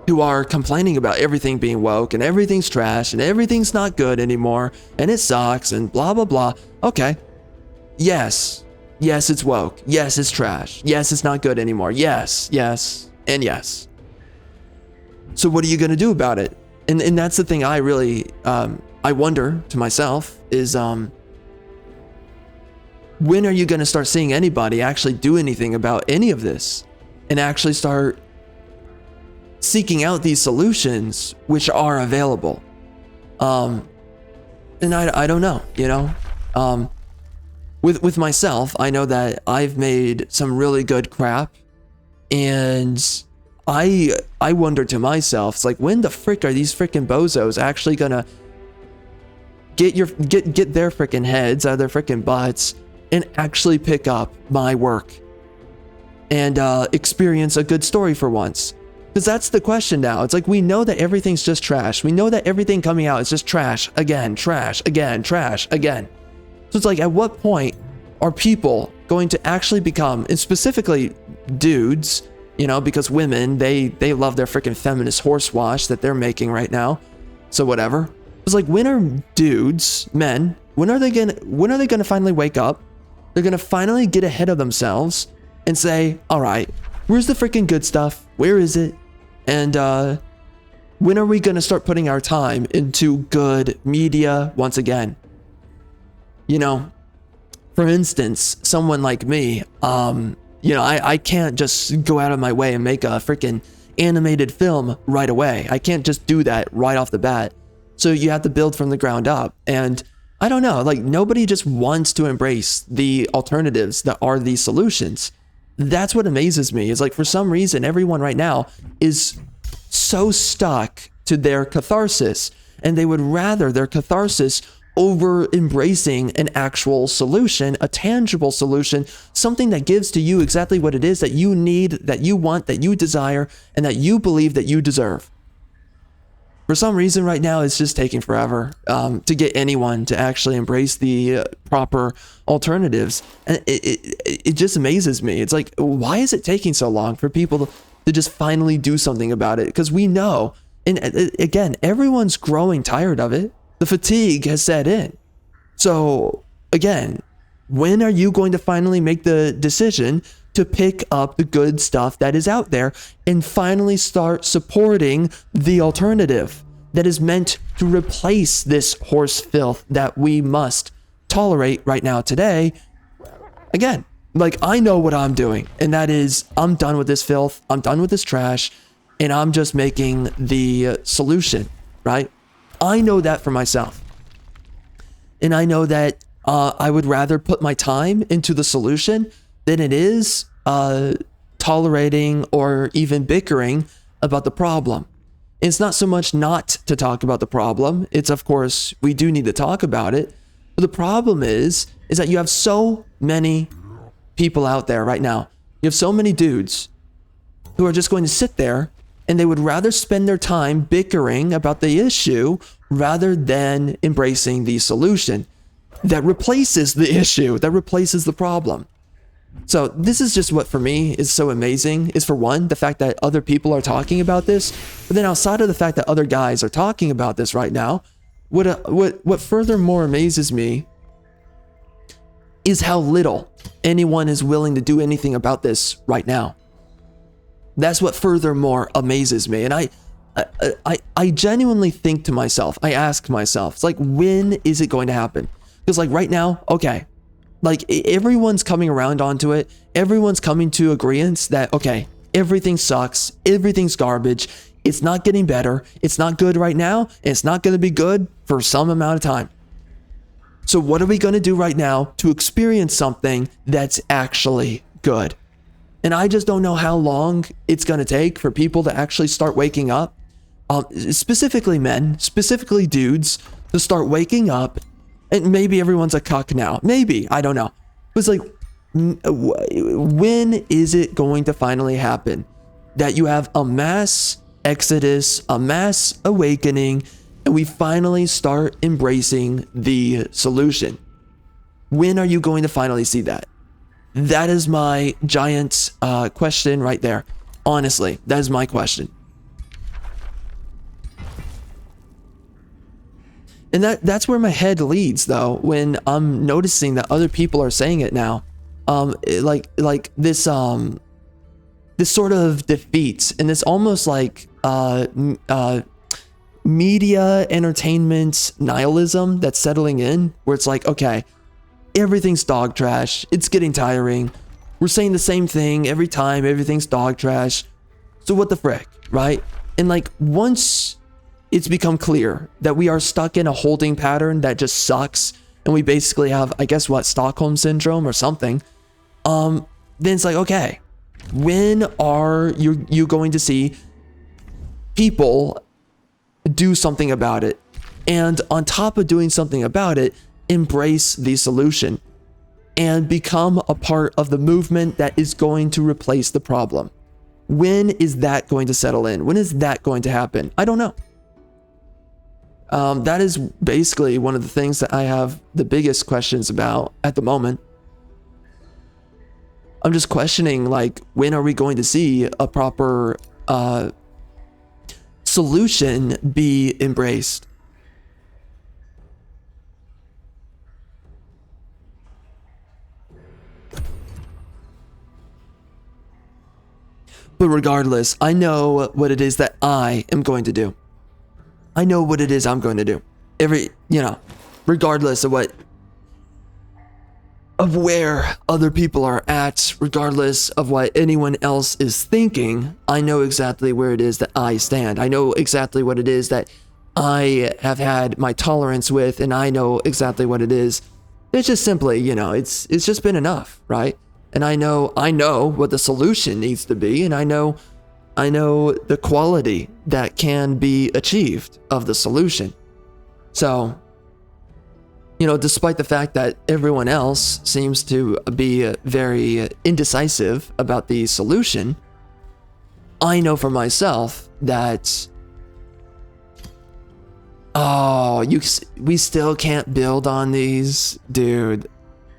who are complaining about everything being woke and everything's trash and everything's not good anymore and it sucks and blah, blah, blah. Okay. Yes, it's woke. Yes, it's trash. Yes, it's not good anymore. Yes, and yes. So what are you going to do about it? And that's the thing I really, I wonder to myself is, when are you going to start seeing anybody actually do anything about any of this and actually start seeking out these solutions which are available? And I don't know, you know. With myself, I know that I've made some really good crap, and I wonder to myself, it's like, when the frick are these freaking bozos actually gonna get their freaking heads out of their freaking butts and actually pick up my work and experience a good story for once? Because that's the question now. It's like, we know that everything's just trash. We know that everything coming out is just trash again, trash again, trash again. So it's like, at what point are people going to actually become, and specifically dudes, you know, because women, they love their freaking feminist horse wash that they're making right now. So whatever. It's like, when are dudes, men, when are they gonna finally wake up? They're gonna finally get ahead of themselves and say, all right, where's the freaking good stuff? Where is it? And when are we gonna start putting our time into good media once again? You know, for instance, someone like me, you know, I can't just go out of my way and make a freaking animated film right away. I can't just do that right off the bat. So you have to build from the ground up. And I don't know, like, nobody just wants to embrace the alternatives that are the solutions. That's what amazes me, is like, for some reason, everyone right now is so stuck to their catharsis, and they would rather their catharsis over embracing an actual solution, a tangible solution, something that gives to you exactly what it is that you need, that you want, that you desire, and that you believe that you deserve. For some reason right now, it's just taking forever to get anyone to actually embrace the proper alternatives. And it just amazes me. It's like, why is it taking so long for people to just finally do something about it? Because we know, and again, everyone's growing tired of it. The fatigue has set in. So again, when are you going to finally make the decision to pick up the good stuff that is out there and finally start supporting the alternative that is meant to replace this horse filth that we must tolerate right now today? Again, like, I know what I'm doing, and that is, I'm done with this filth, I'm done with this trash, and I'm just making the solution, right? I know that for myself. And I know that I would rather put my time into the solution than it is tolerating or even bickering about the problem. It's not so much not to talk about the problem. It's, of course, we do need to talk about it. But the problem is that you have so many people out there right now. You have so many dudes who are just going to sit there, and they would rather spend their time bickering about the issue rather than embracing the solution that replaces the issue, that replaces the problem. So this is just what for me is so amazing, is, for one, the fact that other people are talking about this. But then outside of the fact that other guys are talking about this right now, what furthermore amazes me is how little anyone is willing to do anything about this right now. That's what furthermore amazes me. And I genuinely think to myself, I ask myself, it's like, when is it going to happen? Because like right now, okay, like everyone's coming around onto it. Everyone's coming to agreeance that, okay, everything sucks. Everything's garbage. It's not getting better. It's not good right now. And it's not going to be good for some amount of time. So what are we going to do right now to experience something that's actually good? And I just don't know how long it's going to take for people to actually start waking up. Specifically men, specifically dudes, to start waking up. And maybe everyone's a cuck now. Maybe, I don't know. It's like, when is it going to finally happen that you have a mass exodus, a mass awakening, and we finally start embracing the solution? When are you going to finally see that? That is my giant question right there. Honestly, that is my question. And that's where my head leads, though, when I'm noticing that other people are saying it now. Like this sort of defeat, and it's almost like media entertainment nihilism that's settling in, where it's like, okay, everything's dog trash. It's getting tiring. We're saying the same thing every time. Everything's dog trash. So what the frick, right? And like once it's become clear that we are stuck in a holding pattern that just sucks, and we basically have, I guess, what, Stockholm syndrome or something, then it's like, okay, when are you going to see people do something about it? And on top of doing something about it, embrace the solution and become a part of the movement that is going to replace the problem. When is that going to settle in? When is that going to happen? I don't know. That is basically one of the things that I have the biggest questions about at the moment. I'm just questioning, like, when are we going to see a proper solution be embraced? But regardless, I know what it is that I am going to do. I know what it is I'm going to do. Regardless of where other people are at, regardless of what anyone else is thinking, I know exactly where it is that I stand. I know exactly what it is that I have had my tolerance with, and I know exactly what it is. It's just simply, it's just been enough, right? And I know what the solution needs to be, and I know the quality that can be achieved of the solution. So, despite the fact that everyone else seems to be very indecisive about the solution, I know for myself that, we still can't build on these, dude.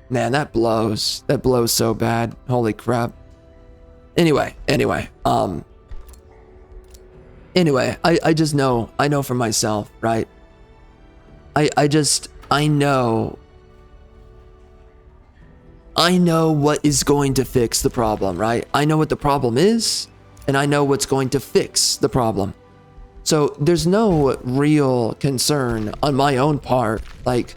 Man, that blows. That blows so bad. Holy crap. Anyway, I just know, I know for myself, right? I know what is going to fix the problem, right? I know what the problem is, and I know what's going to fix the problem. So there's no real concern on my own part, like,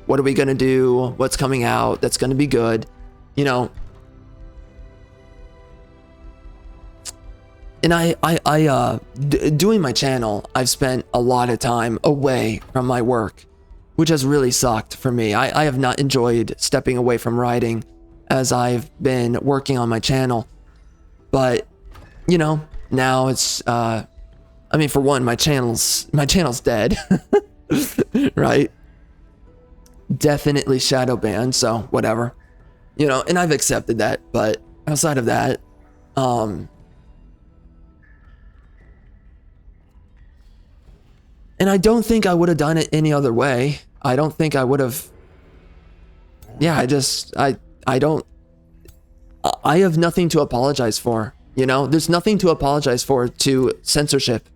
what are we gonna do? What's coming out that's gonna be good? And doing my channel, I've spent a lot of time away from my work, which has really sucked for me. I have not enjoyed stepping away from writing as I've been working on my channel. But, now it's, for one, my channel's dead, right? Definitely shadow banned, so whatever. And I've accepted that, but outside of that, and I don't think I would have done it any other way. I don't think I would have. Yeah, I have nothing to apologize for. There's nothing to apologize for to censorship.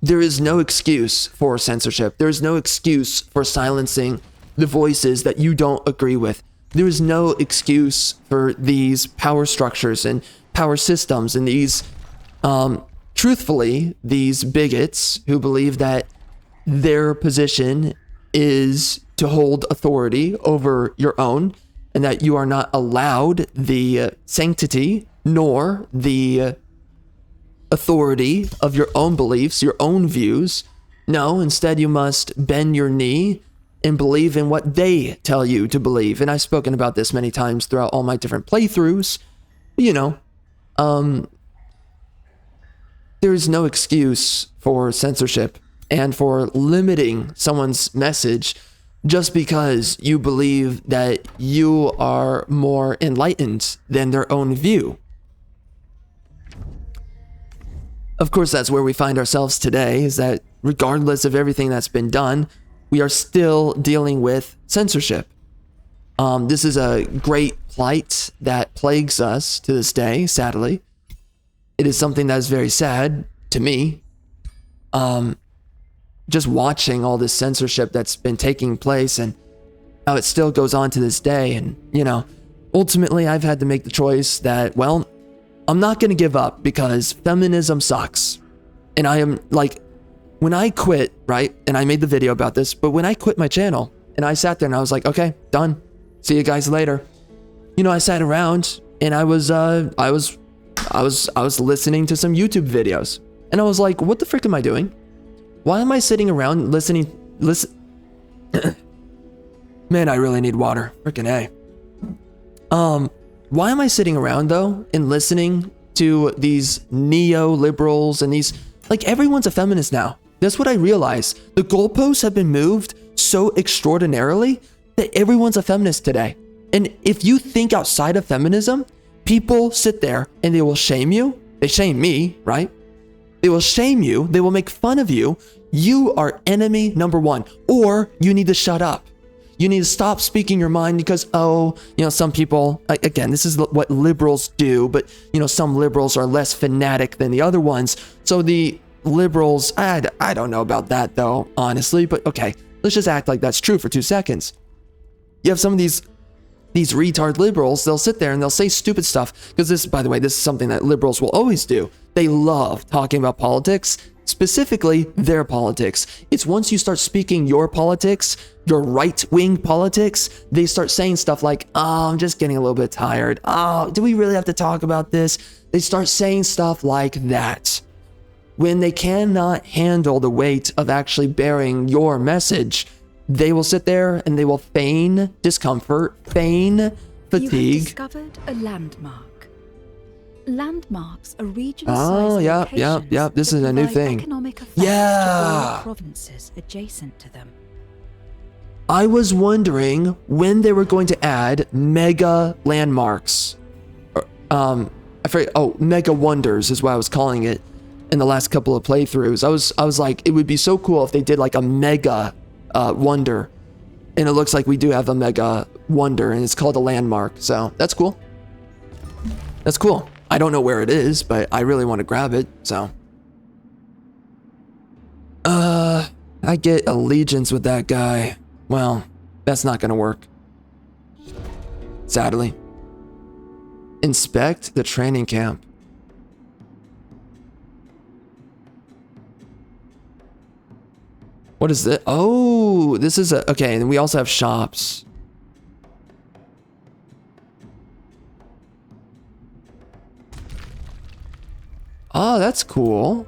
There is no excuse for censorship. There is no excuse for silencing the voices that you don't agree with. There is no excuse for these power structures and power systems and these, truthfully, these bigots who believe that their position is to hold authority over your own, and that you are not allowed the sanctity nor the authority of your own beliefs, your own views. No, instead you must bend your knee and believe in what they tell you to believe. And I've spoken about this many times throughout all my different playthroughs. There's no excuse for censorship and for limiting someone's message just because you believe that you are more enlightened than their own view. Of course, that's where we find ourselves today, is that regardless of everything that's been done, we are still dealing with censorship. This is a great plight that plagues us to this day, sadly. It is something that is very sad to me. Just watching all this censorship that's been taking place and how it still goes on to this day. And, ultimately I've had to make the choice that, well, I'm not going to give up because feminism sucks. And I am like, when I quit, right? And I made the video about this, but when I quit my channel and I sat there and I was like, okay, done. See you guys later. I sat around and I was listening to some YouTube videos and I was like, what the frick am I doing? Why am I sitting around listening? Man, I really need water. Freaking A. Why am I sitting around though and listening to these neoliberals and these, like, everyone's a feminist now. That's what I realized. The goalposts have been moved so extraordinarily that everyone's a feminist today. And if you think outside of feminism, people sit there and they will shame you. They shame me, right? They will shame you. They will make fun of you. You are enemy number one, or you need to shut up. You need to stop speaking your mind because, oh, some people, again, this is what liberals do, but, some liberals are less fanatic than the other ones. So the liberals, I don't know about that though, honestly, but okay, let's just act like that's true for 2 seconds. You have some of these retard liberals, they'll sit there and they'll say stupid stuff, because this, by the way, this is something that liberals will always do. They love talking about politics, specifically their politics. It's once you start speaking your politics, your right-wing politics, they start saying stuff like, oh, I'm just getting a little bit tired. Oh, do we really have to talk about this? They start saying stuff like that. When they cannot handle the weight of actually bearing your message, they will sit there and they will feign discomfort, feign fatigue. You have discovered a landmark. Landmarks are regional Oh, yeah. This is a new thing. Economic effect to all provinces adjacent to them. I was wondering when they were going to add mega landmarks. I forget. Oh, mega wonders is what I was calling it in the last couple of playthroughs. I was like, it would be so cool if they did like a mega wonder, and it looks like we do have a mega wonder, and it's called a landmark. So that's cool. That's cool. I don't know where it is, but I really want to grab it. So, I get allegiance with that guy. Well, that's not gonna work. Sadly. Inspect the training camp. What is this? Oh, this is a, okay, and we also have shops. Oh, that's cool.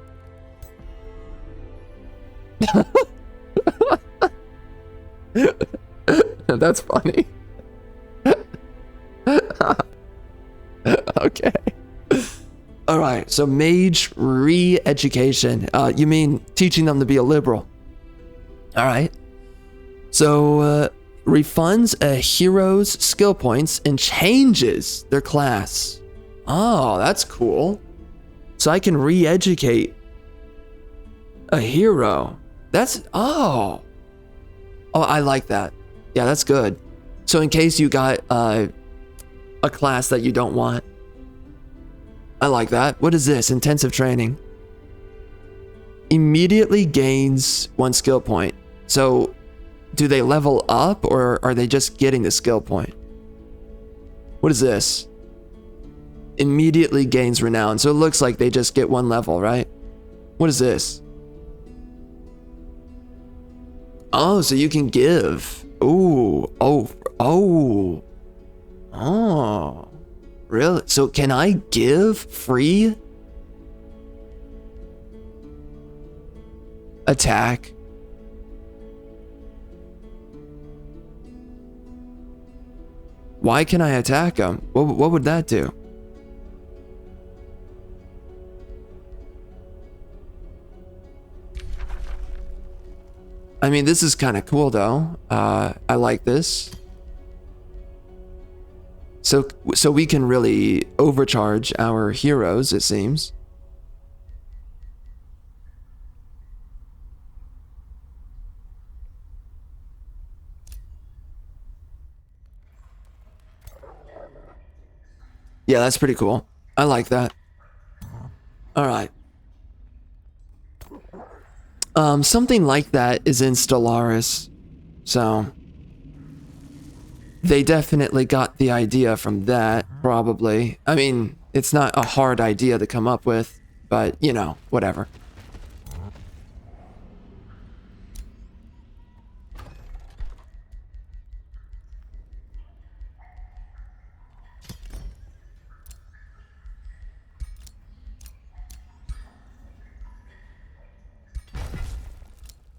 That's funny. Okay. All right, so mage re-education. You mean teaching them to be a liberal. All right. So, refunds a hero's skill points and changes their class. Oh, that's cool. So I can re-educate a hero. That's, oh, I like that. Yeah, that's good. So in case you got a class that you don't want. I like that. What is this? Intensive training. Immediately gains 1 skill point. So do they level up or are they just getting the skill point? What is this? Immediately gains renown. So it looks like they just get 1 level, right? What is this? Oh, so you can give. Ooh. Oh. Really? So can I give free attack? Why can I attack them? What would that do? I mean, this is kind of cool though. I like this. So we can really overcharge our heroes, it seems. Yeah, that's pretty cool. I like that. All right. Something like that is in Stellaris. So they definitely got the idea from that, probably. I mean, it's not a hard idea to come up with, but, you know, whatever.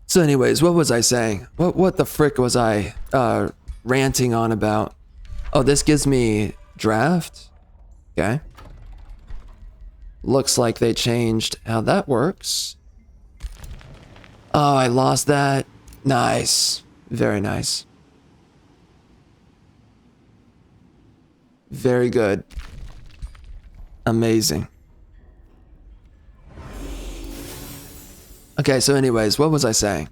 So anyways, what was I saying? What the frick was I ranting on about? Oh, this gives me draft. Okay. Looks like they changed how that works. Oh, I lost that. Nice. Very nice. Very good. Amazing. Okay, so anyways, what was I saying?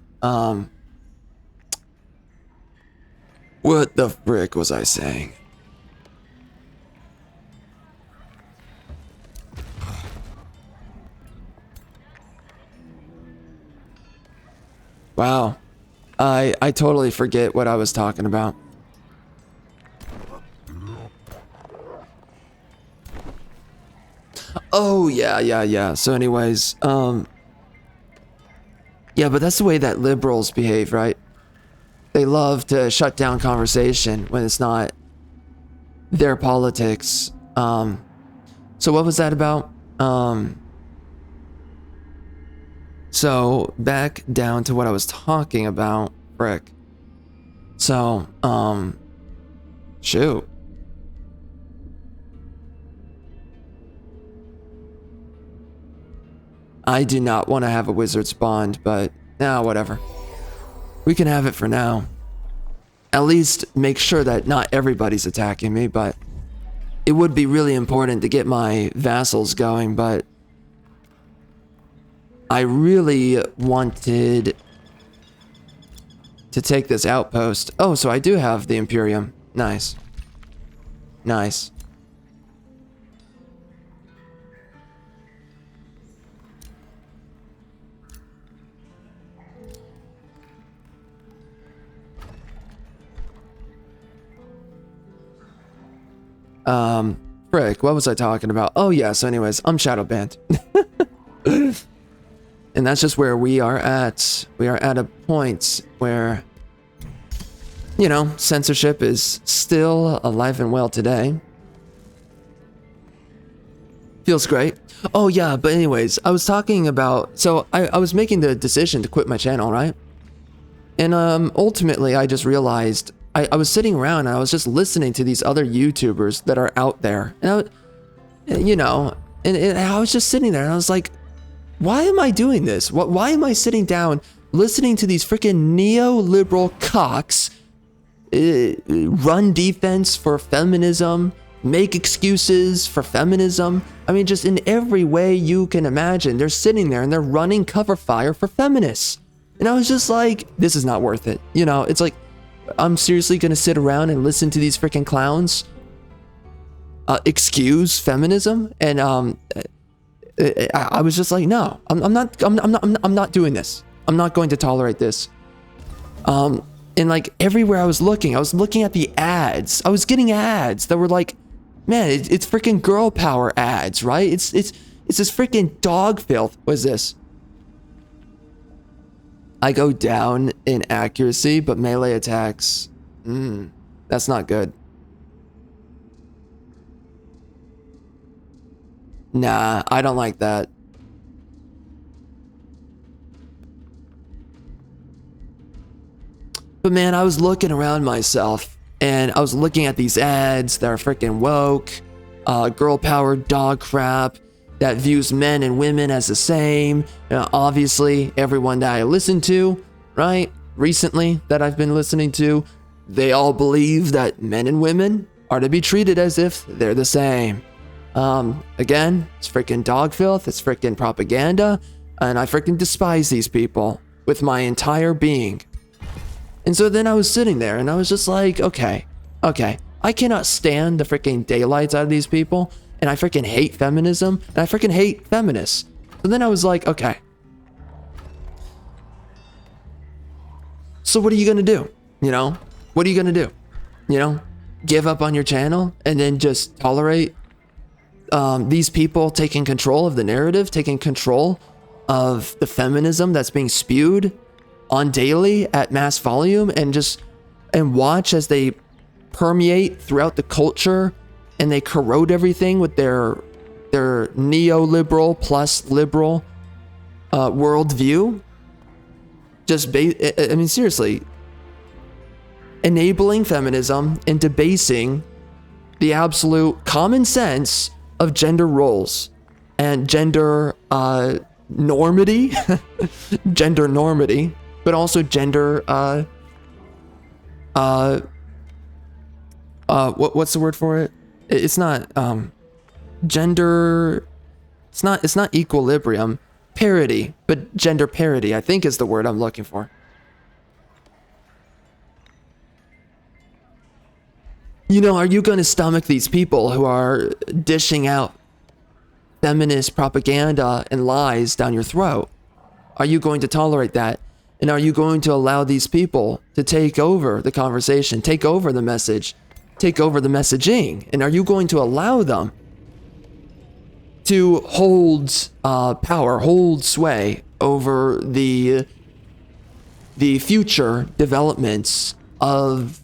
What the frick was I saying? Wow. I totally forget what I was talking about. Oh, yeah. So anyways, yeah, but that's the way that liberals behave, right? They love to shut down conversation when it's not their politics. So what was that about? So back down to what I was talking about, frick. So, shoot. I do not want to have a wizard's bond, but whatever. We can have it for now. At least make sure that not everybody's attacking me, but it would be really important to get my vassals going, but I really wanted to take this outpost. Oh, so I do have the Imperium. Nice. Nice. Frick, what was I talking about? Oh yeah, so anyways, I'm shadow banned. And that's just where we are at. We are at a point where, you know, censorship is still alive and well today. Feels great. Oh yeah, but anyways, I was talking about, so I was making the decision to quit my channel, right? And ultimately I just realized I was sitting around and I was just listening to these other YouTubers that are out there. And and I was just sitting there and I was like, why am I doing this? Why am I sitting down listening to these freaking neoliberal cocks run defense for feminism, make excuses for feminism? I mean, just in every way you can imagine, they're sitting there and they're running cover fire for feminists. And I was just like, this is not worth it. You know, it's like, I'm seriously gonna sit around and listen to these freaking clowns excuse feminism, and I was just like, no, I'm not doing this. I'm not going to tolerate this. And like everywhere I was looking at the ads. I was getting ads that were like, man, it's freaking girl power ads, right? It's this freaking dog filth. What is this? I go down in accuracy, but melee attacks. That's not good. Nah, I don't like that. But man, I was looking around myself and I was looking at these ads that are freaking woke, girl power dog crap that views men and women as the same. Obviously, everyone that I listen to, right, recently that I've been listening to, they all believe that men and women are to be treated as if they're the same. Again, it's freaking dog filth, it's freaking propaganda, and I freaking despise these people with my entire being. And so then I was sitting there and I was just like, okay, I cannot stand the freaking daylights out of these people, and I freaking hate feminism, and I freaking hate feminists. So then I was like, okay, so what are you gonna do? You know, what are you gonna do? You know, give up on your channel and then just tolerate these people taking control of the narrative, taking control of the feminism that's being spewed on daily at mass volume, and watch as they permeate throughout the culture and they corrode everything with their neoliberal plus liberal worldview? I mean, seriously, enabling feminism and debasing the absolute common sense of gender roles and gender normity, gender normity, but also gender what's the word for it? It's not gender. It's not equilibrium, parity, but gender parity, I think is the word I'm looking for. You know, are you going to stomach these people who are dishing out feminist propaganda and lies down your throat? Are you going to tolerate that? And are you going to allow these people to take over the conversation, take over the message, take over the messaging? And are you going to allow them to hold power, hold sway over the future developments of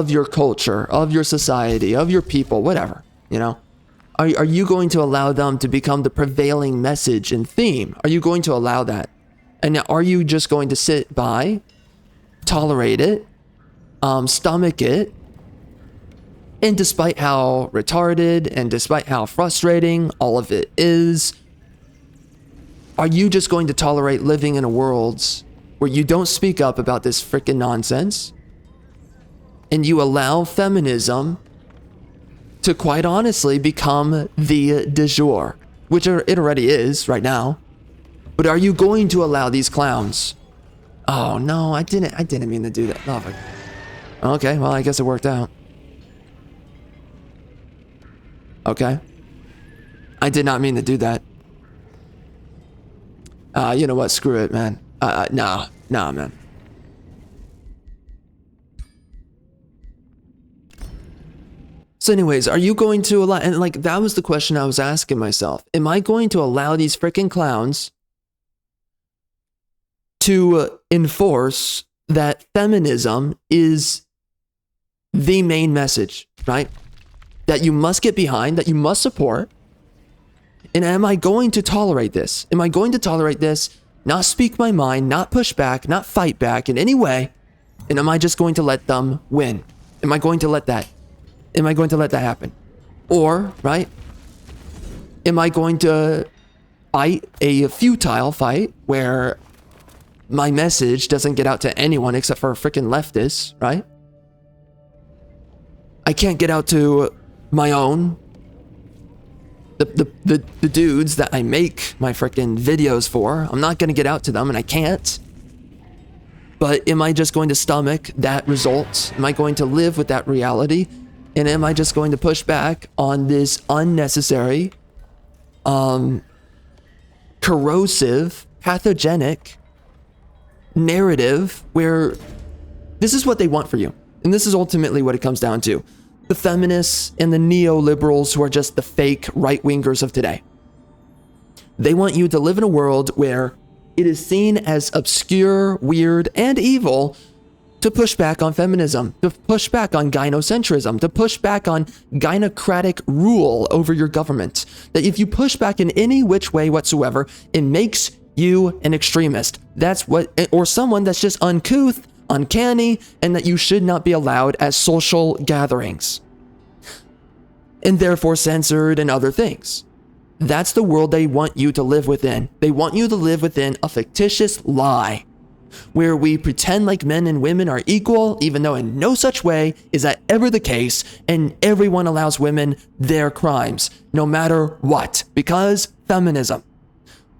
your culture, of your society, of your people, whatever, you know? Are you going to allow them to become the prevailing message and theme? Are you going to allow that? And are you just going to sit by, tolerate it, stomach it, and despite how retarded and despite how frustrating all of it is, are you just going to tolerate living in a world where you don't speak up about this freaking nonsense and you allow feminism to quite honestly become the du jour, which it already is right now? But are you going to allow these clowns? Oh no, I didn't mean to do that. Oh, okay, well, I guess it worked out. Okay. I did not mean to do that. You know what? Screw it, man. Nah, man. So anyways, are you going to allow, and like, that was the question I was asking myself. Am I going to allow these freaking clowns to enforce that feminism is the main message, right? That you must get behind, that you must support? And am I going to tolerate this? Am I going to tolerate this, not speak my mind, not push back, not fight back in any way? And am I just going to let them win? Am I going to let that happen? Or, right, am I going to fight a futile fight where my message doesn't get out to anyone except for freaking leftists, right? I can't get out to my own, the dudes that I make my freaking videos for. I'm not going to get out to them, and I can't. But am I just going to stomach that result? Am I going to live with that reality? And am I just going to push back on this unnecessary, corrosive, pathogenic narrative where this is what they want for you? And this is ultimately what it comes down to. The feminists and the neoliberals who are just the fake right-wingers of today. They want you to live in a world where it is seen as obscure, weird, and evil to push back on feminism, to push back on gynocentrism, to push back on gynocratic rule over your government. That if you push back in any which way whatsoever, it makes you an extremist. That's what, or someone that's just uncouth, uncanny, and that you should not be allowed at social gatherings. And therefore censored and other things. That's the world they want you to live within. They want you to live within a fictitious lie, where we pretend like men and women are equal, even though in no such way is that ever the case, and everyone allows women their crimes, no matter what, because feminism.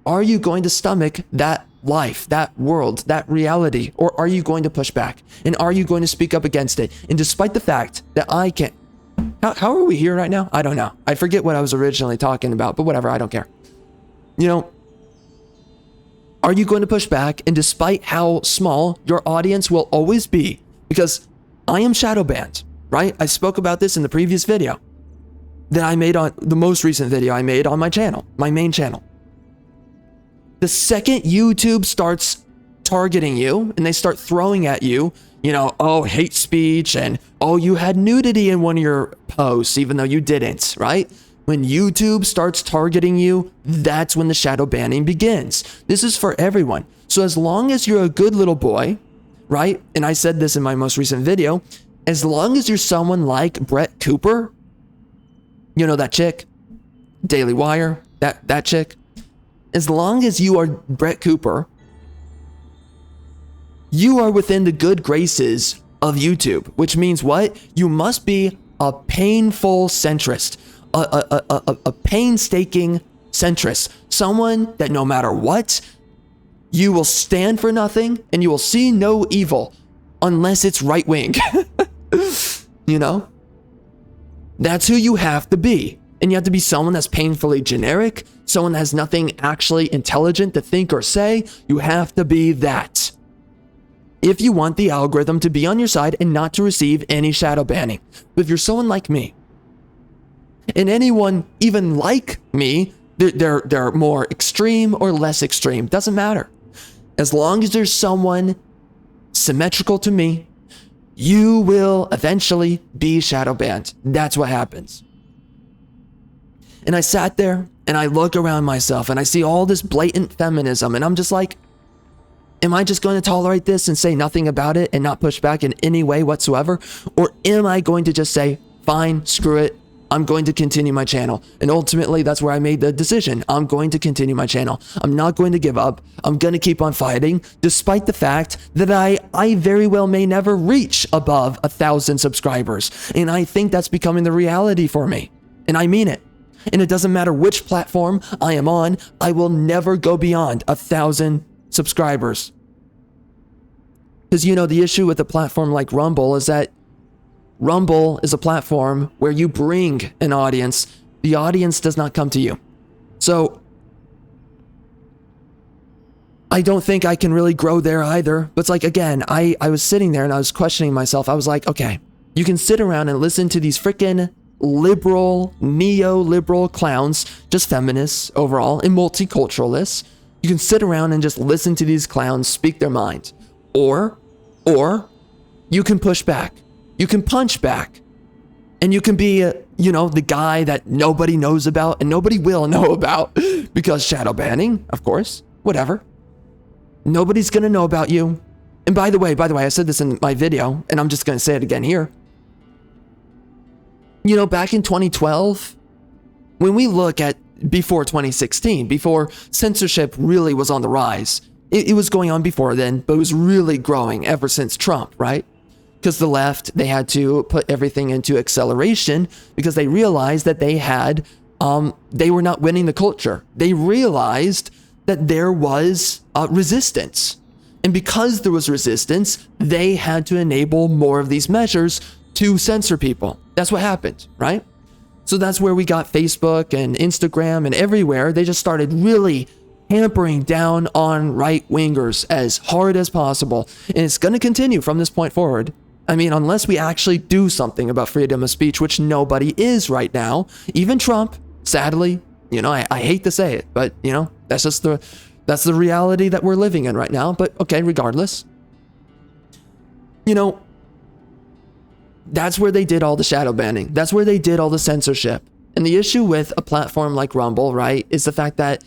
Are you going to stomach that life, that world, that reality, or are you going to push back? And are you going to speak up against it? And despite the fact that I can't... How are we here right now? I don't know. I forget what I was originally talking about, but whatever, I don't care. You know, are you going to push back? And despite how small your audience will always be, because I am shadow banned, right? I spoke about this in the previous video that I made on the most recent video I made on my channel, my main channel. The second YouTube starts targeting you and they start throwing at you, you know, oh, hate speech, and oh, you had nudity in one of your posts, even though you didn't, right? When YouTube starts targeting you, that's when the shadow banning begins. This is for everyone. So as long as you're a good little boy, right? And I said this in my most recent video, as long as you're someone like Brett Cooper, you know that chick, Daily Wire, that chick, as long as you are Brett Cooper, you are within the good graces of YouTube, which means what? You must be a painful centrist, a painstaking centrist, someone that no matter what, you will stand for nothing and you will see no evil unless it's right wing. You know? That's who you have to be. And you have to be someone that's painfully generic, someone that has nothing actually intelligent to think or say. You have to be that, if you want the algorithm to be on your side and not to receive any shadow banning. But if you're someone like me, and anyone even like me, they're more extreme or less extreme, doesn't matter. As long as there's someone symmetrical to me, you will eventually be shadow banned. That's what happens. And I sat there and I look around myself and I see all this blatant feminism, and I'm just like, am I just going to tolerate this and say nothing about it and not push back in any way whatsoever? Or am I going to just say, fine, screw it, I'm going to continue my channel? And ultimately, that's where I made the decision. I'm going to continue my channel. I'm not going to give up. I'm going to keep on fighting, despite the fact that I very well may never reach above 1,000 subscribers. And I think that's becoming the reality for me. And I mean it. And it doesn't matter which platform I am on, I will never go beyond 1,000 subscribers. Because, you know, the issue with a platform like Rumble is that Rumble is a platform where you bring an audience. The audience does not come to you. So I don't think I can really grow there either. But it's like, again, I was sitting there and I was questioning myself. I was like, okay, you can sit around and listen to these freaking liberal, neoliberal clowns, just feminists overall, and multiculturalists. You can sit around and just listen to these clowns speak their mind. Or you can push back. You can punch back. And you can be, you know, the guy that nobody knows about and nobody will know about because shadow banning, of course, whatever. Nobody's going to know about you. And by the way, I said this in my video and I'm just going to say it again here. You know, back in 2012, when we look at before 2016, before censorship really was on the rise, it was going on before then, but it was really growing ever since Trump, right? Because the left, they had to put everything into acceleration because they realized that they were not winning the culture. They realized that there was resistance. And because there was resistance, they had to enable more of these measures to censor people. That's what happened, right? So that's where we got Facebook and Instagram and everywhere. They just started really hampering down on right-wingers as hard as possible. And it's going to continue from this point forward. I mean, unless we actually do something about freedom of speech, which nobody is right now, even Trump, sadly, you know, I hate to say it, but you know, that's the reality that we're living in right now. But okay, regardless, you know, that's where they did all the shadow banning. That's where they did all the censorship. And the issue with a platform like Rumble, right, is the fact that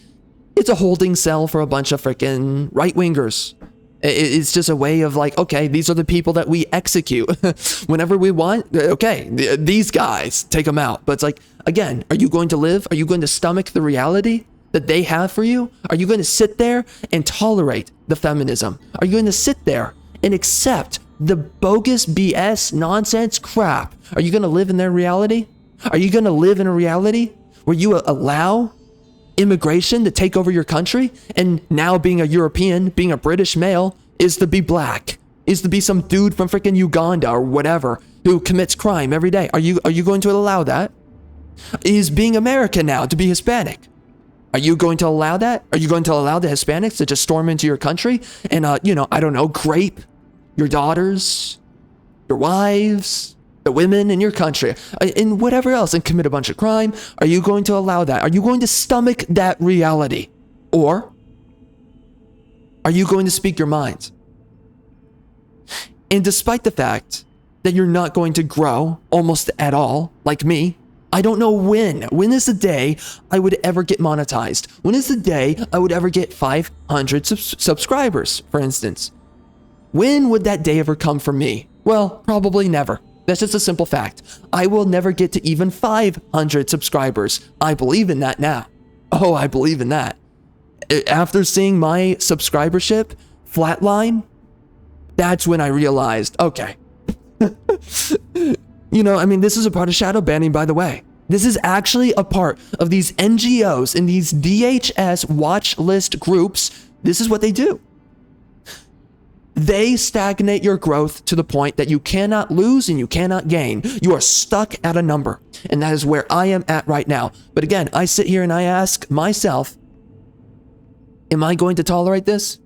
it's a holding cell for a bunch of freaking right-wingers. It's just a way of like, okay, these are the people that we execute whenever we want. Okay, these guys, take them out. But it's like, again, are you going to live? Are you going to stomach the reality that they have for you? Are you going to sit there and tolerate the feminism? Are you going to sit there and accept the bogus BS nonsense crap? Are you going to live in their reality? Are you going to live in a reality where you allow immigration to take over your country, and now being a European, being a British male, is to be black, is to be some dude from freaking Uganda or whatever who commits crime every day? Are you going to allow that? Is being American now to be Hispanic? Are you going to allow that? Are you going to allow the Hispanics to just storm into your country and you know, I don't know, grape your daughters, your wives, the women in your country, and whatever else, and commit a bunch of crime? Are you going to allow that? Are you going to stomach that reality? Or are you going to speak your mind? And despite the fact that you're not going to grow almost at all, like me, I don't know when. When is the day I would ever get monetized? When is the day I would ever get 500 subscribers, for instance? When would that day ever come for me? Well, probably never. That's just a simple fact. I will never get to even 500 subscribers. I believe in that now. Oh, I believe in that. After seeing my subscribership flatline, that's when I realized, okay. You know, I mean, this is a part of shadow banning, by the way. This is actually a part of these NGOs and these DHS watch list groups. This is what they do. They stagnate your growth to the point that you cannot lose and you cannot gain. You are stuck at a number. And that is where I am at right now. But again, I sit here and I ask myself, am I going to tolerate this?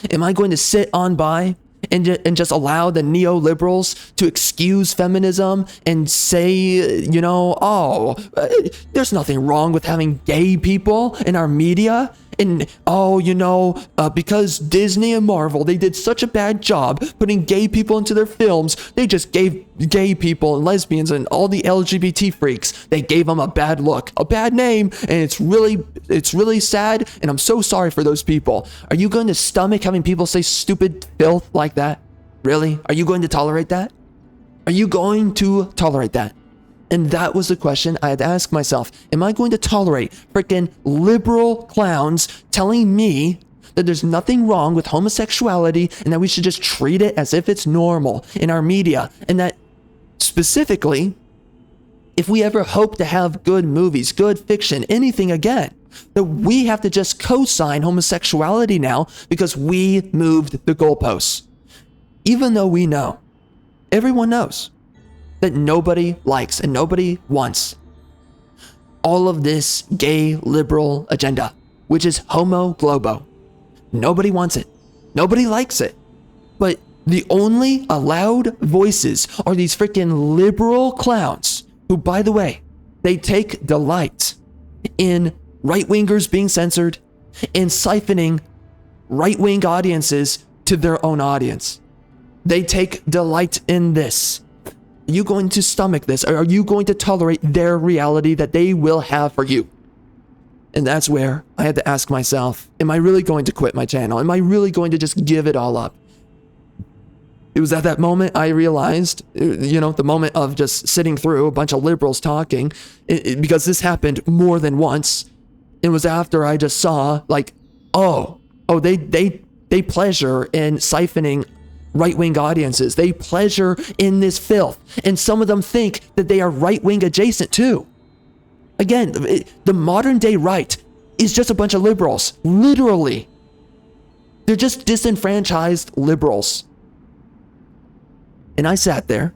Am I going to sit on by and just allow the neoliberals to excuse feminism and say, you know, oh, there's nothing wrong with having gay people in our media? And, oh, you know, because Disney and Marvel, they did such a bad job putting gay people into their films, they just gave gay people and lesbians and all the LGBT freaks, they gave them a bad look, a bad name, and it's really sad, and I'm so sorry for those people. Are you going to stomach having people say stupid filth like that? Really? Are you going to tolerate that? Are you going to tolerate that? And that was the question I had to ask myself. Am I going to tolerate freaking liberal clowns telling me that there's nothing wrong with homosexuality and that we should just treat it as if it's normal in our media? And that specifically, if we ever hope to have good movies, good fiction, anything again, that we have to just co-sign homosexuality now because we moved the goalposts. Even though we know, everyone knows, that nobody likes and nobody wants all of this gay liberal agenda, which is homo globo. Nobody wants it. Nobody likes it. But the only allowed voices are these freaking liberal clowns who, by the way, they take delight in right-wingers being censored and siphoning right-wing audiences to their own audience. They take delight in this. Are you going to stomach this? Or are you going to tolerate their reality that they will have for you? And that's where I had to ask myself, am I really going to quit my channel? Am I really going to just give it all up? It was at that moment I realized, you know, the moment of just sitting through a bunch of liberals talking, because this happened more than once. It was after I just saw, like, they pleasure in siphoning right-wing audiences. They pleasure in this filth. And some of them think that they are right-wing adjacent too. Again, the modern day right is just a bunch of liberals. Literally. They're just disenfranchised liberals. And I sat there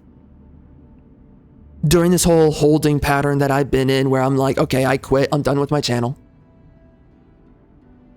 during this whole holding pattern that I've been in where I'm like, okay, I quit. I'm done with my channel.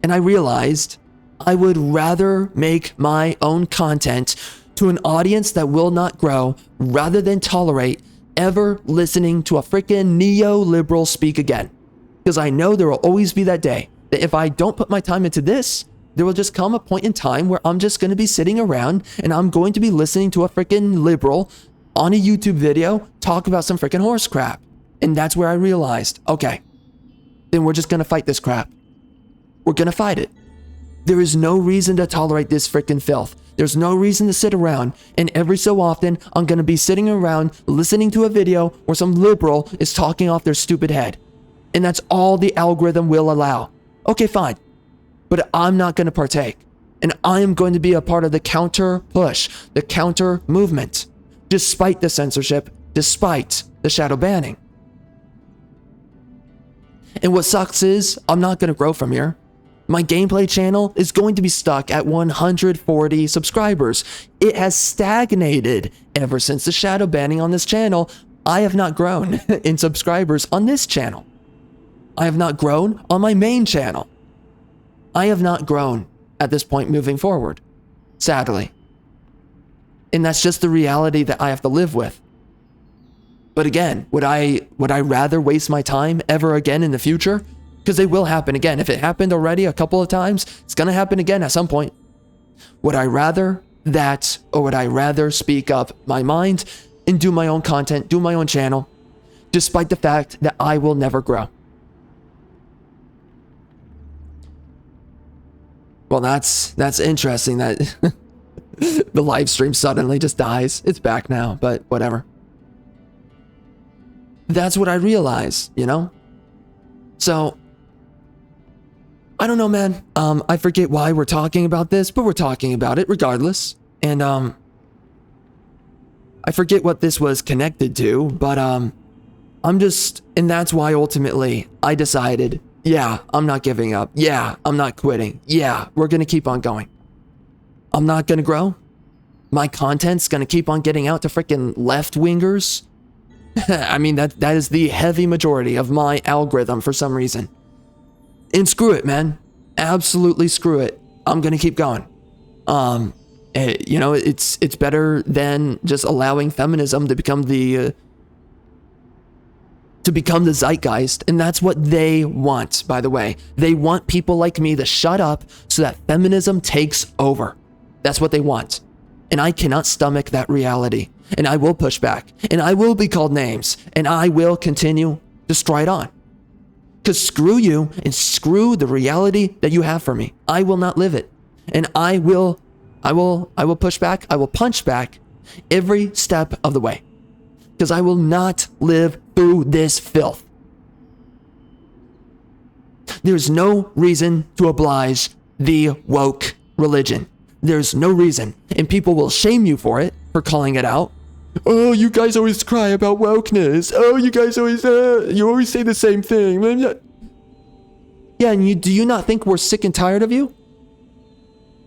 And I realized I would rather make my own content to an audience that will not grow rather than tolerate ever listening to a freaking neoliberal speak again. Because I know there will always be that day that if I don't put my time into this, there will just come a point in time where I'm just going to be sitting around and I'm going to be listening to a freaking liberal on a YouTube video talk about some freaking horse crap. And that's where I realized, okay, then we're just going to fight this crap. We're going to fight it. There is no reason to tolerate this freaking filth. There's no reason to sit around, and every so often, I'm gonna be sitting around listening to a video where some liberal is talking off their stupid head. And that's all the algorithm will allow. Okay, fine. But I'm not gonna partake. And I am going to be a part of the counter push, the counter movement, despite the censorship, despite the shadow banning. And what sucks is, I'm not gonna grow from here. My gameplay channel is going to be stuck at 140 subscribers. It has stagnated ever since the shadow banning on this channel. I have not grown in subscribers on this channel. I have not grown on my main channel. I have not grown at this point moving forward, sadly. And that's just the reality that I have to live with. But again, would I rather waste my time ever again in the future? Because they will happen again. If it happened already a couple of times, it's going to happen again at some point. Would I rather that, or would I rather speak up my mind and do my own content, do my own channel, despite the fact that I will never grow. Well, that's interesting that the live stream suddenly just dies. It's back now, but whatever. That's what I realize, you know? So, I don't know, man. I forget why we're talking about this, but we're talking about it regardless. And, I forget what this was connected to, but, and that's why ultimately I decided, yeah, I'm not giving up. Yeah, I'm not quitting. Yeah, we're gonna keep on going. I'm not gonna grow. My content's gonna keep on getting out to freaking left-wingers. I mean, that is the heavy majority of my algorithm for some reason. And screw it, man. Absolutely screw it. I'm gonna keep going. You know, it's better than just allowing feminism to become the zeitgeist, and that's what they want, by the way. They want people like me to shut up so that feminism takes over. That's what they want. And I cannot stomach that reality. And I will push back. And I will be called names. And I will continue to stride on. Because screw you and screw the reality that you have for me. I will not live it. And I will push back. I will punch back every step of the way. Because I will not live through this filth. There's no reason to oblige the woke religion. There's no reason. And people will shame you for it, for calling it out. Oh, you guys always cry about wokeness. Oh, you guys always, you always say the same thing. Yeah, and do you not think we're sick and tired of you?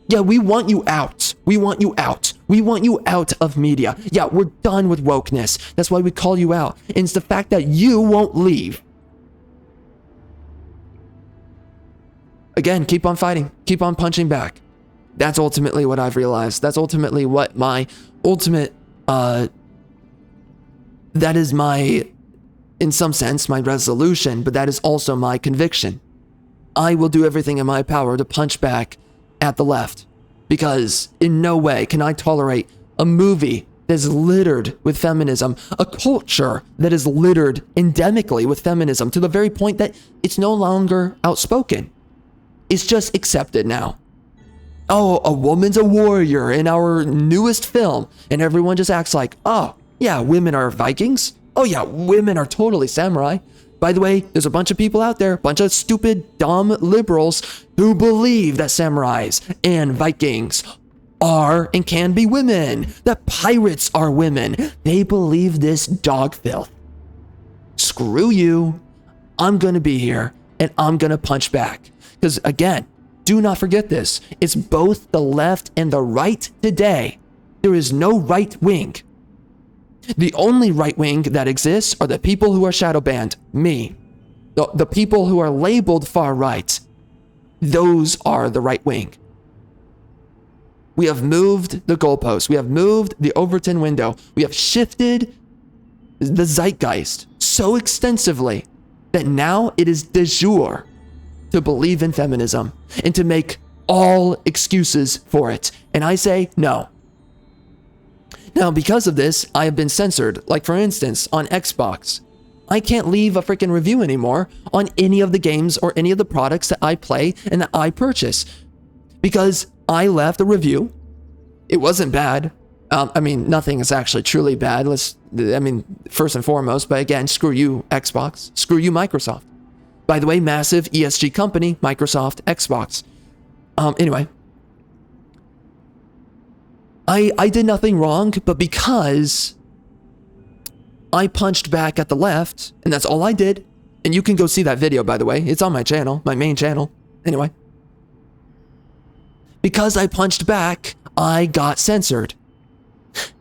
Yeah, we want you out. We want you out. We want you out of media. Yeah, we're done with wokeness. That's why we call you out. And it's the fact that you won't leave. Again, keep on fighting. Keep on punching back. That's ultimately what I've realized. That's ultimately what my ultimate, that is my, in some sense, my resolution, but that is also my conviction. I will do everything in my power to punch back at the left, because in no way can I tolerate a movie that is littered with feminism, a culture that is littered endemically with feminism to the very point that it's no longer outspoken. It's just accepted now. Oh, a woman's a warrior in our newest film, and everyone just acts like, oh, yeah, women are Vikings. Oh, yeah, women are totally samurai. By the way, there's a bunch of people out there, a bunch of stupid, dumb liberals who believe that samurais and Vikings are and can be women, that pirates are women. They believe this dog filth. Screw you. I'm going to be here, and I'm going to punch back. Because again, do not forget this. It's both the left and the right today. There is no right wing. The only right wing that exists are the people who are shadow banned. Me. The people who are labeled far right. Those are the right wing. We have moved the goalposts. We have moved the Overton window. We have shifted the zeitgeist so extensively that now it is de jure to believe in feminism and to make all excuses for it. And I say no. Now, because of this, I have been censored. Like, for instance, on Xbox. I can't leave a freaking review anymore on any of the games or any of the products that I play and that I purchase. Because I left a review. It wasn't bad. I mean, nothing is actually truly bad. First and foremost, but again, screw you, Xbox. Screw you, Microsoft. By the way, massive ESG company, Microsoft, Xbox. Anyway. I did nothing wrong, but because I punched back at the left, and that's all I did, and you can go see that video, by the way. It's on my channel, my main channel. Anyway. Because I punched back, I got censored.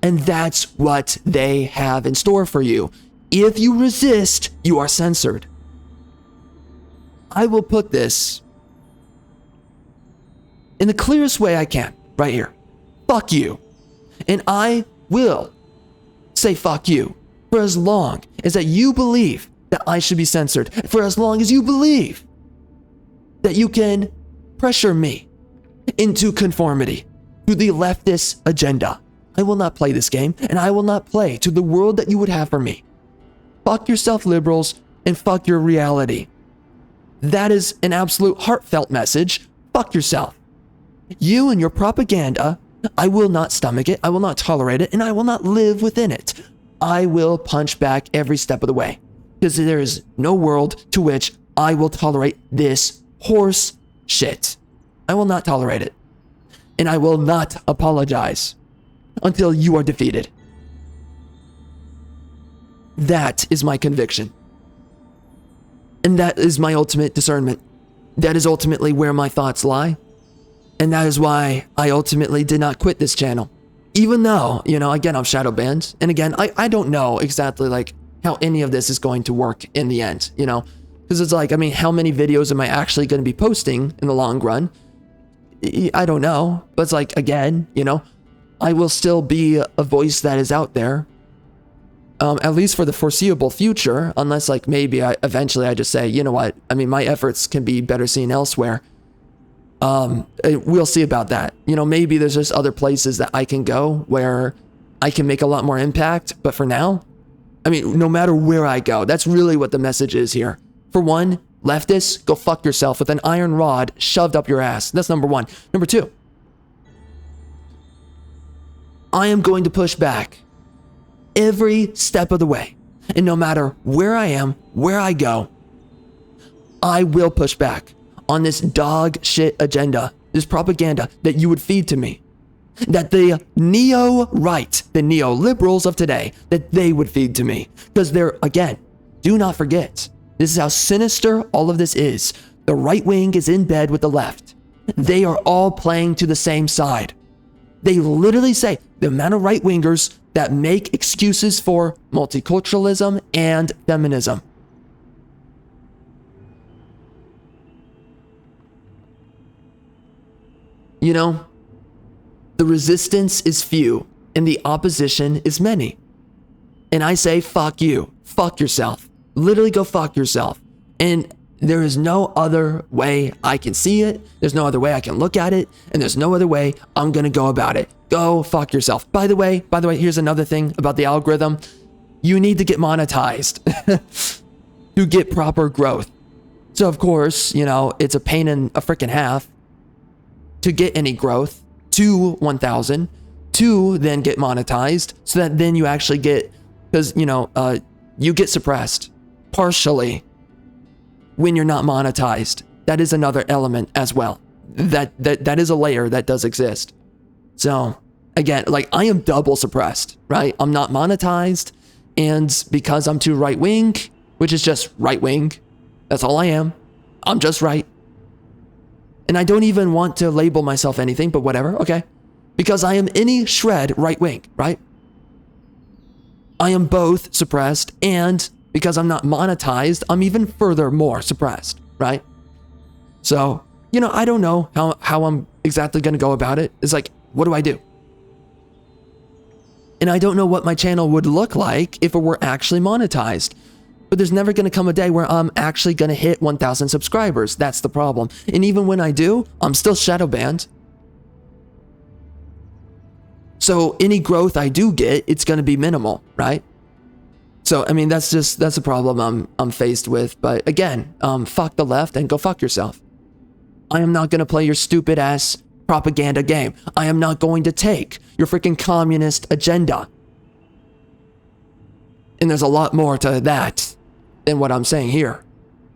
And that's what they have in store for you. If you resist, you are censored. I will put this in the clearest way I can, right here. Fuck you. And I will say fuck you for as long as that you believe that I should be censored. For as long as you believe that you can pressure me into conformity to the leftist agenda. I will not play this game, and I will not play to the world that you would have for me. Fuck fuck yourself, liberals, and fuck your reality. That is an absolute heartfelt message. Fuck yourself. You and your propaganda, I will not stomach it, I will not tolerate it, and I will not live within it. I will punch back every step of the way, because there is no world to which I will tolerate this horse shit. I will not tolerate it. And I will not apologize until you are defeated. That is my conviction. And that is my ultimate discernment. That is ultimately where my thoughts lie. And that is why I ultimately did not quit this channel. Even though, again, I'm shadow banned. And again, I don't know exactly like how any of this is going to work in the end, Because it's like, how many videos am I actually going to be posting in the long run? I don't know. But it's like, again, I will still be a voice that is out there. At least for the foreseeable future, unless like maybe eventually I just say, you know what, my efforts can be better seen elsewhere. We'll see about that. Maybe there's just other places that I can go where I can make a lot more impact. But for now, no matter where I go, that's really what the message is here. For one, leftists, go fuck yourself with an iron rod shoved up your ass. That's number one. Number two, I am going to push back every step of the way. And no matter where I am, where I go, I will push back on this dog shit agenda, this propaganda that you would feed to me, that the neo-right, the neoliberals of today, that they would feed to me. Because they're, again, do not forget, this is how sinister all of this is. The right wing is in bed with the left. They are all playing to the same side. They literally say the amount of right-wingers that make excuses for multiculturalism and feminism. The resistance is few and the opposition is many. And I say, fuck you. Fuck yourself. Literally go fuck yourself. And there is no other way I can see it. There's no other way I can look at it. And there's no other way I'm going to go about it. Go fuck yourself. By the way, here's another thing about the algorithm. You need to get monetized to get proper growth. So of course, it's a pain in a freaking half to get any growth to 1,000 to then get monetized so that then you actually get, because, you get suppressed partially when you're not monetized. That is another element as well. That is a layer that does exist. So again, like I am double suppressed, right? I'm not monetized, and because I'm too right wing, which is just right wing, that's all I am. I'm just right. And I don't even want to label myself anything, but whatever, okay? Because I am any shred right wing, right? I am both suppressed, and because I'm not monetized, I'm even further more suppressed, right? So, I don't know how I'm exactly going to go about it. It's like, what do I do? And I don't know what my channel would look like if it were actually monetized. But there's never going to come a day where I'm actually going to hit 1,000 subscribers. That's the problem. And even when I do, I'm still shadow banned. So any growth I do get, it's going to be minimal, right? So, that's a problem I'm faced with. But again, fuck the left and go fuck yourself. I am not going to play your stupid ass propaganda game. I am not going to take your freaking communist agenda. And there's a lot more to that than what I'm saying here.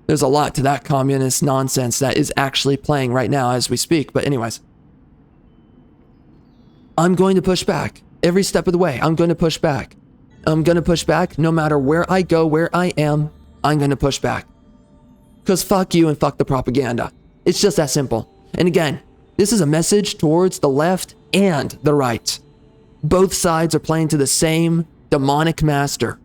There's a lot to that communist nonsense that is actually playing right now as we speak. But anyways, I'm going to push back every step of the way. I'm going to push back. I'm going to push back no matter where I go, where I am. I'm going to push back. Because fuck you and fuck the propaganda. It's just that simple. And again, this is a message towards the left and the right. Both sides are playing to the same demonic master.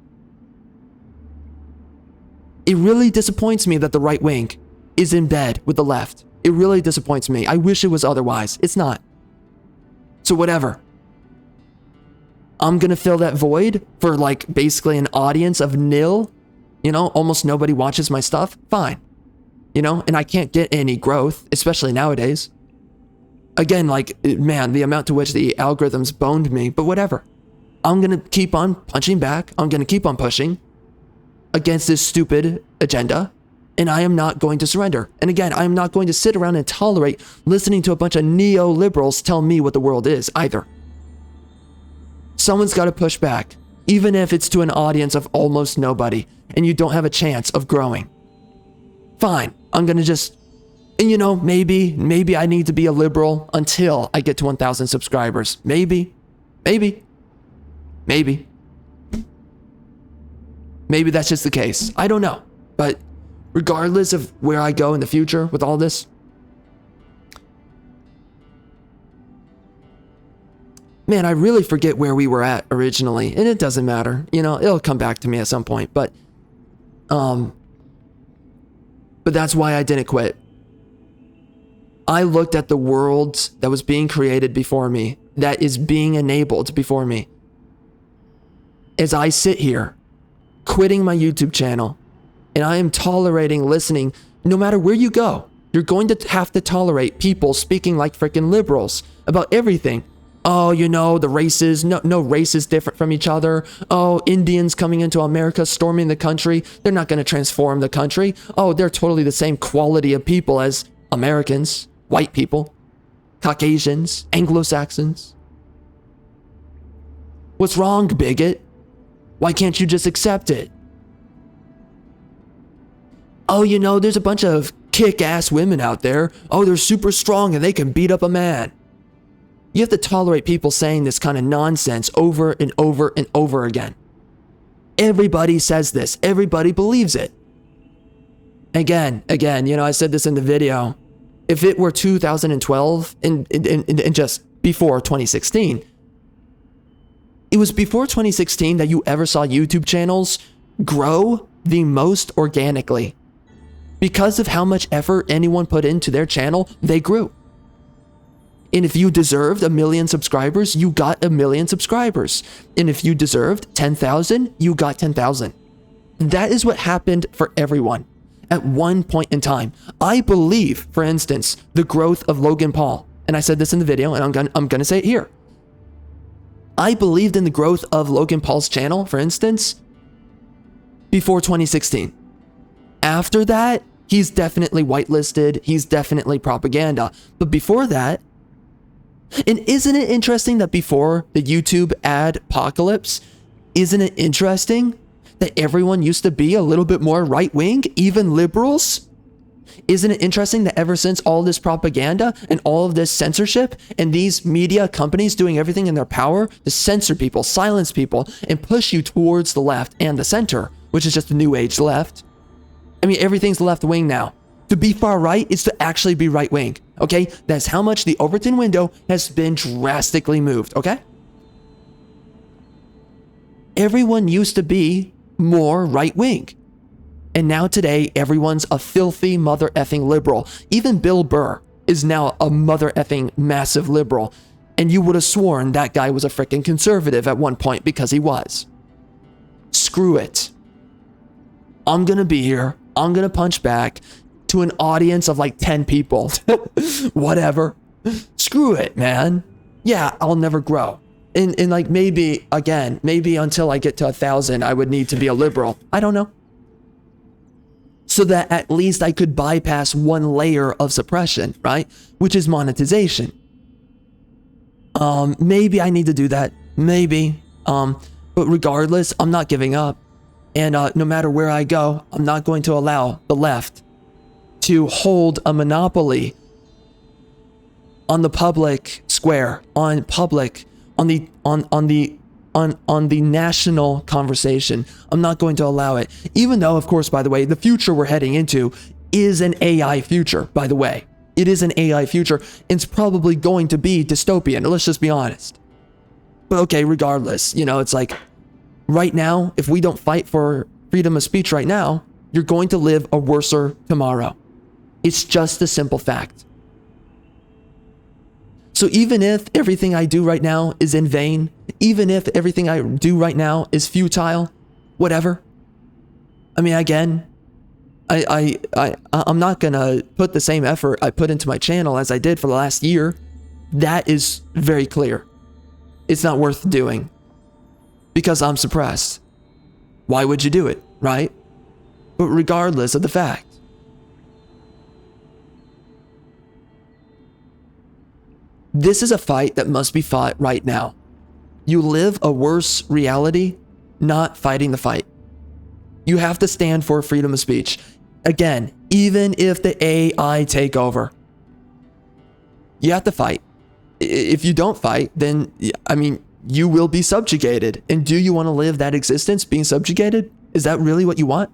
It really disappoints me that the right wing is in bed with the left. It really disappoints me. I wish it was otherwise. It's not. So whatever. I'm going to fill that void for like basically an audience of nil. Almost nobody watches my stuff. Fine. And I can't get any growth, especially nowadays. Again, the amount to which the algorithms boned me, but whatever. I'm going to keep on punching back. I'm going to keep on pushing. against this stupid agenda, and I am not going to surrender. And again, I am not going to sit around and tolerate listening to a bunch of neoliberals tell me what the world is either. Someone's got to push back, even if it's to an audience of almost nobody, and you don't have a chance of growing. Fine, I'm gonna just, and you know, maybe I need to be a liberal until I get to 1,000 subscribers. Maybe that's just the case. I don't know. But regardless of where I go in the future with all this, man, I really forget where we were at originally, and it doesn't matter. You know, it'll come back to me at some point, but that's why I didn't quit. I looked at the world that was being created before me, that is being enabled before me. As I sit here, quitting my YouTube channel, and I am tolerating listening, no matter where you go, you're going to have to tolerate people speaking like freaking liberals about everything. Oh, you know, the races, no race is different from each other. Oh, Indians coming into America, storming the country, they're not going to transform the country. Oh, they're totally the same quality of people as Americans, white people, Caucasians, Anglo-Saxons. What's wrong, bigot? Why can't you just accept it? Oh, you know, there's a bunch of kick-ass women out there. Oh, they're super strong and they can beat up a man. You have to tolerate people saying this kind of nonsense over and over and over again. Everybody says this. Everybody believes it. Again, you know, I said this in the video. If it were 2012 and just before 2016, it was before 2016 that you ever saw YouTube channels grow the most organically. Because of how much effort anyone put into their channel, they grew. And if you deserved 1 million subscribers, you got 1 million subscribers. And if you deserved 10,000, you got 10,000. That is what happened for everyone at one point in time. I believe, for instance, the growth of Logan Paul, and I said this in the video, and I'm gonna say it here. I believed in the growth of Logan Paul's channel, for instance, before 2016. After that, he's definitely whitelisted. He's definitely propaganda. But before that, and isn't it interesting that before the YouTube ad apocalypse, isn't it interesting that everyone used to be a little bit more right-wing, even liberals? Isn't it interesting that ever since all this propaganda and all of this censorship and these media companies doing everything in their power to censor people, silence people, and push you towards the left and the center, which is just the new age left? I mean, everything's left wing now. To be far right is to actually be right wing, okay? That's how much the Overton window has been drastically moved, okay? Everyone used to be more right wing. And now today, everyone's a filthy mother effing liberal. Even Bill Burr is now a mother effing massive liberal. And you would have sworn that guy was a freaking conservative at one point because he was. Screw it. I'm gonna be here. I'm gonna punch back to an audience of like 10 people. Whatever. Screw it, man. Yeah, I'll never grow. And like maybe, again, maybe until I get to 1,000, I would need to be a liberal. I don't know. So that at least I could bypass one layer of suppression, right? Which is monetization. Maybe I need to do that. Maybe. But regardless, I'm not giving up. And no matter where I go, I'm not going to allow the left to hold a monopoly on the public square, on the national conversation. I'm not going to allow it. Even though, of course, by the way, the future we're heading into is an AI future, by the way. It is an AI future. It's probably going to be dystopian. Let's just be honest. But okay, regardless, you know, it's like right now, if we don't fight for freedom of speech right now, you're going to live a worser tomorrow. It's just a simple fact. So even if everything I do right now is in vain, even if everything I do right now is futile, whatever. I mean, again, I'm not gonna put the same effort I put into my channel as I did for the last year. That is very clear. It's not worth doing because I'm suppressed. Why would you do it, right? But regardless of the fact, this is a fight that must be fought right now. You live a worse reality not fighting the fight. You have to stand for freedom of speech. Again, even if the AI take over, you have to fight. If you don't fight, then, I mean, you will be subjugated. And do you want to live that existence being subjugated? Is that really what you want?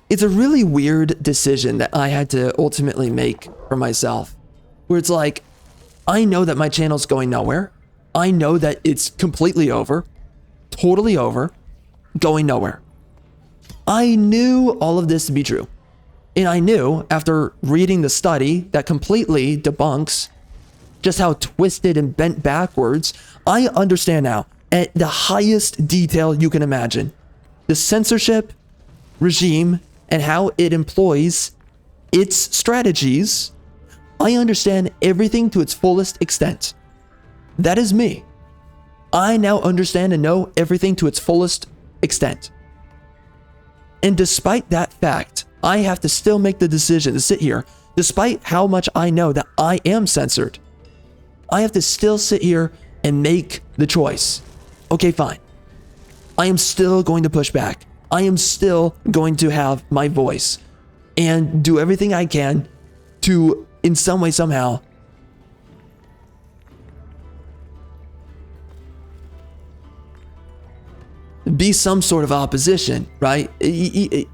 It's a really weird decision that I had to ultimately make for myself, where it's like, I know that my channel's going nowhere. I know that it's completely over, totally over, going nowhere. I knew all of this to be true. And I knew after reading the study that completely debunks just how twisted and bent backwards, I understand now at the highest detail you can imagine, the censorship regime and how it employs its strategies. I understand everything to its fullest extent. That is me. I now understand and know everything to its fullest extent. And despite that fact, I have to still make the decision to sit here, despite how much I know that I am censored. I have to still sit here and make the choice. Okay, fine. I am still going to push back. I am still going to have my voice and do everything I can to, in some way, somehow, be some sort of opposition, right?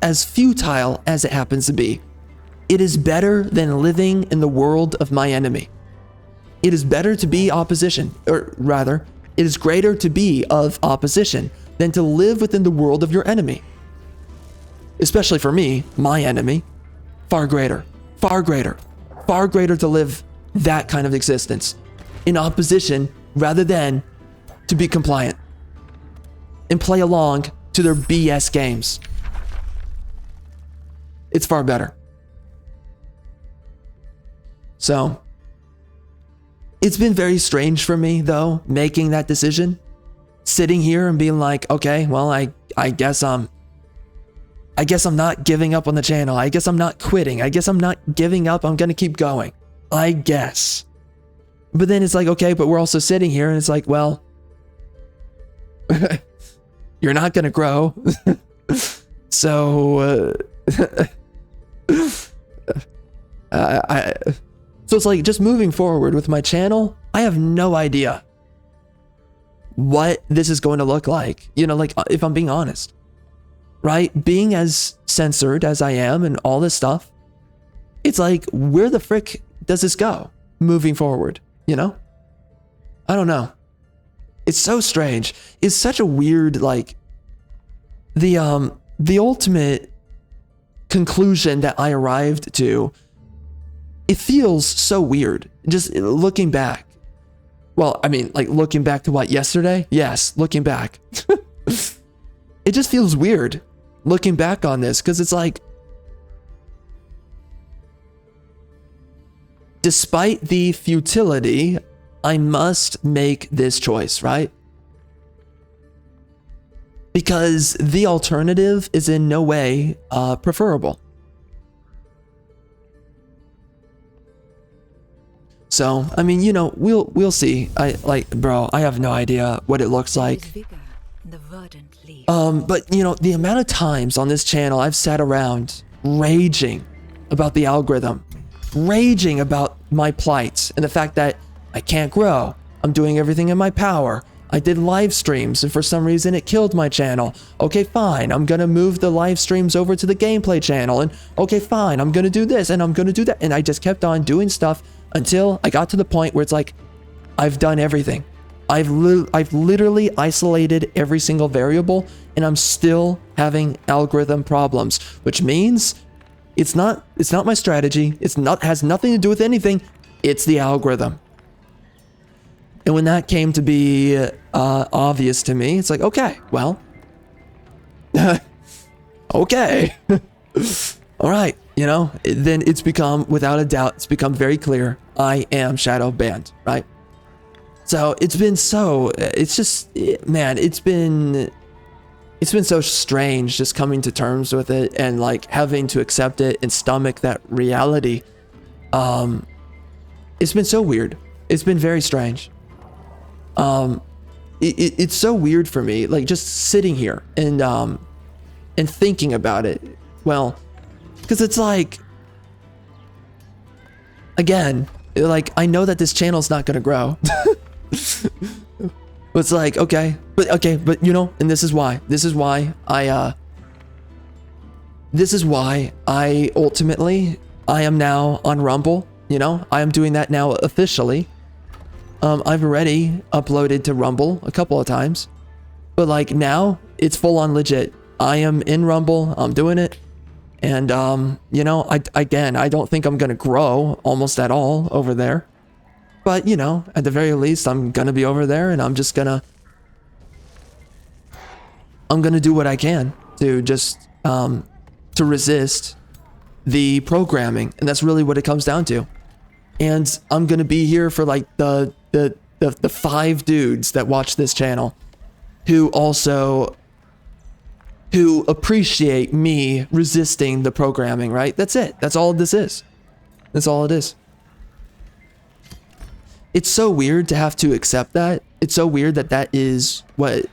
As futile as it happens to be, it is better than living in the world of my enemy. It is better to be opposition, or rather, it is greater to be of opposition than to live within the world of your enemy. Especially for me, my enemy, far greater, far greater, far greater to live that kind of existence in opposition rather than to be compliant and play along to their BS games. It's far better. So, it's been very strange for me, though, making that decision. Sitting here and being like, okay, well, I guess I'm not giving up on the channel. I guess I'm not quitting. I guess I'm not giving up. I'm going to keep going. I guess. But then it's like, okay, but we're also sitting here and it's like, well, you're not going to grow. So, so it's like just moving forward with my channel, I have no idea what this is going to look like. You know, like if I'm being honest, right? Being as censored as I am and all this stuff, it's like, where the frick does this go moving forward? You know? I don't know. It's so strange. It's such a weird, like, the ultimate conclusion that I arrived to, it feels so weird. Just looking back. Well, I mean, like looking back to what, yesterday? Yes, looking back. It just feels weird looking back on this, because it's like, despite the futility, I must make this choice, right? Because the alternative is in no way preferable. So, I mean, you know, we'll see. Bro, I have no idea what it looks like. But you know, the amount of times on this channel I've sat around raging about the algorithm, raging about my plight and the fact that I can't grow. I'm doing everything in my power. I did live streams and for some reason it killed my channel. Okay, fine. I'm gonna move the live streams over to the gameplay channel, and okay, fine. I'm gonna do this and I'm gonna do that. And I just kept on doing stuff until I got to the point where it's like, I've done everything. I've literally isolated every single variable and I'm still having algorithm problems, which means it's not my strategy. Has nothing to do with anything. It's the algorithm. And when that came to be obvious to me, it's like, okay, well, okay. All right. you know, then it's become, without a doubt, it's become very clear, I am shadow banned, right? So it's been so, it's just, man, it's been so strange just coming to terms with it and like having to accept it and stomach that reality. It's been so weird. It's been very strange. It's so weird for me, like just sitting here and thinking about it. Well, because it's like, again, like I know that this channel's not gonna grow. It's like, okay, but you know, and this is why I ultimately, I am now on Rumble, you know, I am doing that now officially. I've already uploaded to Rumble a couple of times, but like now it's full on legit. I am in Rumble, I'm doing it. And, you know, I don't think I'm going to grow almost at all over there. But, you know, at the very least, I'm going to be over there and I'm going to do what I can to just, to resist the programming. And that's really what it comes down to. And I'm going to be here for like the 5 dudes that watch this channel who appreciate me resisting the programming, right? That's it. That's all this is. That's all it is. It's so weird to have to accept that. It's so weird that that is what...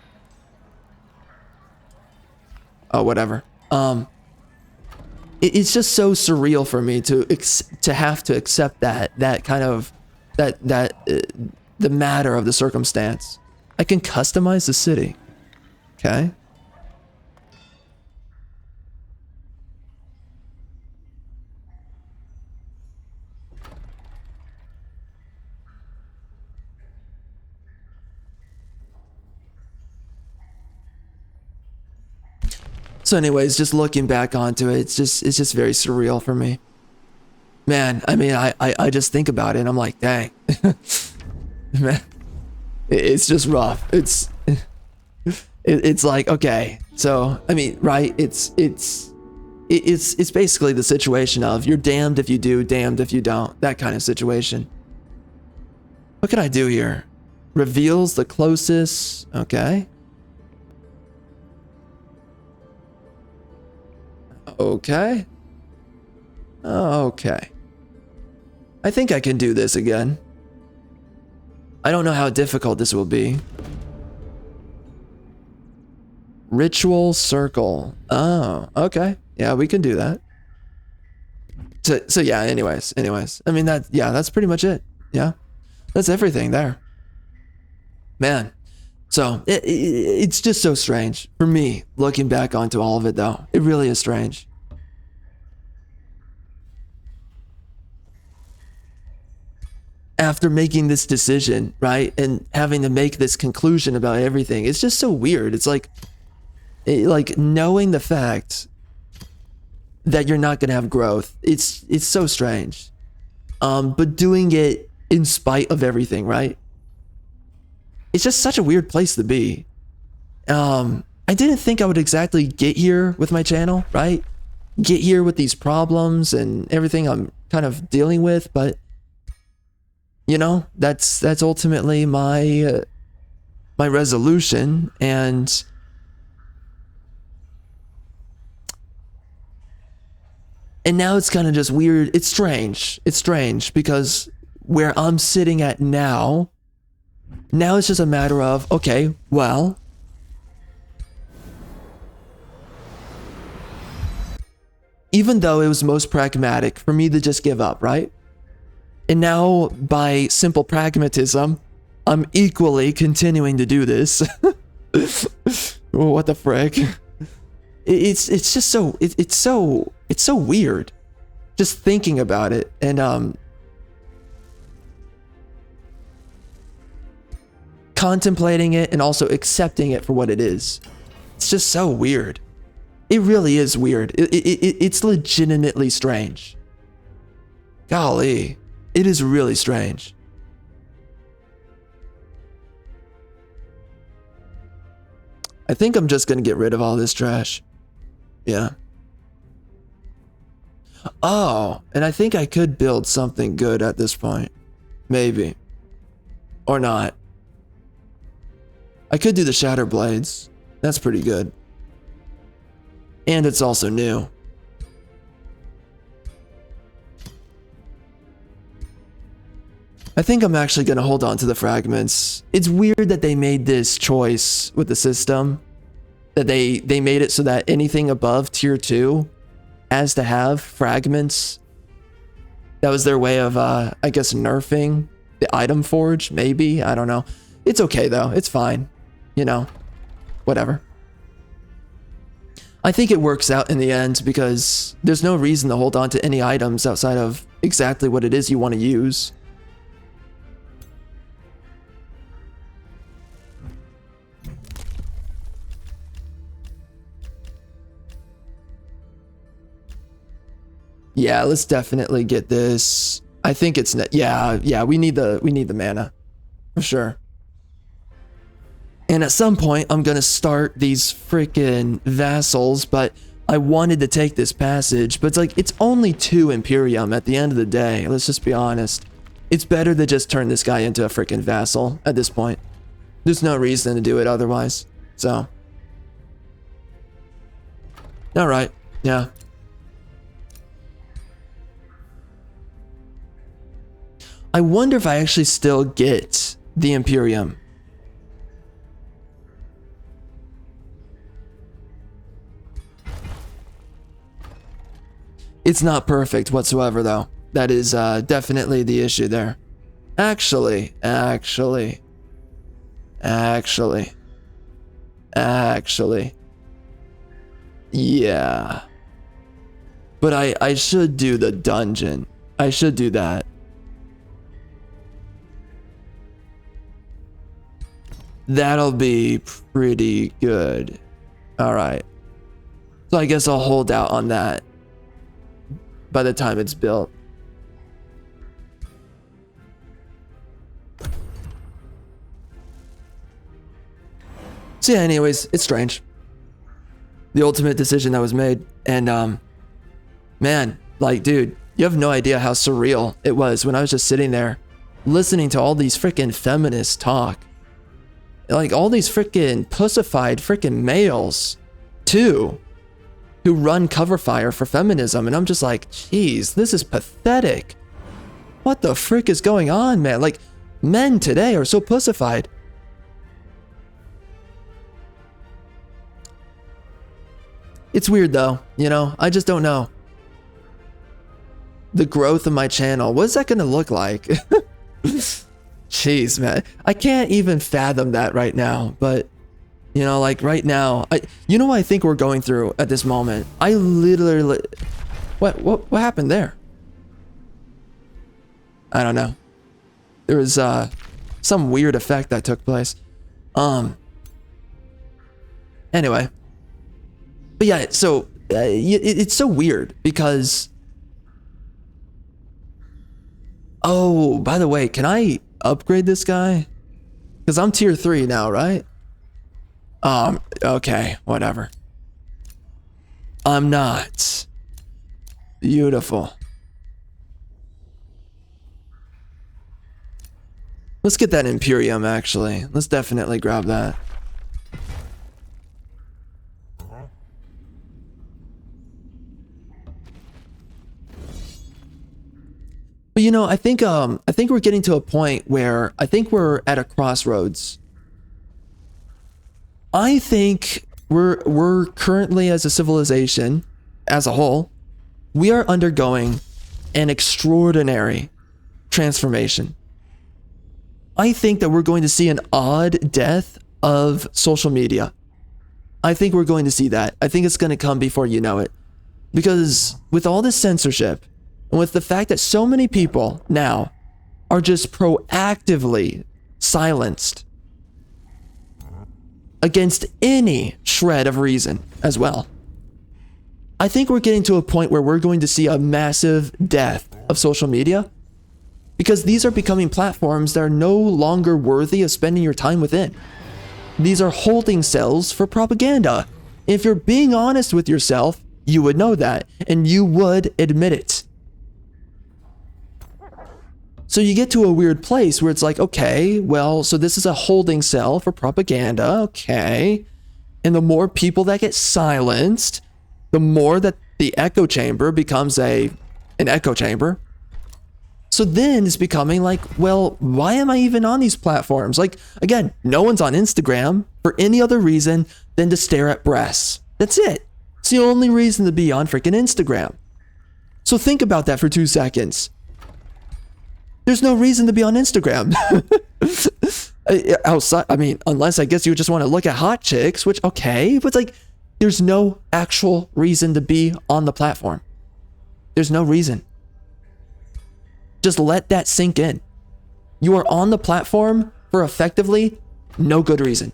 Oh, whatever. It's just so surreal for me to have to accept that kind of... the matter of the circumstance. I can customize the city. Okay. So anyways, just looking back onto it, it's just very surreal for me. Man, I mean, I just think about it and I'm like, dang. Man, it's just rough. It's like, okay. So, I mean, right, it's basically the situation of you're damned if you do, damned if you don't. That kind of situation. What can I do here? Reveals the closest. Okay. Okay. Okay. I think I can do this again. I don't know how difficult this will be. Ritual circle. Oh, okay. Yeah, we can do that. So yeah, anyways. I mean, that's pretty much it. Yeah. That's everything there. Man. So, it's just so strange for me looking back onto all of it though. It really is strange. After making this decision, right? And having to make this conclusion about everything. It's just so weird. It's like knowing the fact that you're not going to have growth. It's so strange. But doing it in spite of everything, right? It's just such a weird place to be. I didn't think I would exactly get here with my channel, right? Get here with these problems and everything I'm kind of dealing with, but you know, that's ultimately my resolution, and now it's kind of just weird. It's strange. It's strange because where I'm sitting at now it's just a matter of, okay, well, even though it was most pragmatic for me to just give up, right? And now, by simple pragmatism, I'm equally continuing to do this. What the frick? It's just so it's so weird, just thinking about it, and contemplating it and also accepting it for what it is. It's just so weird. It really is weird. It's legitimately strange. Golly. It is really strange. I think I'm just gonna get rid of all this trash. Yeah. Oh, and I think I could build something good at this point. Maybe. Or not. I could do the Shatter Blades. That's pretty good. And it's also new. I think I'm actually going to hold on to the fragments. It's weird that they made this choice with the system. That they made it so that anything above tier 2 has to have fragments. That was their way of, I guess, nerfing the item forge, maybe? I don't know. It's okay, though. It's fine. You know, whatever. I think it works out in the end because there's no reason to hold on to any items outside of exactly what it is you want to use. Yeah, let's definitely get this. I think it's yeah, we need the mana for sure. And at some point I'm going to start these freaking vassals, but I wanted to take this passage, but it's like it's only 2 Imperium at the end of the day. Let's just be honest. It's better to just turn this guy into a freaking vassal at this point. There's no reason to do it otherwise. So all right. Yeah. I wonder if I actually still get the Imperium. It's not perfect whatsoever, though. That is definitely the issue there. Actually. Yeah. But I should do the dungeon. I should do that. That'll be pretty good. All right. So I guess I'll hold out on that by the time it's built. So yeah, anyways, it's strange. The ultimate decision that was made. And man, like, dude, you have no idea how surreal it was when I was just sitting there listening to all these freaking feminists talk. Like all these freaking pussified freaking males too, who run cover fire for feminism. And I'm just like, geez, this is pathetic. What the frick is going on, man? Like, men today are so pussified. It's weird though, you know, I just don't know. The growth of my channel, what's that gonna look like? Jeez, man, I can't even fathom that right now. But you know, like right now, you know what I think we're going through at this moment? I literally, what happened there? I don't know. There was some weird effect that took place. Anyway, but yeah, so it's so weird because. Oh, by the way, can I upgrade this guy? Because I'm tier 3 now, right? Okay, whatever. I'm not. Beautiful. Let's get that Imperium, actually. Let's definitely grab that. But you know, I think we're getting to a point where I think we're at a crossroads. I think we're currently, as a civilization, as a whole, we are undergoing an extraordinary transformation. I think that we're going to see an odd death of social media. I think we're going to see that. I think it's going to come before you know it. Because with all this censorship, and with the fact that so many people now are just proactively silenced against any shred of reason as well, I think we're getting to a point where we're going to see a massive death of social media because these are becoming platforms that are no longer worthy of spending your time within. These are holding cells for propaganda. If you're being honest with yourself, you would know that and you would admit it. So you get to a weird place where it's like, okay, well, so this is a holding cell for propaganda, okay. And the more people that get silenced, the more that the echo chamber becomes an echo chamber. So then it's becoming like, well, why am I even on these platforms? Like, again, no one's on Instagram for any other reason than to stare at breasts. That's it. It's the only reason to be on freaking Instagram. So think about that for 2 seconds. There's no reason to be on Instagram. Outside, I mean, unless I guess you just want to look at hot chicks, which, okay, but it's like, there's no actual reason to be on the platform. There's no reason. Just let that sink in. You are on the platform for effectively no good reason.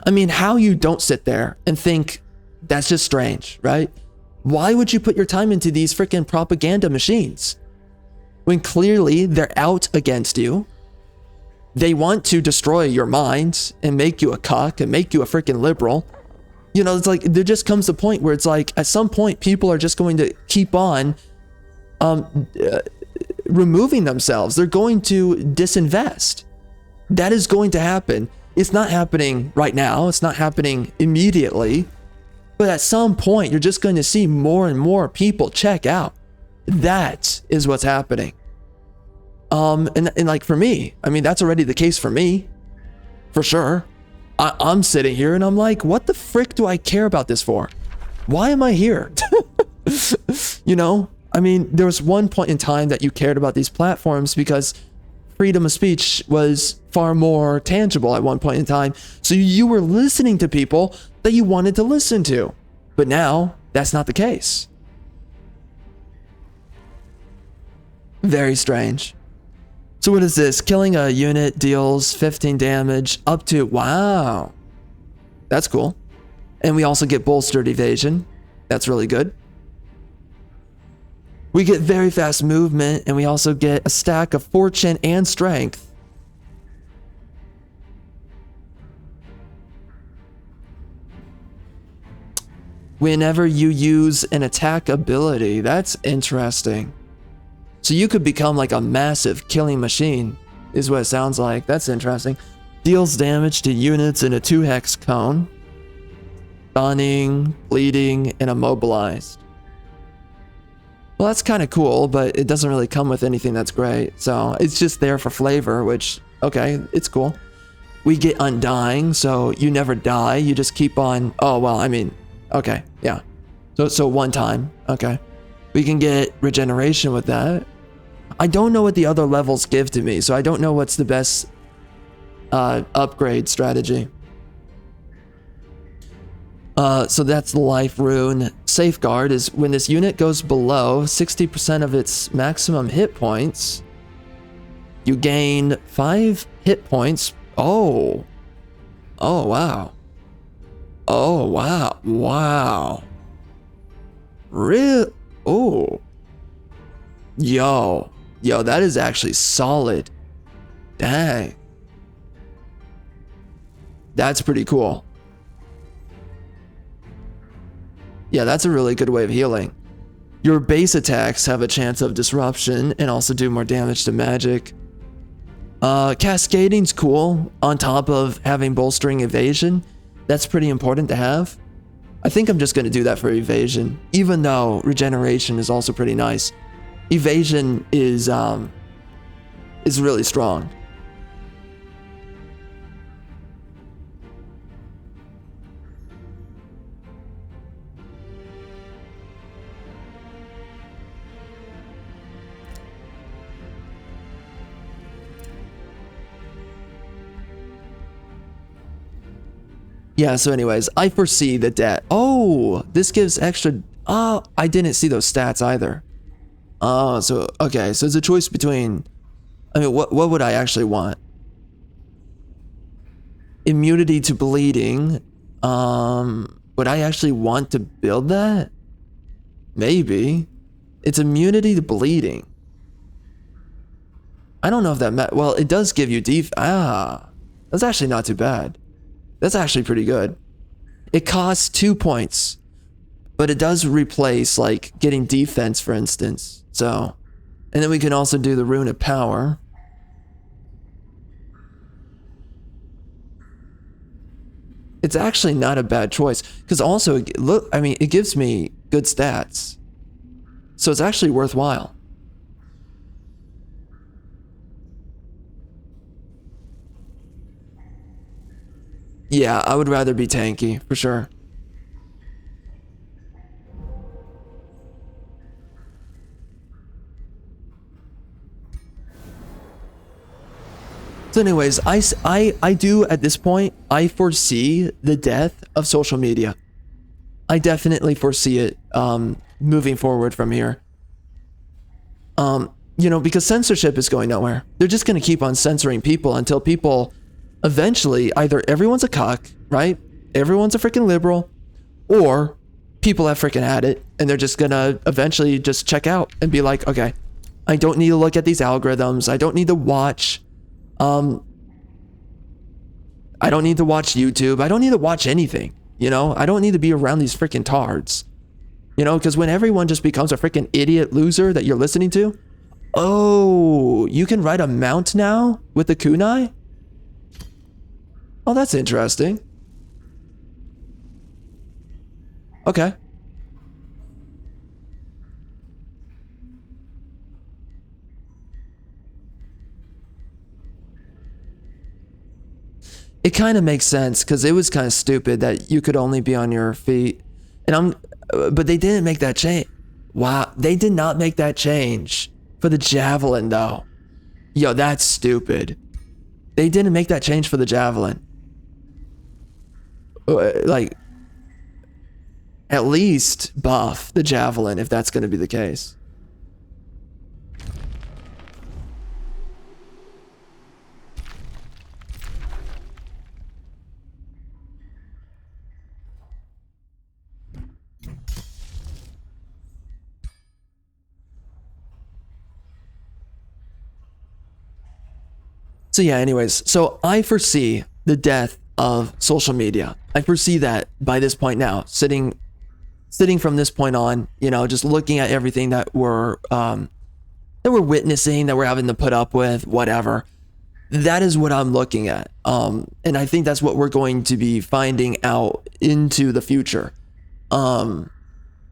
I mean, how you don't sit there and think that's just strange, right? Why would you put your time into these freaking propaganda machines when clearly they're out against you? They want to destroy your mind and make you a cuck and make you a freaking liberal. You know, it's like there just comes a point where it's like at some point people are just going to keep on removing themselves. They're going to disinvest. That is going to happen. It's not happening right now. It's not happening immediately. But at some point, you're just going to see more and more people check out. That is what's happening. And like for me, I mean, that's already the case for me, for sure. I'm sitting here and I'm like, what the frick do I care about this for? Why am I here? You know, I mean, there was one point in time that you cared about these platforms because freedom of speech was far more tangible at one point in time. So you were listening to people that you wanted to listen to. But now, that's not the case. Very strange. So what is this? Killing a unit deals 15 damage up to... Wow. That's cool. And we also get bolstered evasion. That's really good. We get very fast movement, and we also get a stack of fortune and strength. Whenever you use an attack ability. That's interesting. So you could become like a massive killing machine, is what it sounds like. That's interesting. Deals damage to units in a 2-hex cone. Stunning, bleeding, and immobilized. Well, that's kind of cool, but it doesn't really come with anything that's great. So it's just there for flavor, which, okay, it's cool. We get undying, so you never die. You just keep on... Oh, well, I mean... Okay, yeah. So one time, okay. We can get regeneration with that. I don't know what the other levels give to me, so I don't know what's the best upgrade strategy. So that's the life rune. Safeguard is when this unit goes below 60% of its maximum hit points, you gain 5 hit points. Oh. Oh, wow. Oh, wow. Wow. Real. Oh. Yo, that is actually solid. Dang. That's pretty cool. Yeah, that's a really good way of healing. Your base attacks have a chance of disruption and also do more damage to magic. Cascading's cool on top of having bolstering evasion. That's pretty important to have. I think I'm just going to do that for evasion, even though regeneration is also pretty nice. Evasion is really strong. Yeah, so anyways, I foresee the debt. Oh, this gives extra... Oh, I didn't see those stats either. Oh, so, okay, so it's a choice between... I mean, what would I actually want? Immunity to bleeding. Would I actually want to build that? Maybe. It's immunity to bleeding. I don't know if that... Well, it does give you that's actually not too bad. That's actually pretty good. It costs 2 points, but it does replace like getting defense, for instance. So, and then we can also do the Rune of Power. It's actually not a bad choice because also, look, I mean, it gives me good stats. So it's actually worthwhile. Yeah, I would rather be tanky, for sure. So anyways, I do at this point, I foresee the death of social media. I definitely foresee it moving forward from here. You know, because censorship is going nowhere. They're just going to keep on censoring people until people eventually, either everyone's a cuck, right? Everyone's a freaking liberal, or people have freaking had it and they're just going to eventually just check out and be like, okay, I don't need to look at these algorithms. I don't need to watch I don't need to watch YouTube. I don't need to watch anything, you know? I don't need to be around these freaking tards, you know? Because when everyone just becomes a freaking idiot loser that you're listening to, oh, you can ride a mount now with the kunai? Oh, that's interesting. Okay. It kind of makes sense because it was kind of stupid that you could only be on your feet. And but they didn't make that change. Wow, they did not make that change for the javelin though. Yo, that's stupid. They didn't make that change for the javelin. Like, at least buff the javelin if that's going to be the case. So yeah, anyways, so I foresee the death of social media. I foresee that by this point now, sitting from this point on, you know, just looking at everything that we're witnessing, that we're having to put up with, whatever. That is what I'm looking at. And I think that's what we're going to be finding out into the future.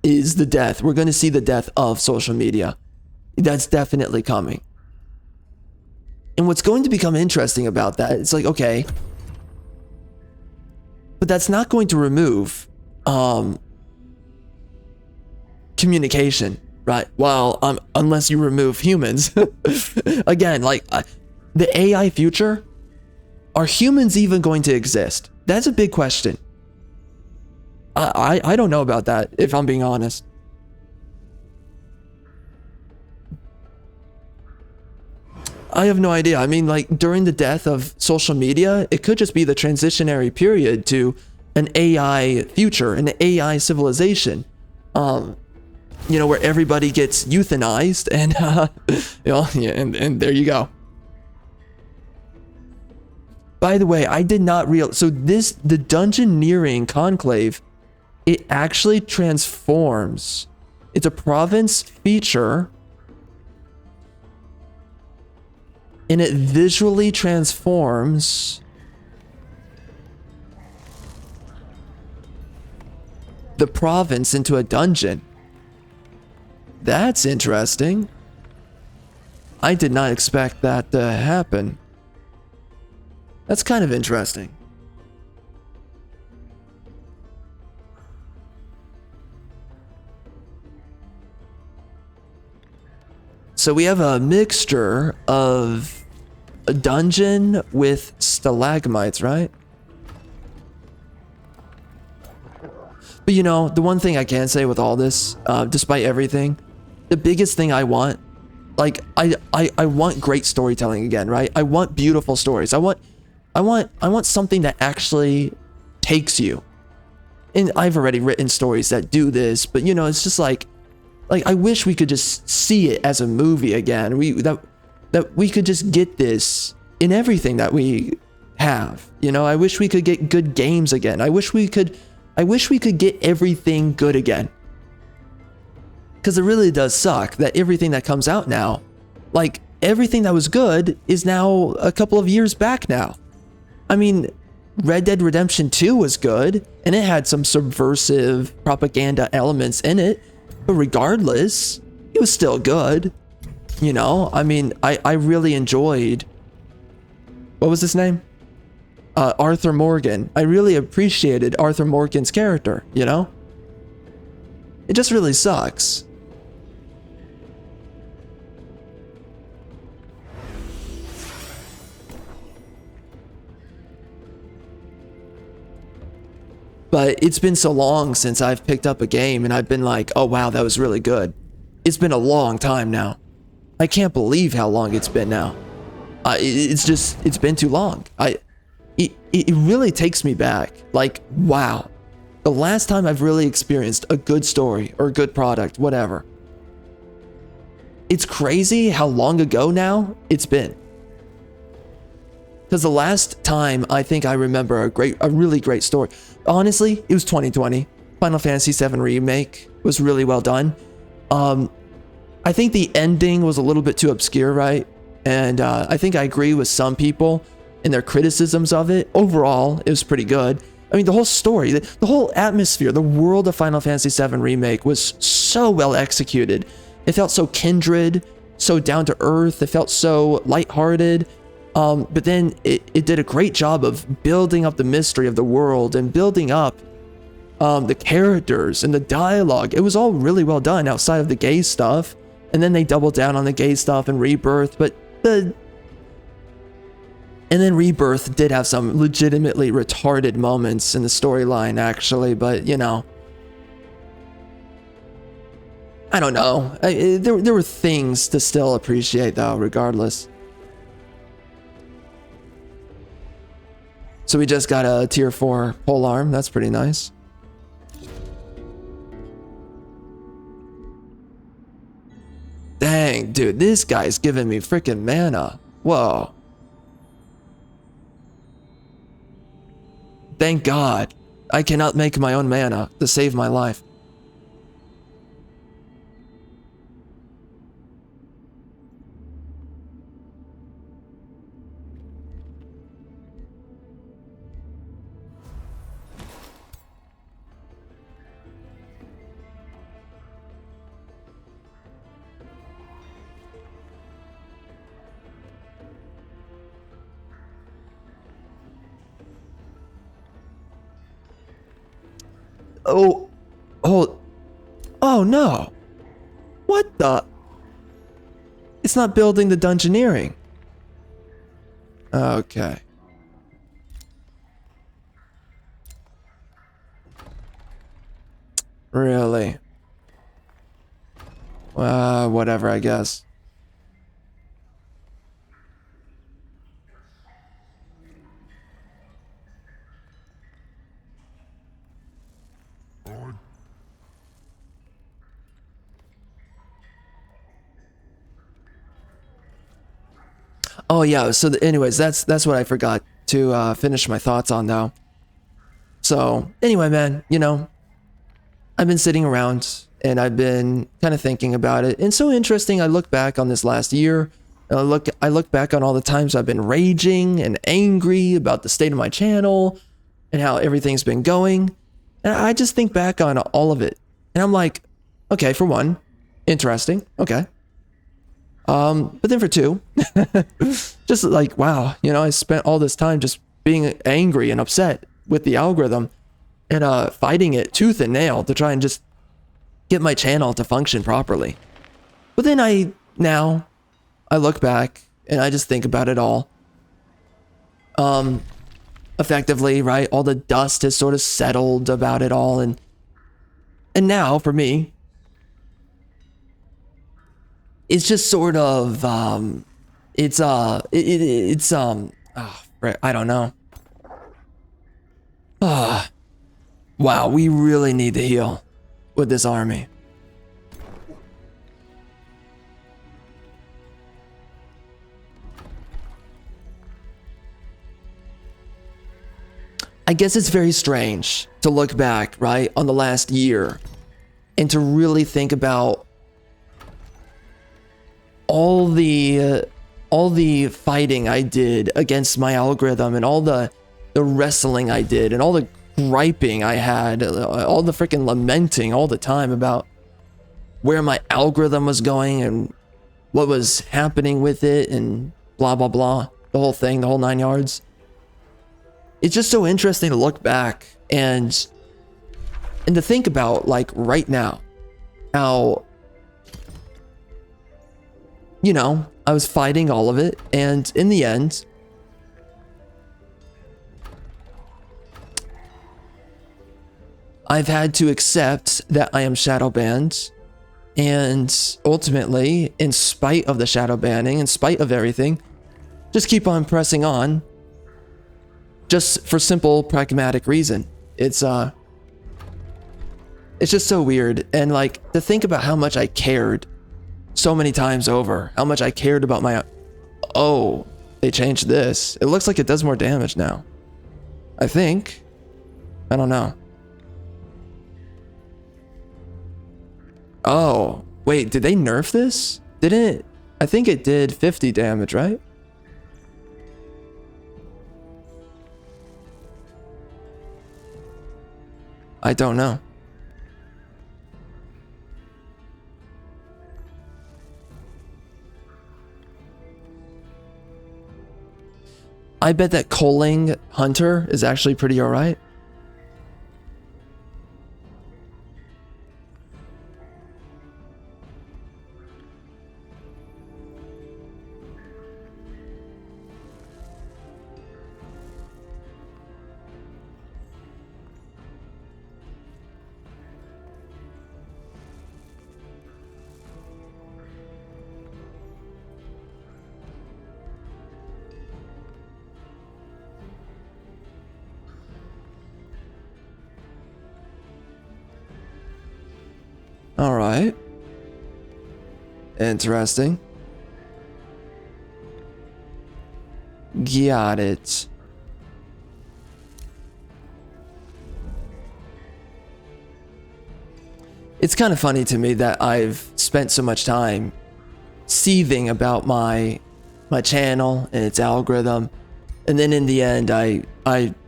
Is the death. We're going to see the death of social media. That's definitely coming. And what's going to become interesting about that, it's like, okay, but that's not going to remove communication, right? Well, unless you remove humans. Again, like the AI future, are humans even going to exist? That's a big question. I don't know about that, if I'm being honest. I have no idea. I mean, like, during the death of social media, it could just be the transitionary period to an AI future, an AI civilization. You know, where everybody gets euthanized and, you know, yeah, and there you go. By the way, I did not realize, so the Dungeoneering Conclave, it actually transforms. It's a province feature. And it visually transforms the province into a dungeon. That's interesting. I did not expect that to happen. That's kind of interesting. So we have a mixture of a dungeon with stalagmites, right? But you know, the one thing I can say with all this, despite everything, the biggest thing I want, like I want great storytelling again, right? I want beautiful stories. I want something that actually takes you. And I've already written stories that do this, but you know, it's just like I wish we could just see it as a movie again. That we could just get this in everything that we have. You know, I wish we could get good games again. I wish we could I wish we could get everything good again. Because it really does suck that everything that comes out now, like everything that was good is now a couple of years back now. I mean, Red Dead Redemption 2 was good and it had some subversive propaganda elements in it, but regardless, it was still good. You know, I mean, I really enjoyed, what was his name? Arthur Morgan. I really appreciated Arthur Morgan's character, you know? It just really sucks. But it's been so long since I've picked up a game and I've been like, oh wow, that was really good. It's been a long time now. I can't believe how long it's been now. It's been too long. It really takes me back. Like, wow. The last time I've really experienced a good story or a good product, whatever. It's crazy how long ago now it's been. Because the last time I think I remember a really great story, honestly, it was 2020. Final Fantasy VII Remake was really well done. I think the ending was a little bit too obscure, right? And I think I agree with some people in their criticisms of it. Overall, it was pretty good. I mean, the whole story, the whole atmosphere, the world of Final Fantasy VII Remake was so well executed. It felt so kindred, so down to earth. It felt so lighthearted. But then it did a great job of building up the mystery of the world and building up the characters and the dialogue. It was all really well done outside of the gay stuff. And then they doubled down on the gay stuff in Rebirth. And then Rebirth did have some legitimately retarded moments in the storyline, actually. But, you know, I don't know. There were things to still appreciate, though, regardless. So we just got a tier 4 polearm. That's pretty nice. Dang, dude, this guy's giving me freaking mana. Whoa. Thank God. I cannot make my own mana to save my life. Oh no. What the? It's not building the dungeoneering. Okay. Really? Whatever, I guess. Oh yeah, so anyways, that's what I forgot to finish my thoughts on though. So anyway, man, you know, I've been sitting around and I've been kind of thinking about it. And so interesting, I look back on this last year. I look back on all the times I've been raging and angry about the state of my channel and how everything's been going. And I just think back on all of it. And I'm like, okay, for one, interesting. Okay. But then for two, just like, wow, you know, I spent all this time just being angry and upset with the algorithm and fighting it tooth and nail to try and just get my channel to function properly. But then I look back and I just think about it all. Effectively, right? All the dust has sort of settled about it all. And now for me, it's just sort of, I don't know. Wow, we really need to heal with this army. I guess it's very strange to look back, right, on the last year and to really think about all the fighting I did against my algorithm and all the wrestling I did and all the griping I had, all the freaking lamenting all the time about where my algorithm was going and what was happening with it and blah, blah, blah. The whole thing, the whole 9 yards. It's just so interesting to look back and to think about, like, right now, how, you know, I was fighting all of it, and in the end, I've had to accept that I am shadow banned, and ultimately, in spite of the shadow banning, in spite of everything, just keep on pressing on, just for simple pragmatic reason. It's just so weird, and like to think about how much I cared so many times over, how much I cared about my, oh, they changed this. It looks like it does more damage now. I think. I don't know. Oh, wait, did they nerf this? Didn't it? I think it did 50 damage, right? I don't know. I bet that Coling Hunter is actually pretty alright. All right. Interesting. Got it. It's kind of funny to me that I've spent so much time seething about my channel and its algorithm, and then in the end I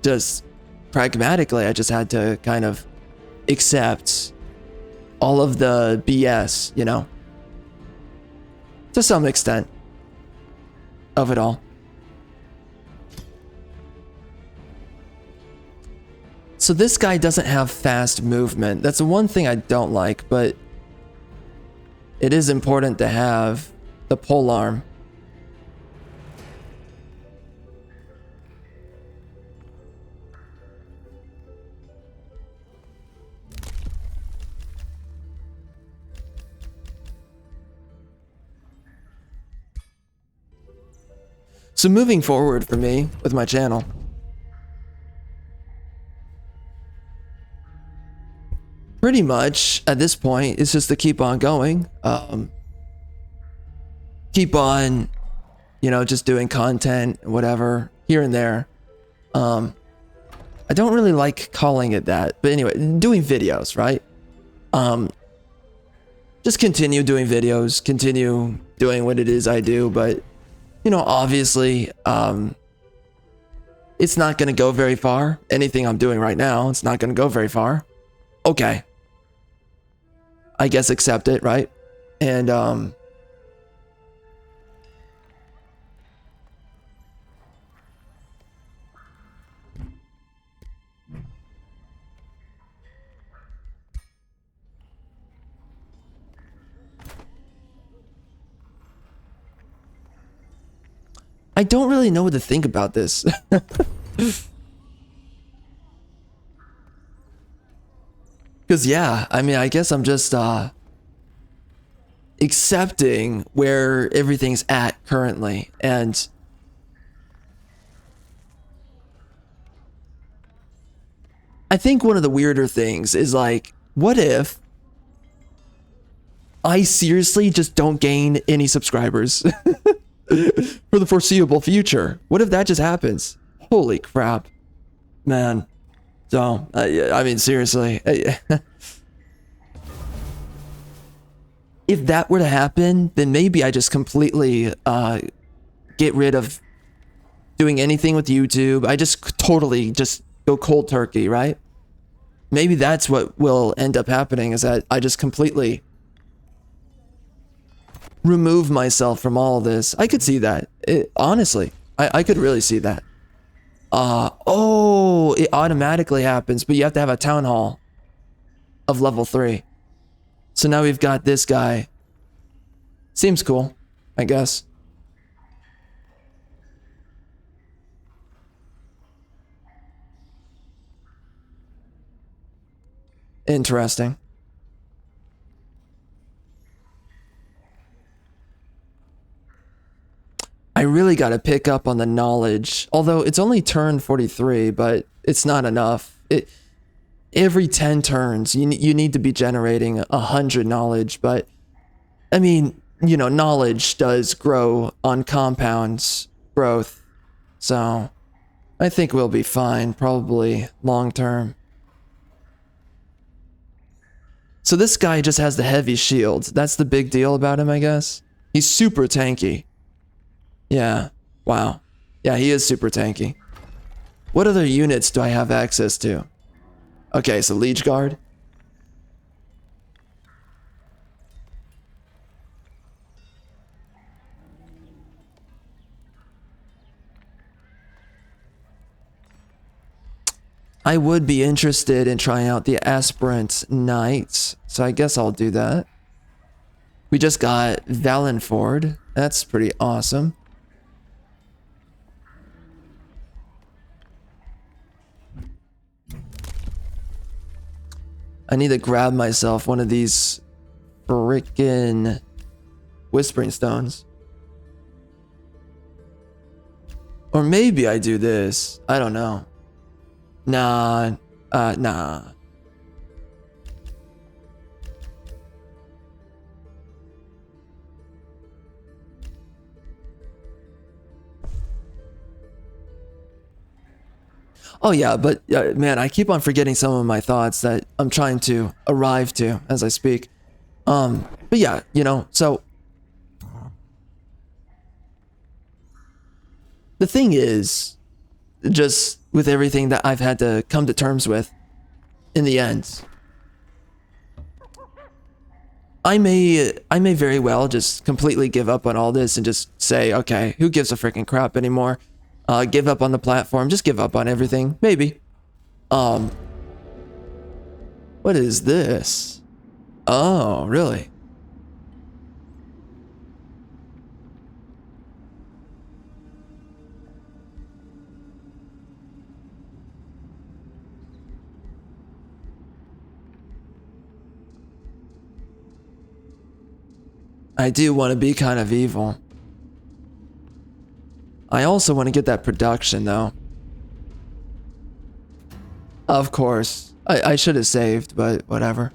just pragmatically I just had to kind of accept all of the BS, you know, to some extent of it all. So this guy doesn't have fast movement. That's the one thing I don't like, but it is important to have the pole arm. So moving forward for me with my channel, pretty much at this point it's just to keep on going, keep on, you know, just doing content, whatever, here and there. I don't really like calling it that, but anyway, doing videos, right? Just continue doing videos, continue doing what it is I do, but you know, obviously, it's not going to go very far. Anything I'm doing right now, it's not going to go very far. Okay. I guess accept it, right? And, I don't really know what to think about this. Because, yeah, I mean, I guess I'm just accepting where everything's at currently. And I think one of the weirder things is, like, what if I seriously just don't gain any subscribers for the foreseeable future? What if that just happens? Holy crap, man. So, I mean, seriously. If that were to happen, then maybe I just completely get rid of doing anything with YouTube. I just totally just go cold turkey, right? Maybe that's what will end up happening, is that I just completely remove myself from all of this. I could see that. Honestly, I could really see that. Oh, it automatically happens, but you have to have a town hall of level 3. So now we've got this guy. Seems cool, I guess. Interesting. I really got to pick up on the knowledge, although it's only turn 43, but it's not enough. Every 10 turns, you need to be generating 100 knowledge, but I mean, you know, knowledge does grow on compounds growth, so I think we'll be fine, probably long term. So this guy just has the heavy shield. That's the big deal about him, I guess. He's super tanky. Yeah, wow. Yeah, he is super tanky. What other units do I have access to? Okay, so Liege Guard. I would be interested in trying out the Aspirant Knights, so I guess I'll do that. We just got Valenford. That's pretty awesome. I need to grab myself one of these frickin' Whispering Stones. Or maybe I do this. I don't know. Nah. Nah. Oh yeah, but man, I keep on forgetting some of my thoughts that I'm trying to arrive to as I speak. But yeah, you know, so the thing is, just with everything that I've had to come to terms with in the end, I may very well just completely give up on all this and just say, okay, who gives a freaking crap anymore? Give up on the platform, just give up on everything, maybe. What is this? Oh, really? I do want to be kind of evil. I also want to get that production, though. Of course. I should have saved, but whatever.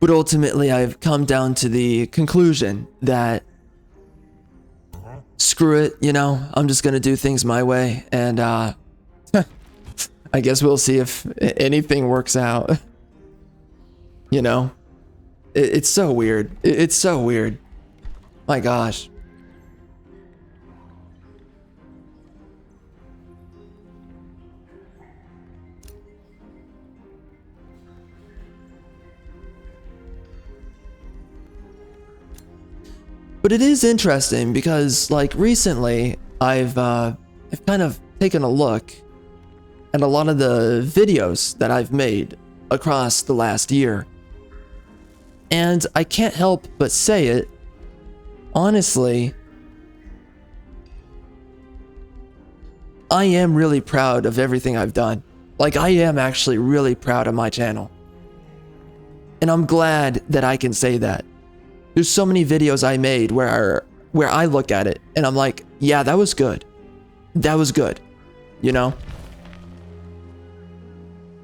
But ultimately, I've come down to the conclusion that screw it, you know, I'm just gonna do things my way, and I guess we'll see if anything works out. You know? It's so weird. It's so weird. My gosh. But it is interesting because, like, recently I've kind of taken a look at a lot of the videos that I've made across the last year. And I can't help but say it, honestly, I am really proud of everything I've done. Like, I am actually really proud of my channel. And I'm glad that I can say that. There's so many videos I made where I look at it and I'm like, yeah, that was good. That was good. You know?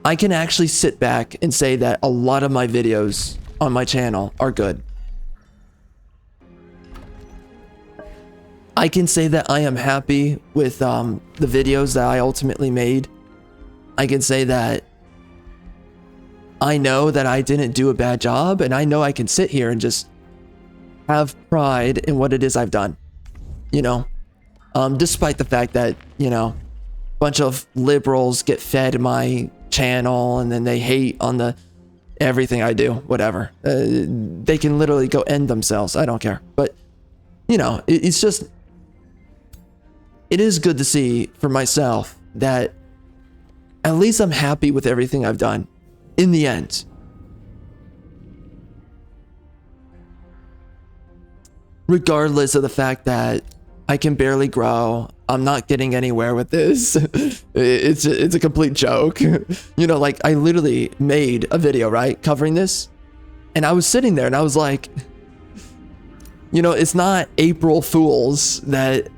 I can actually sit back and say that a lot of my videos on my channel are good. I can say that I am happy with the videos that I ultimately made. I can say that I know that I didn't do a bad job, and I know I can sit here and just have pride in what it is I've done. You know, despite the fact that, you know, a bunch of liberals get fed my channel and then they hate on the everything I do, whatever. They can literally go end themselves. I don't care. But, you know, it's just, it is good to see for myself that at least I'm happy with everything I've done in the end. Regardless of the fact that I can barely grow, I'm not getting anywhere with this. It's a complete joke. You know, like I literally made a video, right, covering this, and I was sitting there and I was like, you know, it's not April Fools that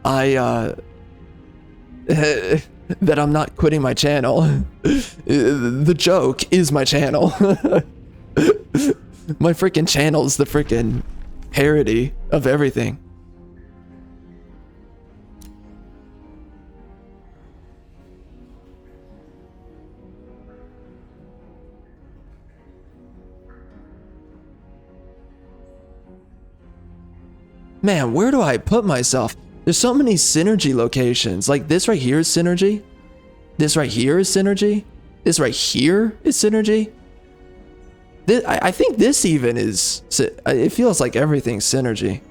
that I'm not quitting my channel. The joke is my channel. My freaking channel's the freaking parody of everything. Man, where do I put myself? There's so many synergy locations. Like this right here is synergy. This right here is synergy. This right here is synergy. I think this even is, it feels like everything's synergy.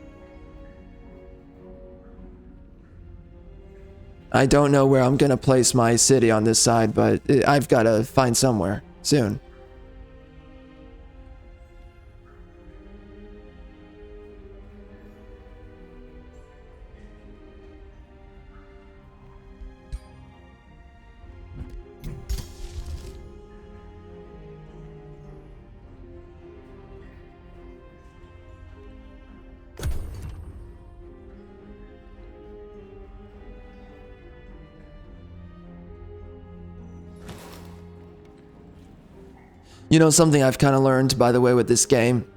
I don't know where I'm gonna place my city on this side, but I've got to find somewhere soon. You know, something I've kind of learned, by the way, with this game,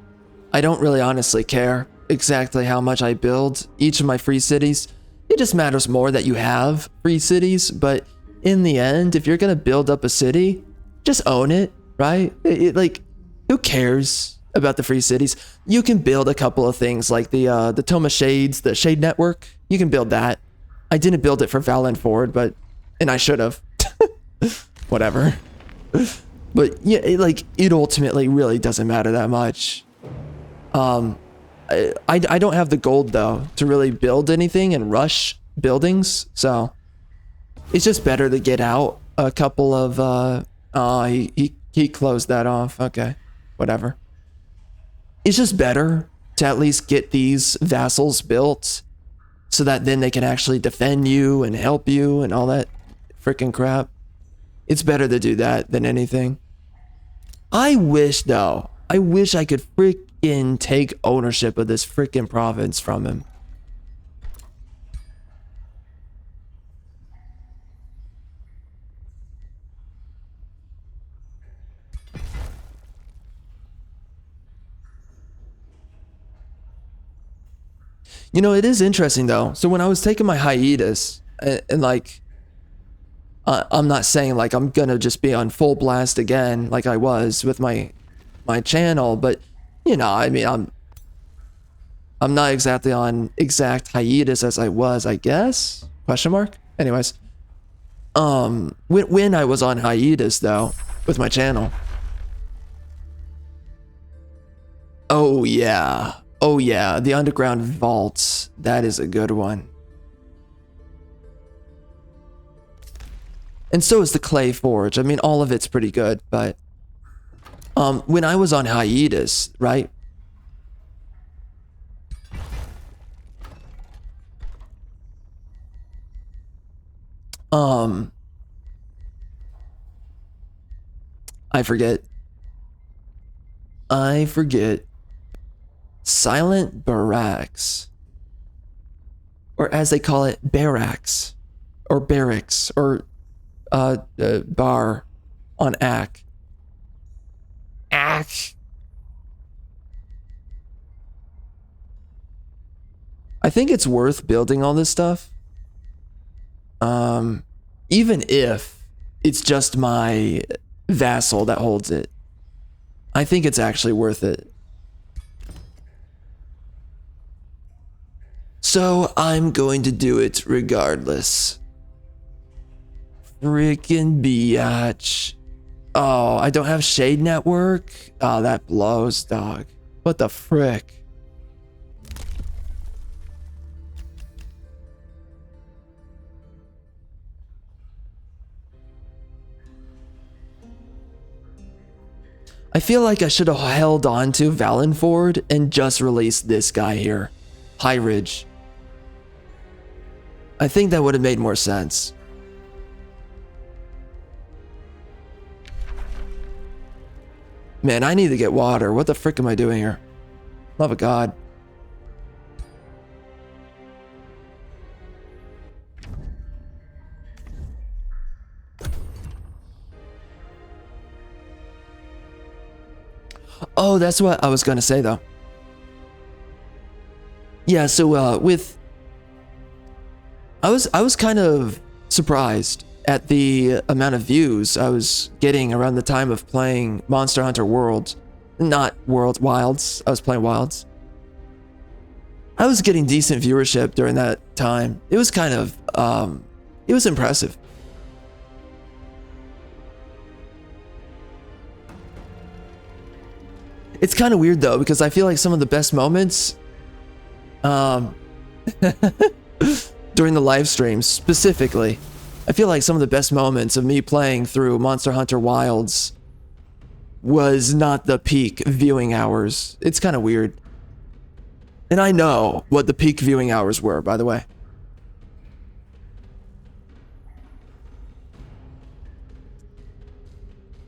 I don't really honestly care exactly how much I build each of my free cities. It just matters more that you have free cities, but in the end, if you're going to build up a city, just own it, right? Like, who cares about the free cities? You can build a couple of things like the Toma Shades, the Shade Network. You can build that. I didn't build it for Valen Ford, and I should have. Whatever. But yeah, it ultimately really doesn't matter that much. I don't have the gold though to really build anything and rush buildings, so it's just better to get out a couple of he closed that off. Okay, whatever. It's just better to at least get these vassals built so that then they can actually defend you and help you and all that freaking crap. It's better to do that than anything. I wish though, I could freaking take ownership of this freaking province from him. You know, it is interesting though. So when I was taking my hiatus and like, I'm not saying like I'm gonna just be on full blast again like I was with my channel, but you know, I mean, I'm not exactly on exact hiatus as I was, I guess? Question mark? Anyways, when I was on hiatus though with my channel. Oh yeah, the underground vaults. That is a good one. And so is the clay forge. I mean, all of it's pretty good, but when I was on hiatus, right? I forget. Silent barracks. Or as they call it, barracks. Or barracks. Or bar on Ack. I think it's worth building all this stuff. Even if it's just my vassal that holds it. I think it's actually worth it. So I'm going to do it regardless. Freaking biatch. Oh, I don't have shade network? Oh, that blows, dog. What the frick? I feel like I should have held on to Valenford and just released this guy here. High Ridge. I think that would have made more sense. Man, I need to get water. What the frick am I doing here? Love of God. Oh, that's what I was gonna say though. Yeah, so I was kind of surprised at the amount of views I was getting around the time of playing Monster Hunter World. Not World, Wilds. I was playing Wilds. I was getting decent viewership during that time. It was kind of, it was impressive. It's kind of weird though, because I feel like some of the best moments, during the live streams specifically, I feel like some of the best moments of me playing through Monster Hunter Wilds was not the peak viewing hours. It's kind of weird. And I know what the peak viewing hours were, by the way.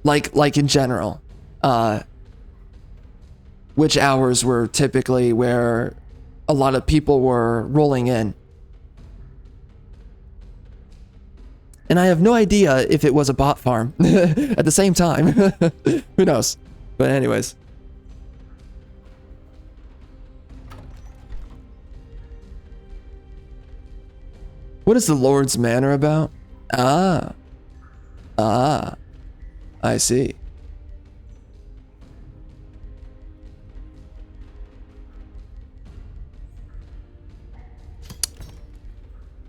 Like in general. Which hours were typically where a lot of people were rolling in. And I have no idea if it was a bot farm at the same time. Who knows? But anyways. What is the Lord's Manor about? Ah. Ah. I see.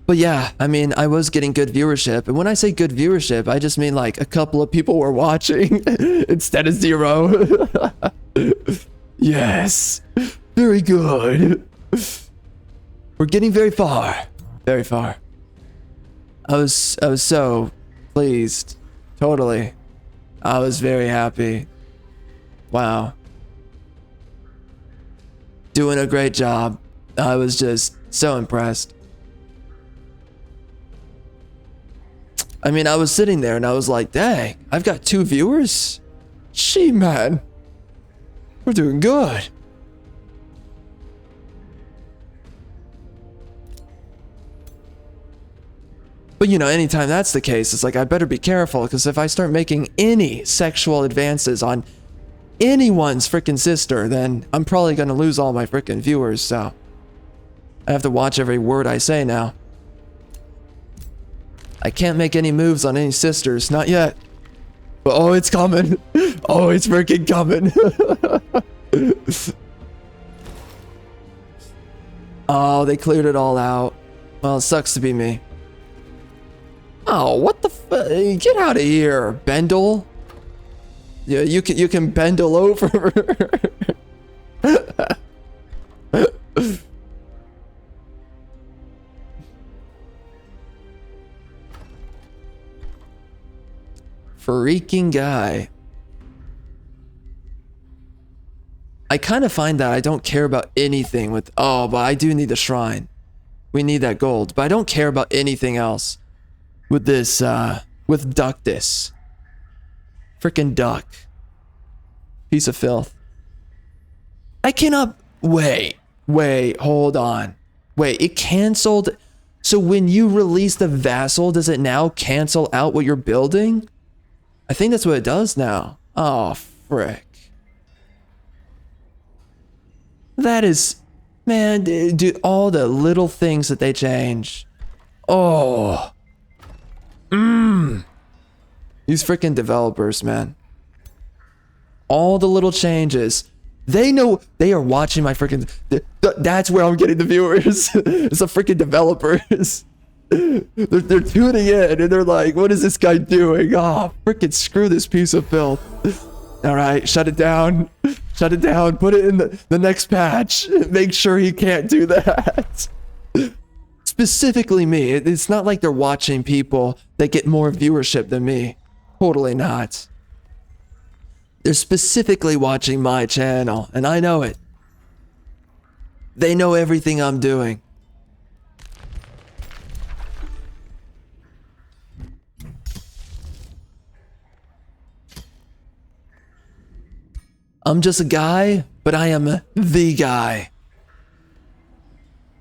But yeah, I mean, I was getting good viewership. And when I say good viewership, I just mean like a couple of people were watching instead of 0. Yes. Very good. We're getting very far. Very far. I was so pleased. Totally. I was very happy. Wow. Doing a great job. I was just so impressed. I mean, I was sitting there and I was like, dang, I've got 2 viewers? Gee, man. We're doing good. But you know, anytime that's the case, it's like, I better be careful, because if I start making any sexual advances on anyone's freaking sister, then I'm probably going to lose all my freaking viewers, so I have to watch every word I say now. I can't make any moves on any sisters, not yet. But oh, it's coming. Oh, it's freaking coming. Oh, they cleared it all out. Well, it sucks to be me. Oh, what the get out of here, Bendel. Yeah, you can Bendel over. Freaking guy. I kind of find that I don't care about anything with... Oh, but I do need the shrine. We need that gold. But I don't care about anything else with this, with Ductus. Freaking duck. Piece of filth. I cannot... Wait, hold on. Wait, it canceled... So when you release the vassal, does it now cancel out what you're building? I think that's what it does now. Oh, frick. That is Man, dude, all the little things that they change. Oh. These freaking developers, man. All the little changes. They know, they are watching my freaking... That's where I'm getting the viewers. It's the freaking developers. They're tuning in and they're like, what is this guy doing? Oh, freaking screw this piece of filth. All right, shut it down. Shut it down. Put it in the next patch. Make sure he can't do that. Specifically me. It's not like they're watching people that get more viewership than me. Totally not. They're specifically watching my channel, and I know it. They know everything I'm doing. I'm just a guy, but I am the guy.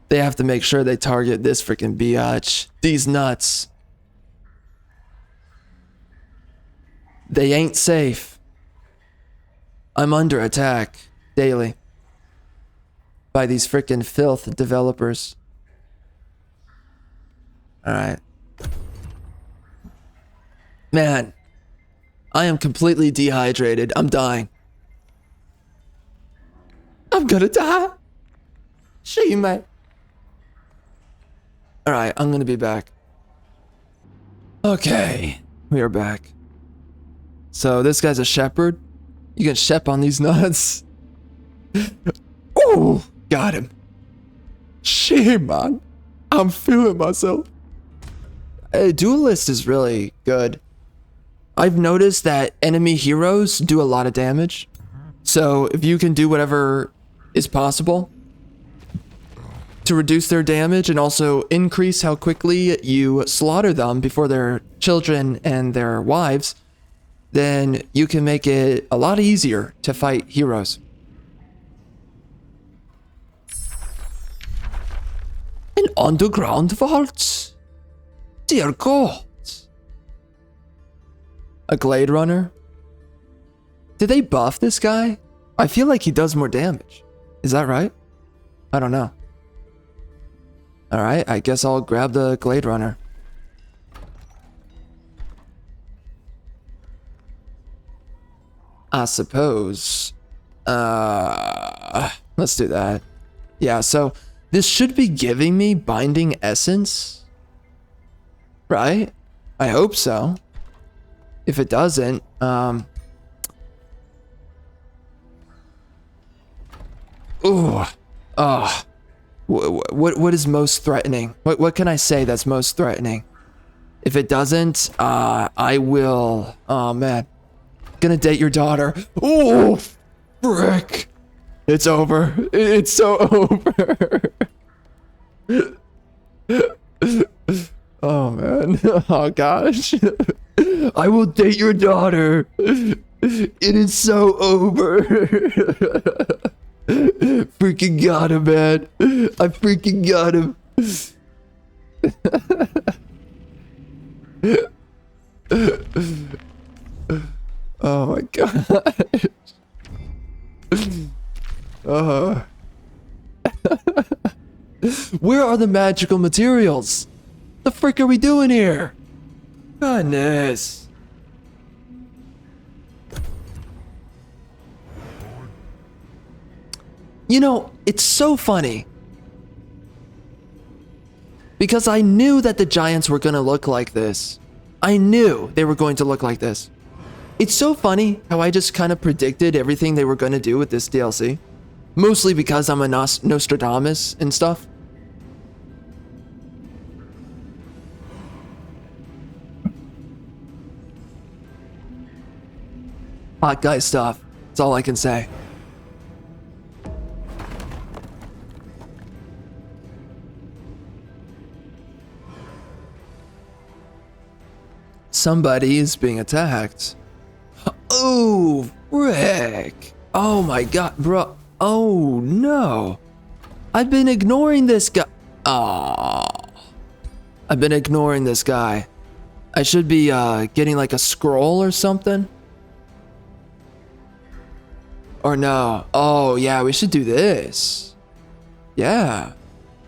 They have to make sure they target this freaking biatch. These nuts. They ain't safe. I'm under attack daily by these freaking filth developers. Alright. Man, I am completely dehydrated. I'm dying. I'm gonna die. Shame, mate. Alright, I'm gonna be back. Okay, we are back. So this guy's a shepherd. You can shep on these nuts. Oh, got him. Shame, man. I'm feeling myself. Duelist is really good. I've noticed that enemy heroes do a lot of damage. So if you can do whatever is possible to reduce their damage and also increase how quickly you slaughter them before their children and their wives, then you can make it a lot easier to fight heroes. An underground vault? Dear God. A Glade Runner? Did they buff this guy? I feel like he does more damage. Is that right? I don't know. Alright, I guess I'll grab the Glade Runner. I suppose. Let's do that. Yeah, so this should be giving me Binding Essence. Right? I hope so. If it doesn't, what is most threatening? What can I say that's most threatening? If it doesn't, I will. Oh man, gonna date your daughter. Oh, frick! It's over. It's so over. Oh man. Oh gosh. I will date your daughter. It is so over. Freaking got him, man. I freaking got him. Oh my god. Where are the magical materials? The frick are we doing here? Goodness. You know, it's so funny. Because I knew that the giants were going to look like this. I knew they were going to look like this. It's so funny how I just kind of predicted everything they were going to do with this DLC. Mostly because I'm a Nostradamus and stuff. Hot guy stuff. That's all I can say. Somebody is being attacked. Oh, frick. Oh my god, bro. Oh no. I've been ignoring this guy. Oh. I've been ignoring this guy. I should be getting like a scroll or something. Or no. Oh yeah, we should do this. Yeah.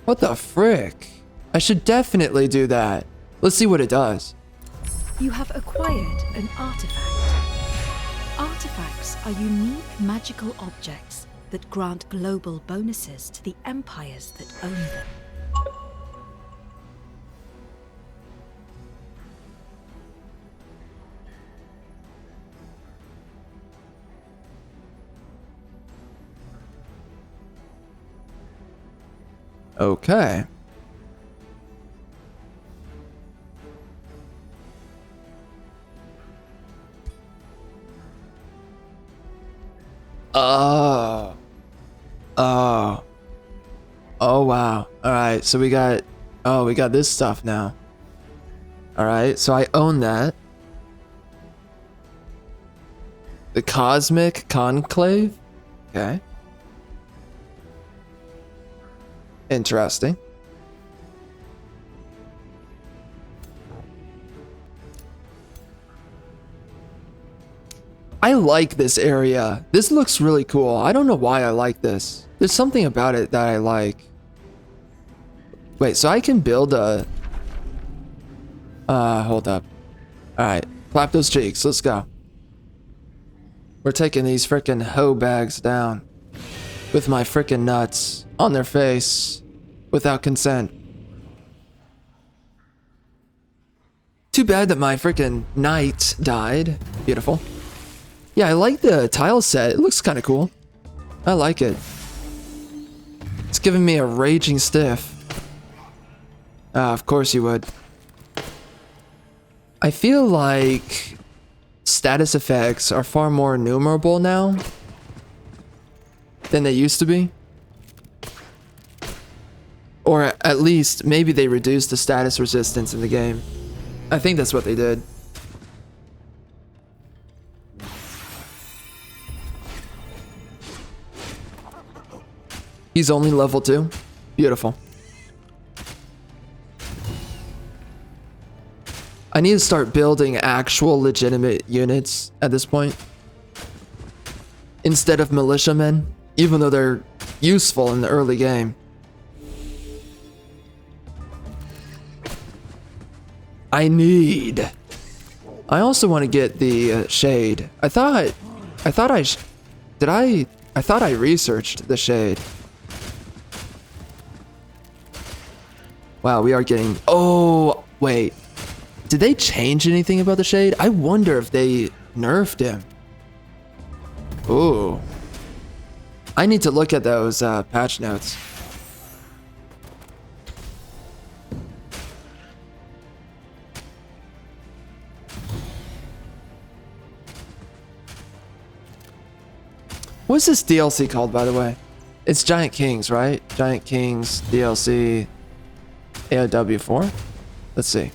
What the frick? I should definitely do that. Let's see what it does. You have acquired an artifact. Artifacts are unique magical objects that grant global bonuses to the empires that own them. Okay. Oh. Oh. Oh, wow. Alright, so we got this stuff now. Alright, so I own that. The Cosmic Conclave? Okay. Interesting. I like this area. This looks really cool. I don't know why I like this. There's something about it that I like. Wait, so I can build a... hold up. Alright, clap those cheeks. Let's go. We're taking these frickin' hoe bags down. With my frickin' nuts on their face. Without consent. Too bad that my frickin' knight died. Beautiful. Yeah, I like the tile set. It looks kind of cool. I like it. It's giving me a raging stiff. Of course you would. I feel like status effects are far more numerable now than they used to be. Or at least, maybe they reduced the status resistance in the game. I think that's what they did. He's only level 2. Beautiful. I need to start building actual legitimate units at this point. Instead of militiamen, even though they're useful in the early game. I also want to get the shade. I thought I researched the shade. Wow, we are getting... Oh, wait. Did they change anything about the shade? I wonder if they nerfed him. Ooh. I need to look at those patch notes. What's this DLC called, by the way? It's Giant Kings, right? Giant Kings DLC AOW 4? Let's see.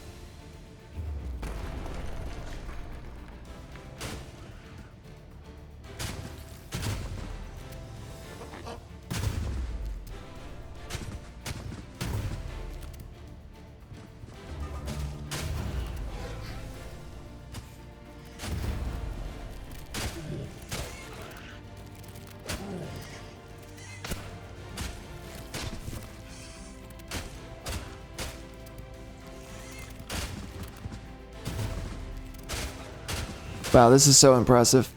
Wow, this is so impressive.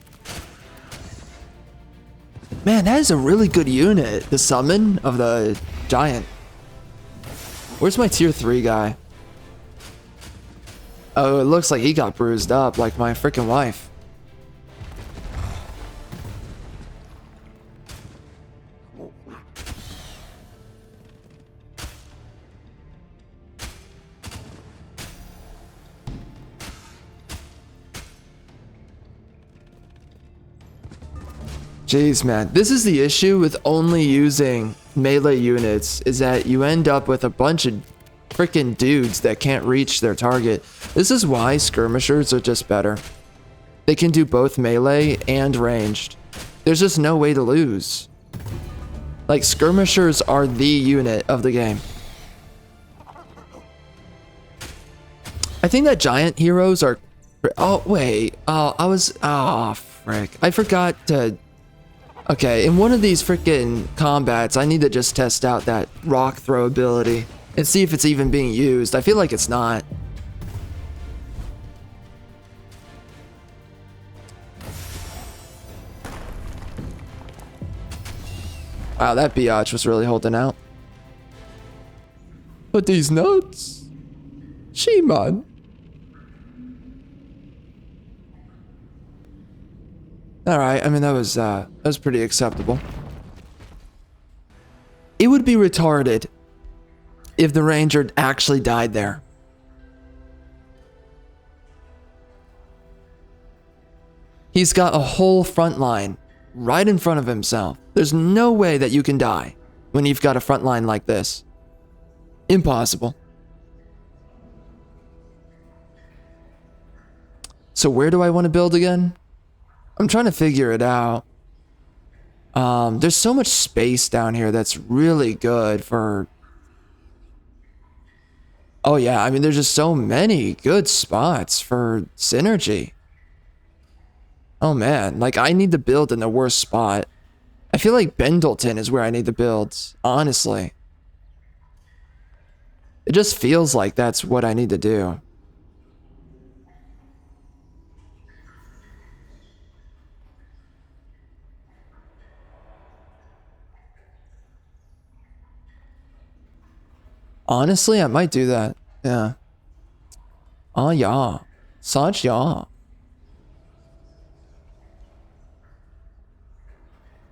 Man, that is a really good unit. The summon of the giant. Where's my tier 3 guy? Oh, it looks like he got bruised up like my freaking wife. Jeez, man, this is the issue with only using melee units, is that you end up with a bunch of freaking dudes that can't reach their target. This is why skirmishers are just better. They can do both melee and ranged. There's just no way to lose. Like, skirmishers are the unit of the game. I think that giant heroes are... Oh, wait. Oh, I was... Oh, frick. I forgot to... Okay, in one of these freaking combats, I need to just test out that rock throw ability and see if it's even being used. I feel like it's not. Wow, that biatch was really holding out. But these nuts. She-man. Alright, I mean that was pretty acceptable. It would be retarded if the ranger actually died there. He's got a whole front line right in front of himself. There's no way that you can die when you've got a front line like this. Impossible. So where do I want to build again? I'm trying to figure it out. There's so much space down here that's really good for... Oh yeah, I mean there's just so many good spots for synergy. Oh man, like I need to build in the worst spot. I feel like Bendleton is where I need to build, honestly. It just feels like that's what I need to do. Honestly, I might do that. Yeah. Oh yeah. Such yeah.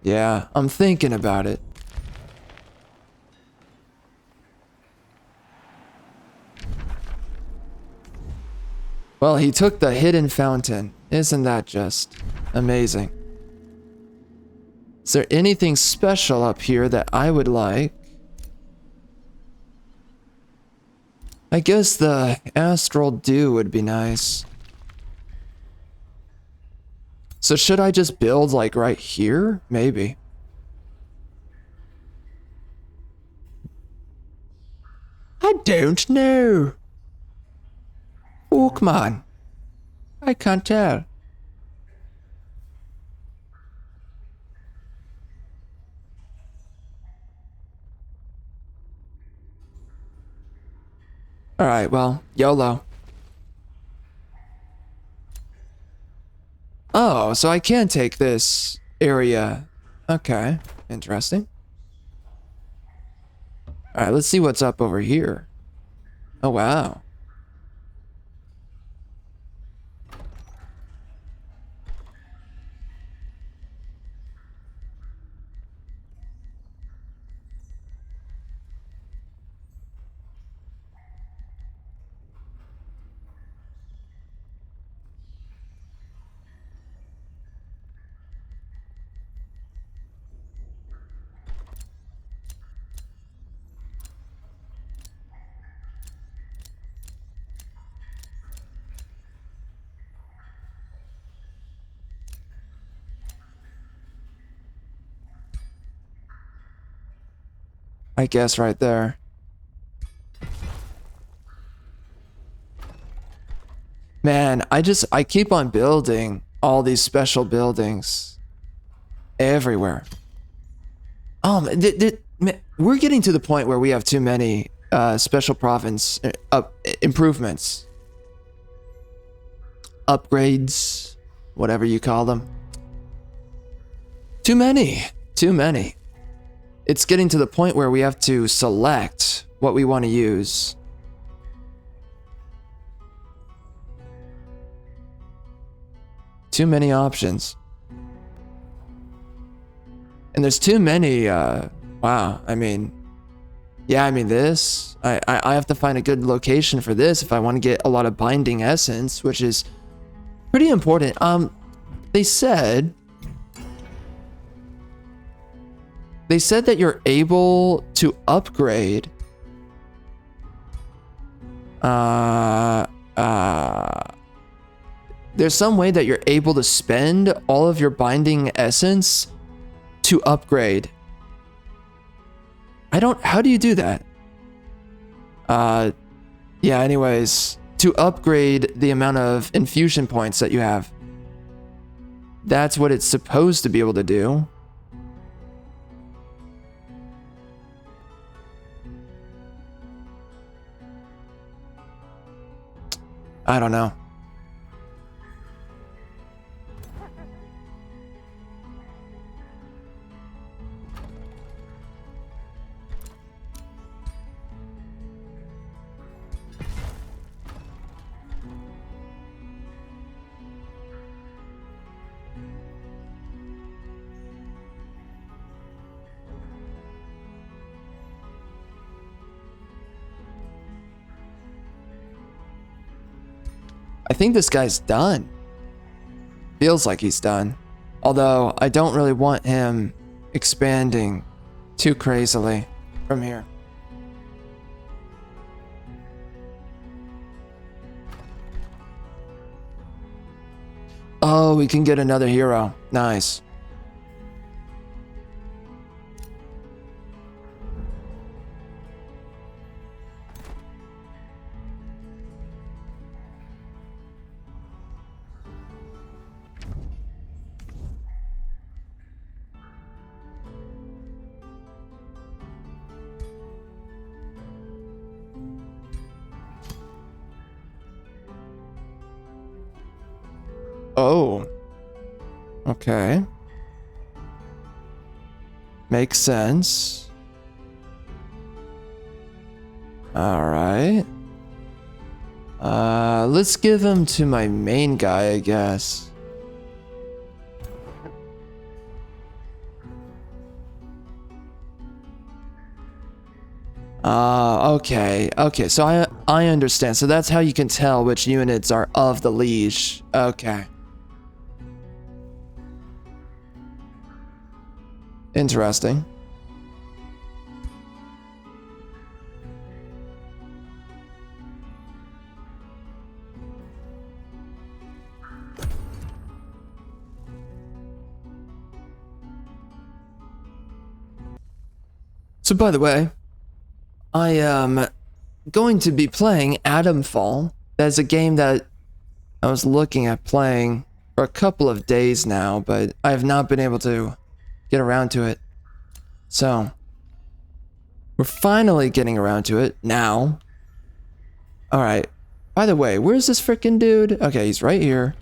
Yeah, I'm thinking about it. Well, he took the hidden fountain. Isn't that just amazing? Is there anything special up here that I would like? I guess the astral dew would be nice. So should I just build like right here? Maybe. I don't know. Oh, come on. I can't tell. Alright, well, YOLO. Oh, so I can take this area. Okay, interesting. Alright, let's see what's up over here. Oh, wow. I guess right there. Man, I keep on building all these special buildings everywhere. We're getting to the point where we have too many special province improvements. Upgrades, whatever you call them. Too many. Too many. It's getting to the point where we have to select what we want to use. Too many options. And there's too many, wow, I mean, yeah, I mean this, I have to find a good location for this if I want to get a lot of binding essence, which is pretty important. They said that you're able to upgrade there's some way that you're able to spend all of your binding essence to upgrade. How do you do that? Yeah, anyways, to upgrade the amount of infusion points that you have. That's what it's supposed to be able to do. I don't know. I think this guy's done. Feels like he's done. Although, I don't really want him expanding too crazily from here. Oh, we can get another hero. Nice. Oh. Okay. Makes sense. Alright. Let's give him to my main guy, I guess. Okay. Okay, so I understand. So that's how you can tell which units are of the liege. Okay. Interesting. So by the way, I am going to be playing Atomfall. That's a game that I was looking at playing for a couple of days now, but I have not been able to get around to it. So, we're finally getting around to it now. Alright. By the way, where's this frickin' dude? Okay, he's right here.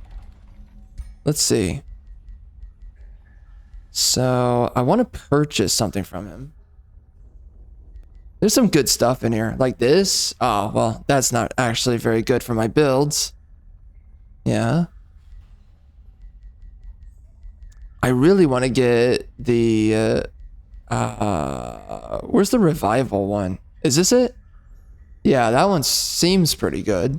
Let's see. So, I want to purchase something from him. There's some good stuff in here. Like this. Oh, well, that's not actually very good for my builds. Yeah. I really want to get the... where's the revival one? Is this it? Yeah, that one seems pretty good.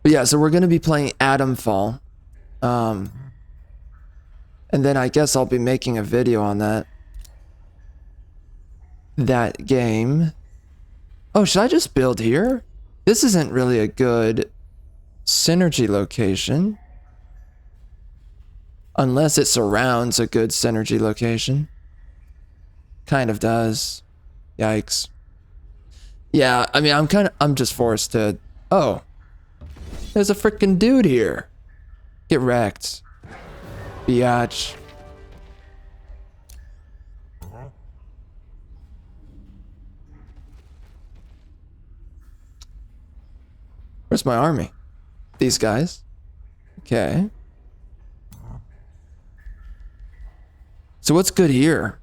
But yeah, so we're going to be playing Atomfall. And then I guess I'll be making a video on that game. Oh, should I just build here? This isn't really a good synergy location. Unless it surrounds a good synergy location. Kind of does. Yikes. Yeah, I mean, I'm just forced to... Oh. There's a freaking dude here. Get wrecked. Biatch. Where's my army? These guys. Okay. So what's good here?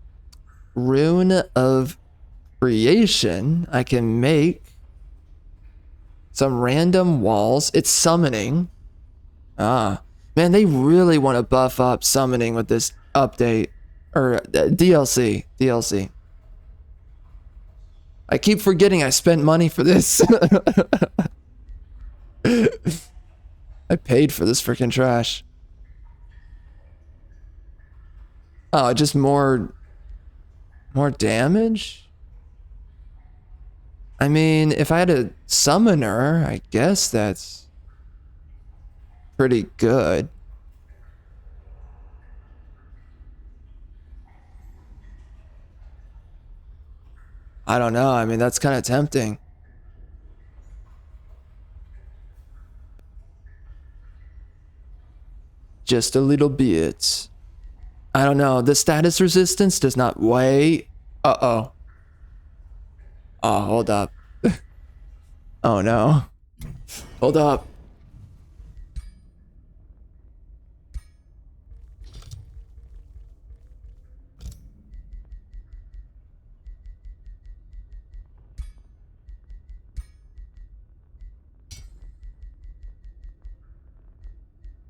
Rune of Creation. I can make some random walls. It's summoning. Ah. Man, they really want to buff up summoning with this update. Or DLC. DLC. I keep forgetting I spent money for this. I paid for this freaking trash. Oh, just more damage? I mean, if I had a summoner, I guess that's pretty good. I don't know. I mean, that's kind of tempting. just a little bit. I don't know. The status resistance does not weigh. Uh-oh. Oh, hold up. Oh, no. Hold up.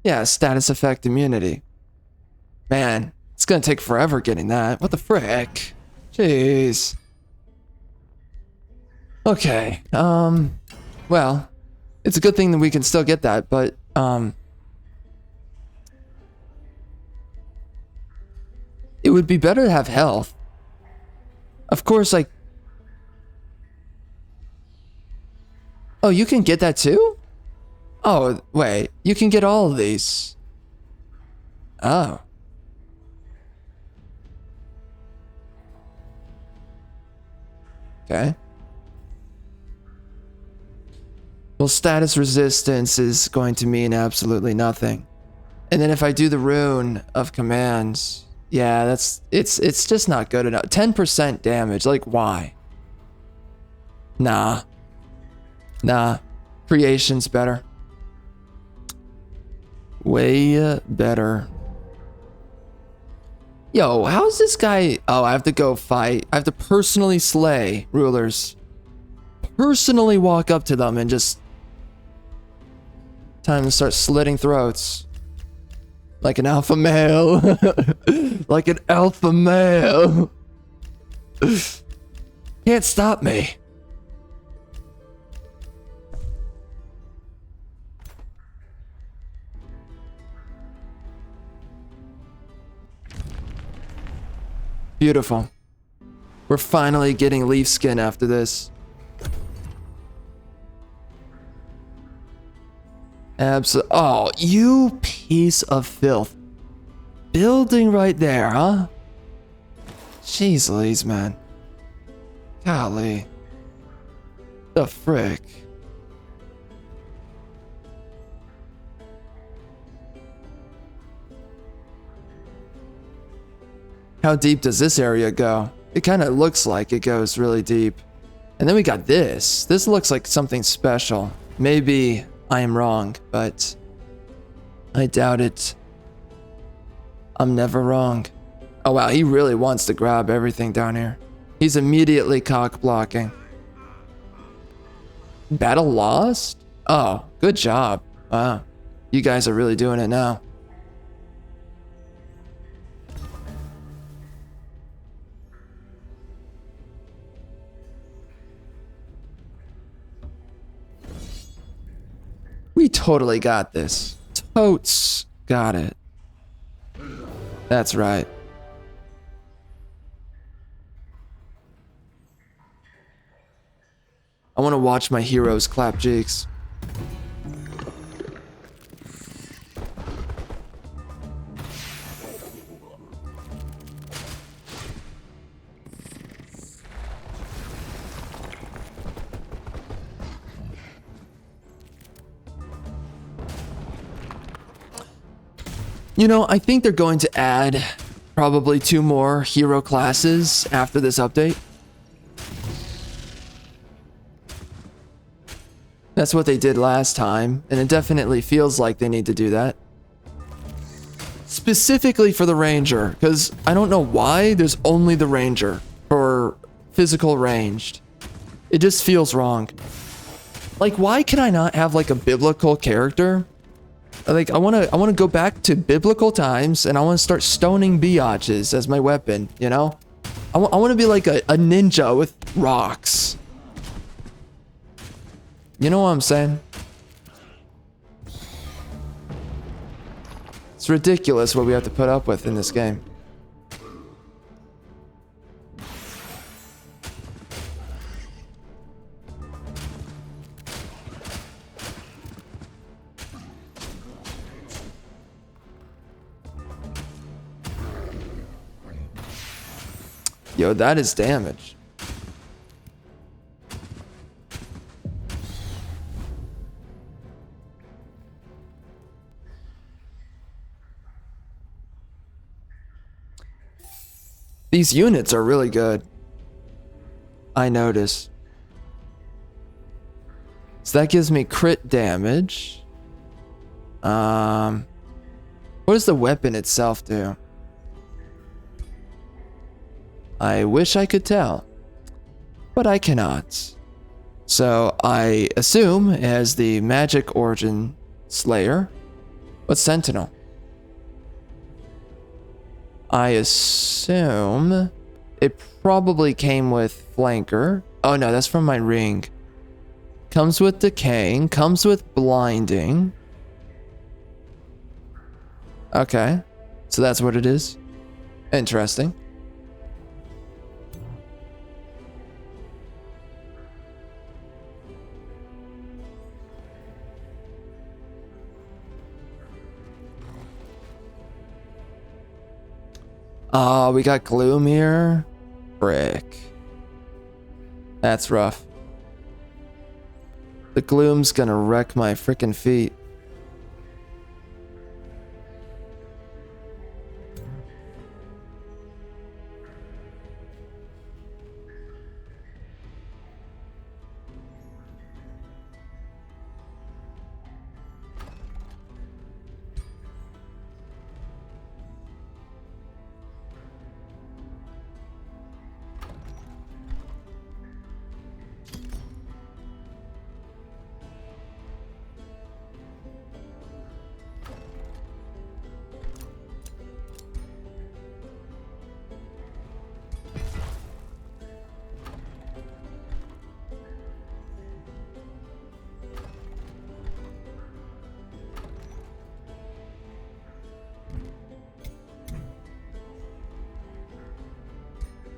Yeah, status effect immunity. Man, it's gonna take forever getting that. What the frick? Jeez. Okay, well, it's a good thing that we can still get that, but, it would be better to have health. Of course, like... Oh, you can get that too? Oh, wait, you can get all of these. Oh. Okay. Well, status resistance is going to mean absolutely nothing. And then if I do the rune of commands, yeah, it's just not good enough. 10% damage, like why? Nah. Creation's better. Way better. Yo, how's this guy? Oh, I have to go fight. I have to personally slay rulers. Personally walk up to them and just... Time to start slitting throats. Like an alpha male. Like an alpha male. Can't stop me. Beautiful. We're finally getting leaf skin after this. Oh, you piece of filth. Building right there, huh? Jeez Louise, man. Golly. The frick. How deep does this area go? It kind of looks like it goes really deep. And then we got this. This looks like something special. Maybe I am wrong, but I doubt it. I'm never wrong. Oh wow, he really wants to grab everything down here. He's immediately cock blocking. Battle lost? Oh, good job. Wow. You guys are really doing it now. We totally got this. Totes got it. That's right. I want to watch my heroes clap cheeks. You know, I think they're going to add probably 2 more hero classes after this update. That's what they did last time, and it definitely feels like they need to do that. Specifically for the Ranger, because I don't know why there's only the Ranger for physical ranged. It just feels wrong. Like, why can I not have like a biblical character? Like, I want to go back to biblical times, and I want to start stoning biatches as my weapon, you know? I want to be like a ninja with rocks. You know what I'm saying? It's ridiculous what we have to put up with in this game. Yo, that is damage. These units are really good. I notice. So that gives me crit damage. What does the weapon itself do? I wish I could tell, but I cannot. So I assume it has the magic origin Slayer. What's Sentinel? I assume it probably came with Flanker. Oh no, that's from my ring. Comes with Decaying, comes with Blinding. Okay, so that's what it is. Interesting. Oh, we got Gloom here. Frick. That's rough. The Gloom's gonna wreck my frickin' feet.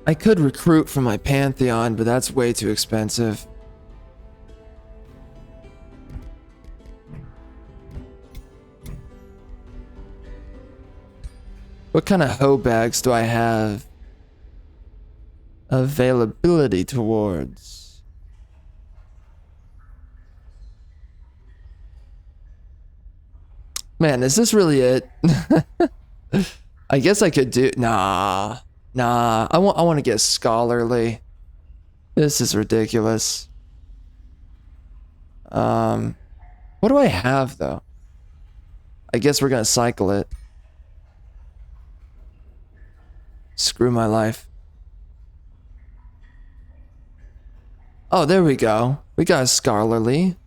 I could recruit from my Pantheon, but that's way too expensive. What kind of hoe bags do I have availability towards? Man, is this really it? I guess I could do... Nah. I want to get scholarly. This is ridiculous. What do I have though? I guess we're gonna cycle it. Screw my life. Oh, there we go. We got a scholarly.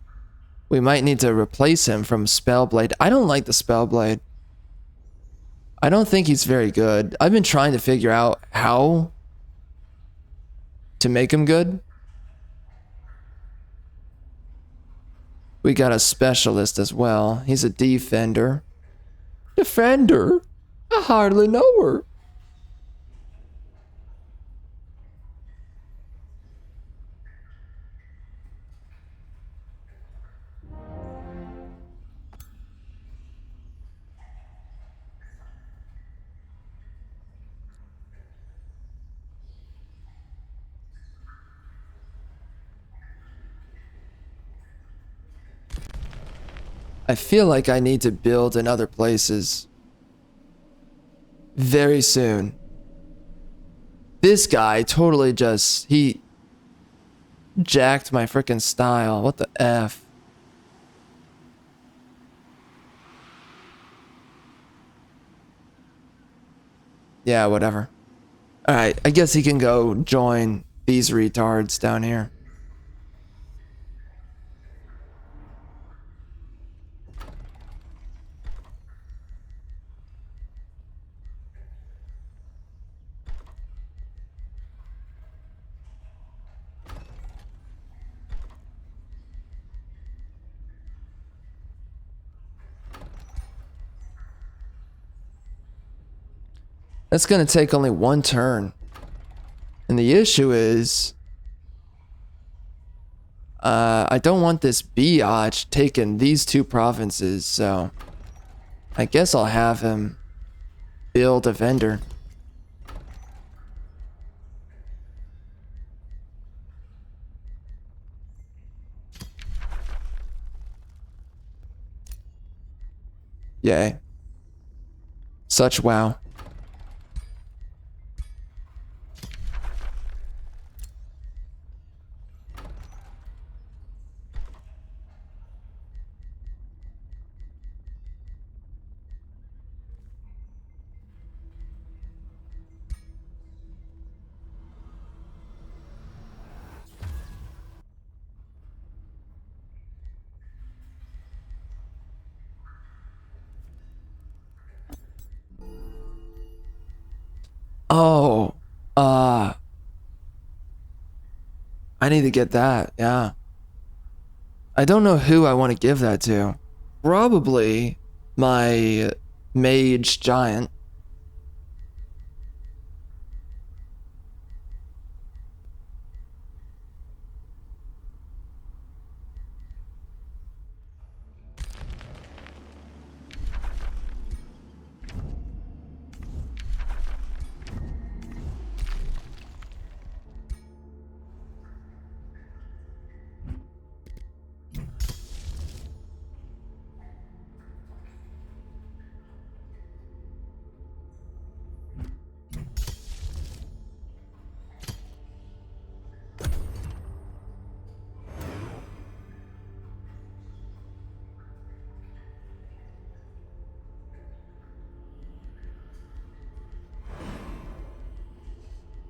We might need to replace him from Spellblade. I don't like the Spellblade. I don't think he's very good. I've been trying to figure out how to make him good. We got a specialist as well. He's a defender. Defender? I hardly know her. I feel like I need to build in other places very soon. This guy totally just, he jacked my freaking style. What the F? Yeah, whatever. Alright, I guess he can go join these retards down here. That's gonna take only one turn. And the issue is... I don't want this biatch taking these two provinces, so... I guess I'll have him build a vendor. Yay. Such wow. Oh, I need to get that, yeah. I don't know who I want to give that to. Probably my mage giant.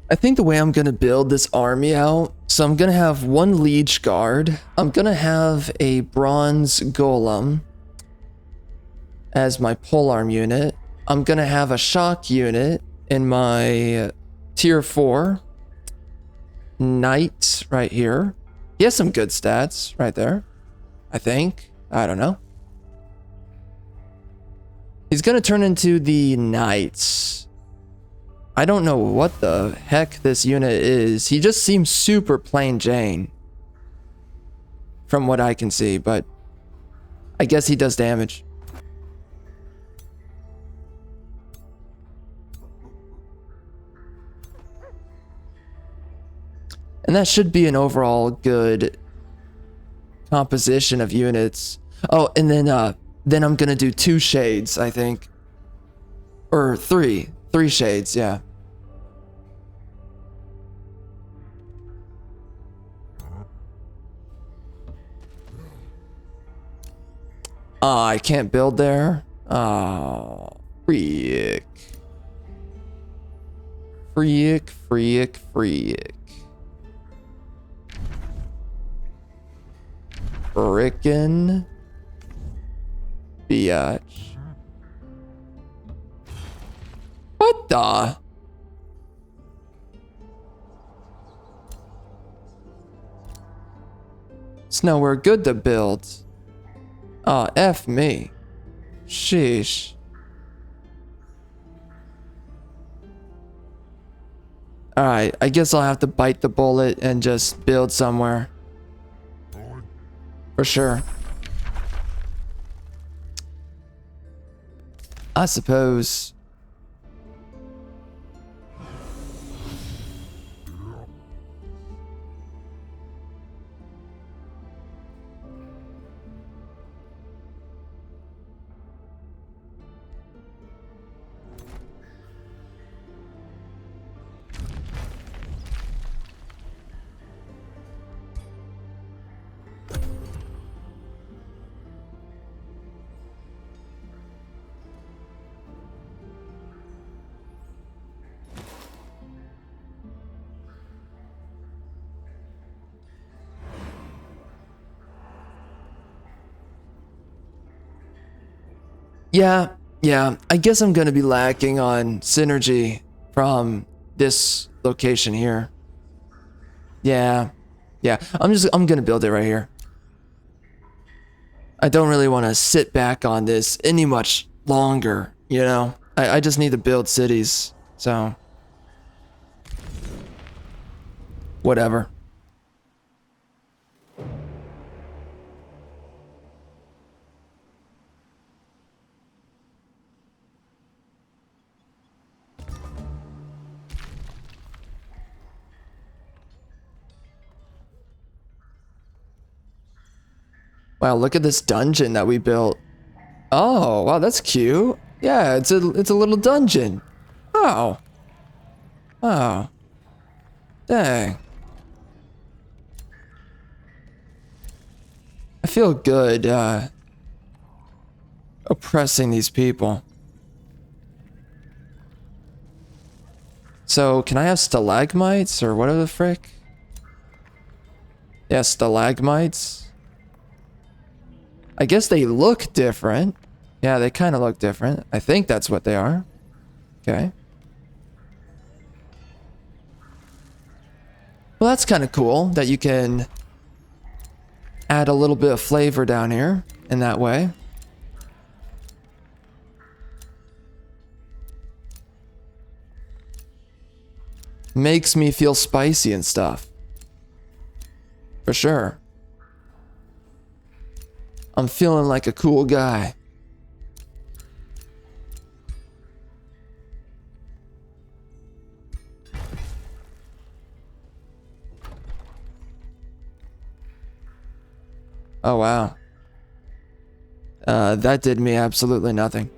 I think the way I'm gonna build this army out, so I'm gonna have one liege guard. I'm gonna have a bronze golem as my polearm unit. I'm gonna have a shock unit in my tier 4 knight right here. He has some good stats right there, I think. I don't know. He's gonna turn into the knights. I don't know what the heck this unit is. He just seems super plain Jane from what I can see, but I guess he does damage. And that should be an overall good composition of units. Oh, and then I'm gonna do 2 shades, I think. Or 3 shades, yeah. I can't build there. Oh, freak. Freak. Frickin' biatch. What the? It's nowhere good to build. Oh, F me. Sheesh. Alright, I guess I'll have to bite the bullet and just build somewhere. For sure. I suppose. Yeah, I guess I'm gonna be lacking on synergy from this location here. Yeah, I'm gonna build it right here. I don't really want to sit back on this any much longer, you know? I just need to build cities, so. Whatever. Wow, look at this dungeon that we built. Oh, wow, that's cute. Yeah, it's a little dungeon. Oh. Oh. Dang. I feel good, oppressing these people. So, can I have stalagmites or whatever the frick? Yeah, stalagmites. I guess they look different. Yeah, they kind of look different. I think that's what they are. Okay. Well, that's kind of cool that you can add a little bit of flavor down here in that way. Makes me feel spicy and stuff. For sure. I'm feeling like a cool guy. Oh, wow. That did me absolutely nothing.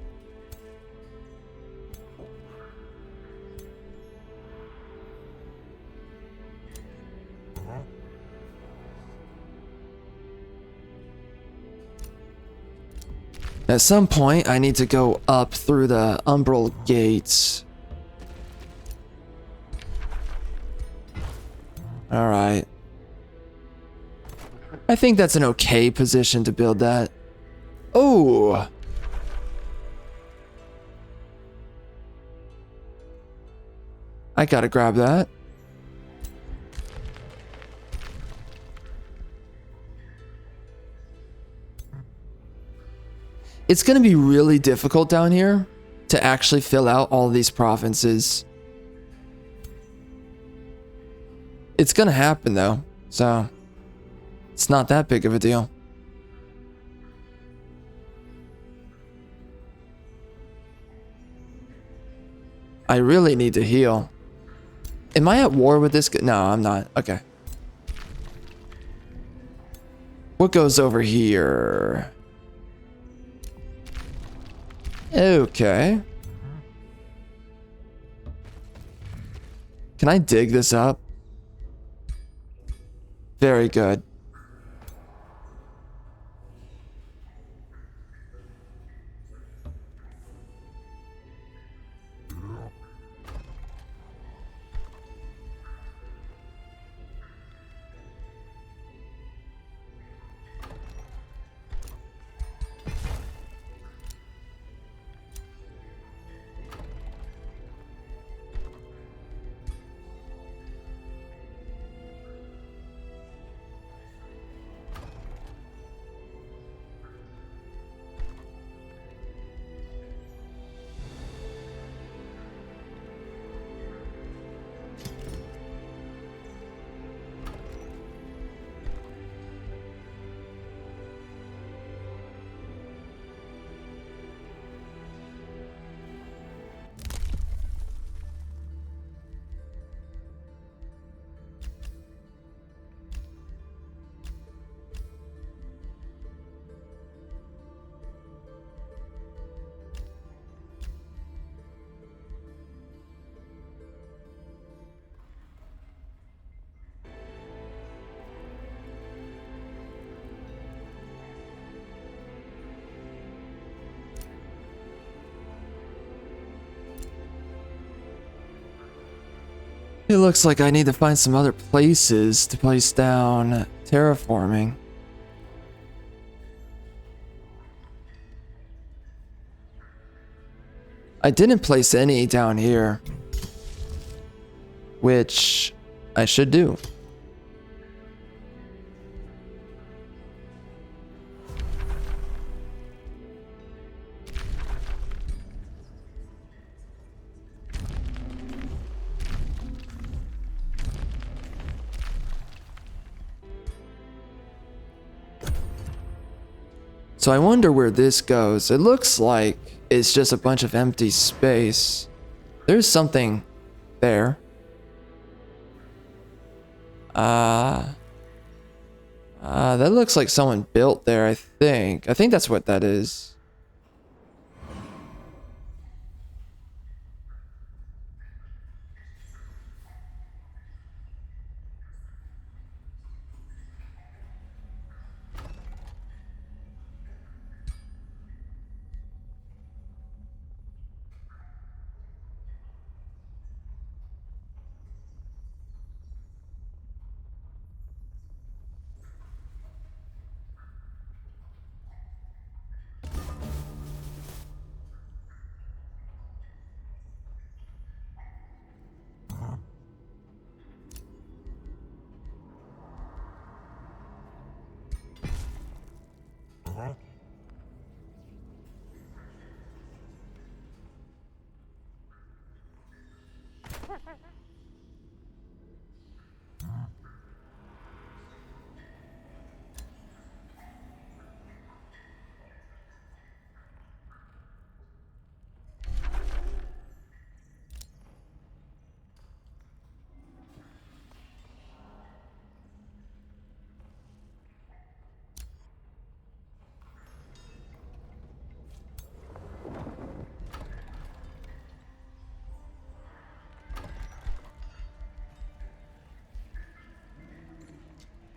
At some point, I need to go up through the umbral gates. Alright. I think that's an okay position to build that. Oh! I gotta grab that. It's gonna be really difficult down here to actually fill out all these provinces. It's gonna happen though, so it's not that big of a deal. I really need to heal. Am I at war with this guy? No, I'm not. Okay. What goes over here? Okay. Can I dig this up? Very good. It looks like I need to find some other places to place down terraforming. I didn't place any down here, which I should do. So I wonder where this goes. It looks like it's just a bunch of empty space. There's something there. That looks like someone built there, I think. I think that's what that is.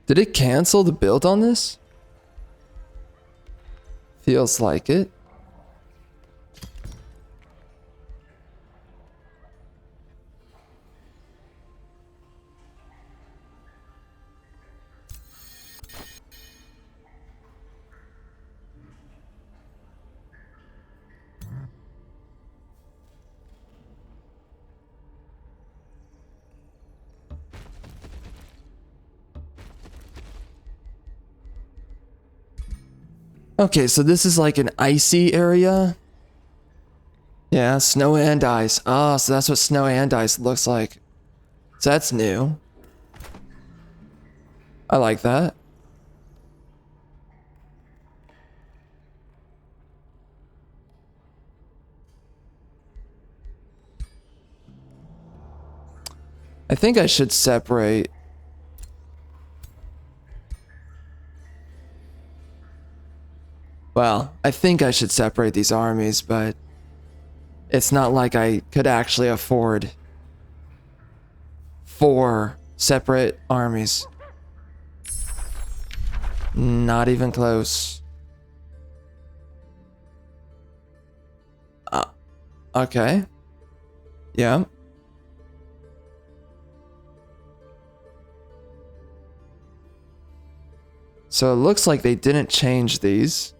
Did it cancel the build on this? Feels like it. Okay, so this is like an icy area. Yeah, snow and ice. Ah, so that's what snow and ice looks like. So that's new. I like that. I think I should separate. Well, I think I should separate these armies, but it's not like I could actually afford 4 separate armies. Not even close. Okay. Yeah. So it looks like they didn't change these.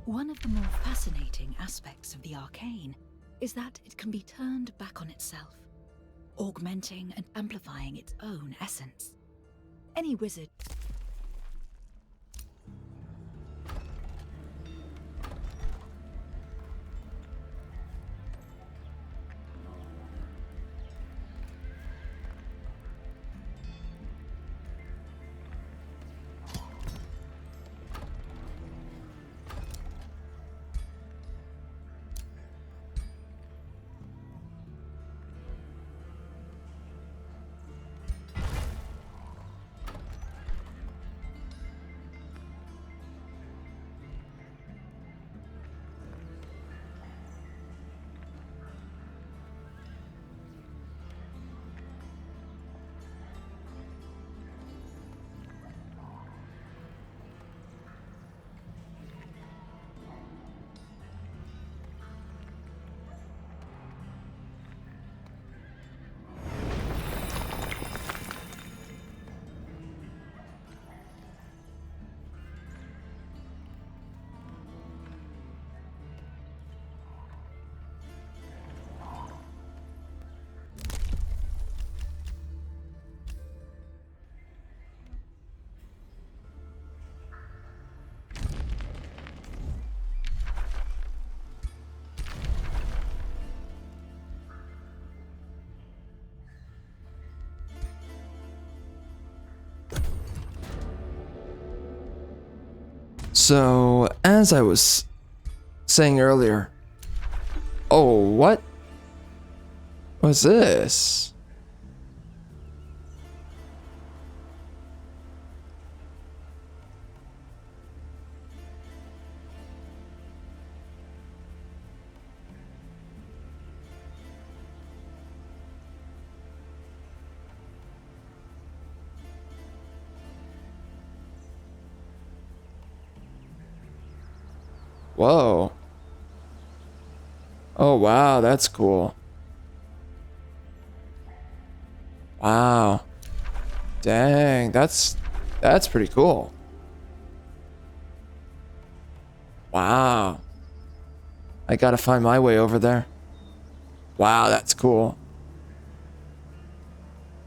One of the more fascinating aspects of the arcane is that it can be turned back on itself, augmenting and amplifying its own essence. Any wizard... So, as I was saying earlier... Oh, what? What's this? Whoa. Oh, wow, that's cool. Wow. Dang, that's pretty cool. Wow. I gotta find my way over there. Wow, that's cool.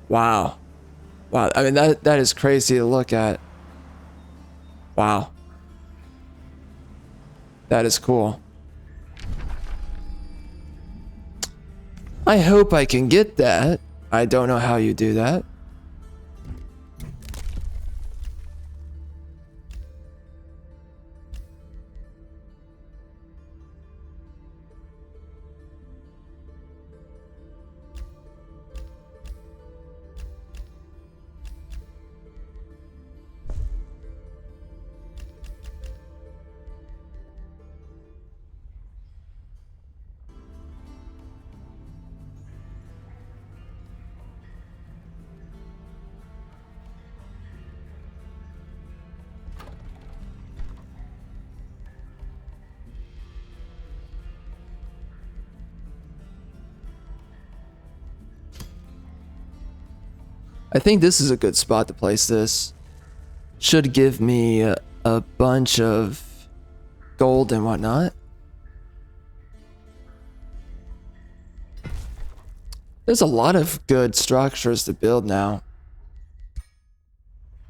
Wow. Wow, I mean, that is crazy to look at. Wow. That is cool. I hope I can get that. I don't know how you do that. I think this is a good spot to place this. Should give me a bunch of gold and whatnot. There's a lot of good structures to build now.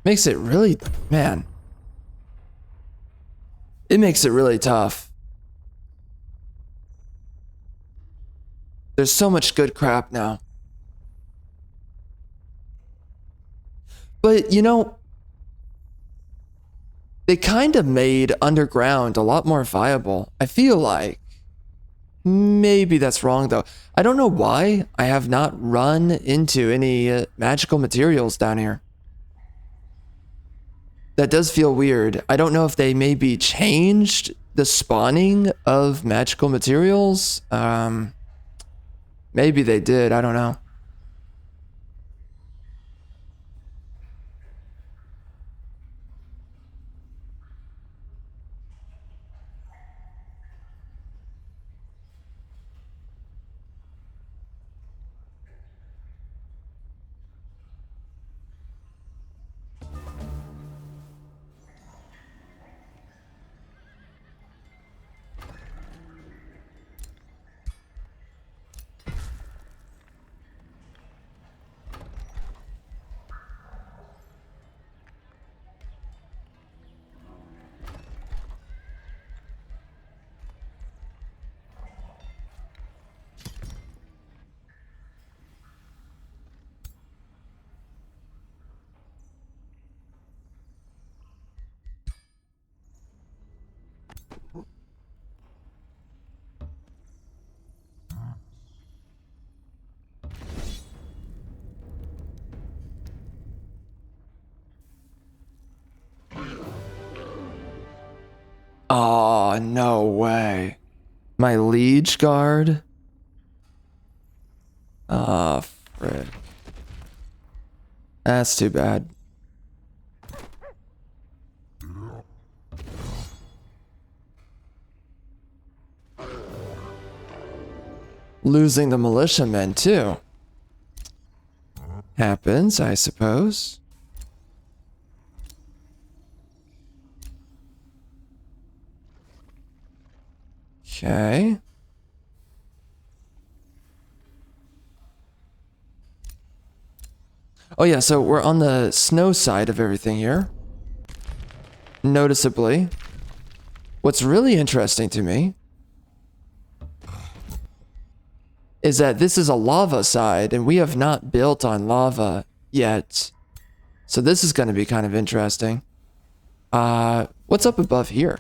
Makes it really, man. It makes it really tough. There's so much good crap now. But, you know, they kind of made underground a lot more viable. I feel like. Maybe that's wrong, though. I don't know why I have not run into any magical materials down here. That does feel weird. I don't know if they maybe changed the spawning of magical materials. Maybe they did. I don't know. Oh, no way. My liege guard? Ah, frick. That's too bad. Losing the militiamen, too. Happens, I suppose. Okay. Oh yeah, so we're on the snow side of everything here. Noticeably. What's really interesting to me is that this is a lava side, and we have not built on lava yet. So this is going to be kind of interesting. What's up above here?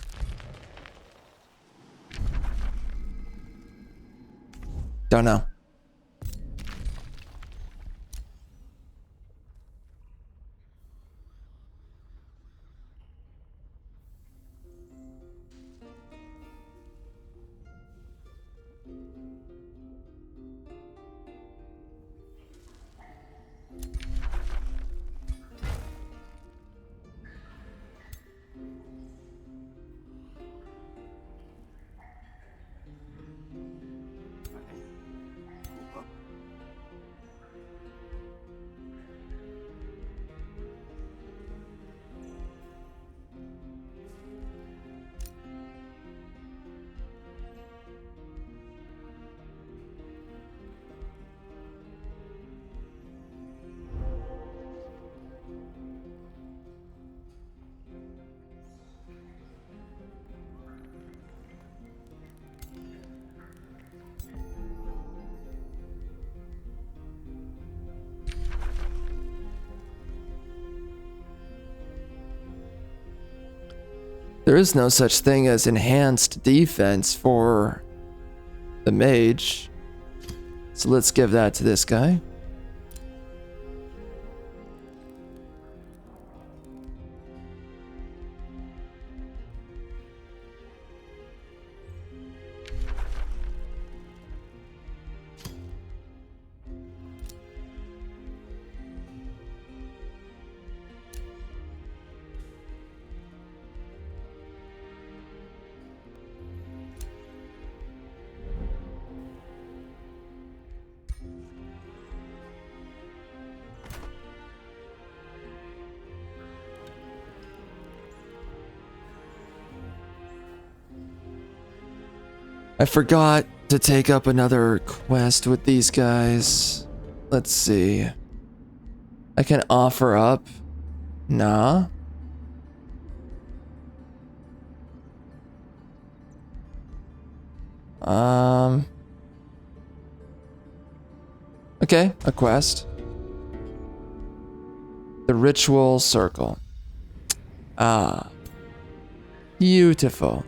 Don't know. There is no such thing as enhanced defense for the mage. So let's give that to this guy. I forgot to take up another quest with these guys. Let's see. I can offer up. Nah. Okay, a quest. The ritual circle. Ah. Beautiful.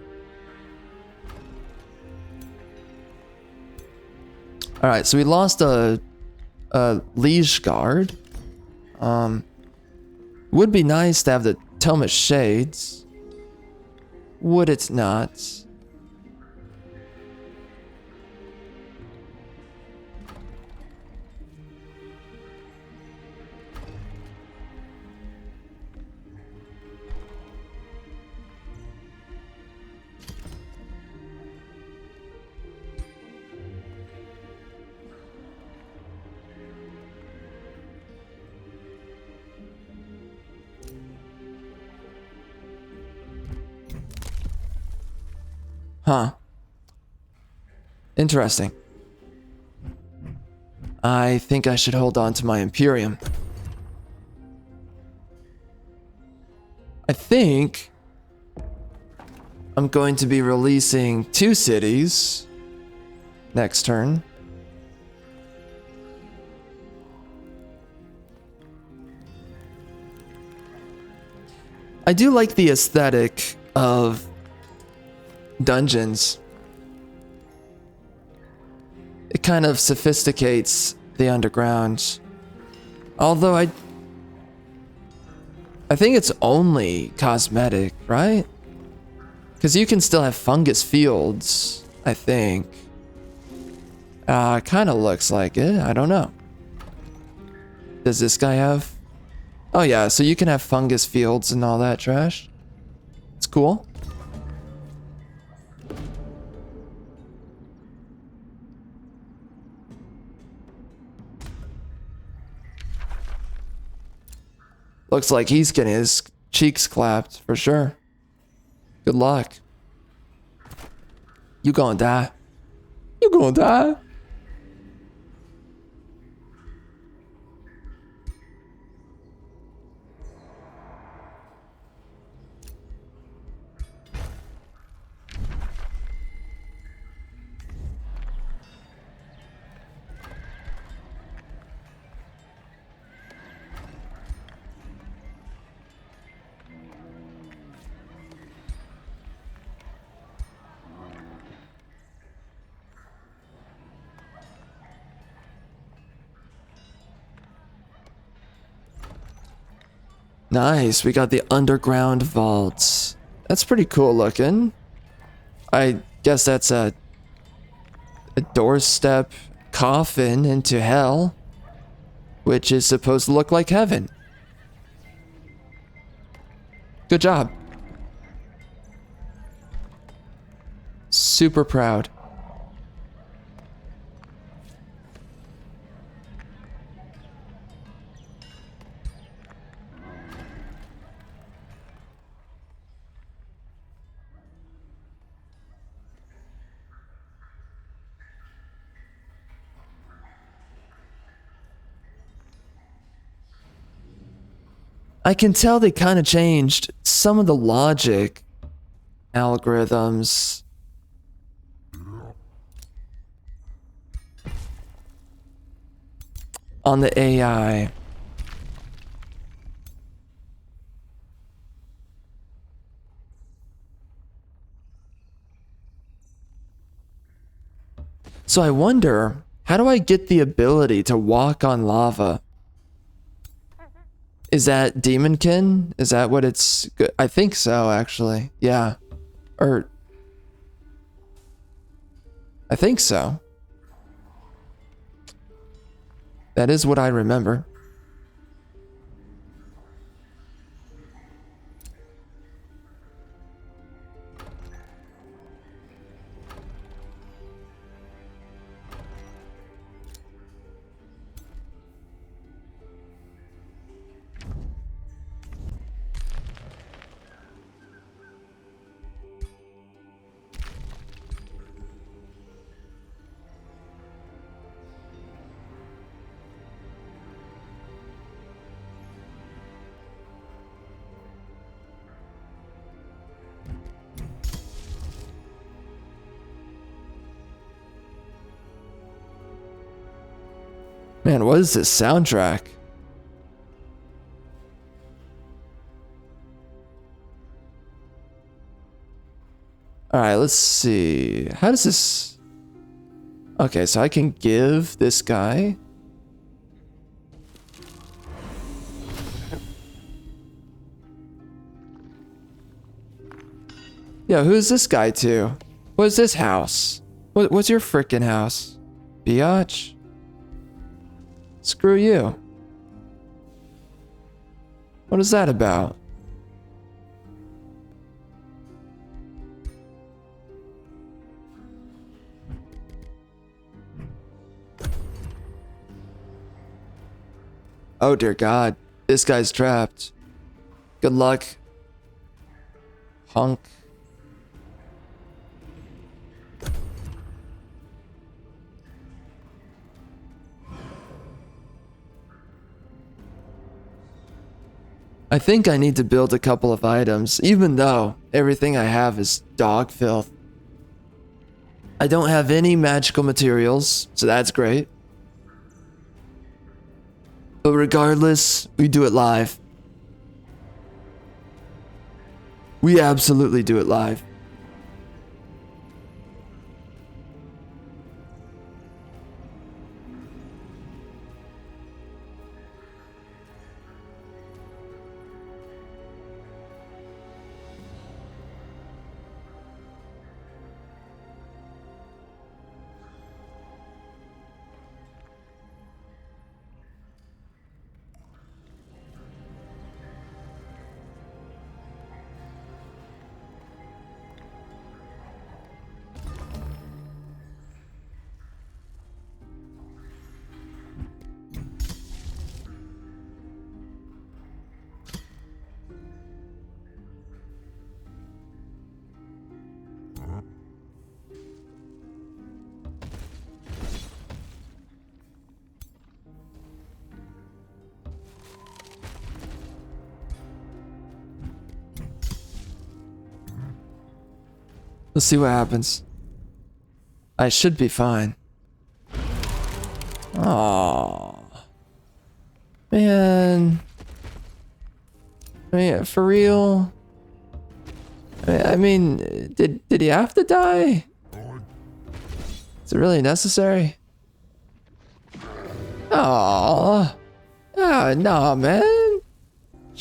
Alright, so we lost a liege guard. Would be nice to have the Tome of Shades. Would it not? Huh. Interesting. I think I should hold on to my Imperium. I think I'm going to be releasing 2 cities next turn. I do like the aesthetic of dungeons. It kind of sophisticates the underground. Although I think it's only cosmetic, right? Because you can still have fungus fields, I think. Kind of looks like it. I don't know. Does this guy have? Oh yeah, so you can have fungus fields and all that trash. It's cool. Looks like he's getting his cheeks clapped for sure. Good luck. You gonna die. You gonna die. Nice, we got the underground vaults. That's pretty cool looking. I guess that's a doorstep coffin into hell, which is supposed to look like heaven. Good job. Super proud. I can tell they kind of changed some of the logic algorithms. On the AI. So I wonder, how do I get the ability to walk on lava? Is that Demonkin? Is that what it's... I think so, actually. Yeah. Or... I think so. That is what I remember. Man, what is this soundtrack? Alright, let's see. How does this... Okay, so I can give this guy... Yo, who's this guy to? What's this house? What's your frickin' house? Biatch? Screw you. What is that about? Oh dear God, this guy's trapped. Good luck. Hunk. I think I need to build a couple of items, even though everything I have is dog filth. I don't have any magical materials, so that's great. But regardless, we do it live. We absolutely do it live. Let's see what happens. I should be fine. Oh, man. I mean, for real? I mean, did he have to die? Is it really necessary? Oh, nah, man.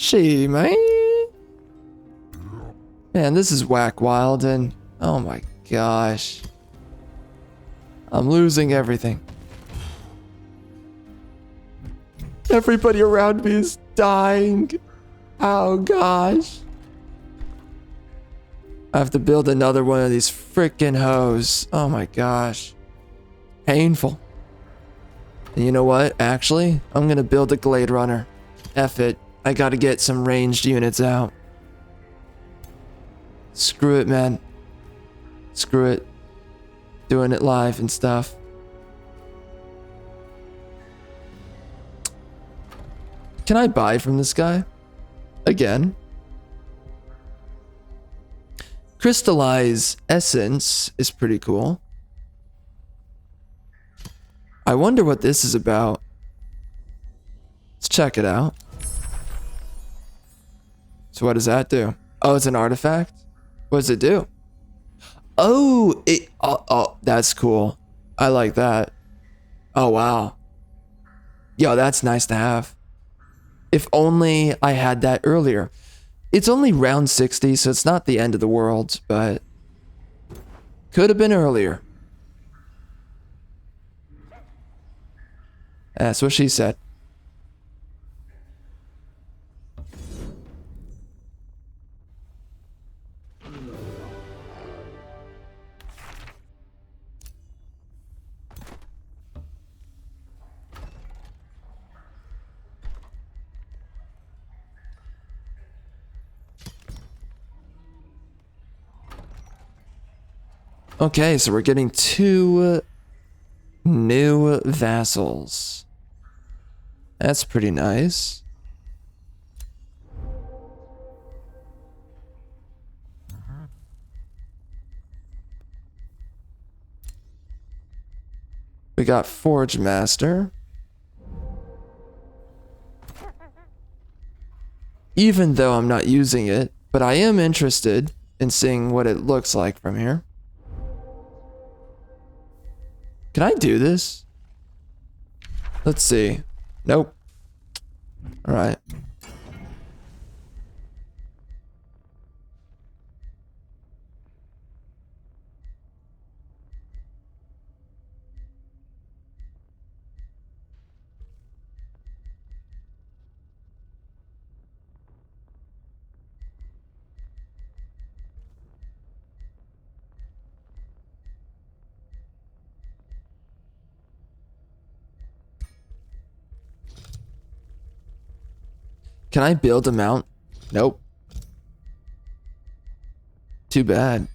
Man. Man, this is whack wild and oh my gosh. I'm losing everything. Everybody around me is dying. Oh gosh. I have to build another one of these freaking hoes. Oh my gosh. Painful. And you know what? Actually, I'm gonna build a Glade Runner. F it. I gotta get some ranged units out. Screw it, man. Screw it. Doing it live and stuff. Can I buy from this guy? Again. Crystallize Essence is pretty cool. I wonder what this is about. Let's check it out. So what does that do? Oh, it's an artifact? What does it do? Oh, that's cool. I like that. Oh, wow. Yo, that's nice to have. If only I had that earlier. It's only round 60, so it's not the end of the world, but could have been earlier. That's what she said. Okay, so we're getting 2 new vassals. That's pretty nice. We got Forge Master. even though I'm not using it, but I am interested in seeing what it looks like from here. Can I do this? Let's see. Nope. All right. Can I build a mount? Nope. Too bad.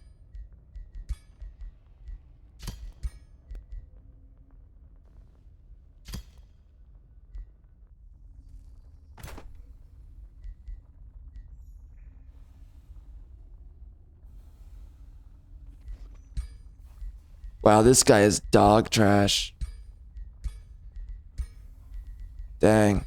Wow, this guy is dog trash. Dang.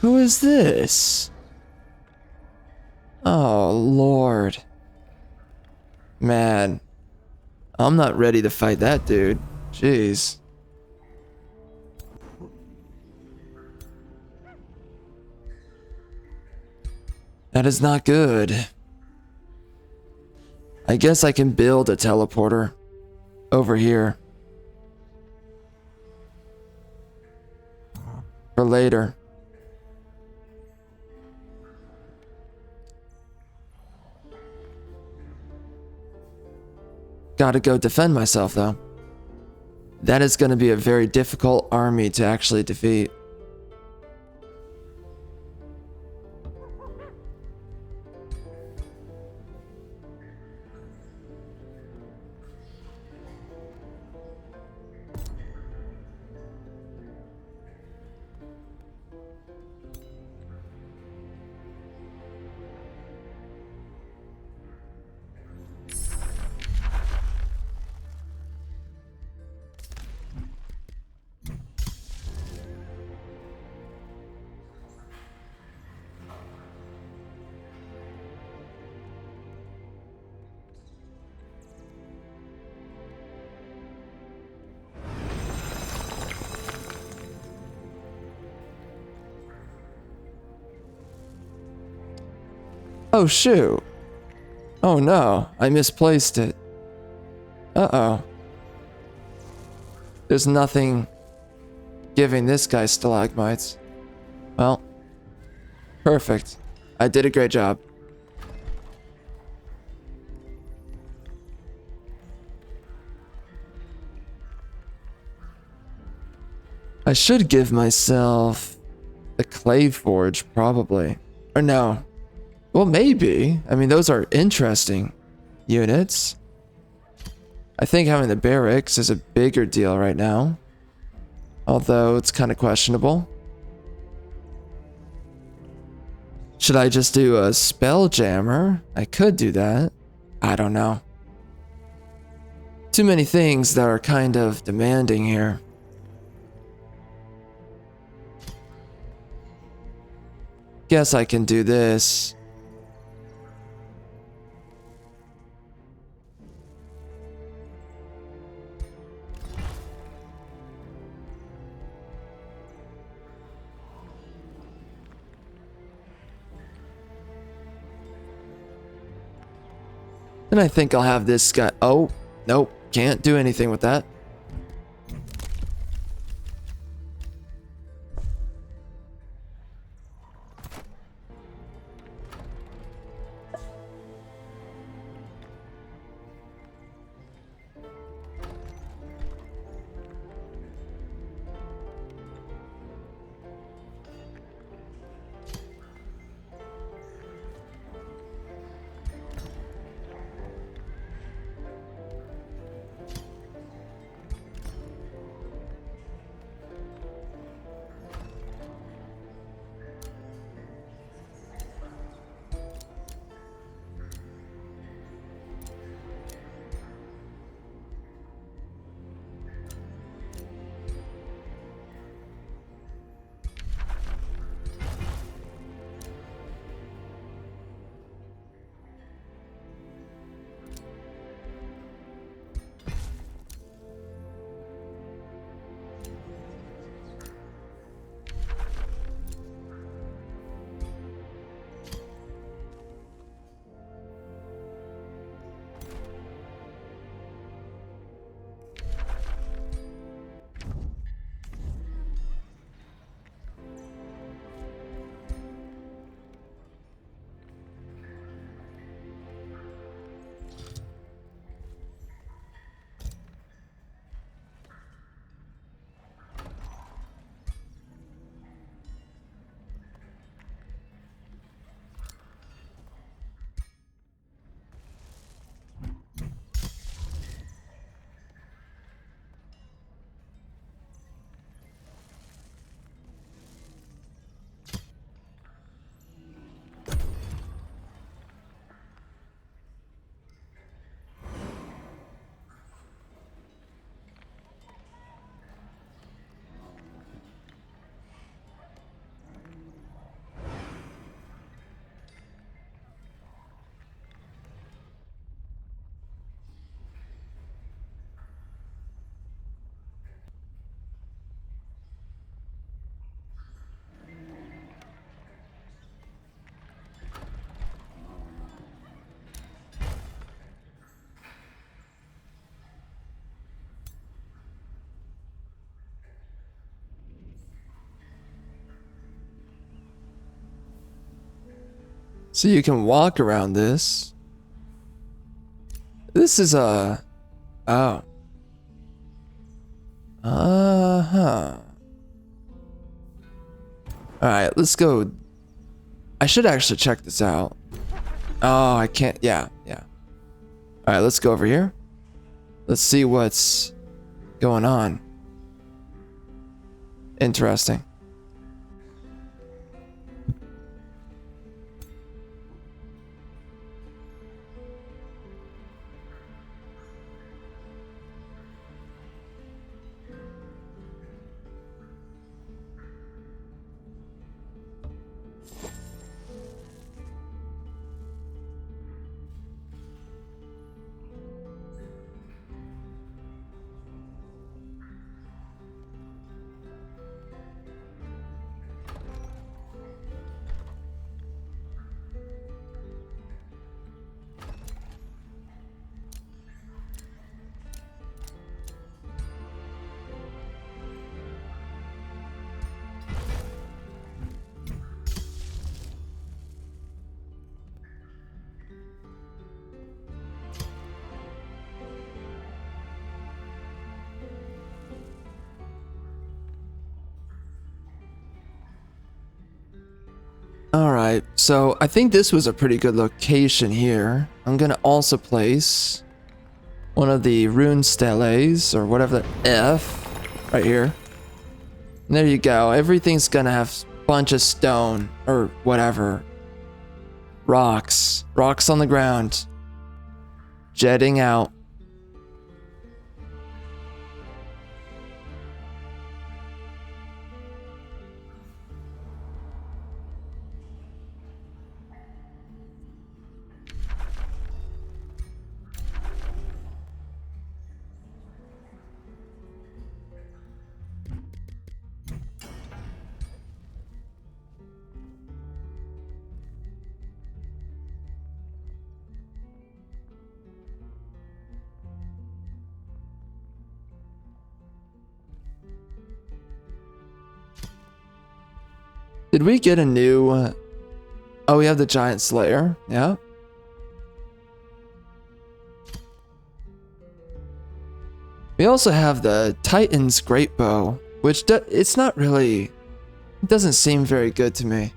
Who is this? Oh, Lord. Man. I'm not ready to fight that dude. Jeez. That is not good. I guess I can build a teleporter over here. For later. Gotta go defend myself, though. That is going to be a very difficult army to actually defeat. Oh, shoot. Oh, no. I misplaced it. Uh-oh. There's nothing giving this guy stalagmites. Well, perfect. I did a great job. I should give myself the clay forge, probably. Or no. Well, maybe. I mean, those are interesting units. I think having the barracks is a bigger deal right now. Although it's kind of questionable. Should I just do a spell jammer? I could do that. I don't know. Too many things that are kind of demanding here. Guess I can do this. And I think I'll have this guy. Oh, nope. Can't do anything with that. So you can walk around this. This is a... Oh. Uh-huh. Alright, let's go. I should actually check this out. Oh, I can't. Yeah. Alright, let's go over here. Let's see what's going on. Interesting. Alright, so I think this was a pretty good location here. I'm gonna also place one of the rune steles, or whatever the F, right here. And there you go. Everything's gonna have a bunch of stone, or whatever. Rocks. Rocks on the ground. Jetting out. Did we get a new... oh, we have the Giant Slayer. Yeah. We also have the Titan's Great Bow, which it's not really... it doesn't seem very good to me.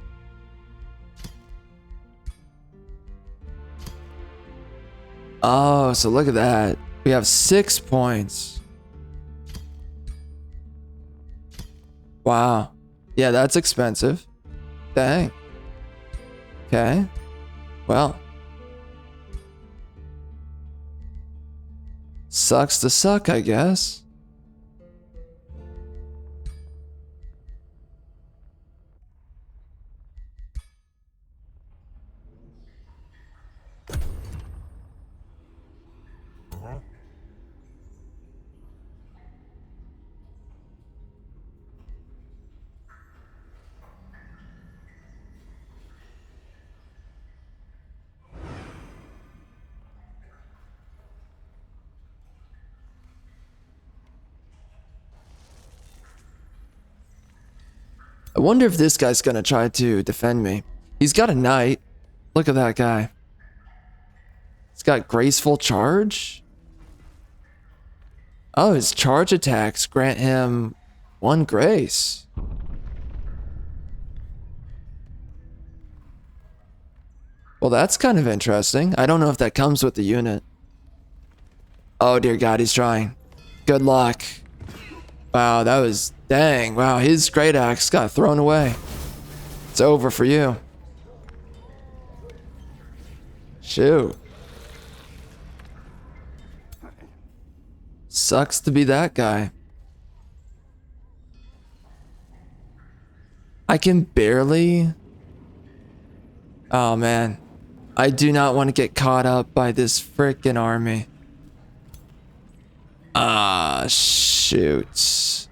Oh, so look at that. We have 6 points. Wow. Yeah, that's expensive. Dang. Okay. Well. Sucks to suck, I guess. I wonder if this guy's gonna try to defend me. He's got a knight. Look at that guy. He's got graceful charge. Oh, his charge attacks grant him 1 grace. Well, that's kind of interesting. I don't know if that comes with the unit. Oh dear God, he's trying. Good luck. Wow, that was... dang, wow, his great axe got thrown away. It's over for you. Shoot. Sucks to be that guy. I can barely... oh man. I do not want to get caught up by this frickin' army. Ah, shoot.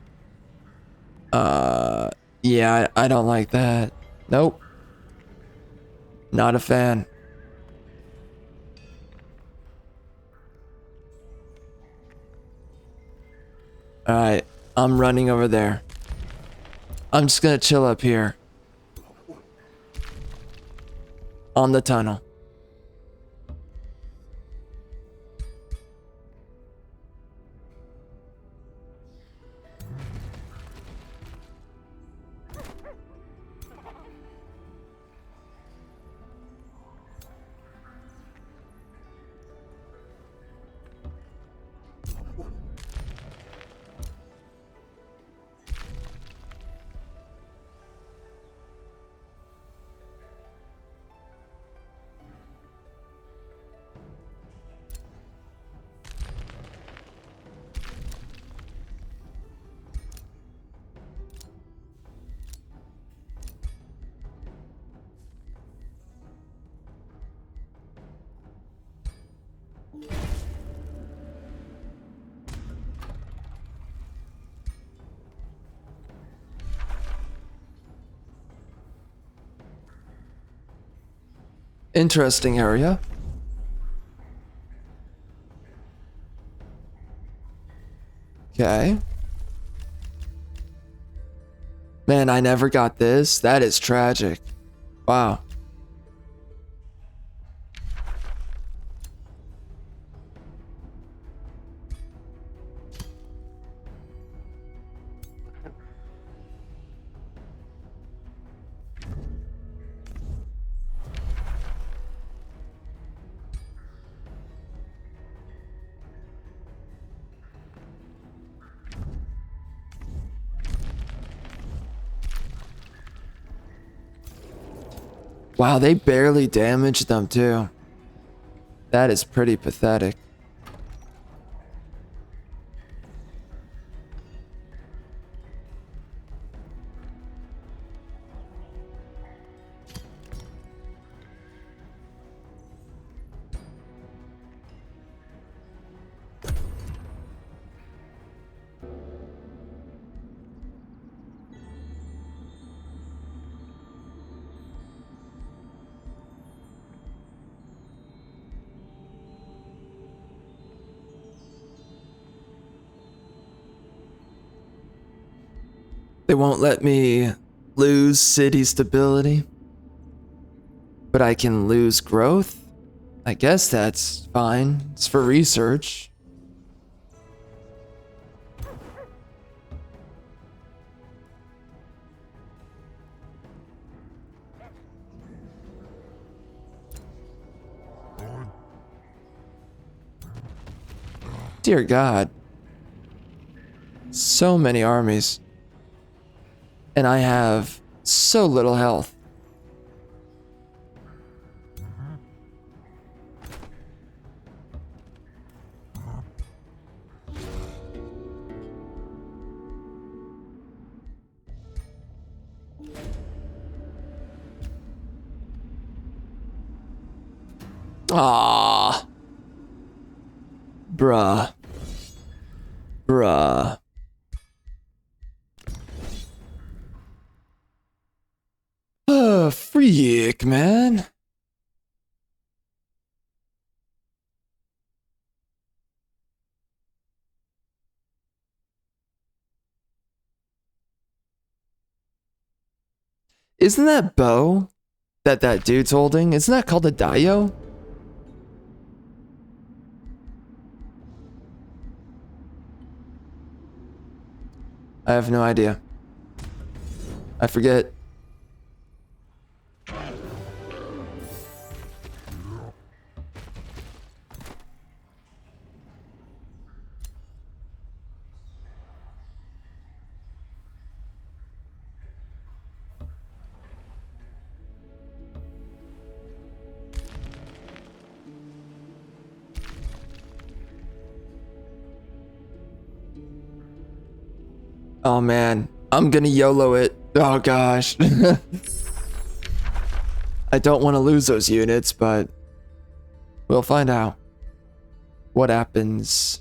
Yeah, I don't like that. Nope. Not a fan. Alright, I'm running over there. I'm just gonna chill up here. On the tunnel. Interesting area. Okay. Man, I never got this. That is tragic. Wow. Wow, they barely damaged them too. That is pretty pathetic. They won't let me lose city stability. But I can lose growth? I guess that's fine. It's for research. Dear God. So many armies. And I have so little health. Ah, bruh. Bruh. Freak, man. Isn't that bow that dude's holding? Isn't that called a Dio? I have no idea. I forget. Oh man, I'm gonna YOLO it. Oh gosh. I don't want to lose those units, but we'll find out what happens.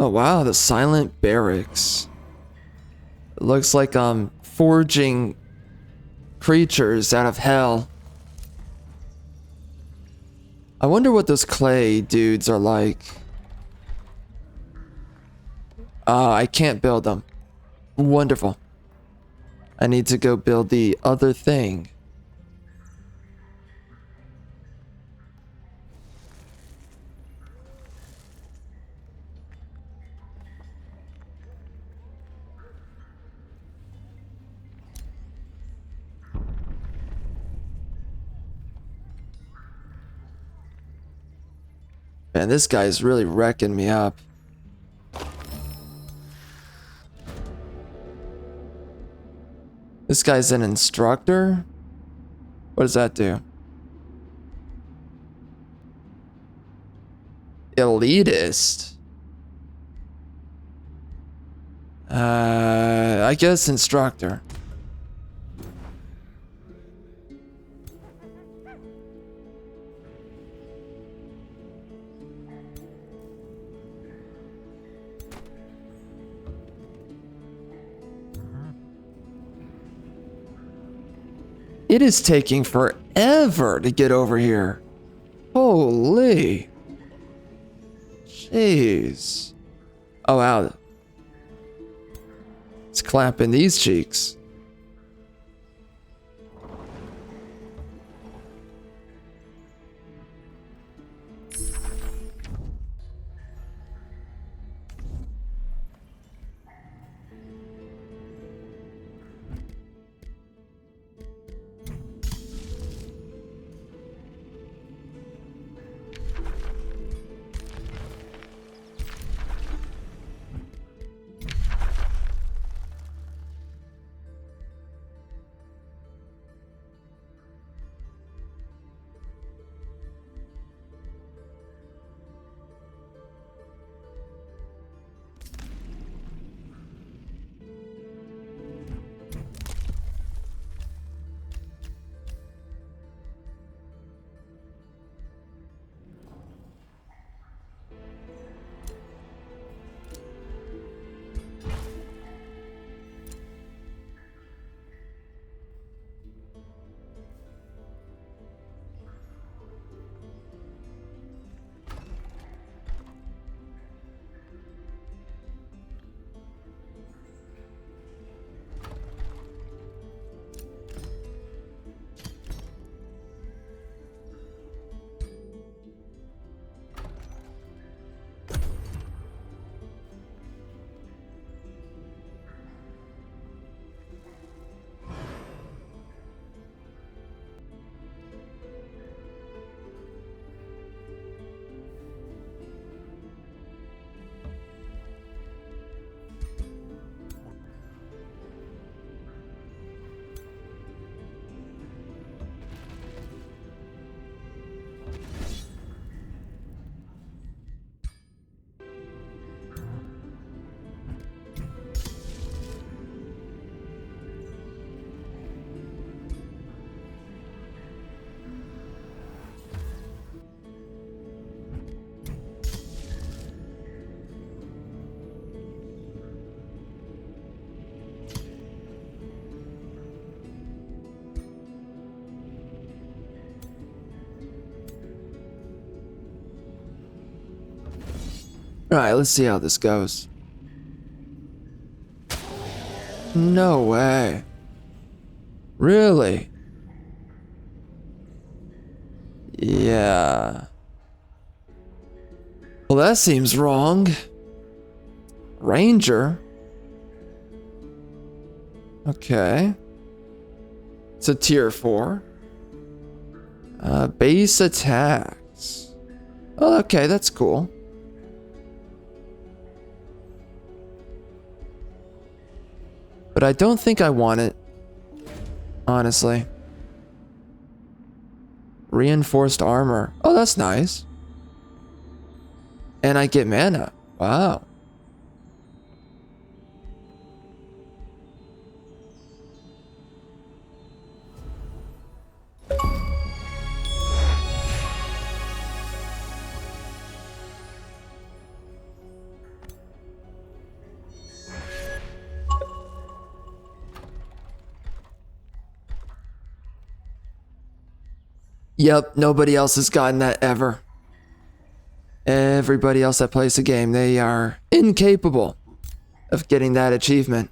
Oh wow, the silent barracks. It looks like I'm forging creatures out of hell. I wonder what those clay dudes are like. I can't build them. Wonderful. I need to go build the other thing. Man, this guy's really wrecking me up. This guy's an instructor? What does that do? Elitist? I guess instructor. It is taking forever to get over here. Holy. Jeez. Oh, wow. It's clapping these cheeks. Alright, let's see how this goes. No way. Really? Yeah. Well, that seems wrong. Ranger? Okay. It's a tier 4. Base attacks. Oh, okay, that's cool. But I don't think I want it. Honestly. Reinforced armor. Oh, that's nice. And I get mana. Wow. Yep, nobody else has gotten that ever. Everybody else that plays the game, they are incapable of getting that achievement.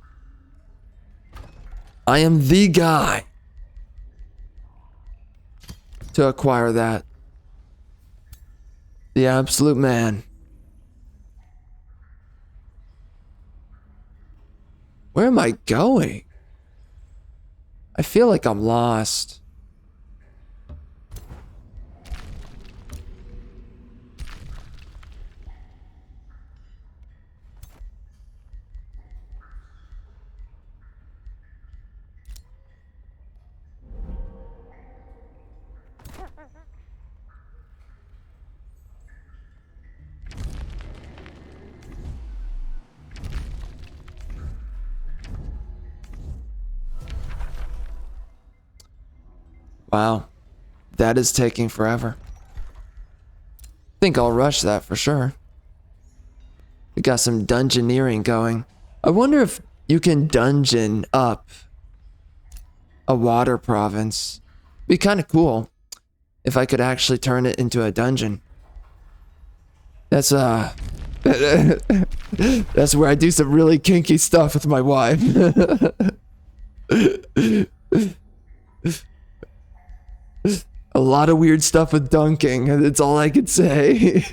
I am the guy to acquire that. The absolute man. Where am I going? I feel like I'm lost. Wow, that is taking forever. Think I'll rush that for sure. We got some dungeoneering going. I wonder if you can dungeon up a water province. Be kind of cool if I could actually turn it into a dungeon. That's that's where I do some really kinky stuff with my wife. A lot of weird stuff with dunking, that's all I can say.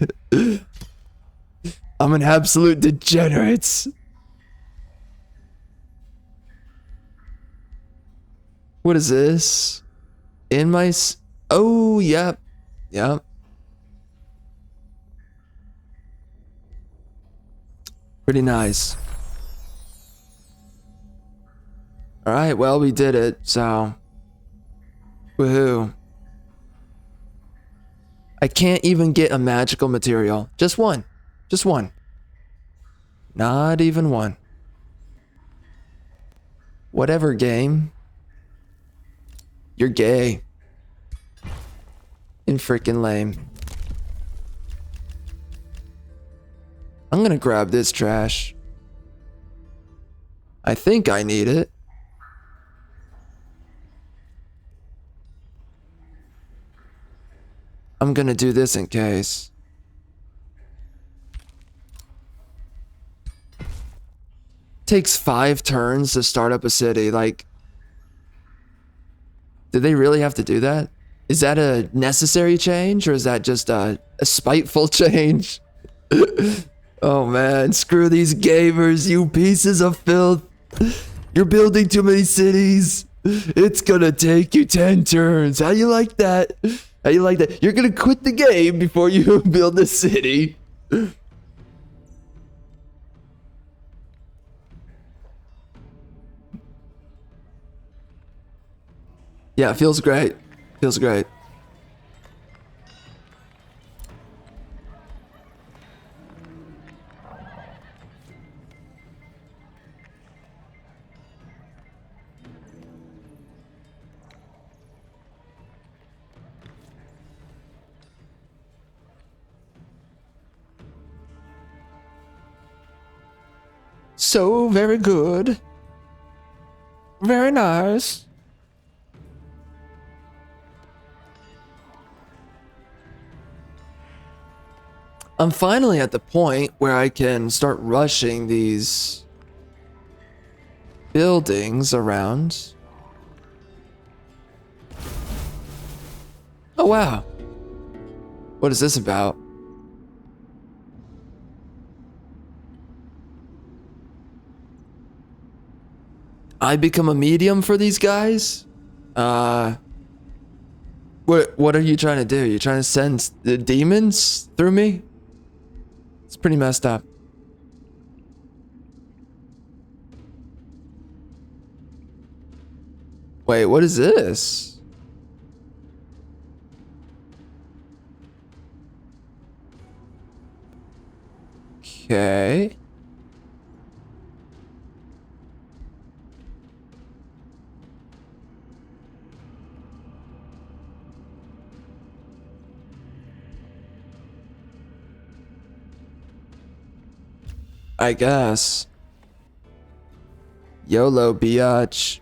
I'm an absolute degenerate. What is this? In my... Oh, yep. Yep. Pretty nice. Alright, well, we did it, so... Woohoo. I can't even get a magical material. Just one. Just one. Not even one. Whatever, game. You're gay. And freaking lame. I'm gonna grab this trash. I think I need it. I'm gonna do this in case. Takes 5 turns to start up a city. Like, did they really have to do that? Is that a necessary change, or is that just a spiteful change? Oh man, screw these gamers, you pieces of filth. You're building too many cities. It's gonna take you 10 turns. How you like that? How you like that? You're gonna quit the game before you build the city. Yeah, it feels great. Feels great. So very good. Very nice. I'm finally at the point where I can start rushing these buildings around. Oh wow. What is this about? I become a medium for these guys? What are you trying to do? You trying to send the demons through me? It's pretty messed up. Wait, what is this? Okay. I guess. YOLO, biatch.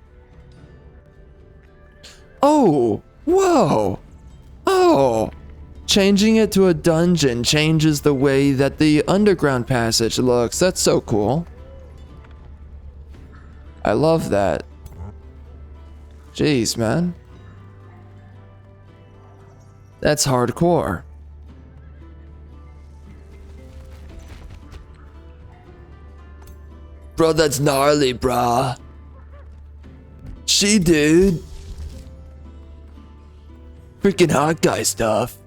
Oh! Whoa! Oh! Changing it to a dungeon changes the way that the underground passage looks. That's so cool. I love that. Jeez, man. That's hardcore. Bro, that's gnarly, brah. She did. Freaking hot guy stuff.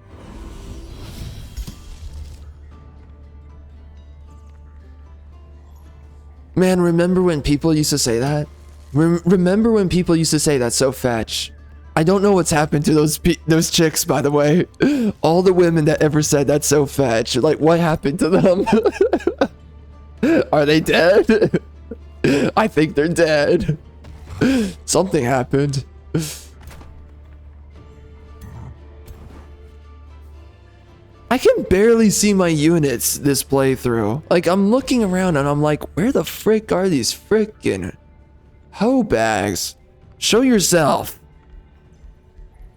Man, remember when people used to say that? Remember when people used to say that's so fetch? I don't know what's happened to those chicks, by the way. All the women that ever said that's so fetch. Like, what happened to them? Are they dead? I think they're dead. Something happened. I can barely see my units this playthrough. Like, I'm looking around and I'm like, where the frick are these frickin' hoe bags? Show yourself.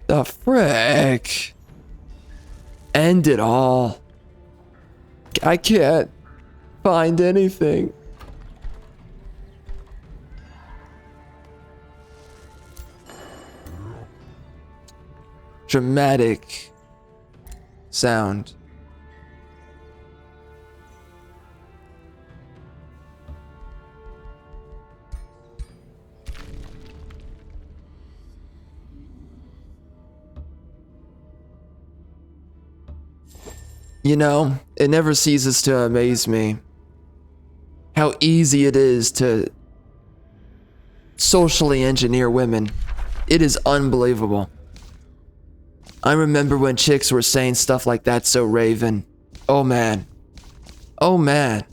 The frick? End it all. I can't find anything. Dramatic sound. You know, it never ceases to amaze me how easy it is to socially engineer women. It is unbelievable. I remember when chicks were saying stuff like "that's so Raven." Oh man. Oh man.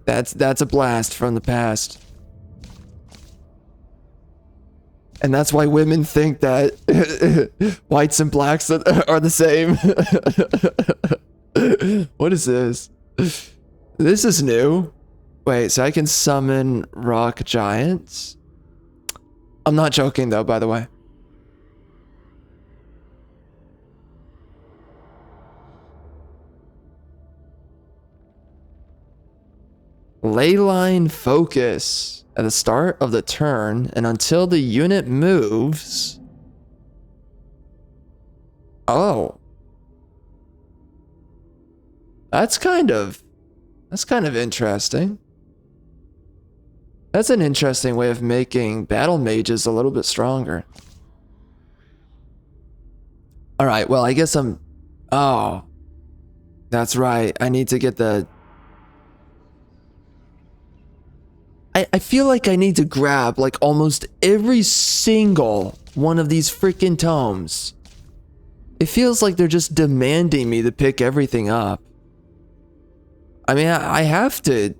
That's a blast from the past. And that's why women think that whites and blacks are the same. What is this? This is new. Wait, so I can summon rock giants? I'm not joking though, by the way. Leyline focus at the start of the turn and until the unit moves. Oh. That's kind of interesting. That's an interesting way of making battle mages a little bit stronger. All right, well, I guess oh. That's right. I need to get the I feel like I need to grab like almost every single one of these freaking tomes. It feels like they're just demanding me to pick everything up. I mean, I have to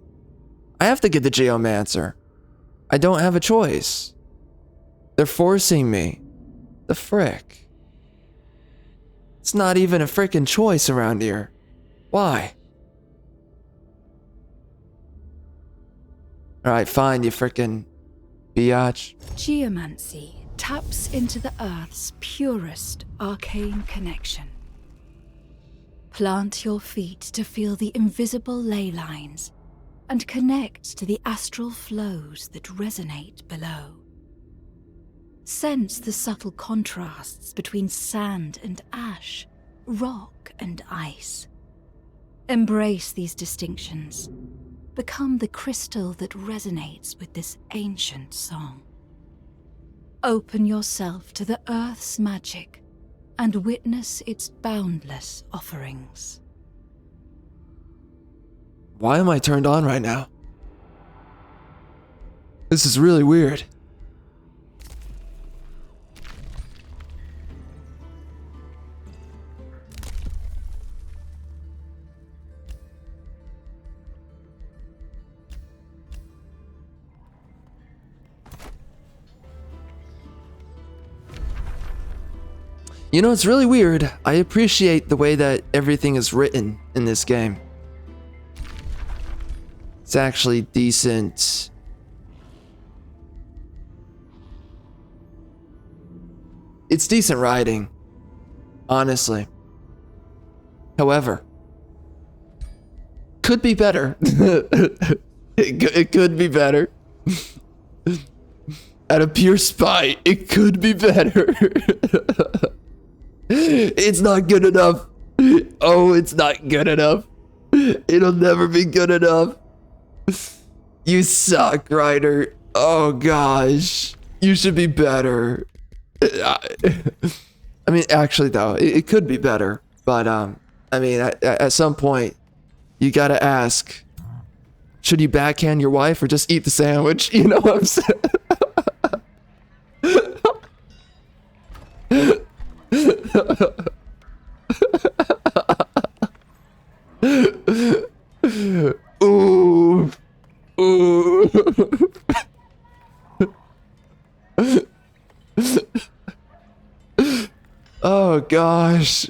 get the Geomancer. I don't have a choice. They're forcing me. The frick. It's not even a frickin' choice around here. Why? Alright, fine, you frickin' biatch. Geomancy taps into the Earth's purest arcane connection. Plant your feet to feel the invisible ley lines and connect to the astral flows that resonate below. Sense the subtle contrasts between sand and ash, rock and ice. Embrace these distinctions. Become the crystal that resonates with this ancient song. Open yourself to the earth's magic and witness its boundless offerings. Why am I turned on right now? This is really weird. You know, it's really weird. I appreciate the way that everything is written in this game. It's actually decent. It's decent writing, honestly. However, could be better. It could be better. Out of pure spite, it could be better. It's not good enough. Oh, it's not good enough. It'll never be good enough. You suck, writer. Oh gosh. You should be better. I mean, actually though, it could be better. But I mean, at some point, you gotta ask, should you backhand your wife or just eat the sandwich? You know what I'm saying? Ooh. Ooh. Oh gosh.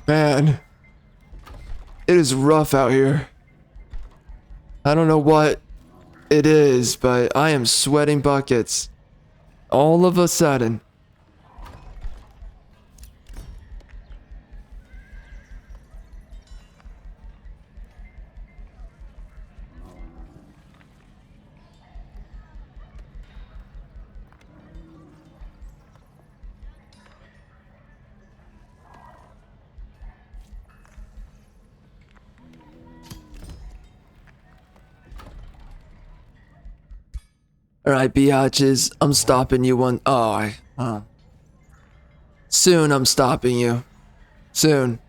Man. It is rough out here. I don't know what it is, but I am sweating buckets. All of a sudden. Alright, biatches, I'm stopping you one. Soon I'm stopping you. Soon.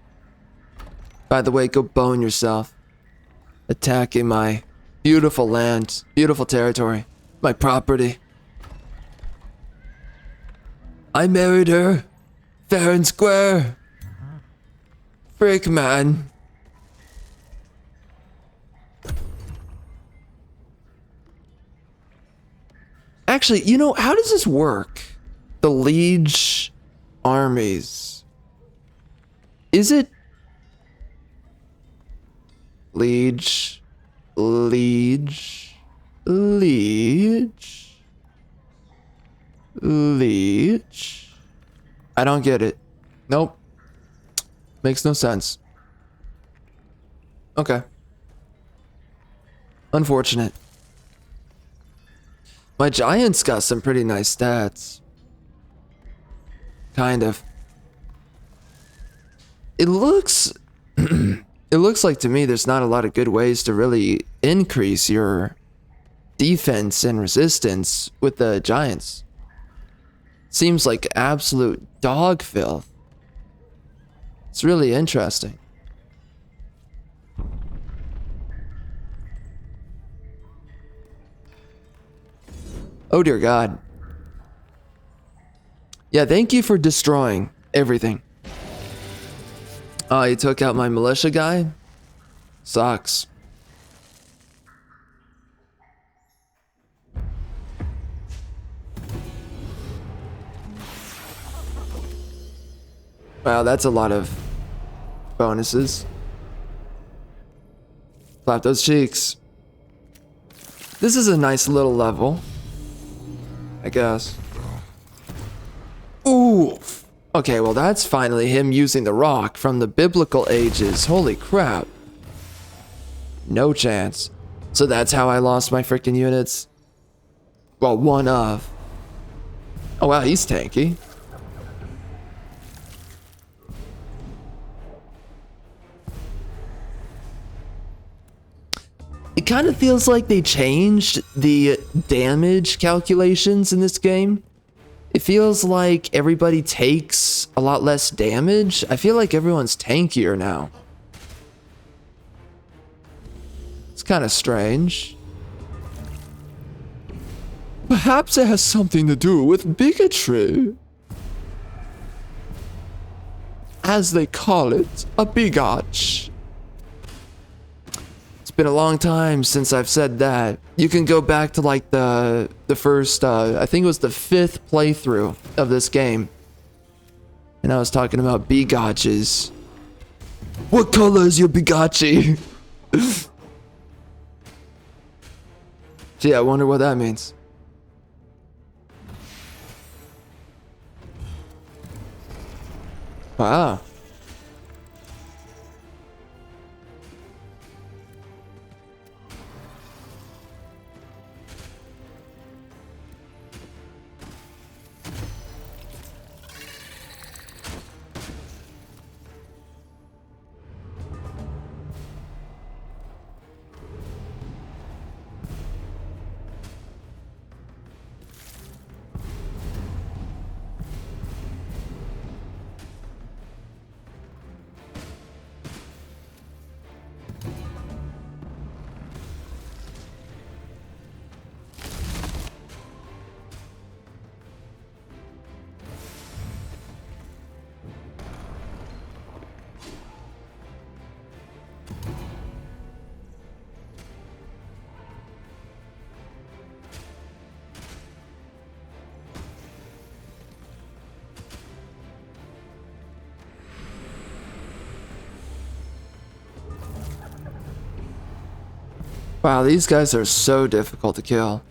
By the way, go bone yourself. Attacking my beautiful land, beautiful territory, my property. I married her, fair and square. Freak, man. Actually, you know, how does this work? The liege armies. Is it liege, liege, liege, liege? I don't get it. Nope. Makes no sense. Okay. Unfortunate. My giant's got some pretty nice stats. Kind of. It looks it looks like to me there's not a lot of good ways to really increase your defense and resistance with the giants. Seems like absolute dog filth. It's really interesting. Oh dear God. Yeah, thank you for destroying everything. Oh, you took out my militia guy? Sucks. Wow, that's a lot of bonuses. Flap those cheeks. This is a nice little level, I guess. Ooh. Okay, well that's finally him using the rock from the biblical ages. Holy crap. No chance. So that's how I lost my freaking units? Well, one of. Oh wow, he's tanky. It kind of feels like they changed the damage calculations in this game. It feels like everybody takes a lot less damage. I feel like everyone's tankier now. It's kind of strange. Perhaps it has something to do with bigotry. As they call it, a bigotch. It's been a long time since I've said that. You can go back to like the first, I think it was the 5th playthrough of this game. And I was talking about bigotches. What color is your bigotchi? Gee, I wonder what that means. Wow. Wow, these guys are so difficult to kill.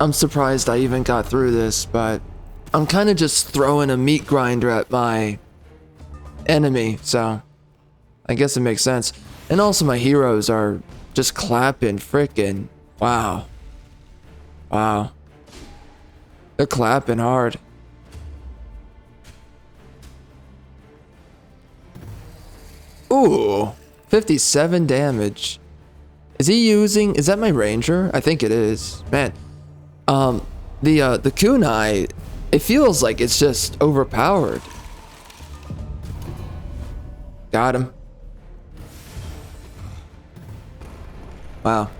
I'm surprised I even got through this, but I'm kind of just throwing a meat grinder at my enemy, so I guess it makes sense. And also my heroes are just clapping frickin'. Wow. Wow. They're clapping hard. Ooh, 57 damage. Is he using, is that my ranger? I think it is. Man, the kunai, it feels like it's just overpowered. Got him. Wow.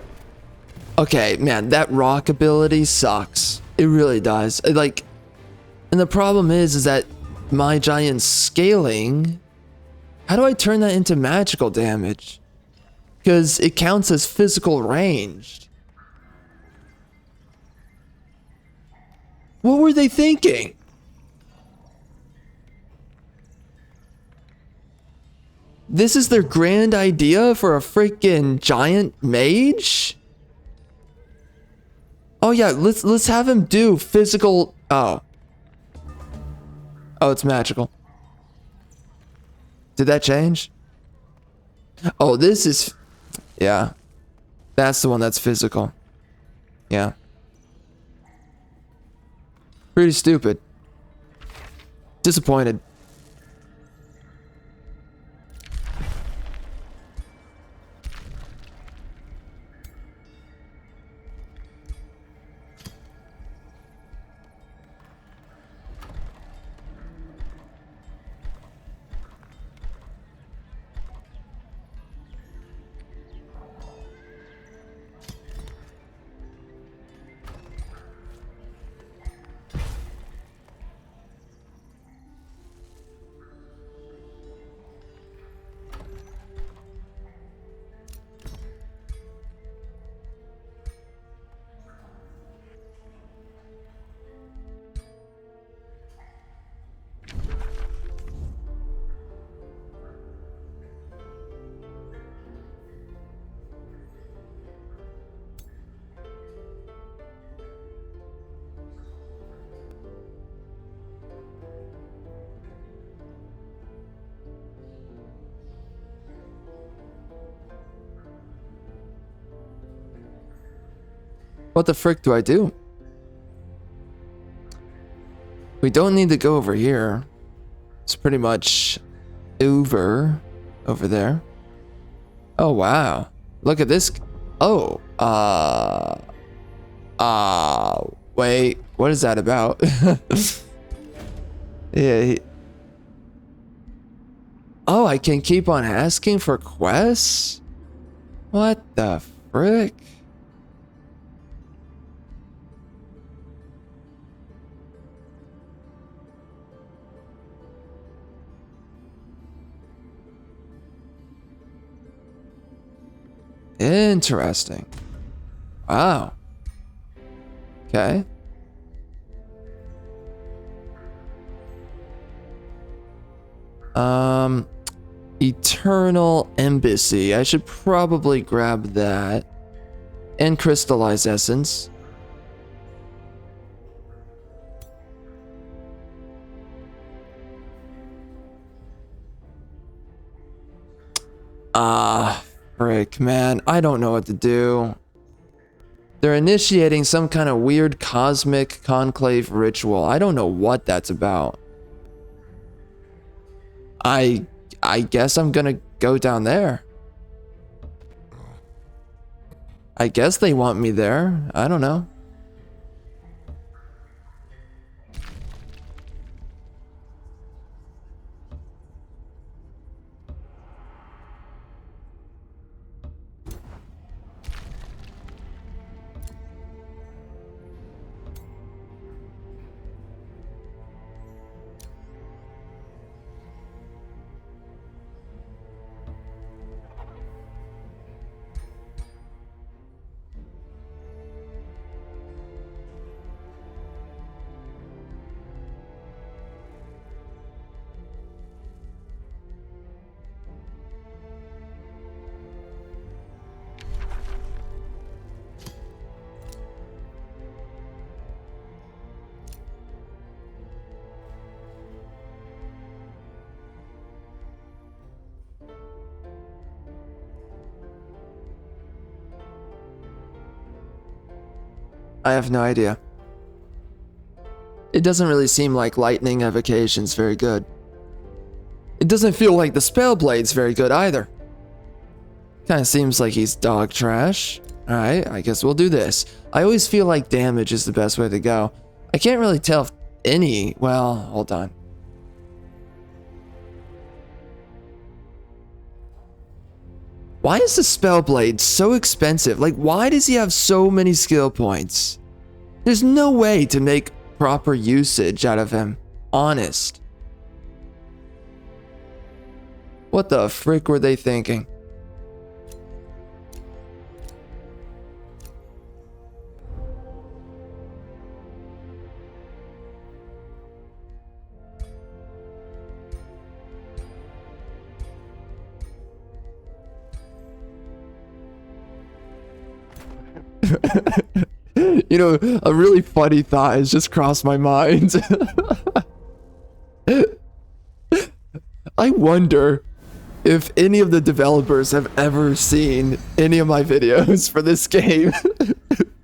Okay, man, that rock ability sucks. It really does. Like, and the problem is that my giant scaling, how do I turn that into magical damage? Because it counts as physical ranged. What were they thinking? This is their grand idea for a freaking giant mage? Oh yeah, let's have him do physical. Oh, it's magical. Did that change? Oh, this is, yeah. That's the one that's physical. Yeah. Pretty stupid. Disappointed. What the frick do I do? We don't need to go over here. It's pretty much over there. Oh, wow. Look at this. Oh, wait, what is that about? Yeah. Oh, I can keep on asking for quests? What the frick? Interesting. Wow. Okay. Eternal Embassy. I should probably grab that. And Crystallized Essence. Frick, man. I don't know what to do. They're initiating some kind of weird cosmic conclave ritual. I don't know what that's about. I guess I'm gonna go down there. I guess they want me there. I don't know. I have no idea. It doesn't really seem like Lightning Evocation's very good. It doesn't feel like the Spellblade's very good either. Kinda seems like he's dog trash. Alright, I guess we'll do this. I always feel like damage is the best way to go. I can't really tell if any... Well, hold on. Why is the Spellblade so expensive? Like, why does he have so many skill points? There's no way to make proper usage out of him. Honest. What the frick were they thinking? You know, a really funny thought has just crossed my mind. I wonder if any of the developers have ever seen any of my videos for this game.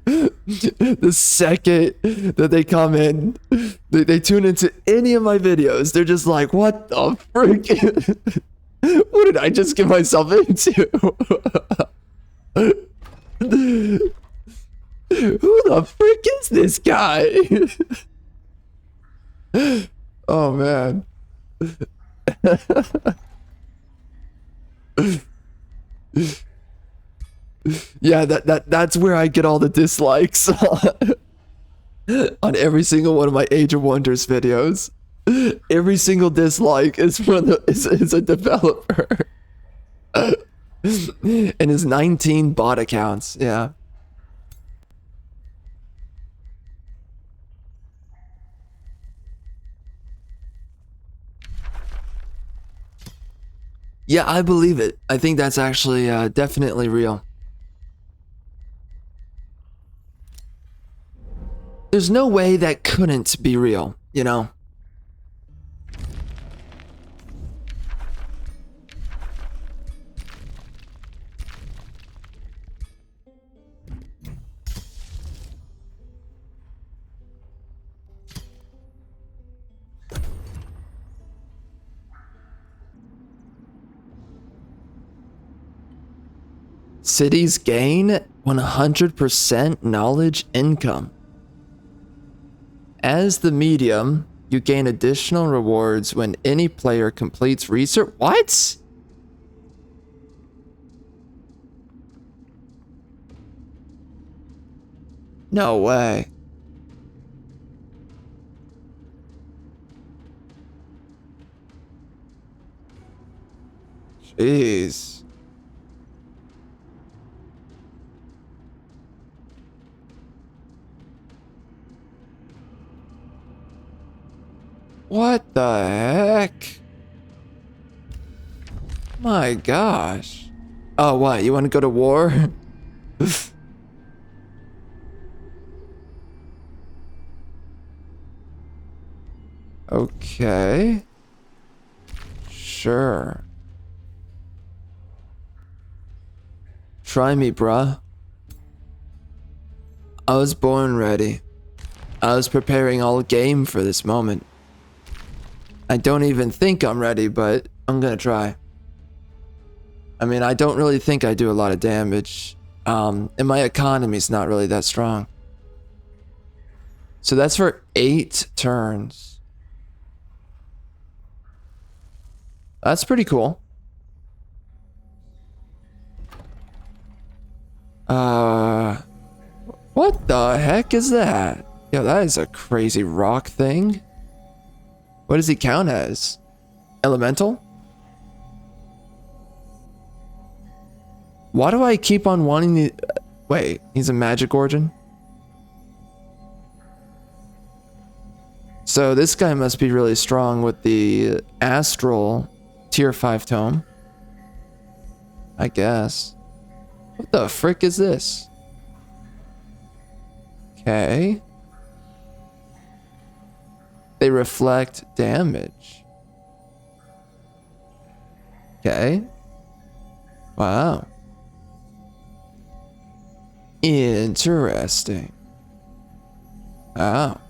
The second that they come in, they tune into any of my videos, they're just like, what the frick? What did I just get myself into? Who the frick is this guy? Oh man. Yeah, that's where I get all the dislikes on every single one of my Age of Wonders videos. Every single dislike is from is a developer. And his 19 bot accounts, yeah. Yeah, I believe it. I think that's actually definitely real. There's no way that couldn't be real, you know? Cities gain 100% knowledge income. As the medium, you gain additional rewards when any player completes research. What? No way. Jeez. What the heck? My gosh. Oh, what? You want to go to war? Okay. Sure. Try me, bruh. I was born ready. I was preparing all game for this moment. I don't even think I'm ready, but I'm gonna try. I mean, I don't really think I do a lot of damage. And my economy's not really that strong. So that's for 8 turns. That's pretty cool. What the heck is that? Yo, that is a crazy rock thing. What does he count as? Elemental? Why do I keep on wanting the... Wait, he's a magic origin? So this guy must be really strong with the astral tier 5 tome. I guess. What the frick is this? Okay. They reflect damage. Okay. Wow. Interesting. Wow.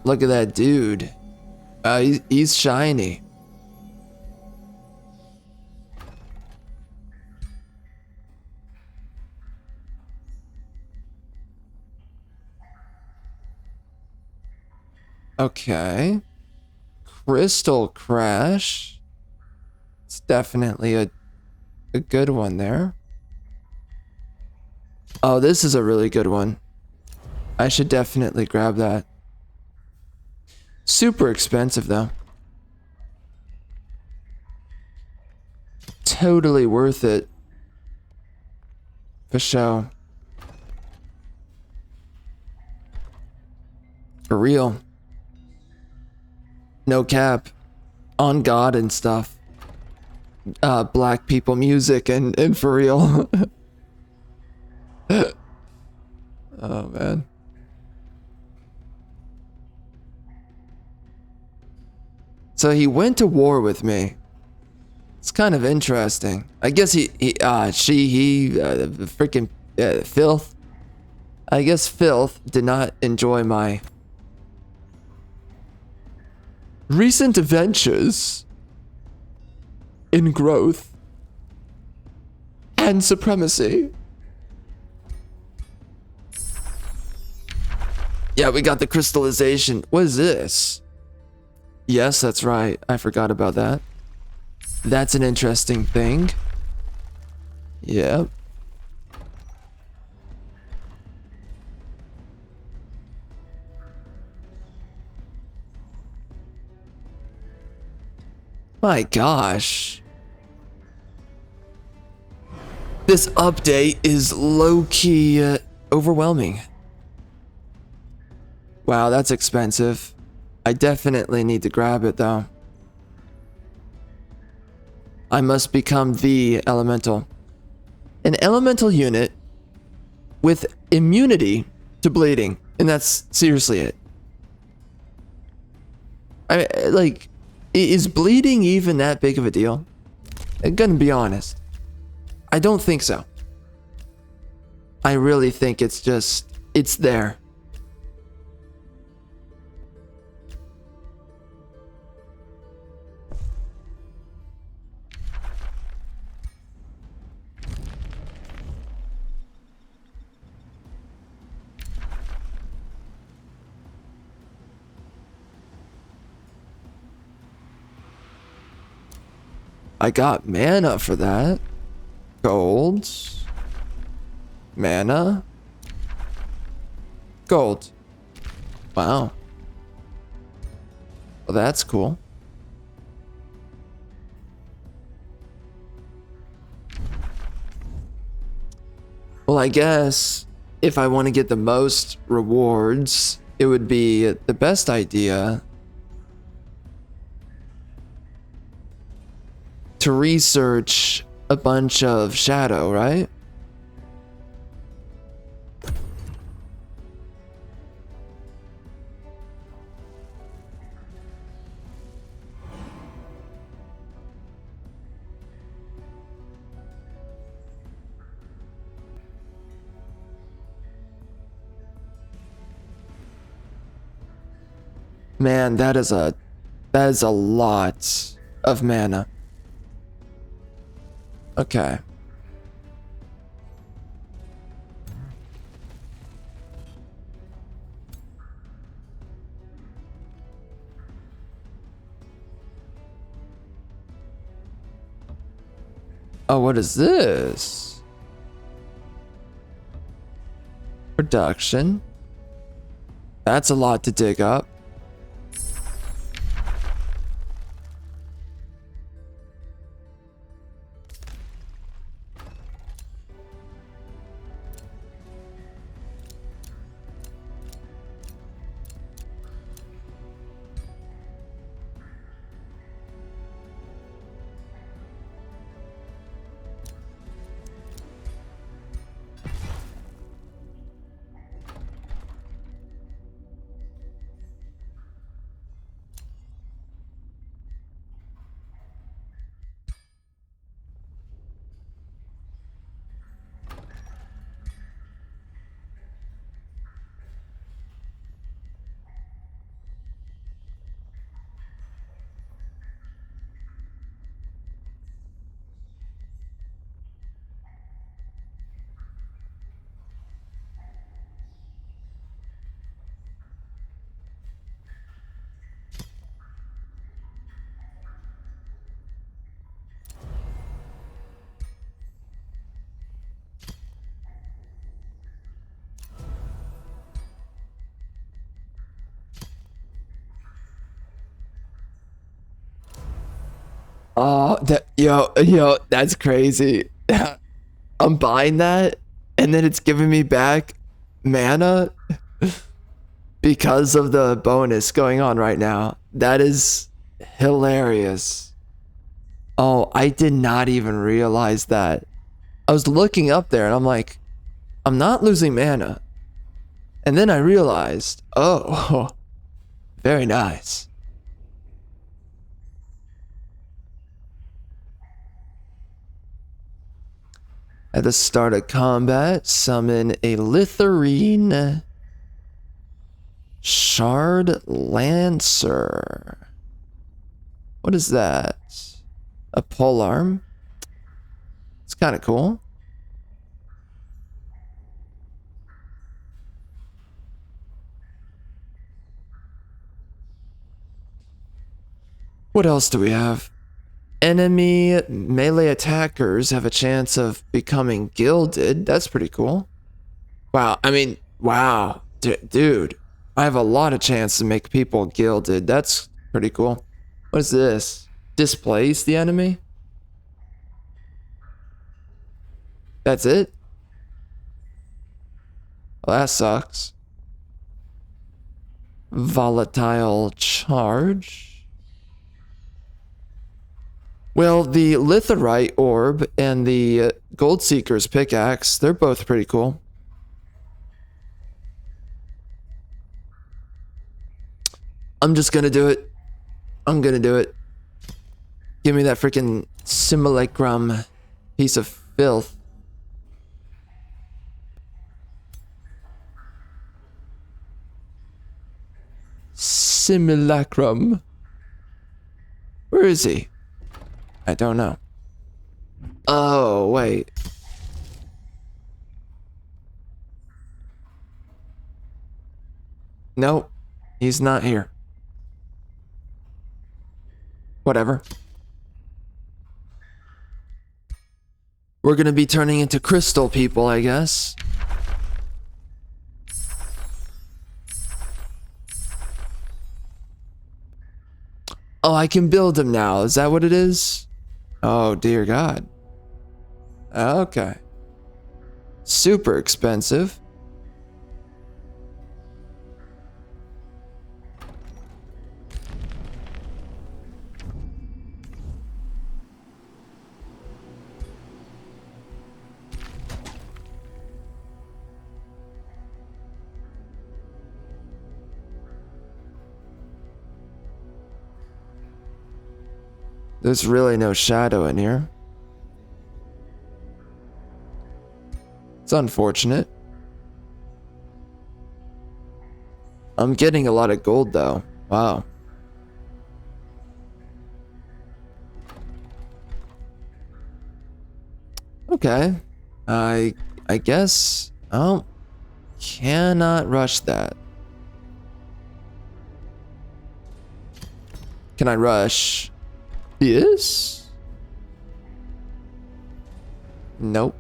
Look at that dude. He's shiny. Okay. Crystal Crash. It's definitely a good one there. Oh, this is a really good one. I should definitely grab that. Super expensive though. Totally worth it. For sure. For real. No cap. On God and stuff. Black people music and for real. Oh man. So he went to war with me. It's kind of interesting. I guess freaking Filth. I guess Filth did not enjoy my recent adventures in growth and supremacy. Yeah, we got the crystallization. What is this? Yes, that's right. I forgot about that. That's an interesting thing. Yep. My gosh. This update is low-key overwhelming. Wow, that's expensive. I definitely need to grab it though. I must become the elemental. An elemental unit with immunity to bleeding. And that's seriously it. Is bleeding even that big of a deal? I'm gonna be honest. I don't think so. I really think it's there. I got mana for that. Gold. Mana. Gold. Wow. Well, that's cool. Well, I guess if I want to get the most rewards, it would be the best idea to research a bunch of shadow, right? Man, that is a lot of mana. Okay. Oh, what is this? Production. That's a lot to dig up. Oh, yo, that's crazy. I'm buying that, and then it's giving me back mana because of the bonus going on right now. That is hilarious. Oh, I did not even realize that. I was looking up there, and I'm like, I'm not losing mana. And then I realized, oh, very nice. At the start of combat, summon a Litharine Shard Lancer. What is that? A polearm? It's kind of cool. What else do we have? Enemy melee attackers have a chance of becoming gilded. That's pretty cool. Wow, I mean, wow. Dude, I have a lot of chance to make people gilded. That's pretty cool. What is this? Displace the enemy? That's it? Well, that sucks. Volatile charge. Well, the Litharite orb and the Gold Seeker's pickaxe, they're both pretty cool. I'm just gonna do it. I'm gonna do it. Give me that freaking simulacrum piece of filth. Simulacrum. Where is he? I don't know. Oh, wait. Nope. He's not here. Whatever. We're gonna be turning into crystal people, I guess. Oh, I can build them now. Is that what it is? Oh, dear God. Okay. Super expensive. There's really no shadow in here. It's unfortunate. I'm getting a lot of gold though. Wow. Okay. I guess. Oh. Cannot rush that. Can I rush this? Nope.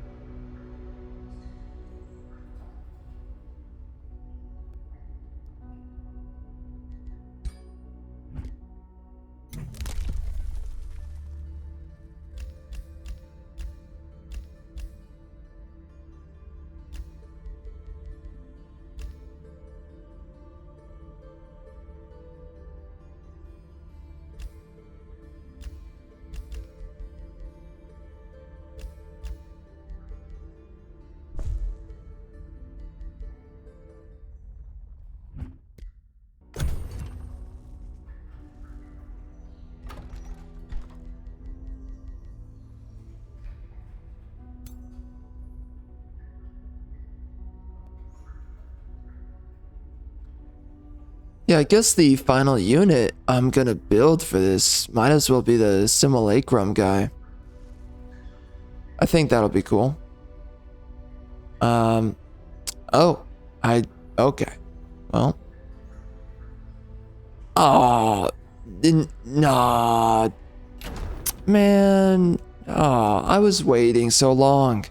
Yeah, I guess the final unit I'm gonna build for this might as well be the simulacrum guy. I think that'll be cool. Oh, okay. Well. Oh, nah. Man, oh, I was waiting so long.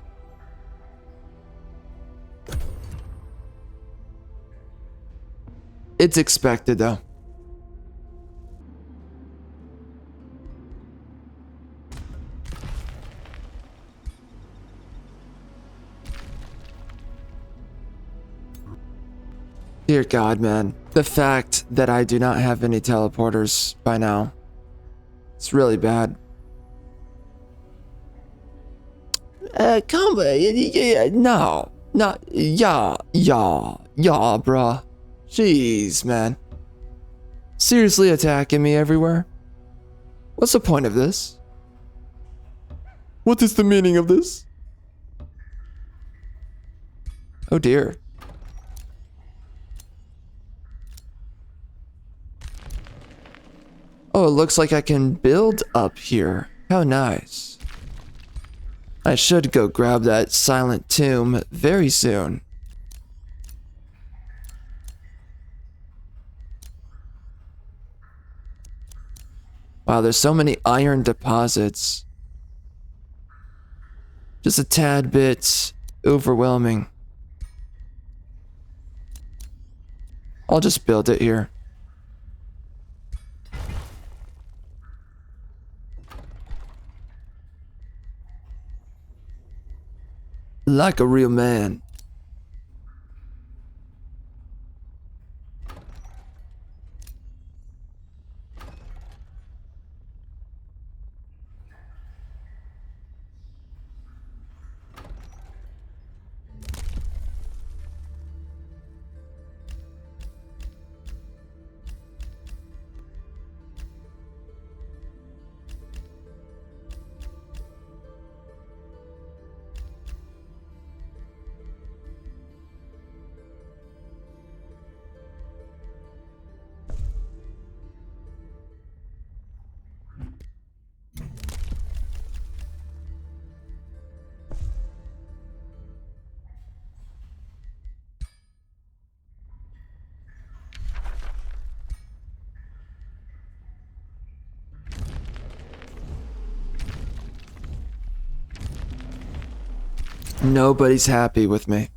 It's expected though. Dear God, man. The fact that I do not have any teleporters by now. It's really bad. Come on. Yeah, no. Not. Yeah, bruh. Jeez, man. Seriously attacking me everywhere? What's the point of this? What is the meaning of this? Oh dear. Oh, it looks like I can build up here. How nice. I should go grab that silent tomb very soon. Wow, there's so many iron deposits. Just a tad bit overwhelming. I'll just build it here. Like a real man. Nobody's happy with me.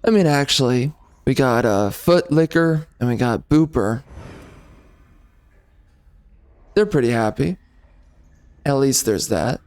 I mean, actually, we got Foot Licker and we got Booper. They're pretty happy. At least there's that.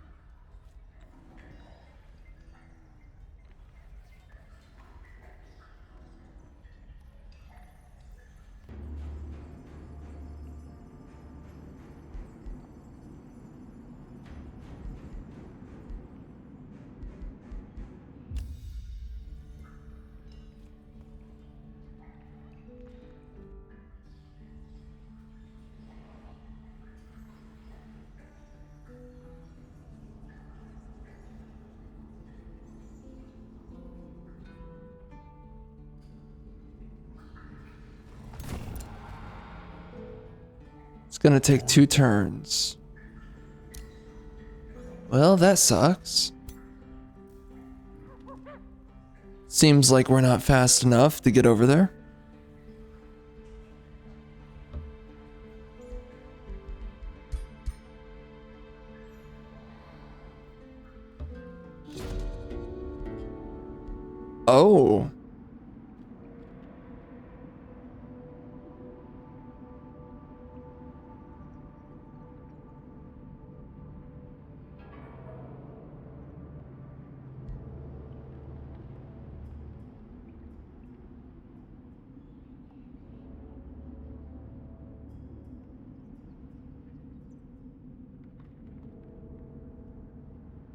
It's gonna take 2 turns. Well, that sucks. Seems like we're not fast enough to get over there. Oh.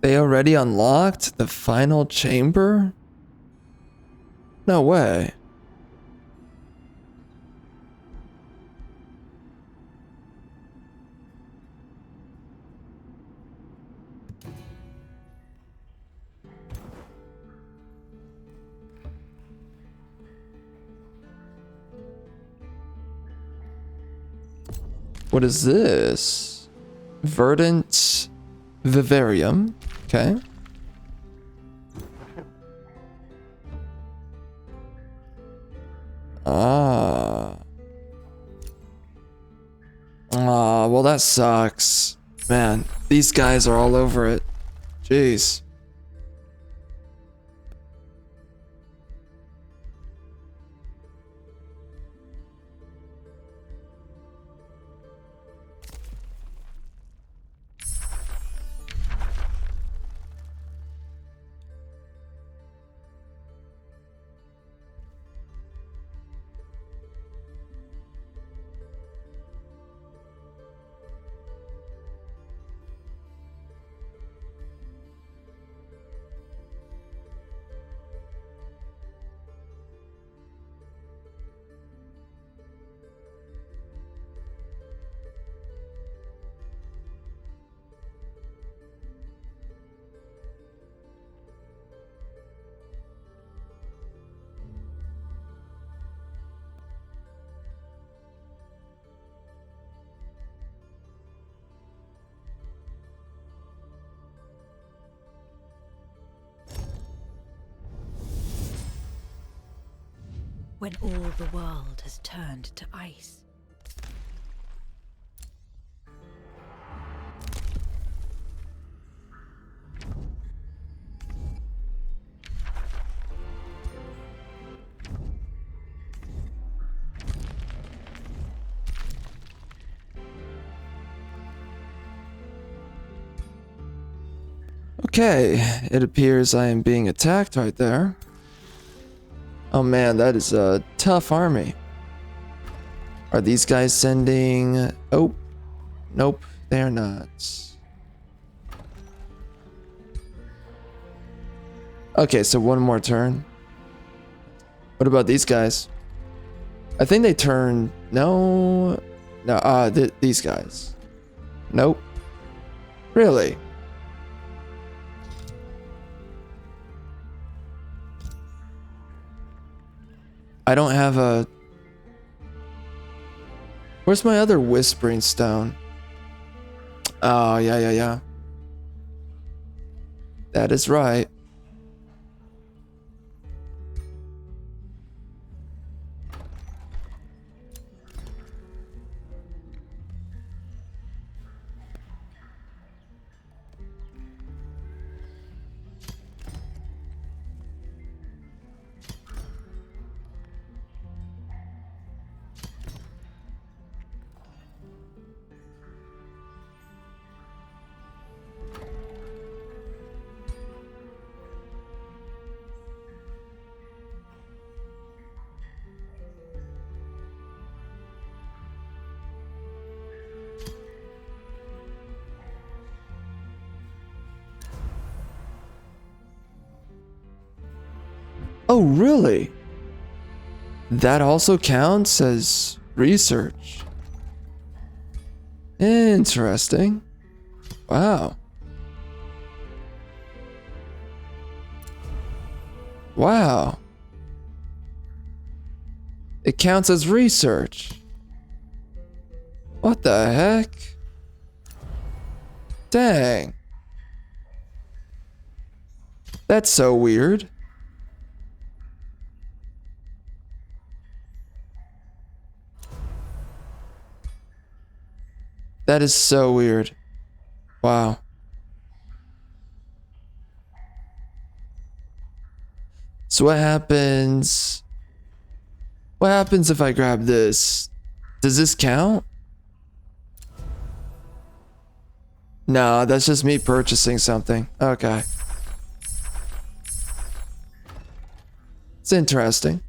They already unlocked the final chamber? No way. What is this? Verdant Vivarium. Okay. Well, that sucks. Man, these guys are all over it. Jeez. When all the world has turned to ice. Okay, it appears I am being attacked right there. Oh man, that is a tough army. Are these guys sending... Oh, nope, they are not. Okay, so one more turn. What about these guys? I think they turn... No... No, these guys. Nope. Really? I don't have a... Where's my other whispering stone? Oh, yeah. That is right. Oh, really? That also counts as research. Interesting. Wow. Wow. It counts as research. What the heck? Dang. That's so weird. That is so weird. Wow. So what happens? What happens if I grab this? Does this count? No, that's just me purchasing something. Okay. It's interesting.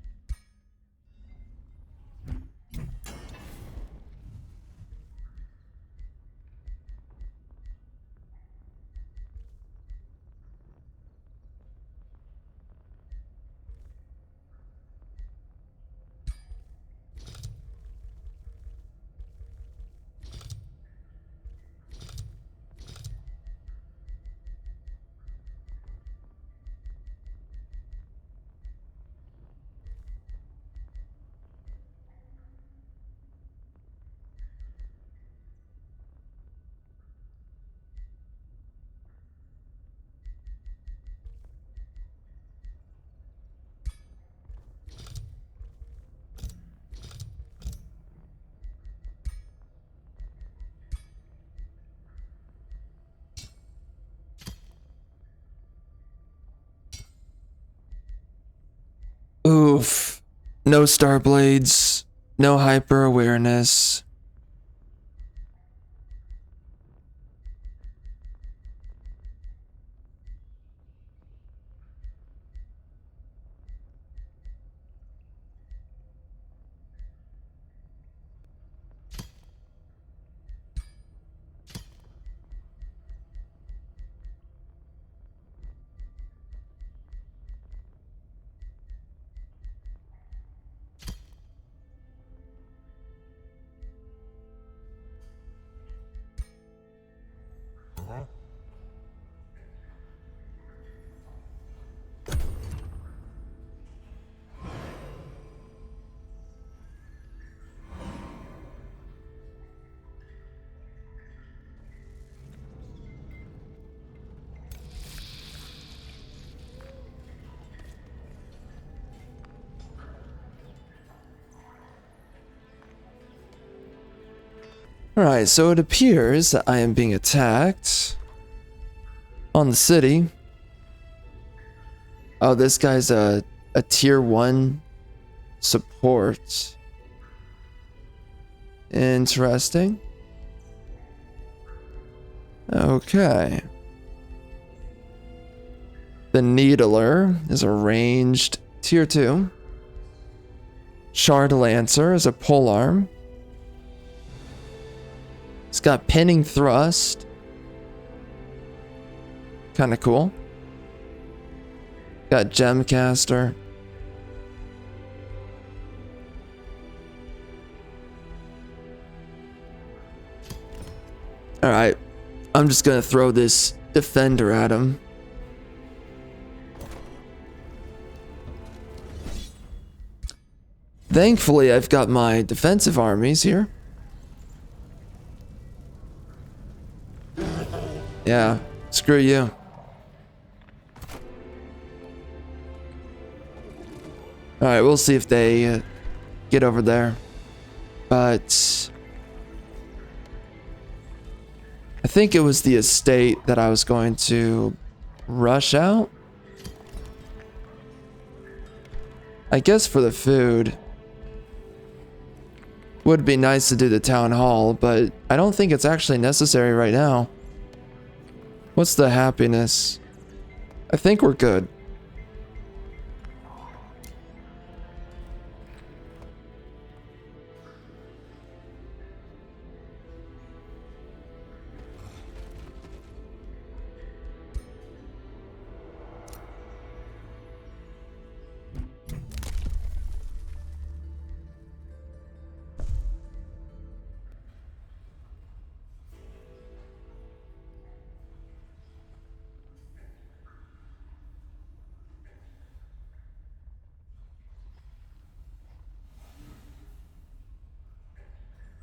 Oof. No star blades. No hyper awareness. Alright, so it appears that I am being attacked on the city. Oh, this guy's a tier 1 support. Interesting. Okay. The Needler is a ranged tier 2. Shard Lancer is a polearm. It's got pinning thrust. Kind of cool. Got Gemcaster. Alright. I'm just gonna throw this defender at him. Thankfully, I've got my defensive armies here. Yeah, screw you. Alright, we'll see if they get over there. But I think it was the estate that I was going to rush out. I guess for the food. Would be nice to do the town hall, but I don't think it's actually necessary right now. What's the happiness? I think we're good.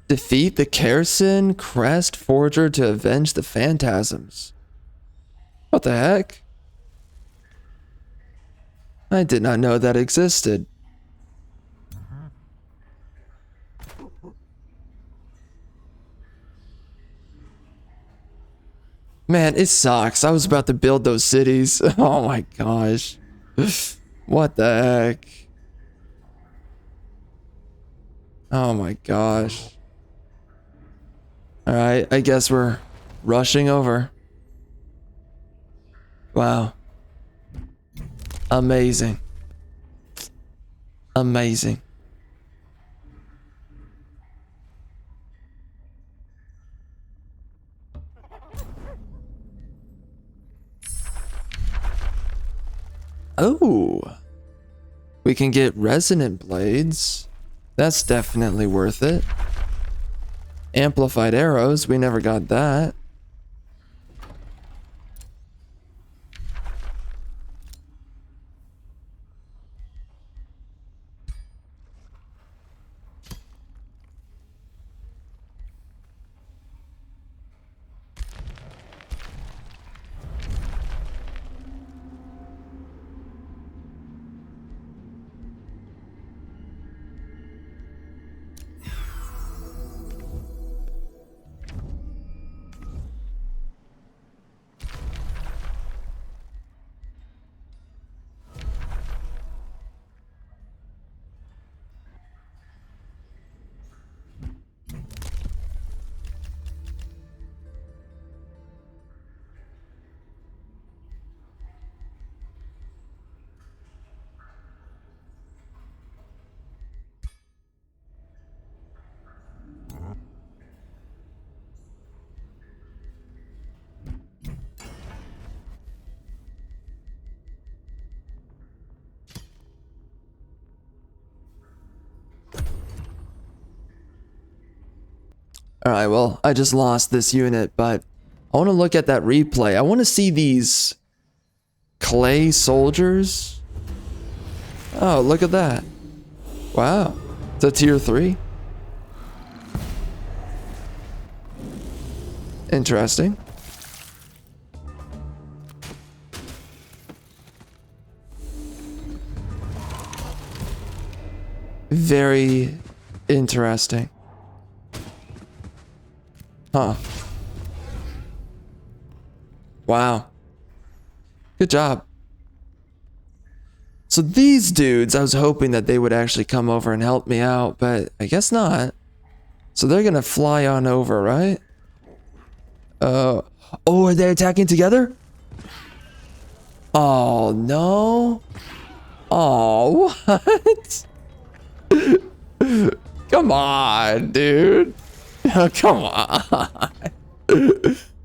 Defeat the Kersin Crest Forger to avenge the phantasms. What the heck? I did not know that existed. Man, it sucks. I was about to build those cities. Oh my gosh. What the heck? Oh my gosh. Alright, I guess we're rushing over. Wow. Amazing. Amazing. Oh. We can get resonant blades. That's definitely worth it. Amplified arrows, we never got that. Alright, well, I just lost this unit, but I want to look at that replay. I want to see these clay soldiers. Oh, look at that. Wow. It's a tier 3. Interesting. Very interesting. Huh. Wow. Good job. So these dudes, I was hoping that they would actually come over and help me out, but I guess not. So they're gonna fly on over, right? Oh, are they attacking together? Oh, no. Oh, what? Come on, dude. Come on.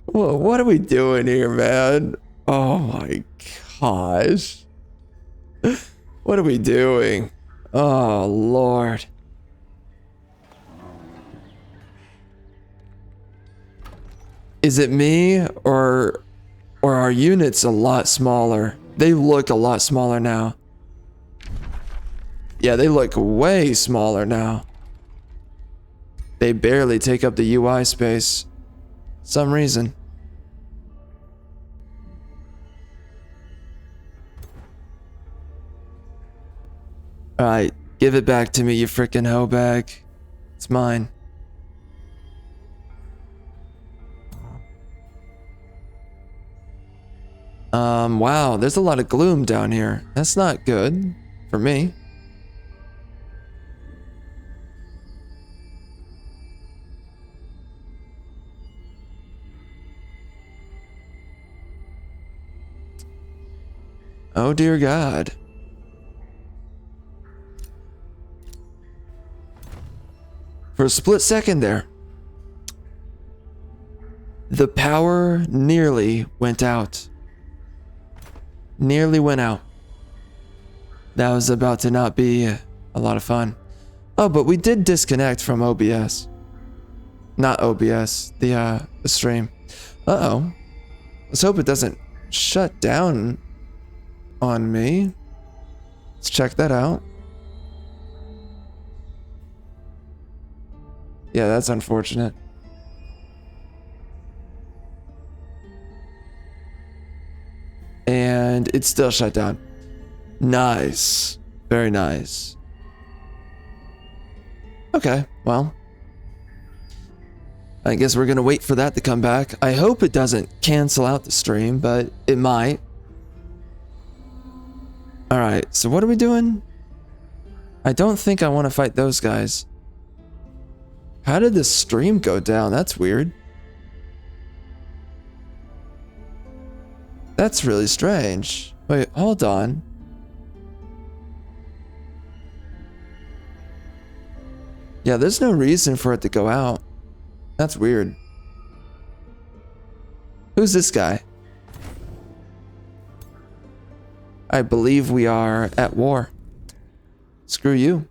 What are we doing here, man? Oh my gosh. What are we doing? Oh, Lord. Is it me or are units a lot smaller? They look a lot smaller now. Yeah, they look way smaller now. They barely take up the UI space. Some reason. Alright, give it back to me, you frickin' hoe bag. It's mine. Wow, there's a lot of gloom down here. That's not good for me. Oh dear God. For a split second there, the power nearly went out. Nearly went out. That was about to not be a lot of fun. Oh, but we did disconnect from OBS. Not OBS, the stream. Uh-oh. Let's hope it doesn't shut down on me. Let's check that out. Yeah, that's unfortunate. And it's still shut down. Nice. Very nice. Okay, well. I guess we're gonna wait for that to come back. I hope it doesn't cancel out the stream, but it might. Alright, so what are we doing? I don't think I want to fight those guys. How did the stream go down? That's weird. That's really strange. Wait, hold on. Yeah, there's no reason for it to go out. That's weird. Who's this guy? I believe we are at war. Screw you.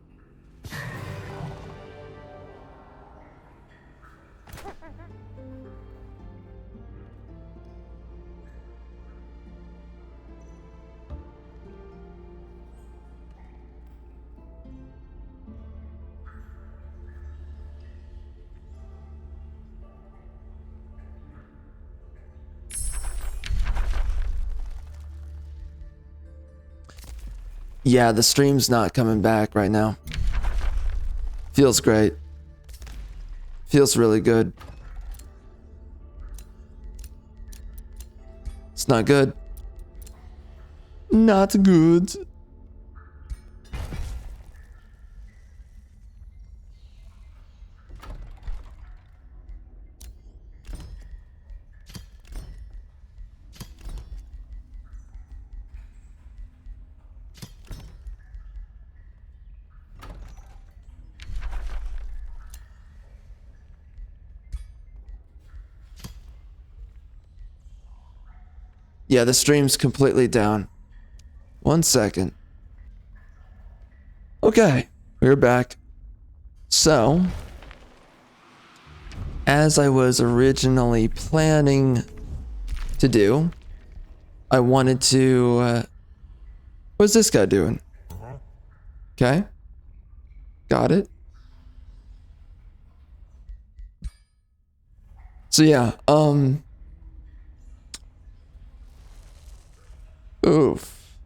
Yeah, the stream's not coming back right now. Feels great. Feels really good. It's not good. Not good. Yeah, the stream's completely down. 1 second. Okay, we're back. So, as I was originally planning to do, I wanted to... what's this guy doing? Okay. Got it. So yeah, oof.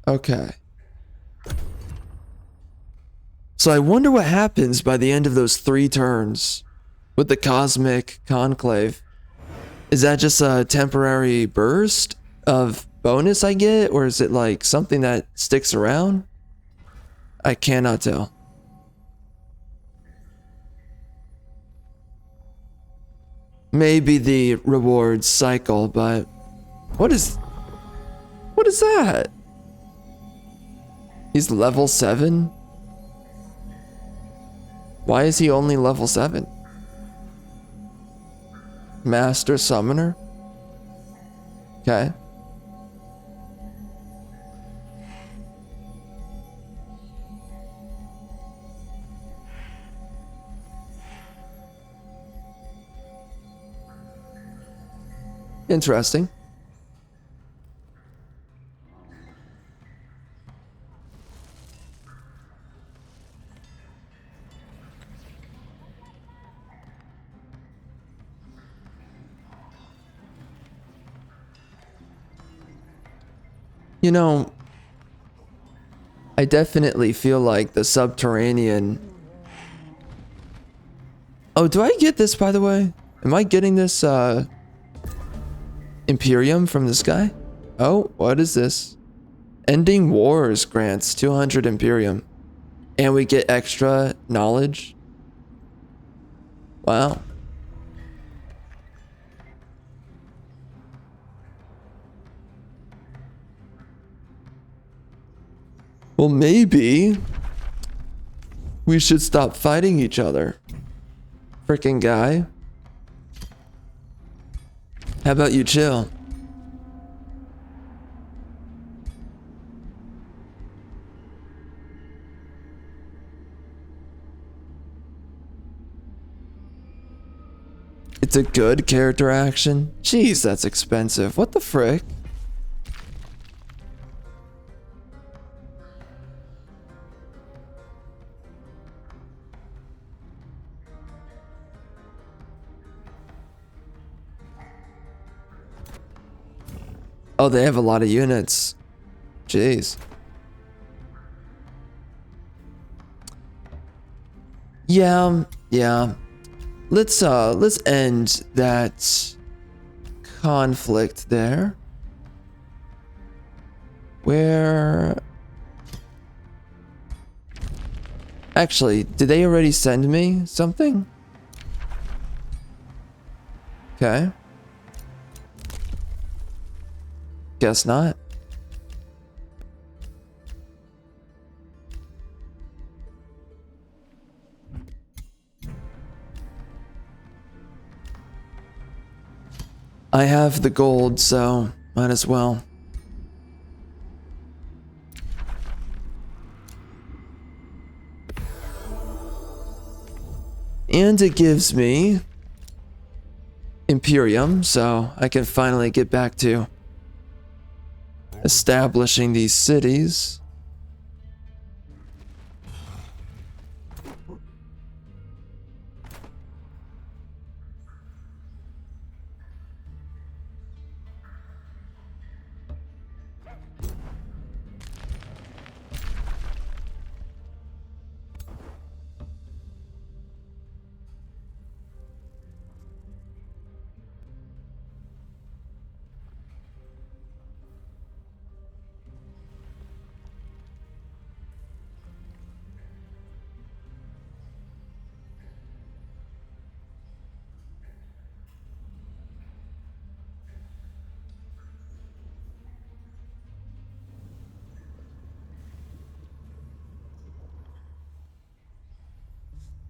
Okay. So I wonder what happens by the end of those 3 turns with the Cosmic Conclave. Is that just a temporary burst of bonus I get, or is it like something that sticks around? I cannot tell. Maybe the rewards cycle, but what is that? He's level 7? Why is he only level 7? Master Summoner? Okay. Interesting. You know, I definitely feel like the Subterranean... Oh, do I get this, by the way? Am I getting this, Imperium from this guy? Oh, what is this? Ending Wars grants 200 Imperium. And we get extra knowledge. Wow. Well, maybe we should stop fighting each other. Frickin' guy. How about you chill? It's a good character action? Jeez, that's expensive. What the frick? Oh, they have a lot of units. Jeez. Yeah. Let's end that conflict there. Where... Actually, did they already send me something? Okay. Guess not. I have the gold, so might as well. And it gives me Imperium, so I can finally get back to establishing these cities.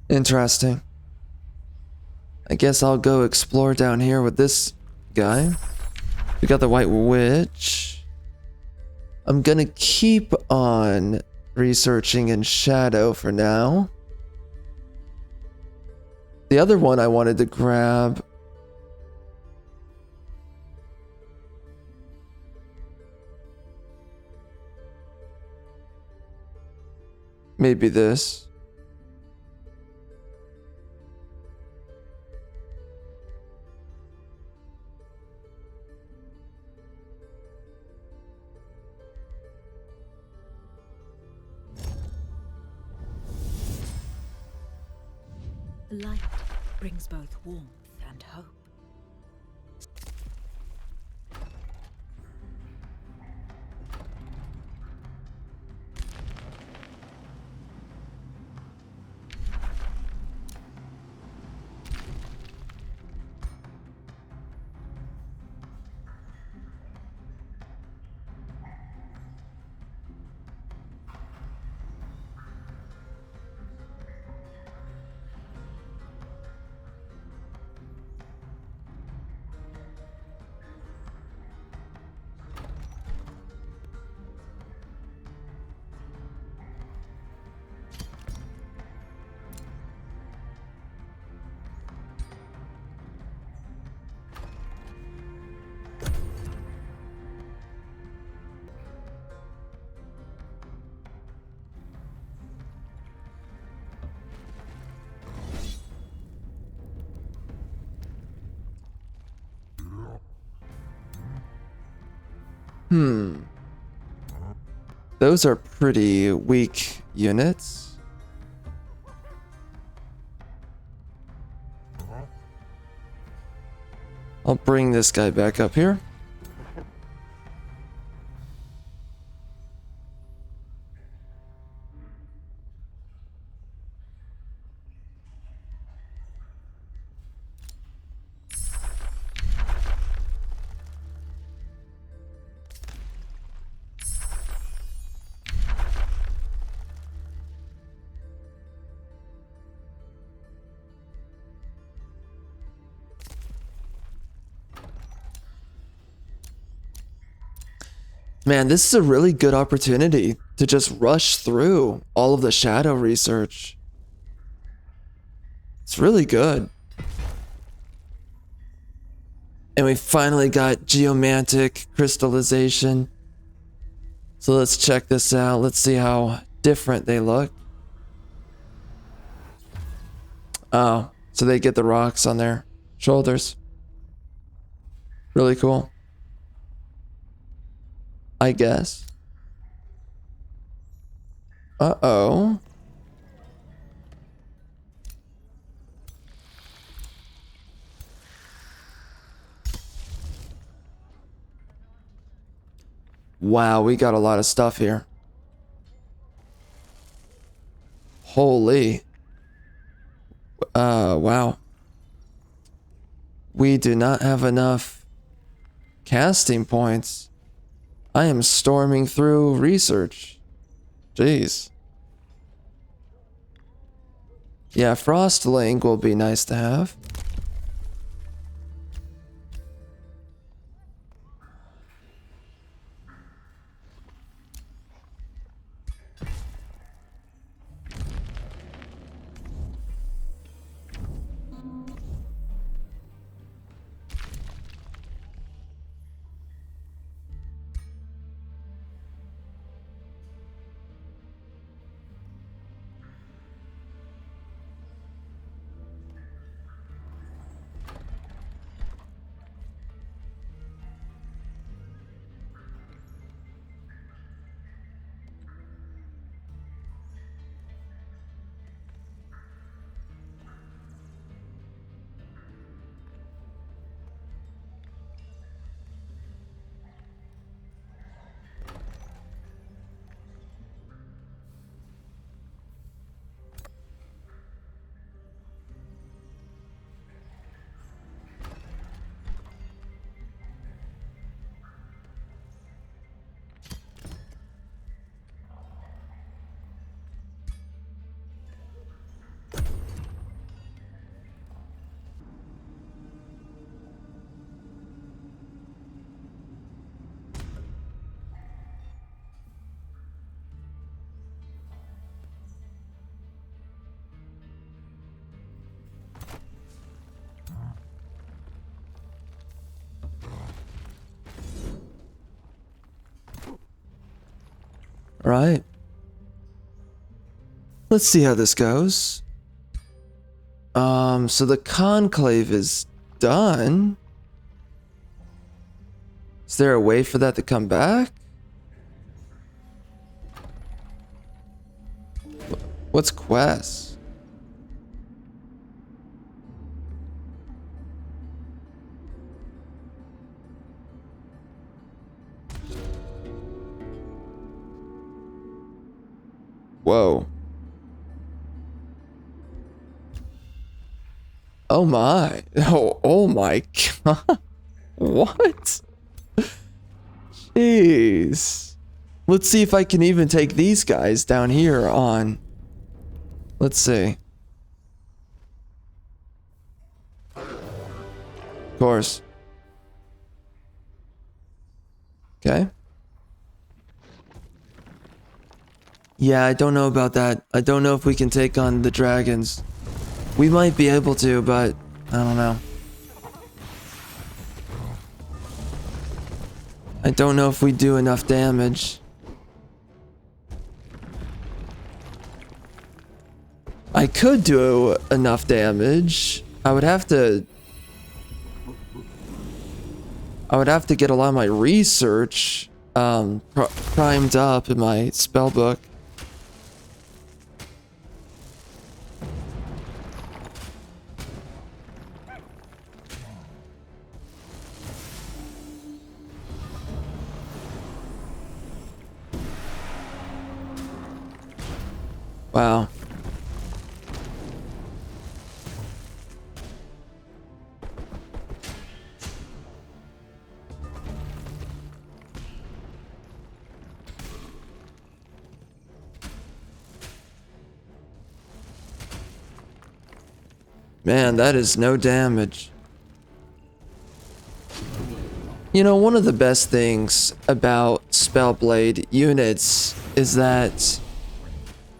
Interesting. I guess I'll go explore down here with this guy. We got the White Witch. I'm gonna keep on researching in Shadow for now. The other one I wanted to grab... Maybe this. Light brings both warmth and hope. those are pretty weak units. I'll bring this guy back up here. Man, this is a really good opportunity to just rush through all of the shadow research. It's really good. And we finally got geomantic crystallization. So let's check this out. Let's see how different they look. Oh, so they get the rocks on their shoulders. Really cool. I guess. Uh-oh. Wow, we got a lot of stuff here. Holy. Wow. We do not have enough casting points. I am storming through research. Jeez. Yeah, Frostlink will be nice to have. Right. Let's see how this goes. So the conclave is done. Is there a way for that to come back? What's quest? Whoa. Oh my. Oh my god. What? Jeez. Let's see if I can even take these guys down here on. Let's see. Of course. Okay. Yeah, I don't know about that. I don't know if we can take on the dragons. We might be able to, but I don't know. I don't know if we do enough damage. I could do enough damage. I would have to get a lot of my research primed up in my spell book. Wow. Man, that is no damage. You know, one of the best things about Spellblade units is that...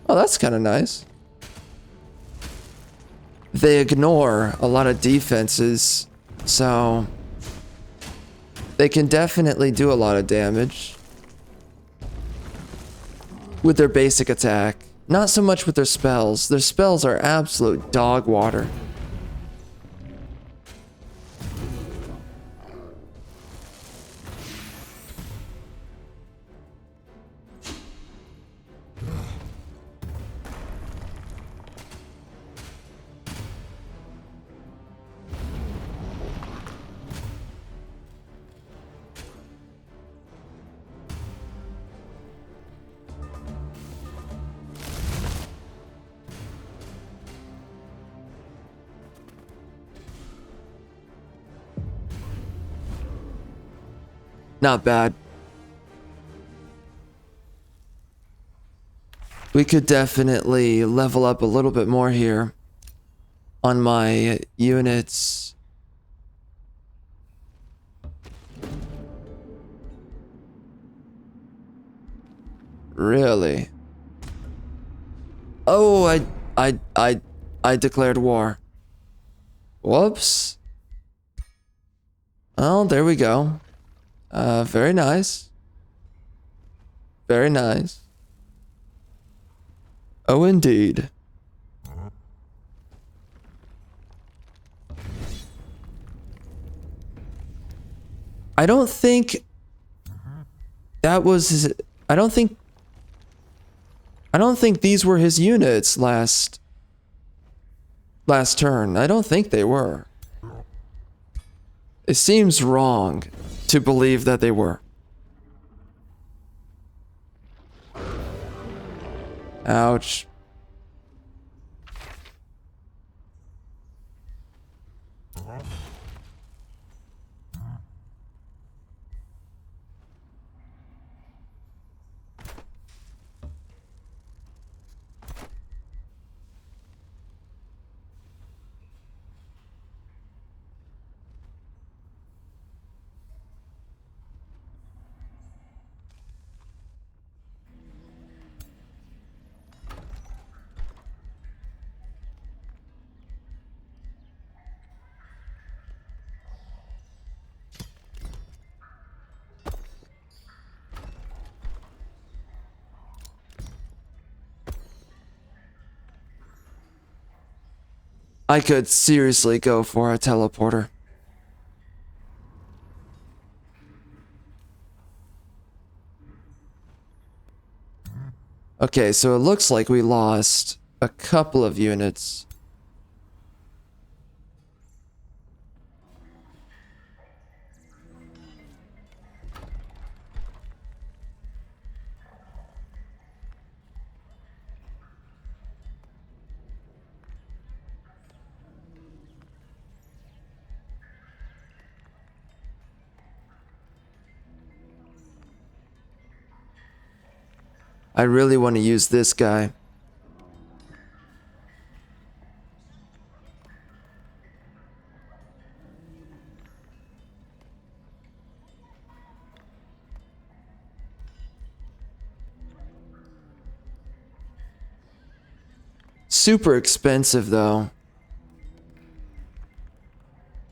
Oh, that's kind of nice. They ignore a lot of defenses, so... They can definitely do a lot of damage with their basic attack. Not so much with their spells. Their spells are absolute dog water. Not bad. We could definitely level up a little bit more here on my units. Really? Oh, I declared war. Whoops. Oh, there we go. Very nice. Very nice. Oh, indeed. I don't think that was his... I don't think these were his units last turn. I don't think they were. It seems wrong to believe that they were. Ouch. I could seriously go for a teleporter. Okay, so it looks like we lost a couple of units. I really want to use this guy. Super expensive, though.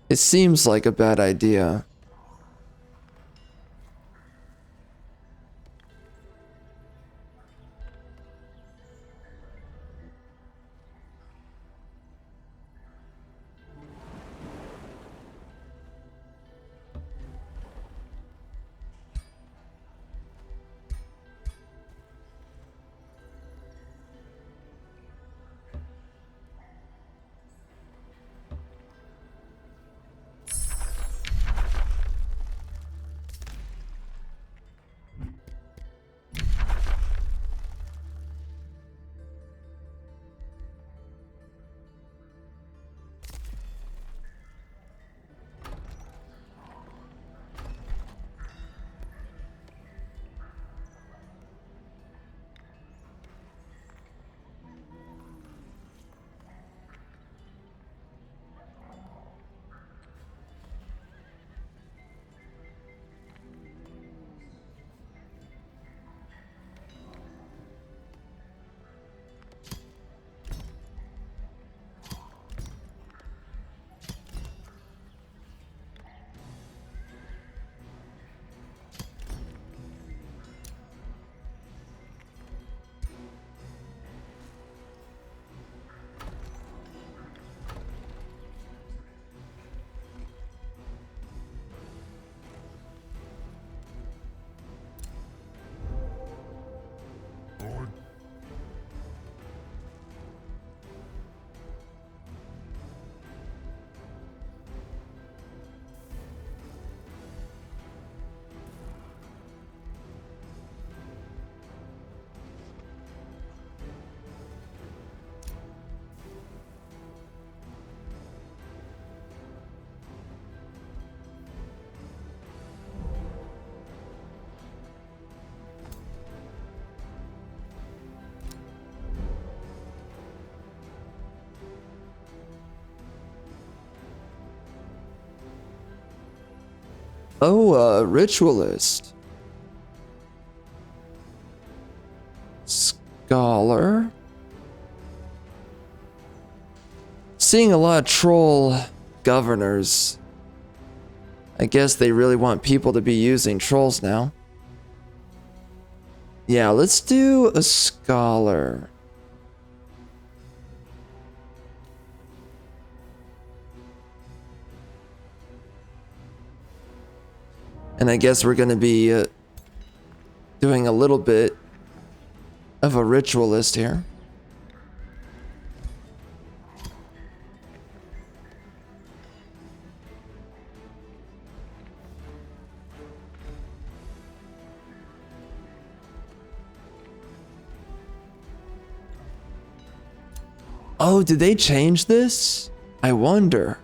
It seems like a bad idea. Oh, a ritualist. Scholar. Seeing a lot of troll governors. I guess they really want people to be using trolls now. Yeah, let's do a scholar. And I guess we're going to be doing a little bit of a ritualist here. Oh, did they change this? I wonder.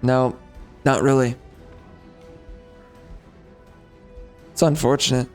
No, not really. It's unfortunate.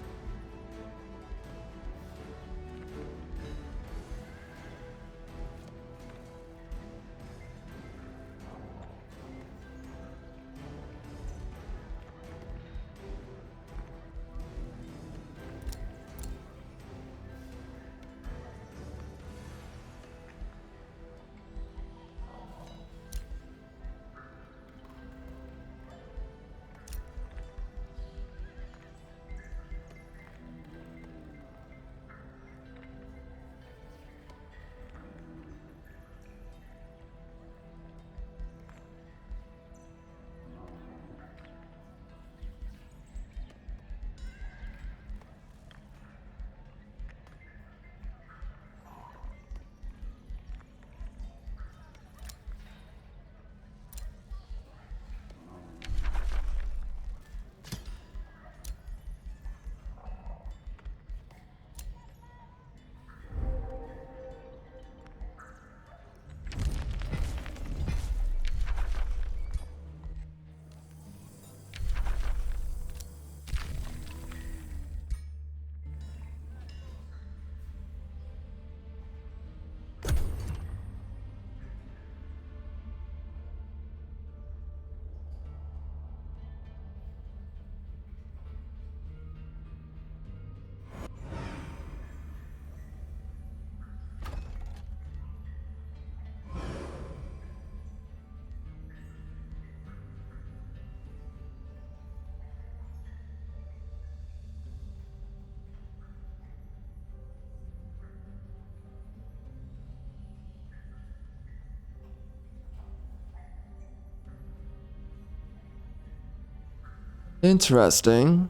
Interesting.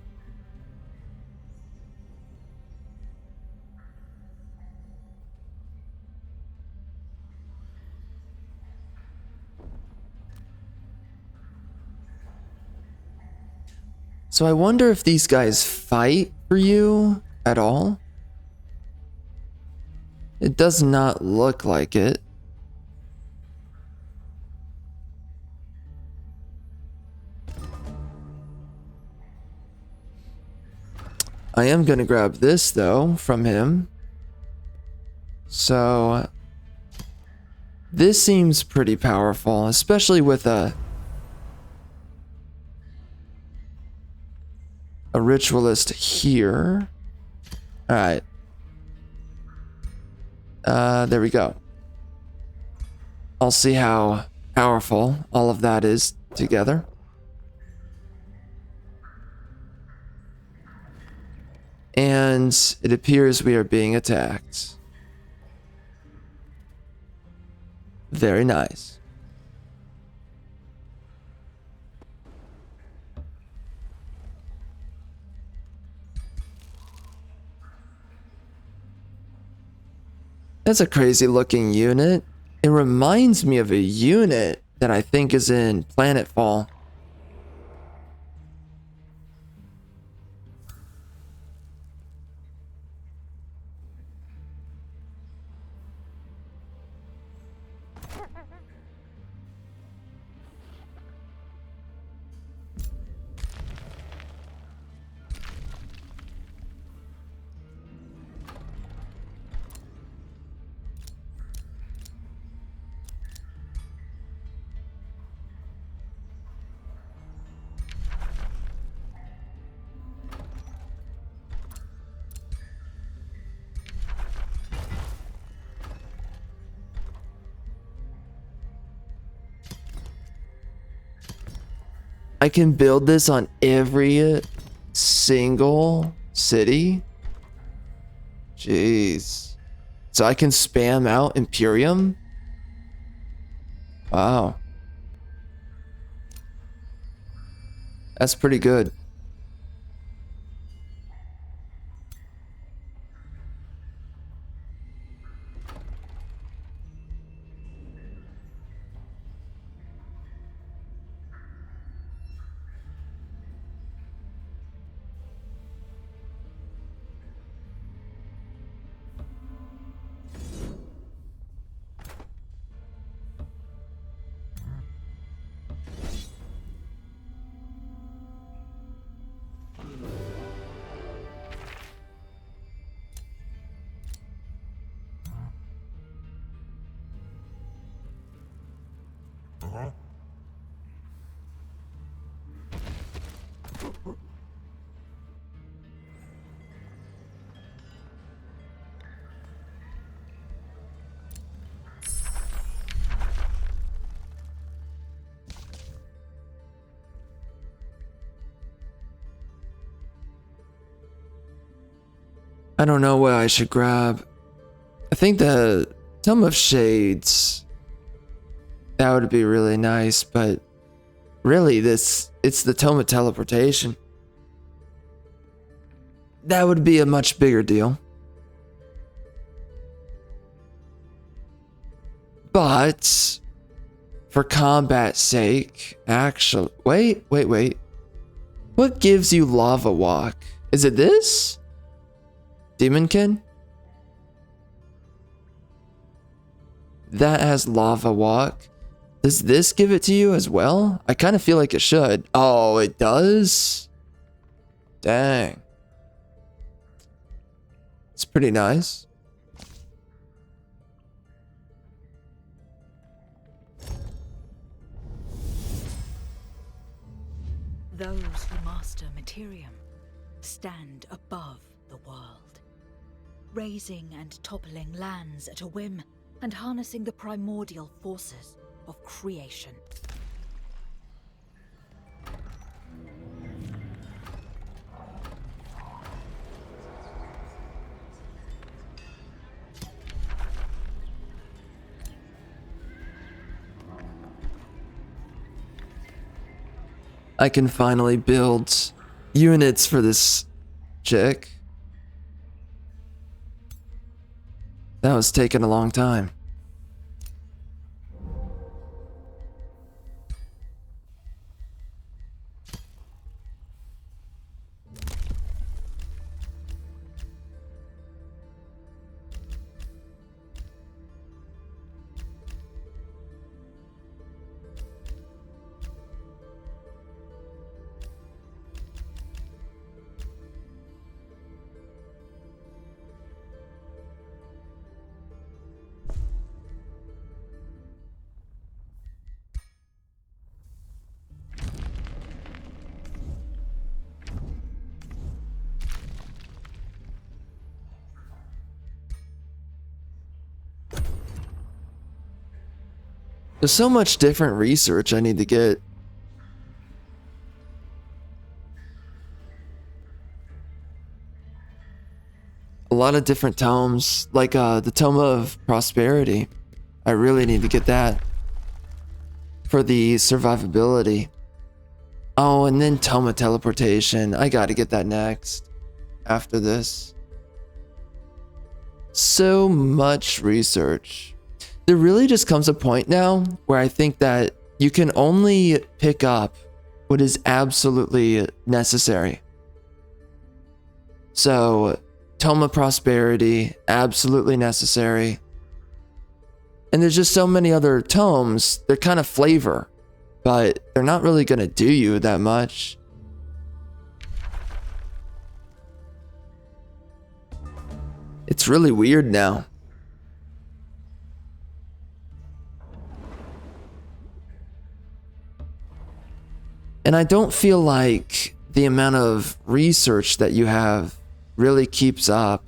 So I wonder if these guys fight for you at all. It does not look like it. I am gonna grab this though from him. So this seems pretty powerful, especially with a ritualist here. All right. There we go. I'll see how powerful all of that is together. And it appears we are being attacked. Very nice. That's a crazy looking unit. It reminds me of a unit that I think is in Planetfall. I can build this on every single city. Jeez. So I can spam out Imperium? Wow. That's pretty good. I don't know what I should grab. I think the Tome of Shades, that would be really nice, but really it's the Tome of Teleportation. That would be a much bigger deal. But for combat's sake, actually, wait. What gives you Lava Walk? Is it this? Demonkin? That has Lava Walk. Does this give it to you as well? I kind of feel like it should. Oh, it does? Dang. It's pretty nice. Those who master Materium stand above the world, raising and toppling lands at a whim and harnessing the primordial forces of creation. I can finally build units for this chick. That was taking a long time. There's so much different research I need to get. A lot of different tomes, like the Tome of Prosperity. I really need to get that for the survivability. Oh, and then Tome of Teleportation. I gotta get that next after this. So much research. There really just comes a point now where I think that you can only pick up what is absolutely necessary. So, Tome of Prosperity, absolutely necessary. And there's just so many other tomes, they're kind of flavor, but they're not really going to do you that much. It's really weird now. And I don't feel like the amount of research that you have really keeps up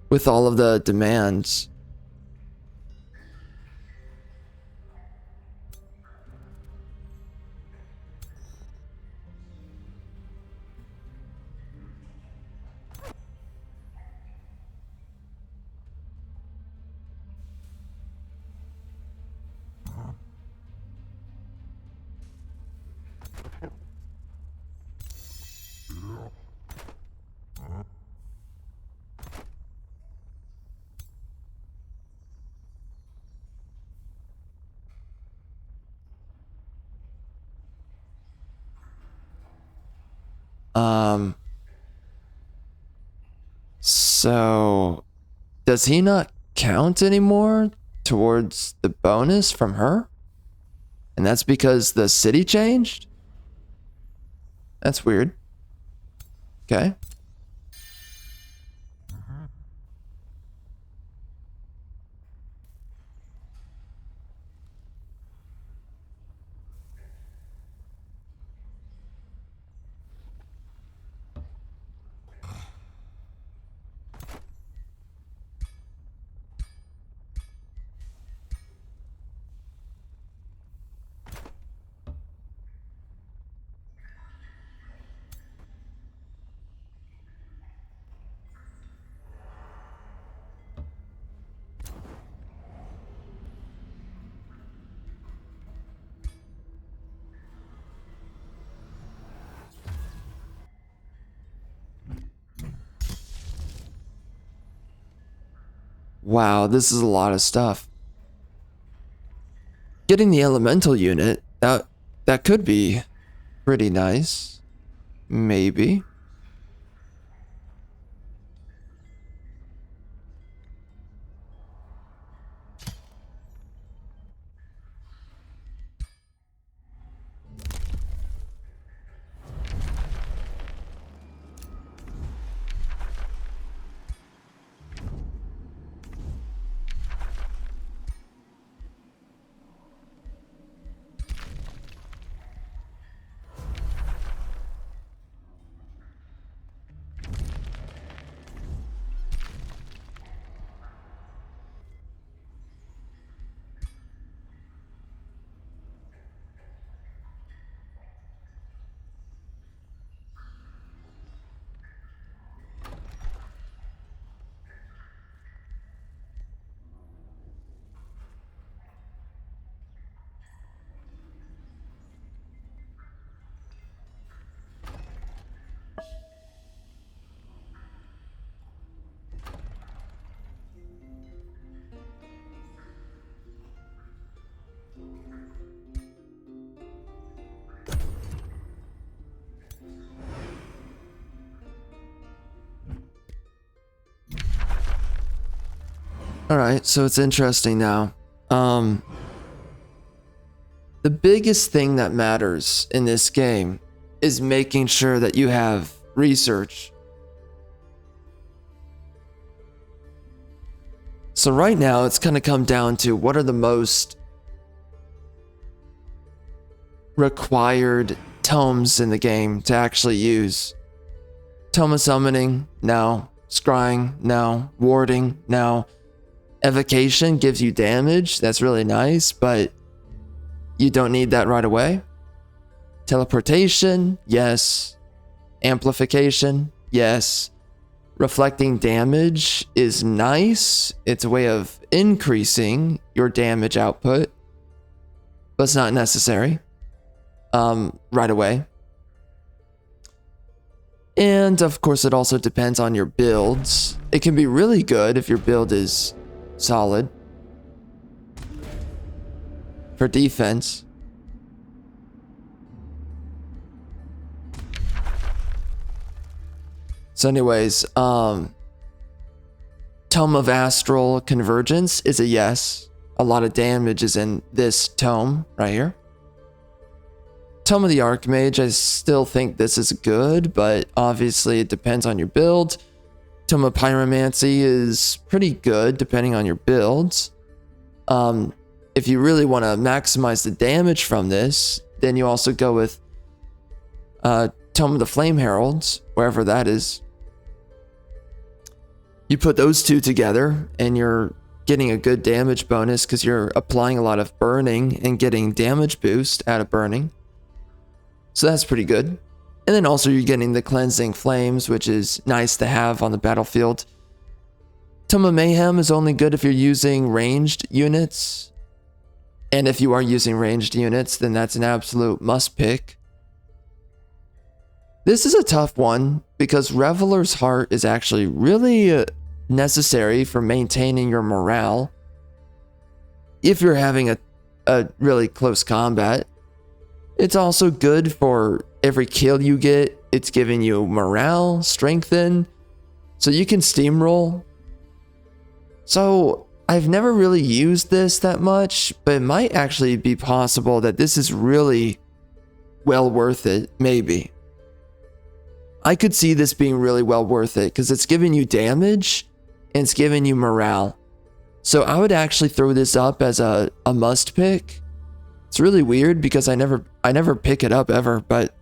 with all of the demands. So does he not count anymore towards the bonus from her? And that's because the city changed? That's weird. Okay. Wow, this is a lot of stuff. Getting the elemental unit, that could be pretty nice. Maybe. Alright, so it's interesting now. The biggest thing that matters in this game is making sure that you have research. So right now, it's going to come down to what are the most required tomes in the game to actually use. Tome of Summoning? No. Scrying? No. Warding? No. Evocation gives you damage. That's really nice, but you don't need that right away. Teleportation? Yes. Amplification? Yes. Reflecting damage is nice. It's a way of increasing your damage output, but it's not necessary right away. And of course, it also depends on your builds. It can be really good if your build is solid for defense. So anyways, Tome of Astral Convergence is a yes. A lot of damage is in this tome right here. Tome of the Archmage, I still think this is good, but obviously it depends on your build. Tome of Pyromancy is pretty good depending on your builds. If you really want to maximize the damage from this, then you also go with Tome of the Flame Heralds, wherever that is. You put those two together and you're getting a good damage bonus because you're applying a lot of burning and getting damage boost out of burning. So that's pretty good. And then also you're getting the Cleansing Flames, which is nice to have on the battlefield. Tome of Mayhem is only good if you're using ranged units. And if you are using ranged units, then that's an absolute must pick. This is a tough one because Reveler's Heart is actually really necessary for maintaining your morale if you're having a really close combat. It's also good for every kill you get. it's giving you morale, strengthen, so you can steamroll. So I've never really used this that much, but it might actually be possible that this is really well worth it, maybe. I could see this being really well worth it because it's giving you damage and it's giving you morale. So I would actually throw this up as a must pick. It's really weird because I never pick it up ever, but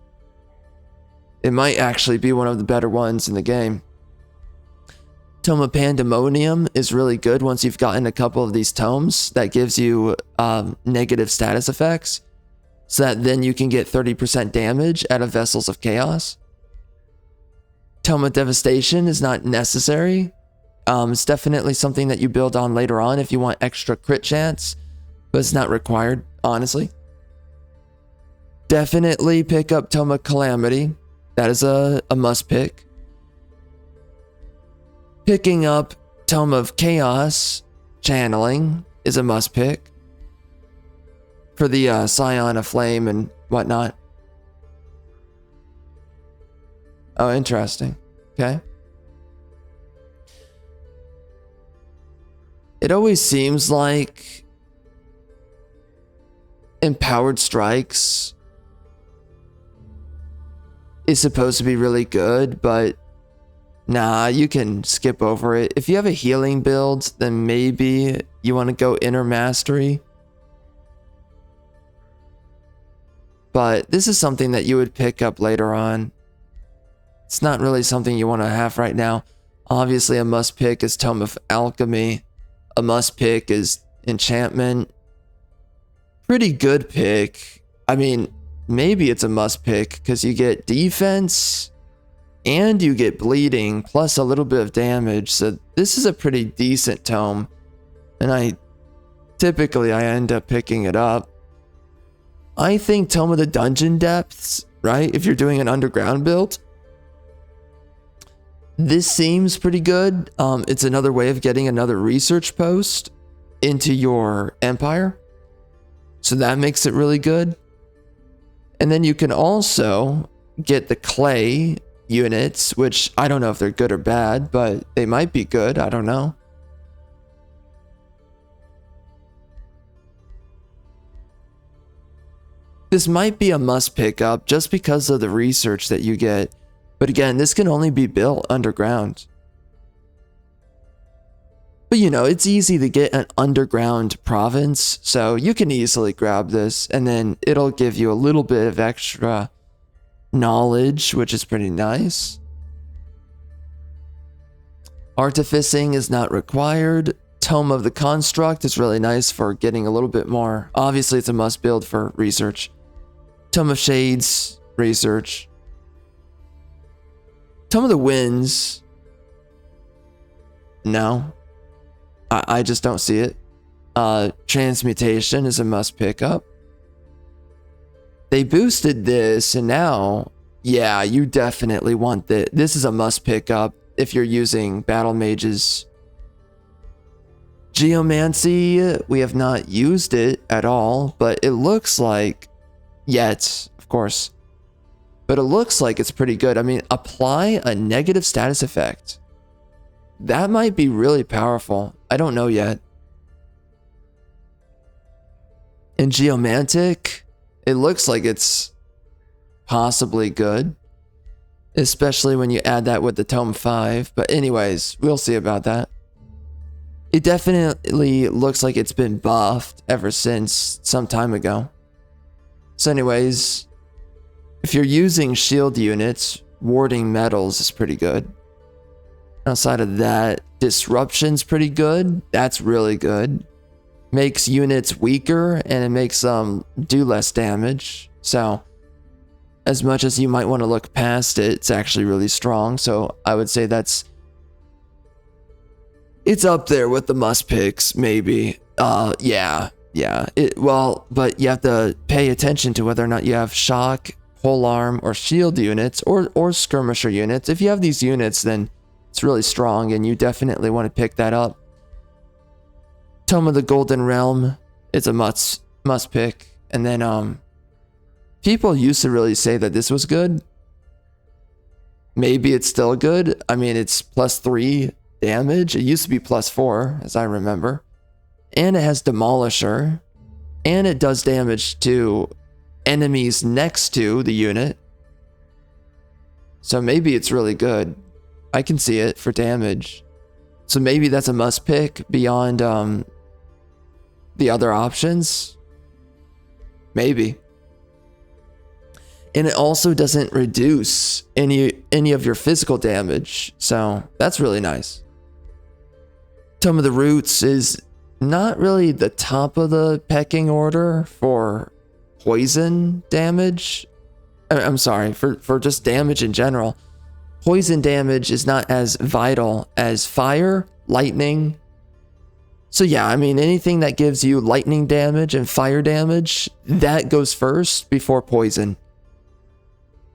it might actually be one of the better ones in the game. Tome of Pandemonium is really good once you've gotten a couple of these tomes. That gives you negative status effects, so that then you can get 30% damage out of Vessels of Chaos. Tome of Devastation is not necessary. It's definitely something that you build on later on if you want extra crit chance, but it's not required, honestly. Definitely pick up Tome of Calamity. That is a must pick. Picking up Tome of Chaos Channeling is a must pick for the Scion of Flame and whatnot. Oh, interesting. Okay. It always seems like Empowered Strikes is supposed to be really good, but nah, you can skip over it. If you have a healing build, then maybe you want to go Inner Mastery. But this is something that you would pick up later on. It's not really something you want to have right now. Obviously, a must pick is Tome of Alchemy. A must pick is Enchantment. Pretty good pick. I mean, maybe it's a must pick because you get defense and you get bleeding plus a little bit of damage. So this is a pretty decent tome. And I end up picking it up. I think Tome of the Dungeon Depths, right? If you're doing an underground build, this seems pretty good. It's another way of getting another research post into your empire. So that makes it really good. And then you can also get the clay units, which I don't know if they're good or bad, but they might be good. I don't know. This might be a must pick up just because of the research that you get. But again, this can only be built underground. But you know, it's easy to get an underground province, so you can easily grab this and then it'll give you a little bit of extra knowledge, which is pretty nice. Artificing is not required. Tome of the Construct is really nice for getting a little bit more. Obviously, it's a must build for research. Tome of Shades, research. Tome of the Winds. No. I just don't see it. Transmutation is a must pick up. They boosted this, and now, yeah, you definitely want this. This is a must pick up if you're using battle mages. Geomancy, we have not used it at all, but it looks like, yet, of course, but it looks like it's pretty good. I mean, apply a negative status effect. That might be really powerful. I don't know yet. In Geomantic, it looks like it's possibly good, especially when you add that with the Tome 5. But anyways, we'll see about that. It definitely looks like it's been buffed ever since some time ago. So anyways, if you're using shield units, warding metals is pretty good. Outside of that, disruption's pretty good. That's really good. Makes units weaker and it makes them do less damage. So as much as you might want to look past it, it's actually really strong. So I would say it's up there with the must picks, maybe. Yeah. But you have to pay attention to whether or not you have shock, polearm, or shield units, or skirmisher units. If you have these units, then it's really strong, and you definitely want to pick that up. Tome of the Golden Realm is a must pick. And then people used to really say that this was good. maybe it's still good. I mean, it's +3 damage. It used to be +4, as I remember. And it has Demolisher. And it does damage to enemies next to the unit. So maybe it's really good. I can see it for damage. So maybe that's a must pick beyond the other options. Maybe. And it also doesn't reduce any of your physical damage. So that's really nice. Tome of the Roots is not really the top of the pecking order for poison damage. I'm sorry, for just damage in general. Poison damage is not as vital as fire, lightning. So yeah, I mean, anything that gives you lightning damage and fire damage, that goes first before poison.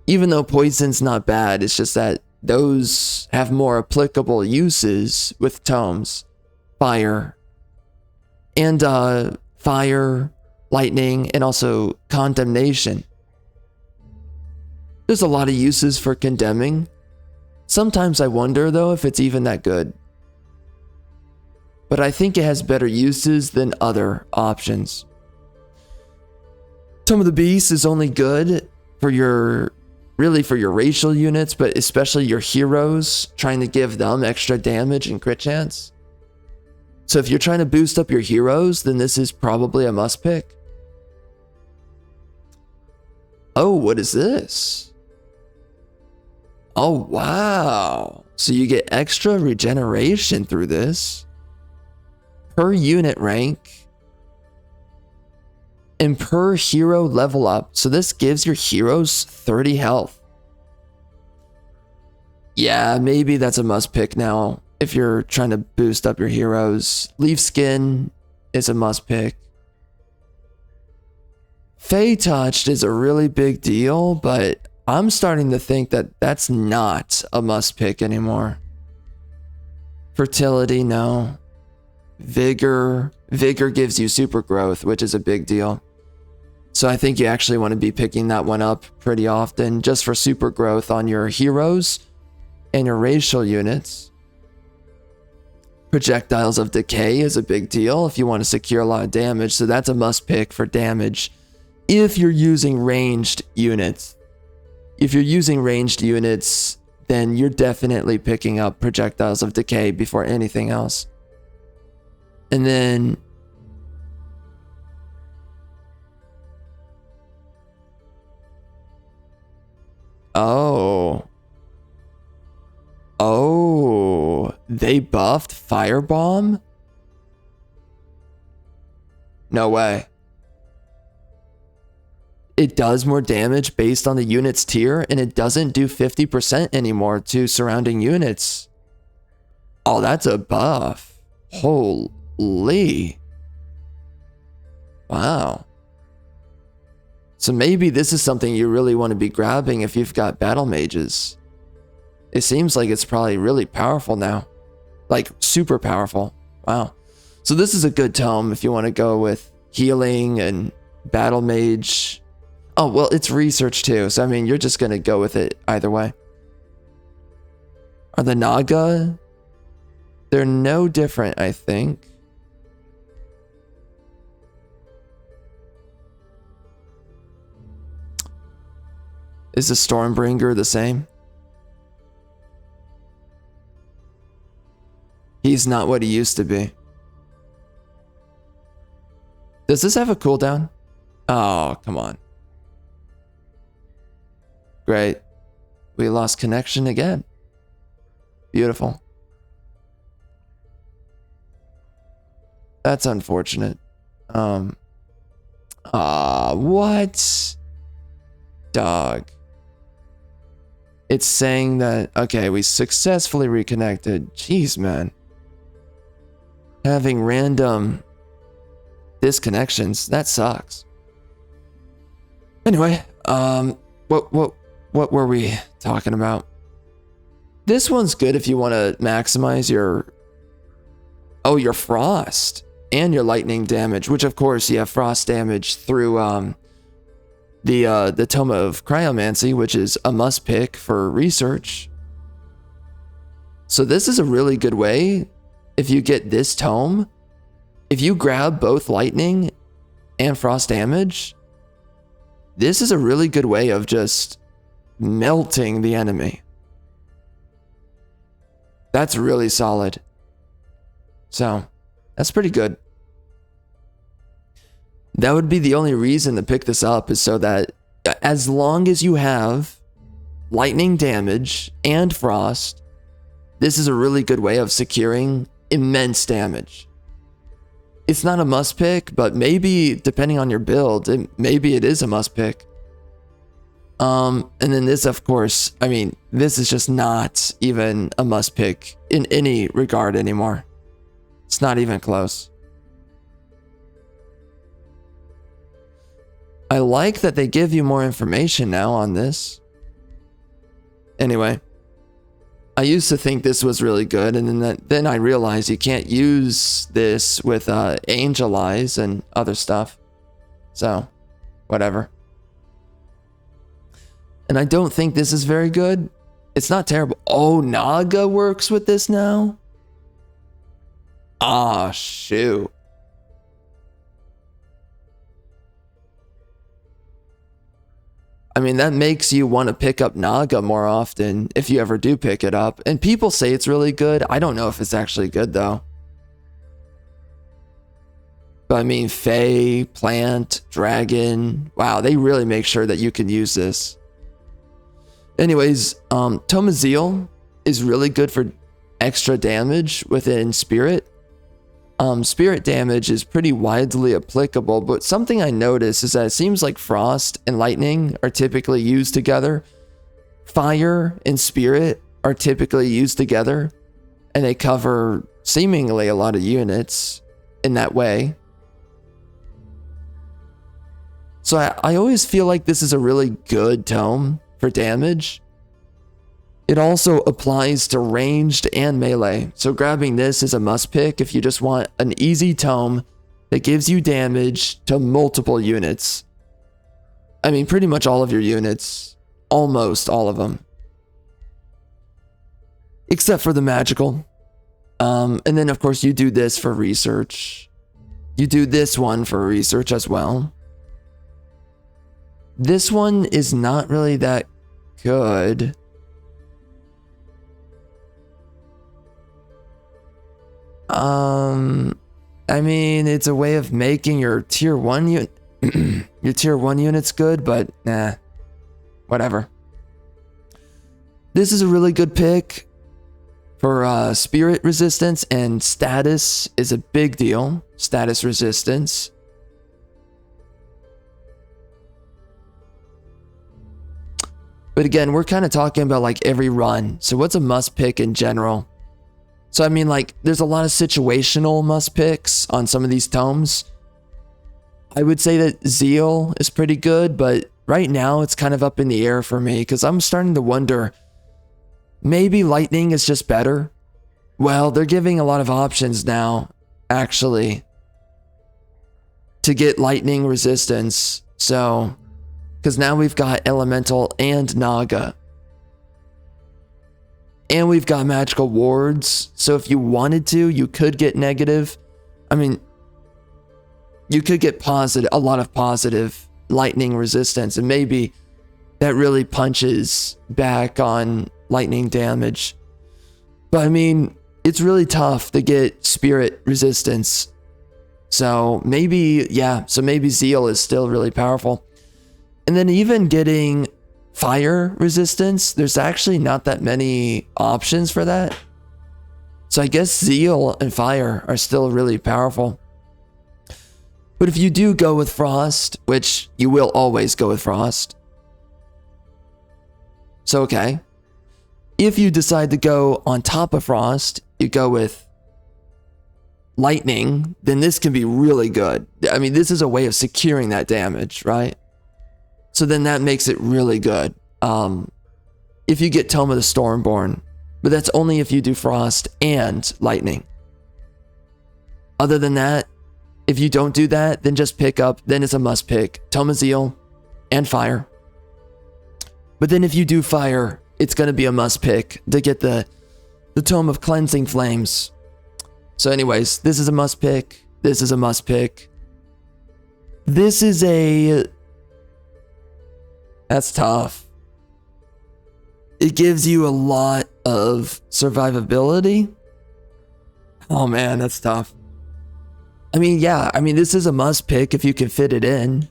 Even though poison's not bad, it's just that those have more applicable uses with tomes. Fire. And fire, lightning, and also condemnation. There's a lot of uses for condemning. Sometimes I wonder, though, if it's even that good. But I think it has better uses than other options. Tome of the Beast is only good for your racial units, but especially your heroes, trying to give them extra damage and crit chance. So if you're trying to boost up your heroes, then this is probably a must pick. Oh, what is this? Oh, wow. So you get extra regeneration through this. Per unit rank. And per hero level up. So this gives your heroes 30 health. Yeah, maybe that's a must pick now. If you're trying to boost up your heroes. Leaf Skin is a must pick. Fey Touched is a really big deal, but I'm starting to think that that's not a must pick anymore. Fertility, no. Vigor gives you super growth, which is a big deal. So I think you actually want to be picking that one up pretty often just for super growth on your heroes and your racial units. Projectiles of Decay is a big deal if you want to secure a lot of damage, so that's a must pick for damage if you're using ranged units. If you're using ranged units, then you're definitely picking up Projectiles of Decay before anything else. And then Oh, they buffed Firebomb? No way. It does more damage based on the unit's tier, and it doesn't do 50% anymore to surrounding units. Oh, that's a buff. Holy. Wow. So maybe this is something you really want to be grabbing if you've got battle mages. It seems like it's probably really powerful now. Like, super powerful. Wow. So this is a good tome if you want to go with healing and battle mage. Oh, well, it's research too. So, I mean, you're just going to go with it either way. Are the Naga? They're no different, I think. Is the Stormbringer the same? He's not what he used to be. Does this have a cooldown? Oh, come on. Great. We lost connection again. Beautiful. That's unfortunate. What? Dog. It's saying that, okay, we successfully reconnected. Jeez, man. Having random disconnections, that sucks. Anyway, what were we talking about? This one's good if you want to maximize your frost and your lightning damage, which of course you have frost damage through the Tome of Cryomancy, which is a must pick for research. So this is a really good way. If you get this tome, if you grab both lightning and frost damage, this is a really good way of just melting the enemy. That's really solid. So that's pretty good. That would be the only reason to pick this up, is so that as long as you have lightning damage and frost, this is a really good way of securing immense damage. It's not a must pick, but maybe depending on your build, maybe it is a must pick. And then this, of course, I mean, this is just not even a must pick in any regard anymore. It's not even close. I like that they give you more information now on this. Anyway, I used to think this was really good, and then I realized you can't use this with angel eyes and other stuff. So, whatever. And I don't think this is very good. It's not terrible. Oh, Naga works with this now? Ah, shoot. I mean, that makes you want to pick up Naga more often if you ever do pick it up. And people say it's really good. I don't know if it's actually good, though. But I mean, Fae, Plant, Dragon. Wow, they really make sure that you can use this. Anyways, Tome of Zeal is really good for extra damage within Spirit. Spirit damage is pretty widely applicable, but something I noticed is that it seems like Frost and Lightning are typically used together. Fire and Spirit are typically used together, and they cover seemingly a lot of units in that way. So I always feel like this is a really good tome for damage. It also applies to ranged and melee, so grabbing this is a must pick if you just want an easy tome that gives you damage to multiple units. I mean, pretty much all of your units. Almost all of them. Except for the magical. And then, of course, you do this for research. You do this one for research as well. This one is not really that good. I mean, it's a way of making your tier 1 your tier 1 units good, but nah. Whatever. This is a really good pick for spirit resistance, and status is a big deal. Status resistance. But again, we're kind of talking about like every run. So what's a must pick in general? So I mean, like, there's a lot of situational must picks on some of these tomes. I would say that Zeal is pretty good, but right now it's kind of up in the air for me because I'm starting to wonder, maybe Lightning is just better. Well, they're giving a lot of options now, actually, to get Lightning resistance. So, because now we've got Elemental and Naga. And we've got magical wards, so if you wanted to, you could get negative. I mean, you could get positive, a lot of positive lightning resistance, and maybe that really punches back on lightning damage. But I mean, it's really tough to get spirit resistance. So maybe, yeah, so maybe Zeal is still really powerful. And then even getting fire resistance, there's actually not that many options for that. So I guess Zeal and fire are still really powerful. But if you do go with frost, which you will always go with frost. So okay. If you decide to go on top of frost, you go with lightning, then this can be really good. I mean, this is a way of securing that damage, right? So then that makes it really good. If you get Tome of the Stormborn, but that's only if you do Frost and Lightning. Other than that, if you don't do that, then just pick up, then it's a must pick, Tome of Zeal and fire. But then if you do fire, it's going to be a must pick to get the Tome of Cleansing Flames. So anyways, this is a must pick. This is a must pick. This is a... That's tough. It gives you a lot of survivability. Oh man, that's tough. I mean, yeah, I mean, this is a must pick if you can fit it in.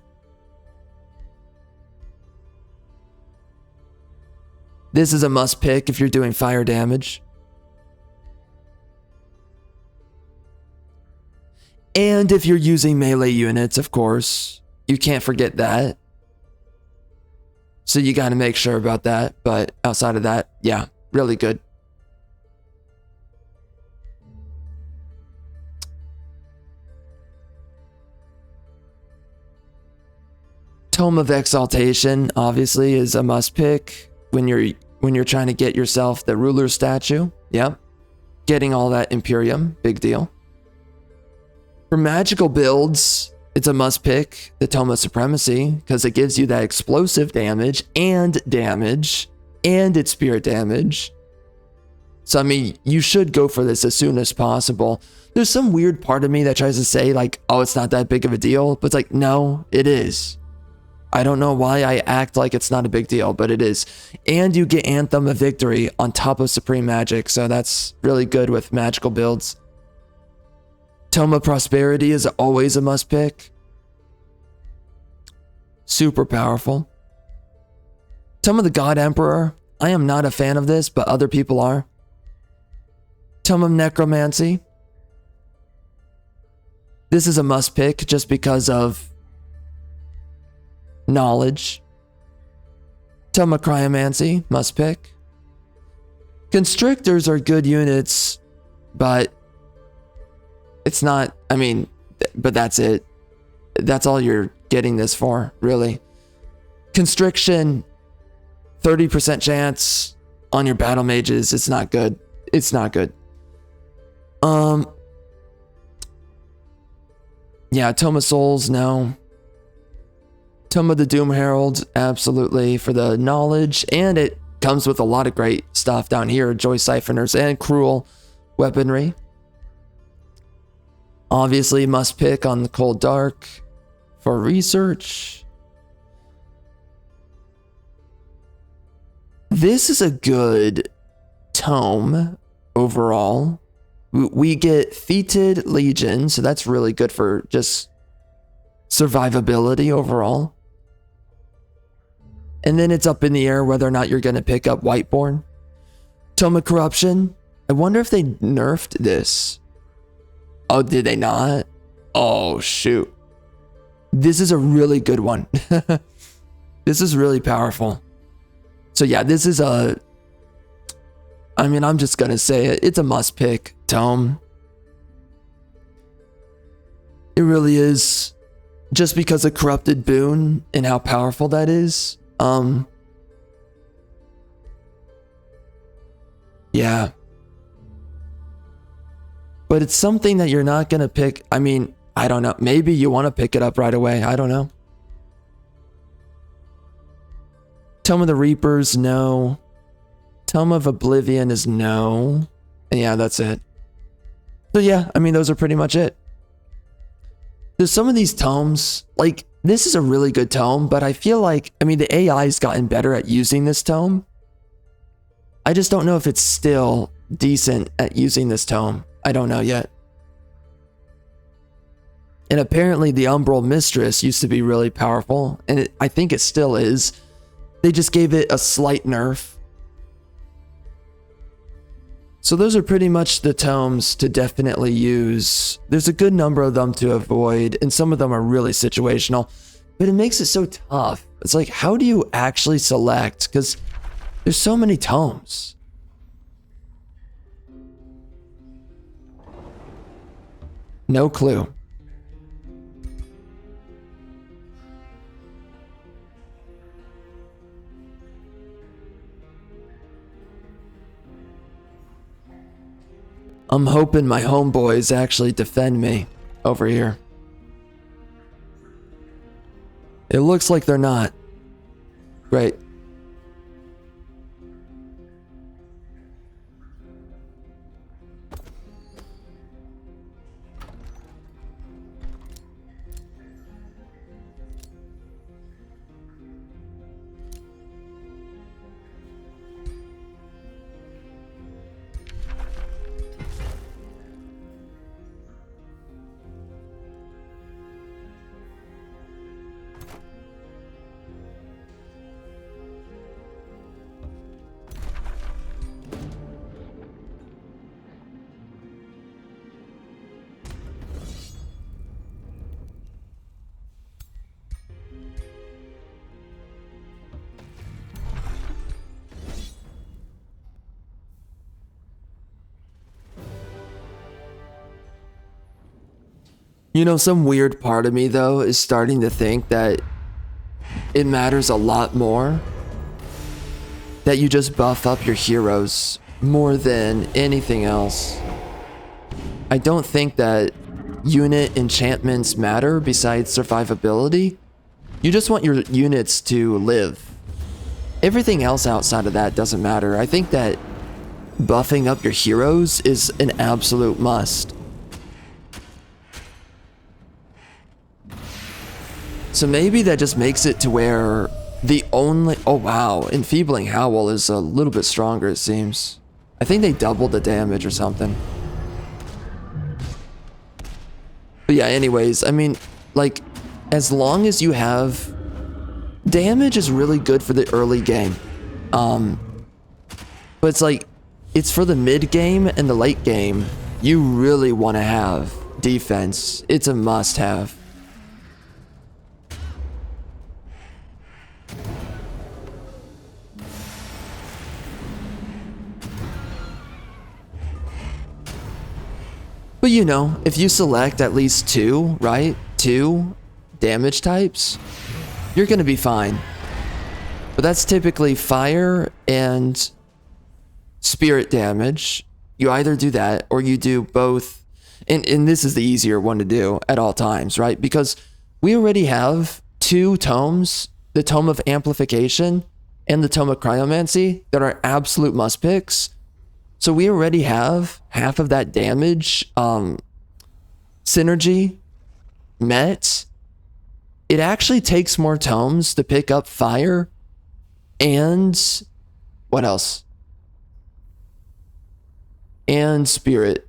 This is a must pick if you're doing fire damage. And if you're using melee units, of course, you can't forget that. So you got to make sure about that. But outside of that, yeah, really good. Tome of Exaltation obviously is a must pick when you're trying to get yourself the ruler statue. Yep. Getting all that Imperium, big deal. For magical builds, it's a must pick, the Tome of Supremacy, because it gives you that explosive damage and it's spirit damage. So I mean, you should go for this as soon as possible. There's some weird part of me that tries to say like, oh, it's not that big of a deal, but it's like, no, it is. I don't know why I act like it's not a big deal, but it is. And you get Anthem of Victory on top of Supreme Magic, so that's really good with magical builds. Tome of Prosperity is always a must pick. Super powerful. Tome of the God Emperor. I am not a fan of this, but other people are. Tome of Necromancy. This is a must pick just because of knowledge. Tome of Cryomancy, must pick. Constrictors are good units, but it's not, I mean, but that's it. That's all you're getting this for, really. Constriction, 30% chance on your battle mages. It's not good. It's not good. Yeah, Tome of Souls, no. Tome of the Doom Herald, absolutely, for the knowledge, and it comes with a lot of great stuff down here. Joy Siphoners and Cruel Weaponry. Obviously, must pick on the Cold Dark for research. This is a good tome overall. We get Feted Legion, so that's really good for just survivability overall. And then it's up in the air whether or not you're going to pick up Whiteborn. Tome of Corruption. I wonder if they nerfed this. Oh, did they not? Oh, shoot. This is a really good one. This is really powerful. So yeah, this is a... I mean, I'm just going to say it. It's a must-pick tome. It really is. Just because of Corrupted Boon and how powerful that is. Yeah. But it's something that you're not going to pick. I mean, I don't know. Maybe you want to pick it up right away. I don't know. Tome of the Reapers, no. Tome of Oblivion is no. And yeah, that's it. So yeah, I mean, those are pretty much it. There's some of these tomes, like, this is a really good tome, but I feel like, I mean, the AI's gotten better at using this tome. I just don't know if it's still decent at using this tome. I don't know yet. And apparently the Umbral Mistress used to be really powerful, and I think it still is. They just gave it a slight nerf. So those are pretty much the tomes to definitely use. There's a good number of them to avoid, and some of them are really situational, but it makes it so tough. It's like, how do you actually select? Because there's so many tomes. No clue. I'm hoping my homeboys actually defend me over here. It looks like they're not. Great. You know, some weird part of me, though, is starting to think that it matters a lot more that you just buff up your heroes more than anything else. I don't think that unit enchantments matter besides survivability. You just want your units to live. Everything else outside of that doesn't matter. I think that buffing up your heroes is an absolute must. So maybe that just makes it to where the only... Oh wow, Enfeebling Howl is a little bit stronger, it seems. I think they doubled the damage or something. But yeah, anyways, I mean, like, as long as you have... Damage is really good for the early game. But it's like, it's for the mid game and the late game. You really want to have defense. It's a must-have. But you know, if you select at least two, right? 2 damage types, you're gonna be fine. But that's typically fire and spirit damage. You either do that or you do both. And this is the easier one to do at all times, right? Because we already have 2 tomes, the Tome of Amplification and the Tome of Cryomancy, that are absolute must picks. So we already have half of that damage synergy met. It actually takes more tomes to pick up fire and what else? And spirit.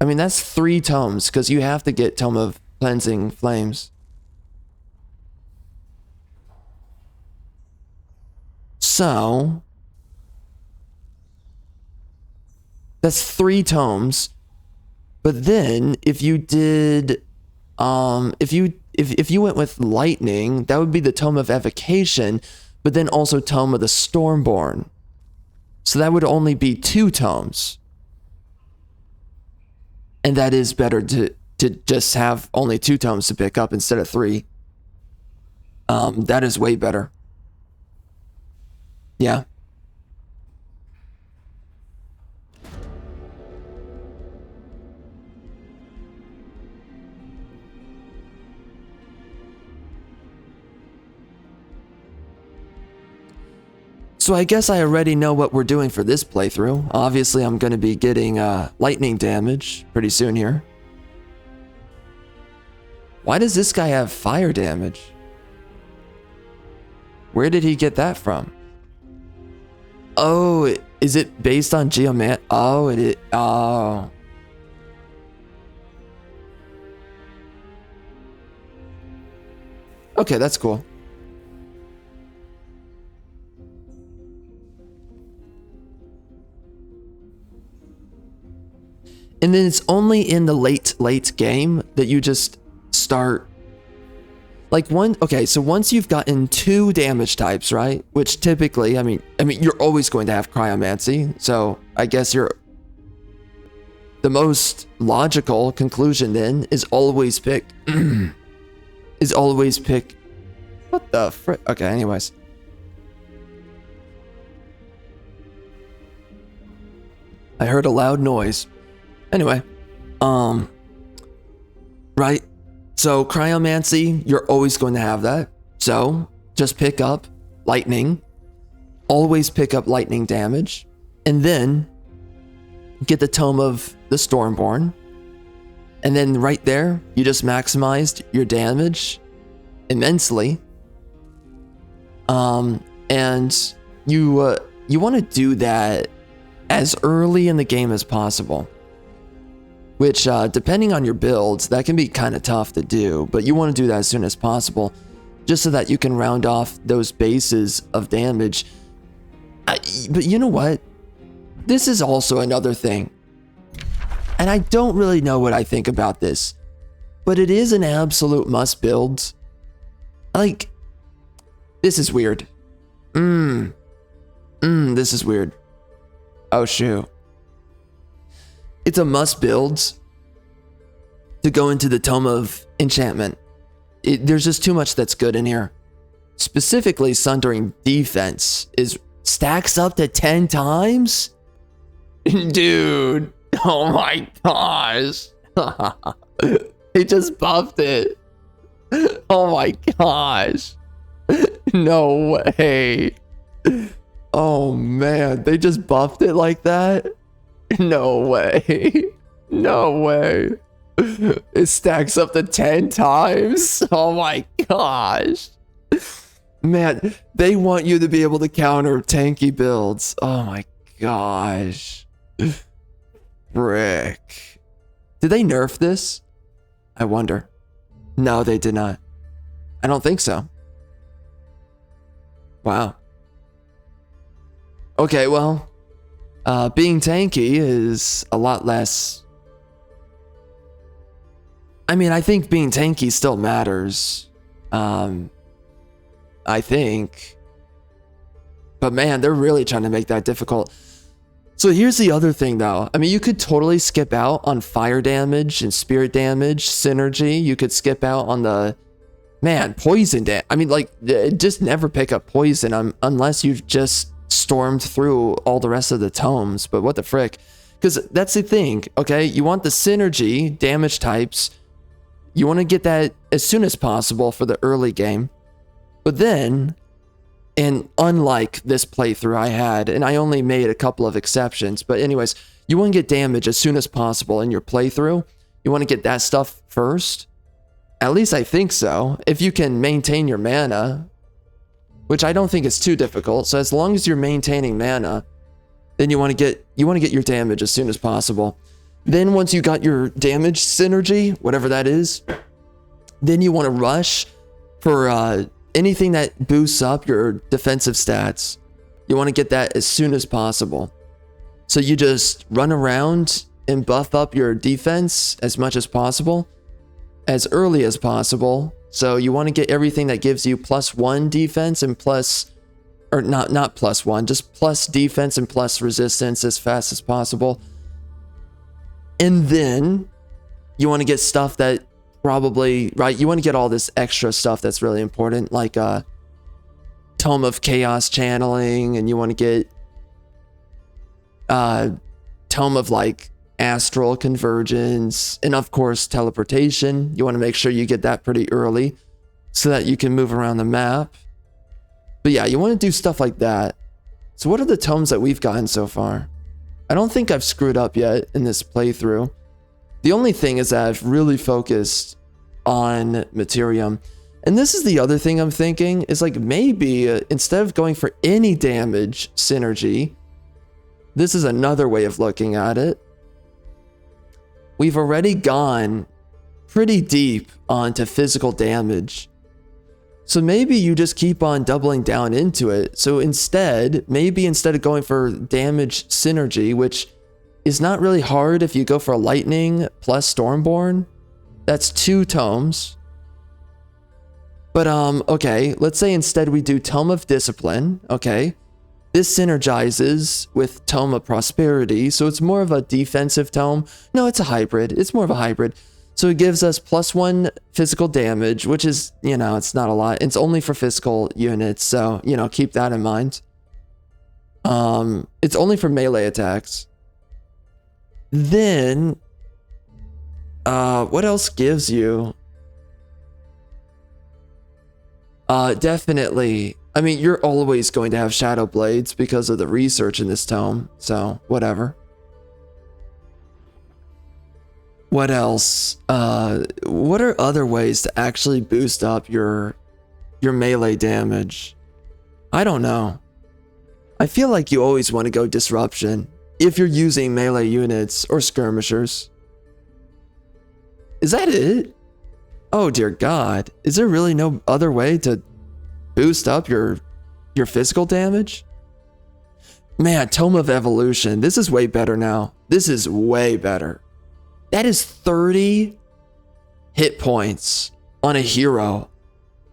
I mean, that's 3 tomes because you have to get Tome of Cleansing Flames. So that's 3 tomes. But then if you did if you went with lightning, that would be the Tome of Evocation, but then also Tome of the Stormborn. So that would only be 2 tomes. And that is better to just have only 2 tomes to pick up instead of 3. That is way better. Yeah. So I guess I already know what we're doing for this playthrough. Obviously, I'm going to be getting lightning damage pretty soon here. Why does this guy have fire damage? Where did he get that from? Oh, is it based on geomant? Oh, it is. Oh. Okay, that's cool. And then it's only in the late game that you just start like okay, so once you've gotten 2 damage types, right? Which typically, I mean you're always going to have cryomancy. So I guess the most logical conclusion then is always pick what the frick? Okay, anyways. I heard a loud noise. Anyway, right? So cryomancy, you're always going to have that. So just pick up lightning always pick up lightning damage, and then get the Tome of the Stormborn. And then right there, you just maximized your damage immensely. And you want to do that as early in the game as possible. Which, depending on your builds, that can be kind of tough to do. But you want to do that as soon as possible, just so that you can round off those bases of damage. But you know what? This is also another thing. And I don't really know what I think about this, but it is an absolute must build. Like, this is weird. This is weird. Oh, shoot. It's a must build to go into the Tome of Enchantment. There's just too much that's good in here. Specifically, Sundering Defense stacks up to 10 times? Dude. Oh my gosh. He just buffed it. Oh my gosh. No way. Oh man, they just buffed it like that? No way. No way. It stacks up to 10 times? Oh my gosh. Man, they want you to be able to counter tanky builds. Oh my gosh. Frick. Did they nerf this? I wonder. No, they did not. I don't think so. Wow. Okay, well, being tanky is a lot less. I mean, I think being tanky still matters. I think. But man, they're really trying to make that difficult. So here's the other thing though. I mean, you could totally skip out on fire damage and spirit damage, synergy. You could skip out on the, man, poison damage. I mean, like, just never pick up poison unless you've just stormed through all the rest of the tomes. But what the frick? Because that's the thing, okay? You want the synergy, damage types. You want to get that as soon as possible for the early game. But then, and unlike this playthrough I had, and I only made a couple of exceptions, but anyways, you want to get damage as soon as possible in your playthrough. You want to get that stuff first. At least I think so. If you can maintain your mana, which I don't think is too difficult. So as long as you're maintaining mana, then you want to get your damage as soon as possible. Then once you got your damage synergy, whatever that is, then you want to rush for anything that boosts up your defensive stats. You want to get that as soon as possible. So you just run around and buff up your defense as much as possible, as early as possible. So you want to get everything that gives you +1 defense and plus, or not +1, just plus defense and plus resistance as fast as possible. And then you want to get stuff that probably, right, you want to get all this extra stuff that's really important, like Tome of Chaos channeling, and you want to get Tome of like astral convergence, and of course teleportation. You want to make sure you get that pretty early so that you can move around the map. But yeah, you want to do stuff like that. So what are the tomes that we've gotten so far? I don't think I've screwed up yet in this playthrough. The only thing is that I've really focused on Materium. And this is the other thing I'm thinking, is like maybe instead of going for any damage synergy, this is another way of looking at it. We've already gone pretty deep onto physical damage. So maybe you just keep on doubling down into it. So maybe instead of going for damage synergy, which is not really hard if you go for a lightning plus Stormborn, that's 2 tomes. But okay, let's say instead we do Tome of Discipline, okay? This synergizes with Tome of Prosperity, so it's more of a defensive tome. No, it's a hybrid. It's more of a hybrid. So it gives us +1 physical damage, which is, you know, it's not a lot. It's only for physical units, so, you know, keep that in mind. It's only for melee attacks. Then, what else gives you? Definitely I mean, you're always going to have shadow blades because of the research in this tome, so whatever. What else? What are other ways to actually boost up your melee damage? I don't know. I feel like you always want to go disruption if you're using melee units or skirmishers. Is that it? Oh dear God. Is there really no other way to boost up your physical damage? Man, Tome of Evolution. This is way better now. This is way better. That is 30 hit points on a hero.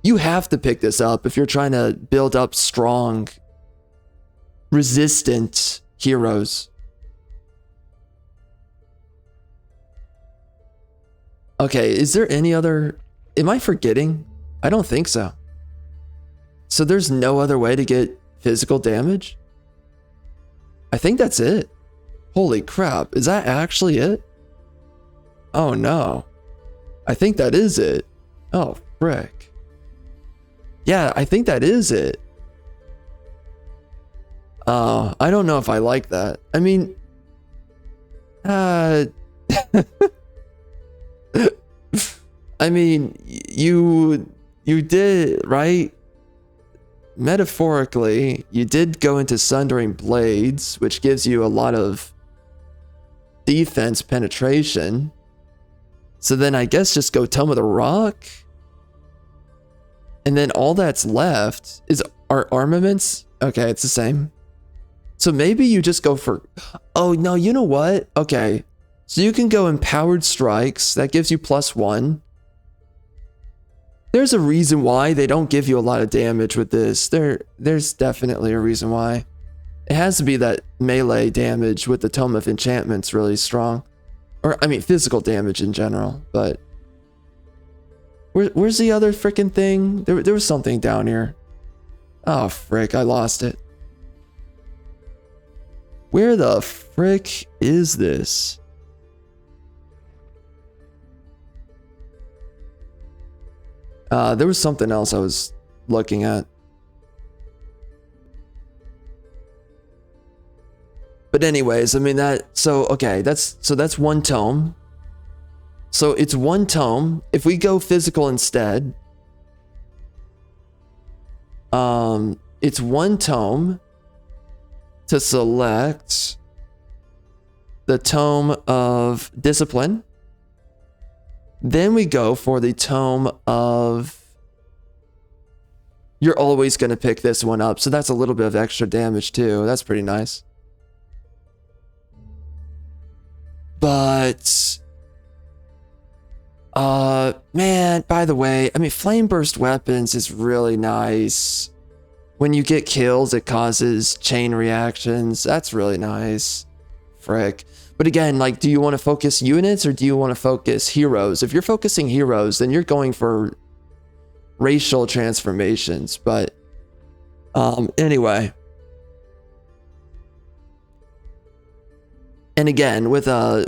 You have to pick this up if you're trying to build up strong, resistant heroes. Okay, is there any other... Am I forgetting? I don't think so. So there's no other way to get physical damage? I think that's it. Holy crap, is that actually it? Oh no. I think that is it. Oh, frick. Yeah, I think that is it. I don't know if I like that. I mean... I mean, you did, right? Metaphorically, you did go into Sundering Blades, which gives you a lot of defense penetration. So then I guess just go Tome of the Rock. And then all that's left is our armaments. Okay, it's the same. So maybe you just go for... Oh, no, you know what? Okay. So you can go Empowered Strikes. That gives you +1. There's a reason why they don't give you a lot of damage with this. There's definitely a reason why. It has to be that melee damage with the Tome of Enchantment's really strong. Or, I mean, physical damage in general, but... Where's the other freaking thing? There was something down here. Oh, frick, I lost it. Where the frick is this? There was something else I was looking at. But anyways, I mean okay, that's one tome. So it's one tome. If we go physical instead, it's one tome to select the Tome of Discipline. Then we go for the Tome of... You're always going to pick this one up, so that's a little bit of extra damage too. That's pretty nice. But... man, by the way, I mean, Flame Burst Weapons is really nice. When you get kills, it causes chain reactions. That's really nice. Frick. But again, like, do you want to focus units or do you want to focus heroes? If you're focusing heroes, then you're going for racial transformations. But anyway. And again, with a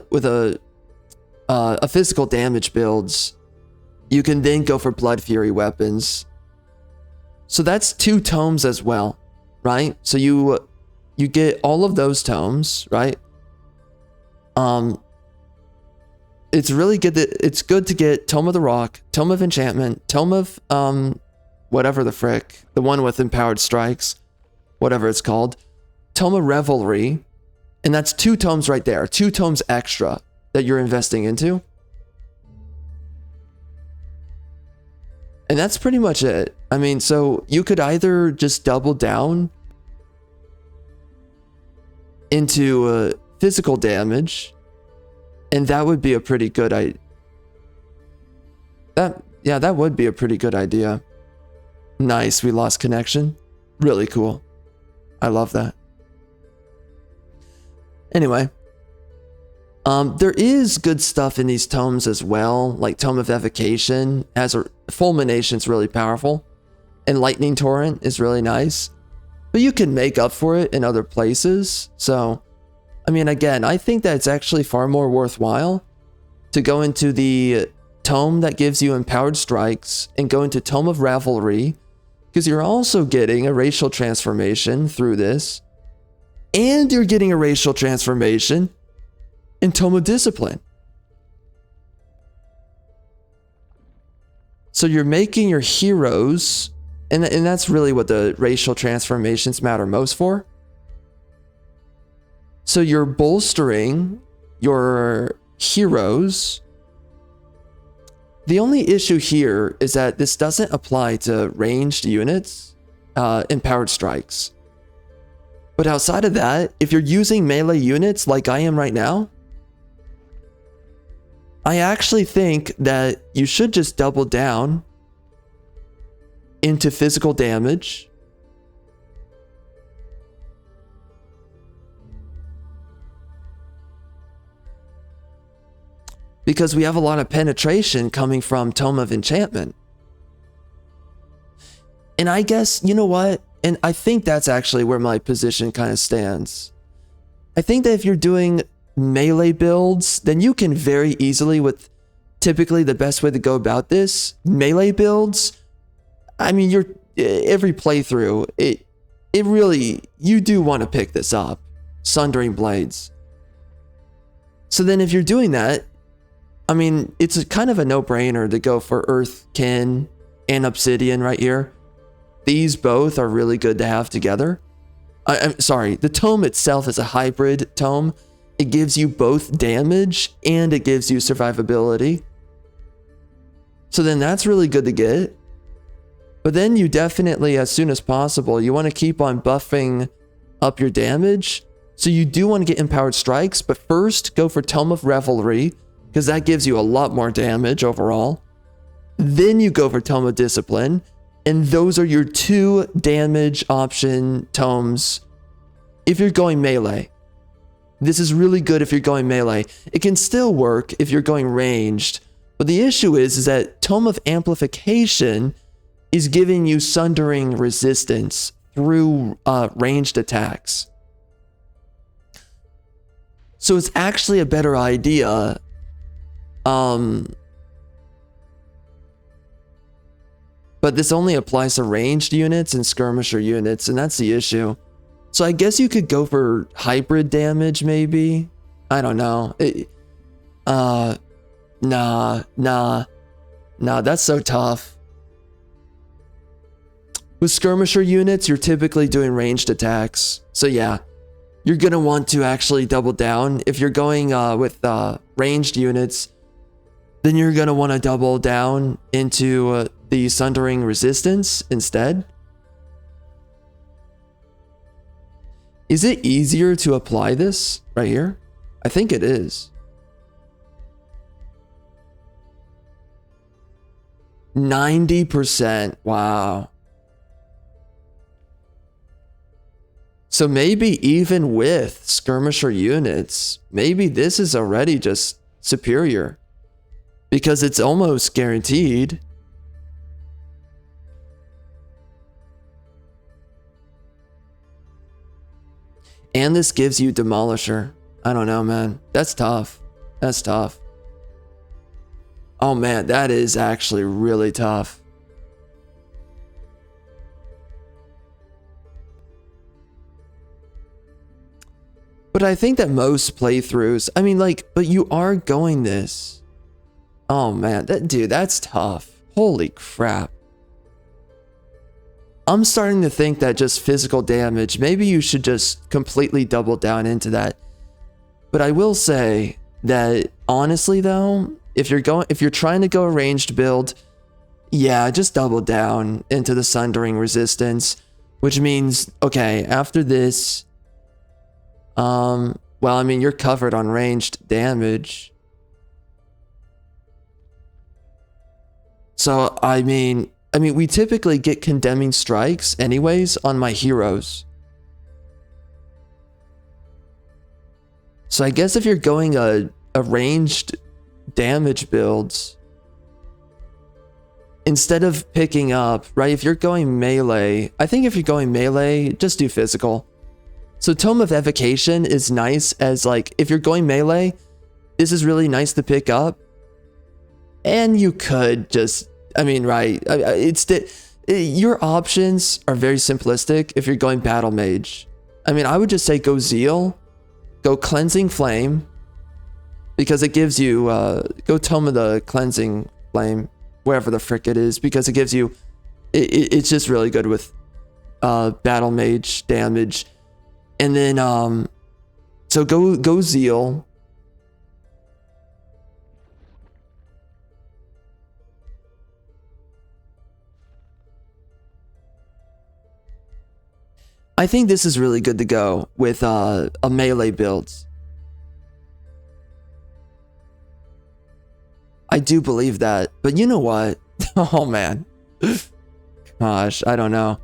physical damage builds, you can then go for Blood Fury weapons. So that's 2 tomes as well, right? So you get all of those tomes, right? It's really good it's good to get Tome of the Rock, Tome of Enchantment, Tome of whatever the frick, the one with Empowered Strikes, whatever it's called, Tome of Revelry, and that's 2 tomes right there, 2 tomes extra that you're investing into. And that's pretty much it. I mean, so you could either just double down into physical damage, and that would be a pretty good idea. That would be a pretty good idea. Nice, we lost connection. Really cool. I love that. Anyway. There is good stuff in these tomes as well, like Tome of Evocation has a Fulmination's really powerful, and Lightning Torrent is really nice, but you can make up for it in other places. So, I mean, again, I think that it's actually far more worthwhile to go into the tome that gives you Empowered Strikes and go into Tome of Revelry, because you're also getting a racial transformation through this, and you're getting a racial transformation in Tome of Discipline. So you're making your heroes, and that's really what the racial transformations matter most for. So you're bolstering your heroes. The only issue here is that this doesn't apply to ranged units, empowered strikes. But outside of that, if you're using melee units like I am right now, I actually think that you should just double down into physical damage. Because we have a lot of penetration coming from Tome of Enchantment. And I guess, you know what? And I think that's actually where my position kind of stands. I think that if you're doing melee builds, then you can very easily, with typically the best way to go about this, melee builds, I mean, every playthrough, it really, you do want to pick this up, Sundering Blades. So then if you're doing that, I mean, it's kind of a no-brainer to go for Earthkin and Obsidian right here. These both are really good to have together. I'm sorry, the tome itself is a hybrid tome. It gives you both damage and it gives you survivability. So then that's really good to get. But then you definitely, as soon as possible, you want to keep on buffing up your damage. So you do want to get Empowered Strikes, but first go for Tome of Revelry, because that gives you a lot more damage overall. Then you go for Tome of Discipline, and those are your 2 damage option tomes if you're going melee. This is really good if you're going melee. It can still work if you're going ranged, but the issue is that Tome of Amplification is giving you Sundering resistance through ranged attacks. So it's actually a better idea. But this only applies to ranged units and skirmisher units, and that's the issue. So I guess you could go for hybrid damage, maybe. I don't know. Nah, that's so tough. With skirmisher units, you're typically doing ranged attacks. So yeah, you're gonna want to actually double down. If you're going with ranged units, then you're gonna want to double down into the Sundering resistance instead. Is it easier to apply this right here? I think it is. 90%. Wow. So maybe even with skirmisher units, maybe this is already just superior, because it's almost guaranteed. And this gives you Demolisher. I don't know, man. That's tough. That's tough. Oh man, that is actually really tough. But I think that most playthroughs, I mean, like, but you are going this. Oh man, dude, that's tough. Holy crap. I'm starting to think that just physical damage, maybe you should just completely double down into that. But I will say that honestly though, if you're trying to go a ranged build, yeah, just double down into the Sundering resistance, which means, okay, after this, well, I mean, you're covered on ranged damage. So, I mean, we typically get condemning strikes anyways on my heroes. So I guess if you're going a ranged damage builds, instead of picking up, right, if you're going melee, I think if you're going melee, just do physical. So Tome of Evocation is nice as, like, if you're going melee, this is really nice to pick up. And you could just, I mean, right, your options are very simplistic if you're going battle mage. I mean, I would just say go zeal, go cleansing flame, because it gives you, go Tome of the Cleansing Flame, wherever the frick it is, because it gives you, it's just really good with battle mage damage. And then, so go zeal. I think this is really good to go with a melee build. I do believe that, but you know what? Oh man, gosh, I don't know.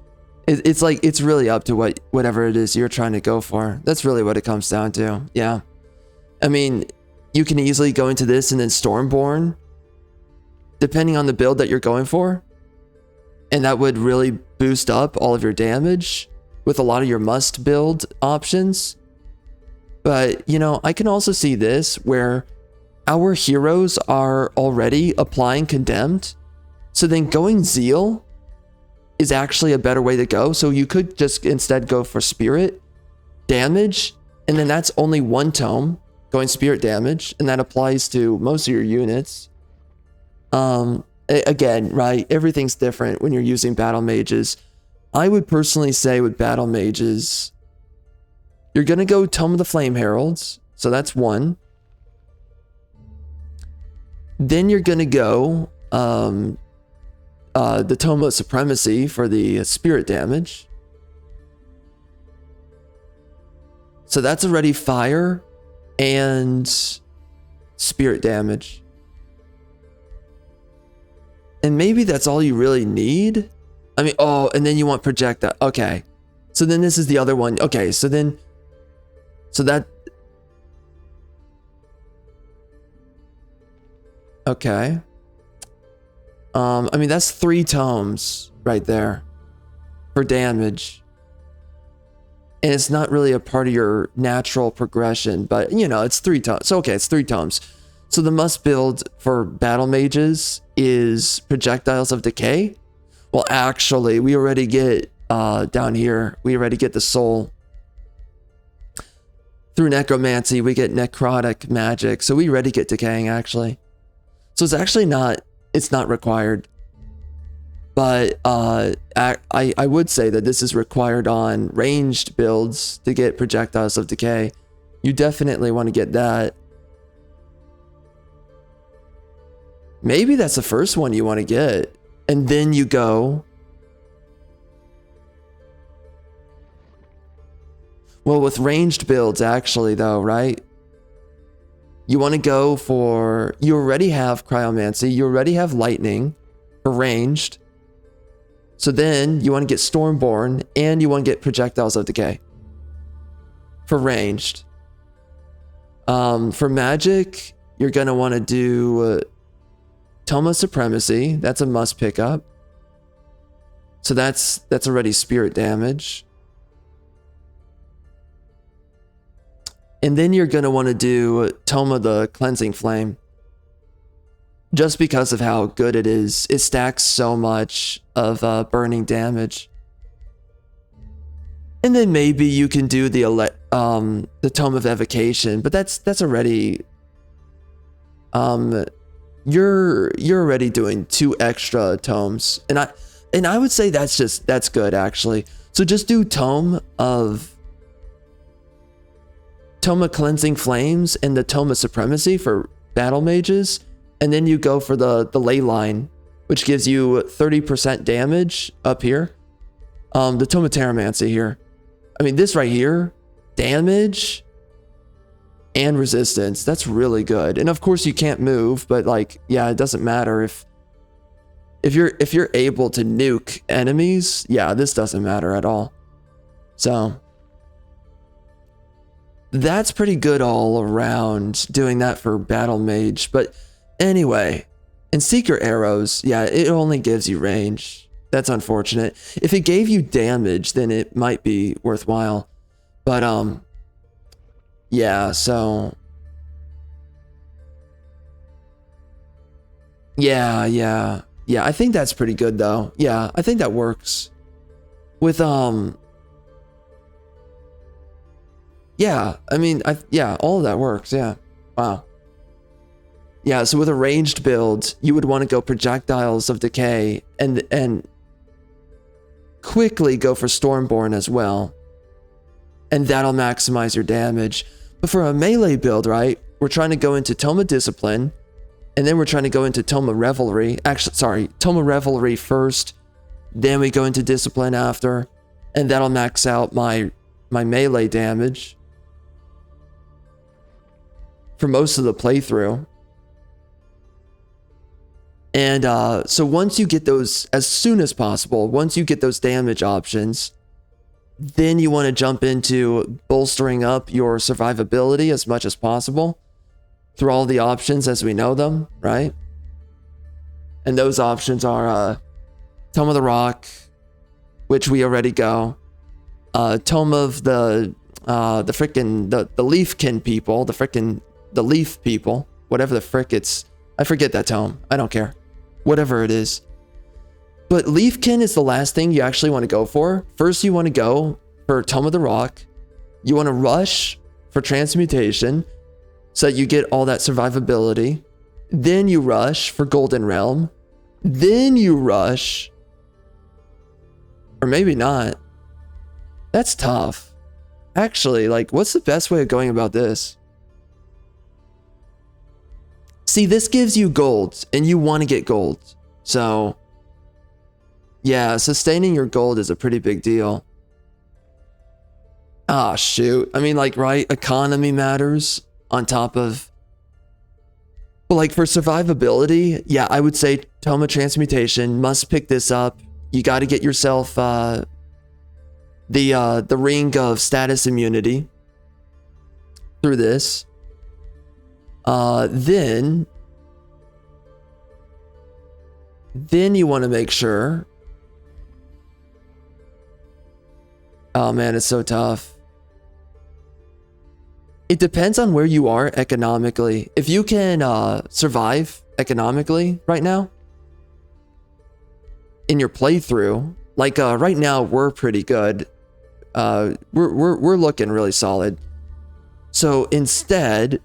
It's like, it's really up to whatever it is you're trying to go for. That's really what it comes down to. Yeah, I mean, you can easily go into this and then Stormborn, depending on the build that you're going for, and that would really boost up all of your damage with a lot of your must build options. But you know, I can also see this where our heroes are already applying Condemned, so then going Zeal is actually a better way to go. So you could just instead go for Spirit damage, and then that's only one tome, going Spirit damage, and that applies to most of your units. Again, right, everything's different when you're using battle mages. I would personally say with battle mages, you're gonna go Tome of the Flame Heralds, so that's one. Then you're gonna go the Tome of Supremacy for the spirit damage. So that's already fire and spirit damage. And maybe that's all you really need. I mean, oh, and then you want projectile. Okay. So then this is the other one. Okay, so then, so that, okay. I mean, that's 3 tomes right there for damage. And it's not really a part of your natural progression, but you know, it's 3 tomes. So, okay, it's 3 tomes. So the must build for battle mages is Projectiles of Decay. Well, actually, we already get, down here, we already get the soul. Through necromancy, we get necrotic magic. So we already get decaying, actually. So it's actually not, it's not required. But I would say that this is required on ranged builds to get Projectiles of Decay. You definitely want to get that. Maybe that's the first one you want to get. And then you go. Well, with ranged builds, actually, though, right? You want to go for... You already have Cryomancy. You already have Lightning for ranged. So then you want to get Stormborn and you want to get Projectiles of Decay for ranged. For magic, you're going to want to do Tome of Supremacy. That's a must pick up. So that's already spirit damage. And then you're going to want to do Tome of the Cleansing Flame. Just because of how good it is. It stacks so much of burning damage. And then maybe you can do the Tome of Evocation, but that's already you're already doing 2 extra tomes. And I would say that's good, actually. So just do Tome of Cleansing Flames and the Tome of Supremacy for battle mages. And then you go for the ley line, which gives you 30% damage up here. The Tome of Terramancy here. I mean, this right here, damage and resistance. That's really good. And of course you can't move, but like, yeah, it doesn't matter if you're able to nuke enemies. Yeah, this doesn't matter at all. So that's pretty good all around doing that for battle mage. But anyway, in Seeker Arrows, yeah, it only gives you range. That's unfortunate. If it gave you damage, then it might be worthwhile. But yeah, so yeah. Yeah, I think that's pretty good though. Yeah, I think that works. With yeah, I mean, yeah, all of that works. Yeah. Wow. Yeah, so with a ranged build, you would want to go projectiles of decay and quickly go for Stormborn as well. And that'll maximize your damage. But for a melee build, right, we're trying to go into Tome of Discipline, and then we're trying to go into Tome of Revelry. Actually, sorry, Tome of Revelry first, then we go into Discipline after, and that'll max out my melee damage for most of the playthrough. And so once you get those, as soon as possible, once you get those damage options, then you want to jump into bolstering up your survivability as much as possible through all the options as we know them, right? And those options are Tome of the Rock, which we already go, Tome of the Leafkin people, the Leaf people, whatever the frick it's, I forget that tome, I don't care, whatever it is. But Leafkin is the last thing you actually want to go for. First, you want to go for Tome of the Rock. You want to rush for Transmutation so that you get all that survivability. Then you rush for Golden Realm. Then you rush, or maybe not. That's tough. Actually, like, what's the best way of going about this? See, this gives you gold, and you want to get gold. So, yeah, sustaining your gold is a pretty big deal. Ah, shoot. I mean, like, right? Economy matters on top of... But, like, for survivability, yeah, I would say Tome of Transmutation, must pick this up. You got to get yourself the Ring of Status Immunity through this. Then you want to make sure... Oh man, it's so tough. It depends on where you are economically. If you can survive economically right now in your playthrough, like right now we're pretty good. We're looking really solid. So instead,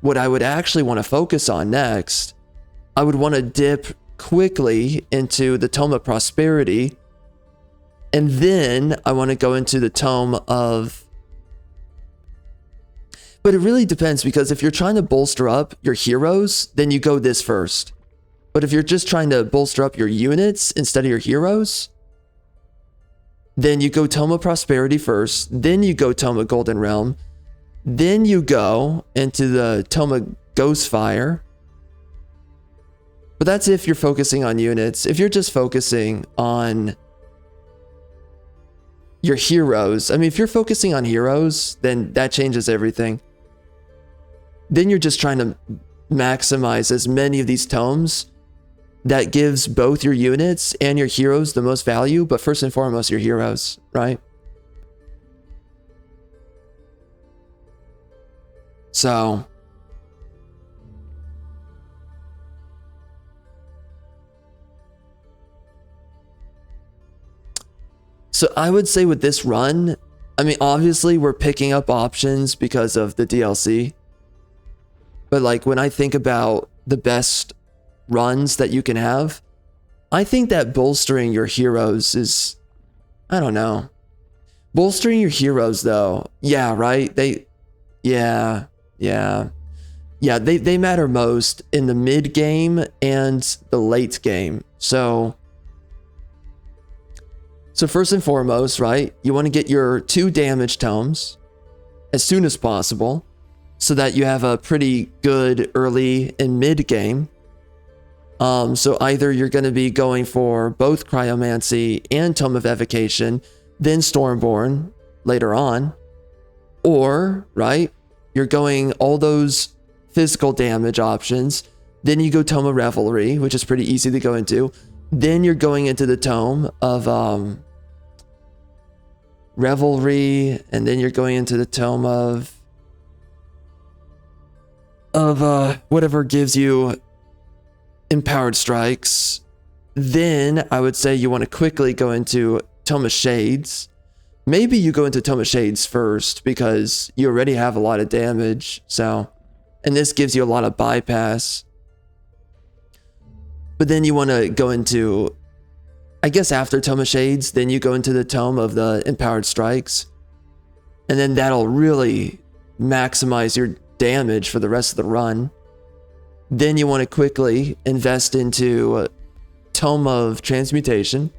what I would actually want to focus on next, I would want to dip quickly into the Tome of Prosperity. And then I want to go into the Tome of... But it really depends, because if you're trying to bolster up your heroes, then you go this first. But if you're just trying to bolster up your units instead of your heroes, then you go Tome of Prosperity first, then you go Tome of Golden Realm, then you go into the Tome of Ghostfire. But that's if you're focusing on units. If you're just focusing on your heroes, I mean, if you're focusing on heroes, then that changes everything. Then you're just trying to maximize as many of these tomes that gives both your units and your heroes the most value, but first and foremost, your heroes, right? So I would say with this run, I mean, obviously we're picking up options because of the DLC. But like when I think about the best runs that you can have, I think that bolstering your heroes is, I don't know. Bolstering your heroes though, yeah, right? They matter most in the mid game and the late game. So first and foremost, right, you want to get your 2 damage tomes as soon as possible so that you have a pretty good early and mid game. So either you're going to be going for both Cryomancy and Tome of Evocation, then Stormborn later on, or, right, you're going all those physical damage options, then you go Tome of Revelry, which is pretty easy to go into, then you're going into the Tome of Revelry, and then you're going into the Tome of whatever gives you empowered strikes, Then I would say you want to quickly go into Tome of Shades. Maybe you go into Tome of Shades first because you already have a lot of damage. So, and this gives you a lot of bypass. But then you want to go into, I guess after Tome of Shades, then you go into the Tome of the Empowered Strikes. And then that'll really maximize your damage for the rest of the run. Then you want to quickly invest into Tome of Transmutation.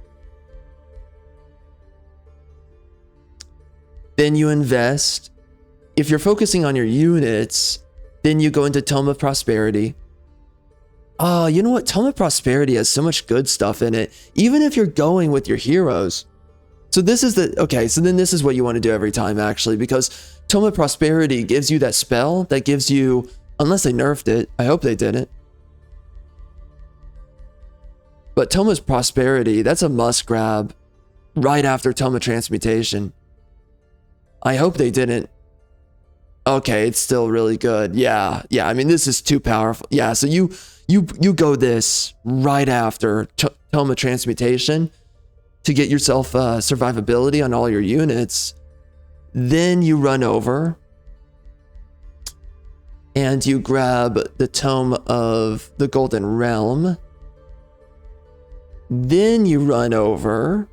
Then you invest. If you're focusing on your units, then you go into Tome of Prosperity. Oh, you know what? Tome of Prosperity has so much good stuff in it, even if you're going with your heroes. So this is the, okay, so then this is what you want to do every time actually, because Tome of Prosperity gives you that spell that gives you, unless they nerfed it, I hope they didn't. But Tome of Prosperity, that's a must grab right after Tome of Transmutation. I hope they didn't. Okay, it's still really good. Yeah, I mean, this is too powerful. Yeah, so you go this right after Tome of Transmutation to get yourself survivability on all your units. Then you run over and you grab the Tome of the Golden Realm. Then you run over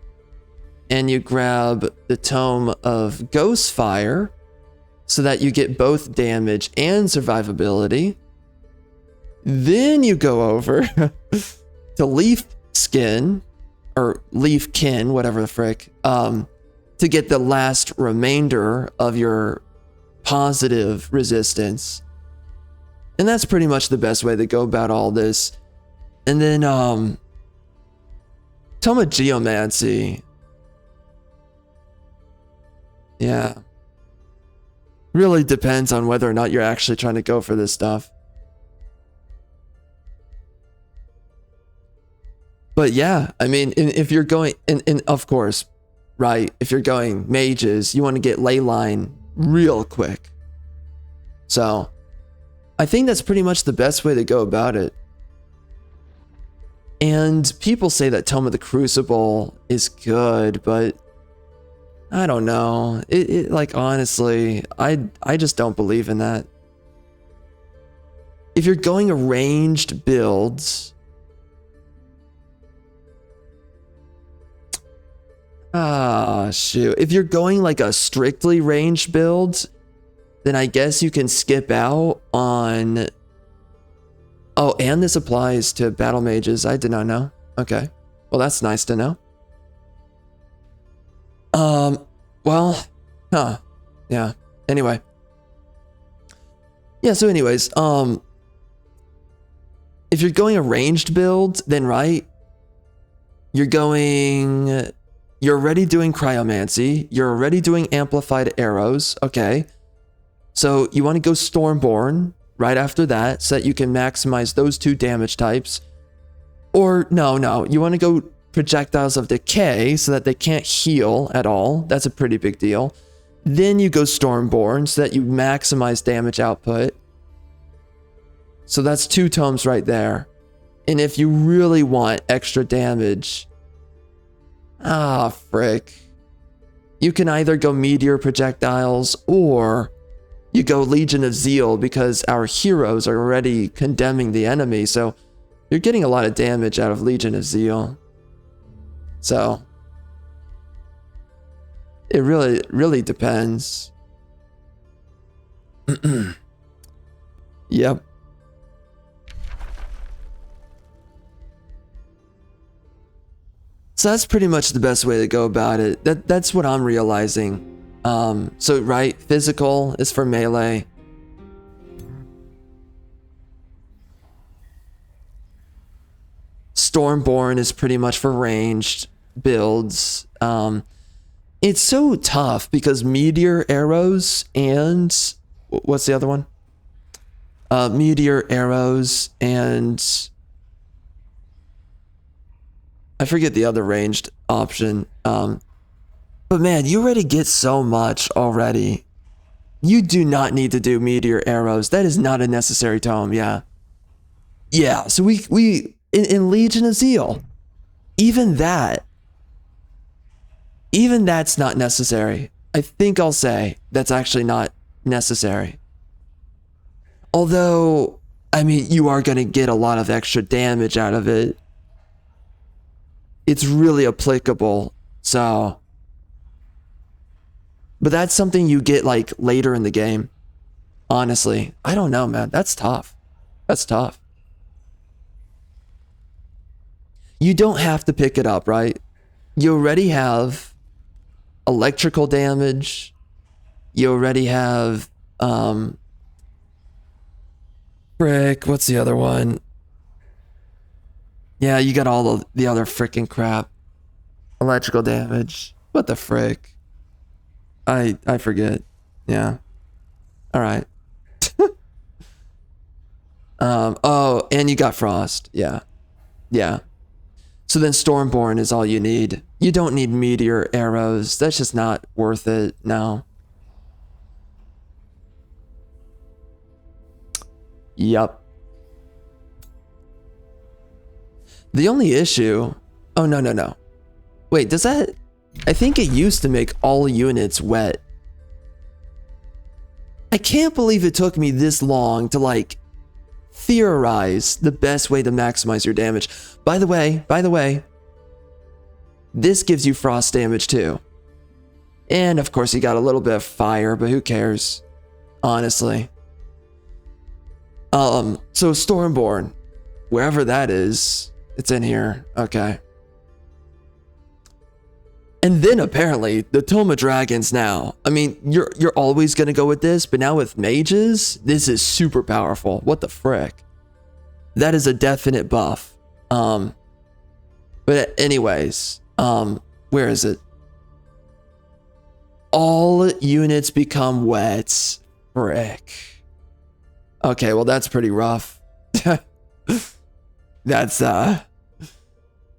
and you grab the Tome of Ghostfire so that you get both damage and survivability. Then you go over to Leaf Skin, or Leafkin, whatever the frick, to get the last remainder of your positive resistance. And that's pretty much the best way to go about all this. And then, Tome of Geomancy. Yeah. Really depends on whether or not you're actually trying to go for this stuff. But yeah, I mean, if you're going, and of course, right, if you're going mages, you want to get Leyline real quick. So, I think that's pretty much the best way to go about it. And people say that Tome of the Crucible is good, but I don't know. It like, honestly, I just don't believe in that. If you're going a ranged builds, shoot. If you're going like a strictly ranged build, then I guess you can skip out on... Oh, and this applies to battle mages. I did not know. Okay. Well, that's nice to know. Well, yeah. Anyway. Yeah, so anyways, if you're going a ranged build, then right, you're already doing Cryomancy, you're already doing Amplified Arrows, okay. So you want to go Stormborn right after that, so that you can maximize those two damage types. Or, no, you want to go Projectiles of Decay, so that they can't heal at all. That's a pretty big deal. Then you go Stormborn, so that you maximize damage output. So that's 2 tomes right there. And if you really want extra damage, frick, you can either go Meteor Projectiles, or you go Legion of Zeal, because our heroes are already condemning the enemy, so you're getting a lot of damage out of Legion of Zeal. So it really depends. Yep. So that's pretty much the best way to go about it. That's what I'm realizing. So right, physical is for melee. Stormborn is pretty much for ranged builds. It's so tough because Meteor Arrows and... What's the other one? Meteor Arrows and... I forget the other ranged option. But man, you already get so much already. You do not need to do Meteor Arrows. That is not a necessary tome, yeah. Yeah, so we in Legion of Zeal, even that's not necessary. I think I'll say that's actually not necessary. Although, I mean, you are going to get a lot of extra damage out of it. It's really applicable, so. But that's something you get like later in the game. Honestly, I don't know, man. That's tough. That's tough. You don't have to pick it up, right? You already have electrical damage. You already have, frick, what's the other one? Yeah, you got all the other frickin' crap. Electrical damage. What the frick? I forget. Yeah. All right. Oh, and you got frost. Yeah. Yeah. So then Stormborn is all you need. You don't need meteor arrows. That's just not worth it. No. Yup. The only issue... Oh, no. Wait, does that... I think it used to make all units wet. I can't believe it took me this long to, like, theorize the best way to maximize your damage. By the way, this gives you frost damage too. And of course you got a little bit of fire, but who cares? Honestly. So Stormborn, wherever that is, it's in here. Okay. And then apparently the Tome of Dragons now. I mean, you're always gonna go with this, but now with mages, this is super powerful. What the frick? That is a definite buff. But anyways, where is it? All units become wet. Frick. Okay, well that's pretty rough. That's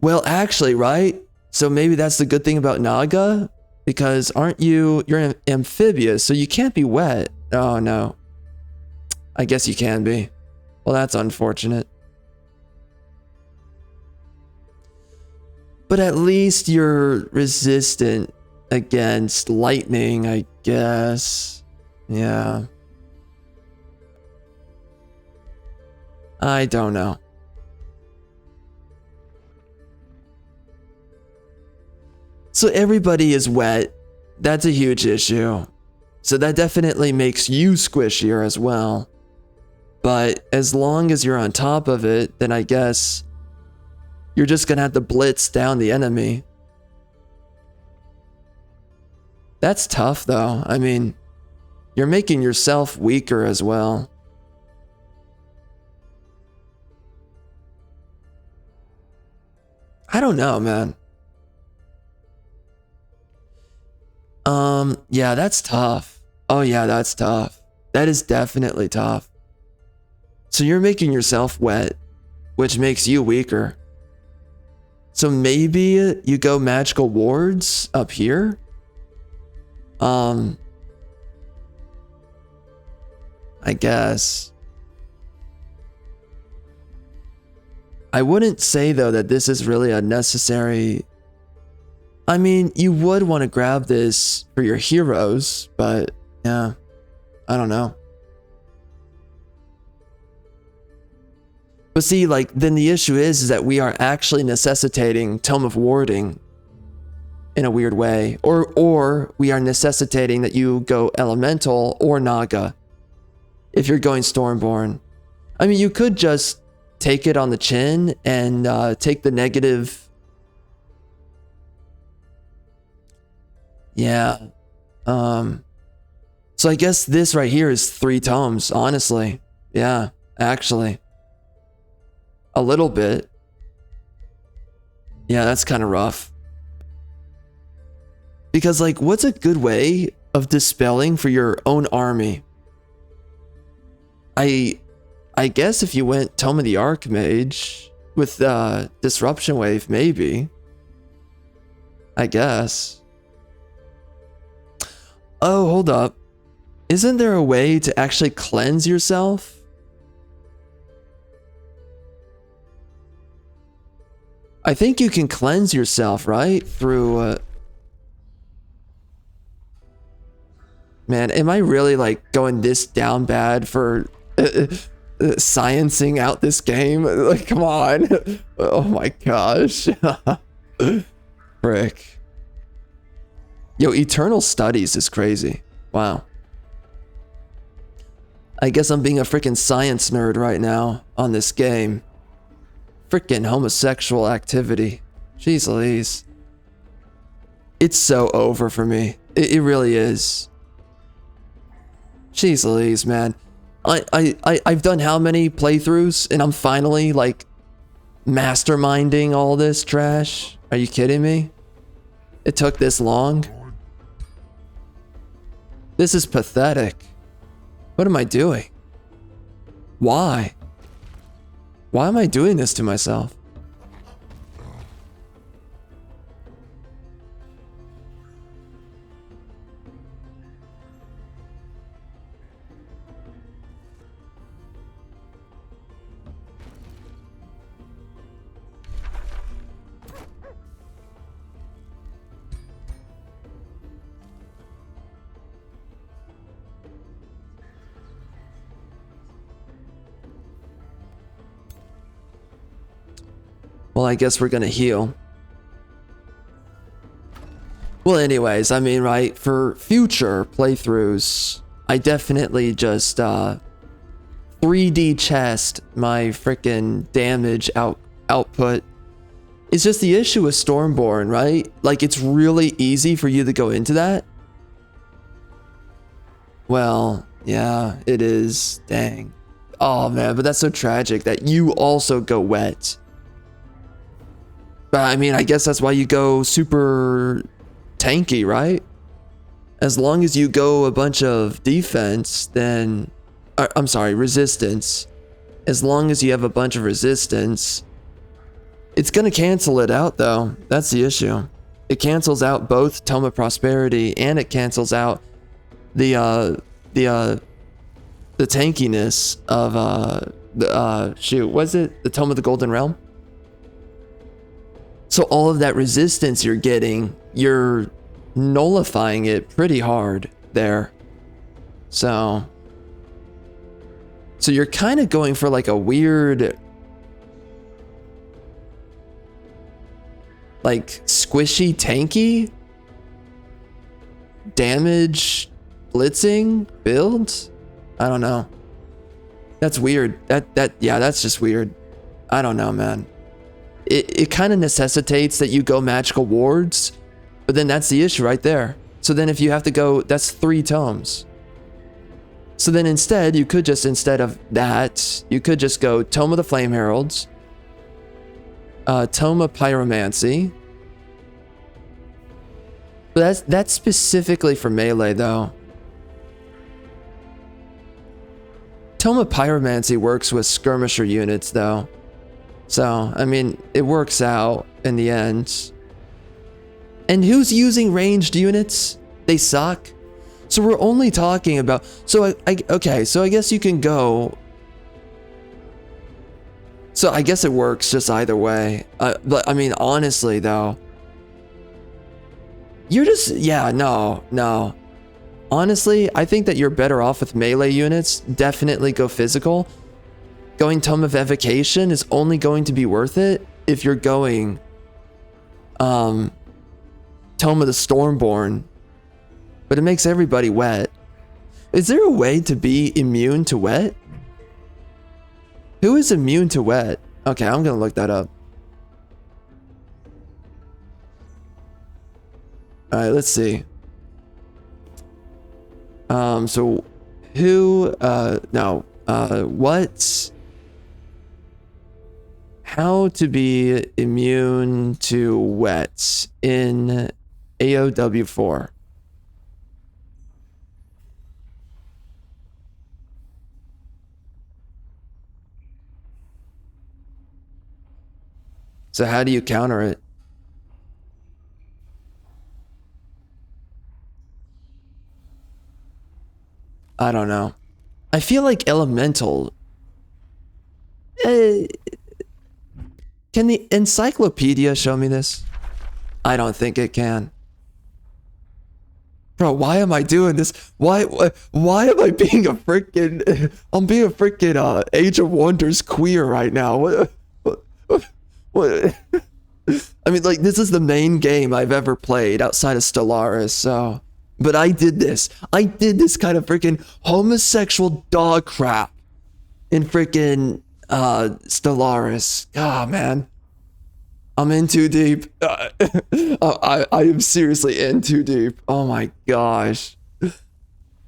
well, actually, right? So maybe that's the good thing about Naga, because you're amphibious, so you can't be wet. Oh no. I guess you can be. Well, that's unfortunate. But at least you're resistant against lightning, I guess. Yeah. I don't know. So everybody is wet. That's a huge issue. So that definitely makes you squishier as well. But as long as you're on top of it, then I guess you're just gonna have to blitz down the enemy. That's tough though. I mean, you're making yourself weaker as well. I don't know, man. Yeah, that's tough. Oh yeah, that's tough. That is definitely tough. So you're making yourself wet, which makes you weaker. So maybe you go magical wards up here? I guess. I wouldn't say though that this is really a necessary... I mean, you would want to grab this for your heroes, but yeah, I don't know. But see, like, then the issue is that we are actually necessitating Tome of Warding in a weird way. Or we are necessitating that you go Elemental or Naga if you're going Stormborn. I mean, you could just take it on the chin and take the negative... Yeah. So I guess this right here is 3 tomes, honestly. Yeah, actually. A little bit. Yeah, that's kind of rough. Because, like, what's a good way of dispelling for your own army? I guess if you went Tome of the Archmage with Disruption Wave, maybe. I guess. Oh, hold up. Isn't there a way to actually cleanse yourself? I think you can cleanse yourself, right? Through, man, am I really like going this down bad for sciencing out this game? Like, come on. Oh my gosh. Frick. Yo, Eternal Studies is crazy. Wow. I guess I'm being a freaking science nerd right now on this game. Freaking homosexual activity. Jeez Louise. It's so over for me. It really is. Jeez Louise, man. I've done how many playthroughs and I'm finally like masterminding all this trash? Are you kidding me? It took this long? This is pathetic. What am I doing? Why? Why am I doing this to myself? Well, I guess we're gonna heal. Well, anyways, I mean, right, for future playthroughs, I definitely just 3D chest my freaking damage output. It's just the issue with Stormborn, right? Like, it's really easy for you to go into that. Well, yeah, it is. Dang. Oh, man, but that's so tragic that you also go wet. But I mean, I guess that's why you go super tanky, right? As long as you go a bunch of defense, then... I'm sorry, resistance. As long as you have a bunch of resistance, it's gonna cancel it out, though. That's the issue. It cancels out both Tome of Prosperity, and it cancels out the tankiness of, shoot, was it the Tome of the Golden Realm? So all of that resistance you're getting, you're nullifying it pretty hard there. So you're kind of going for like a weird, like squishy, tanky damage blitzing build. I don't know. That's weird. Yeah, that's just weird. I don't know, man. It kind of necessitates that you go magical wards, but then that's the issue right there. So then if you have to go, that's 3 tomes. So then instead, you could just, instead of that, you could just go Tome of the Flame Heralds, Tome of Pyromancy. But that's specifically for melee, though. Tome of Pyromancy works with skirmisher units, though. So, I mean, it works out in the end. And who's using ranged units? They suck. So we're only talking about... So, okay, so I guess you can go... So I guess it works just either way. But, I mean, honestly, though... You're just... Yeah, no. Honestly, I think that you're better off with melee units. Definitely go physical. Going Tome of Evocation is only going to be worth it if you're going Tome of the Stormborn. But it makes everybody wet. Is there a way to be immune to wet? Who is immune to wet? Okay, I'm gonna look that up. Alright, let's see. So who what? How to be immune to wet in AOW4. So how do you counter it? I don't know. I feel like elemental. Can the encyclopedia show me this? I don't think it can. Bro, why am I doing this? Why am I being a freaking... I'm being a freaking Age of Wonders queer right now. What? I mean, like, this is the main game I've ever played outside of Stellaris, so... But I did this. I did this kind of freaking homosexual dog crap in freaking Stellaris. Ah, man. I'm in too deep. I am seriously in too deep. Oh my gosh.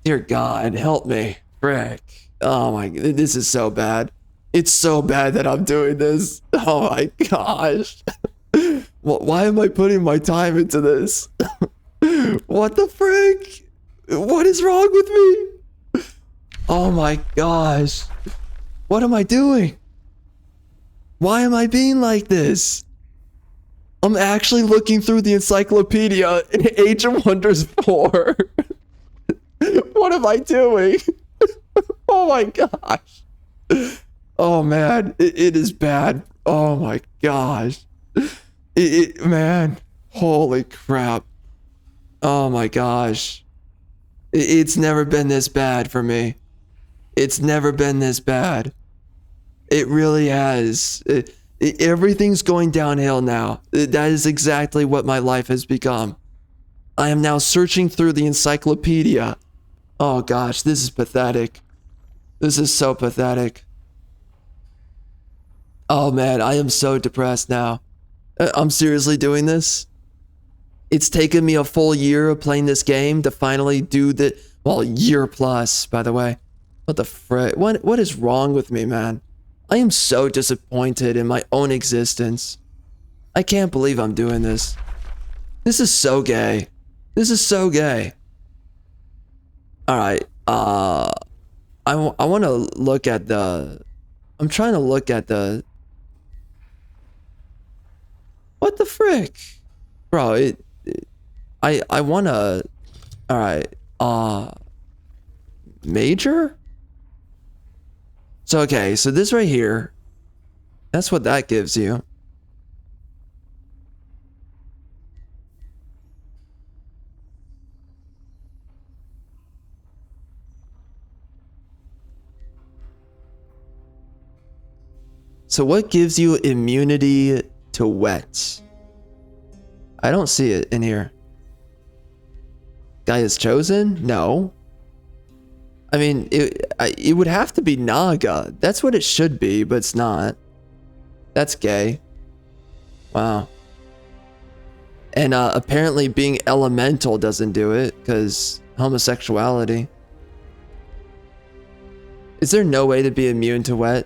Dear God, help me. Frick. Oh my, this is so bad. It's so bad that I'm doing this. Oh my gosh. Why am I putting my time into this? What the frick? What is wrong with me? Oh my gosh. What am I doing? Why am I being like this? I'm actually looking through the encyclopedia in Age of Wonders 4. What am I doing? Oh my gosh. Oh man, it is bad. Oh my gosh. Man, holy crap. Oh my gosh. It's never been this bad for me. It's never been this bad. It really has. Everything's going downhill now. That is exactly what my life has become. I am now searching through the encyclopedia. Oh gosh, this is pathetic. This is so pathetic. Oh man, I am so depressed now. I'm seriously doing this. It's taken me a full year of playing this game to finally do the, well, year plus, by the way. What the frick? What is wrong with me, man? I am so disappointed in my own existence. I can't believe I'm doing this. This is so gay. This is so gay. Alright, I want to look at the... I'm trying to look at the... What the frick? Bro, I want to... Alright, major? So, okay, so this right here, that's what that gives you. So what gives you immunity to wet? I don't see it in here. Guy is chosen? No. I mean, it would have to be Naga. That's what it should be, but it's not. That's gay. Wow. And apparently being elemental doesn't do it, because homosexuality. Is there no way to be immune to wet?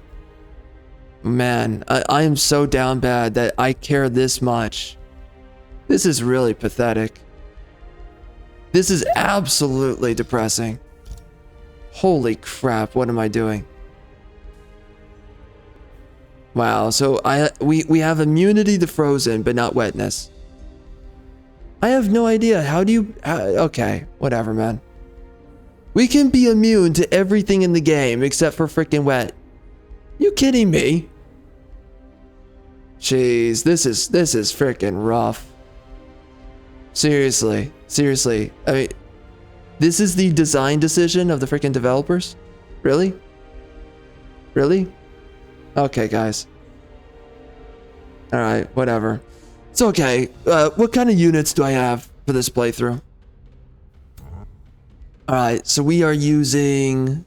Man, I am so down bad that I care this much. This is really pathetic. This is absolutely depressing. Holy crap, what am I doing? Wow, so we have immunity to frozen, but not wetness. I have no idea. How do you... okay, whatever, man. We can be immune to everything in the game except for freaking wet. You kidding me? Jeez, this is freaking rough. Seriously. I mean, this is the design decision of the freaking developers? Really? Really? Okay, guys. Alright, whatever. It's okay. What kind of units do I have for this playthrough? Alright, so we are using...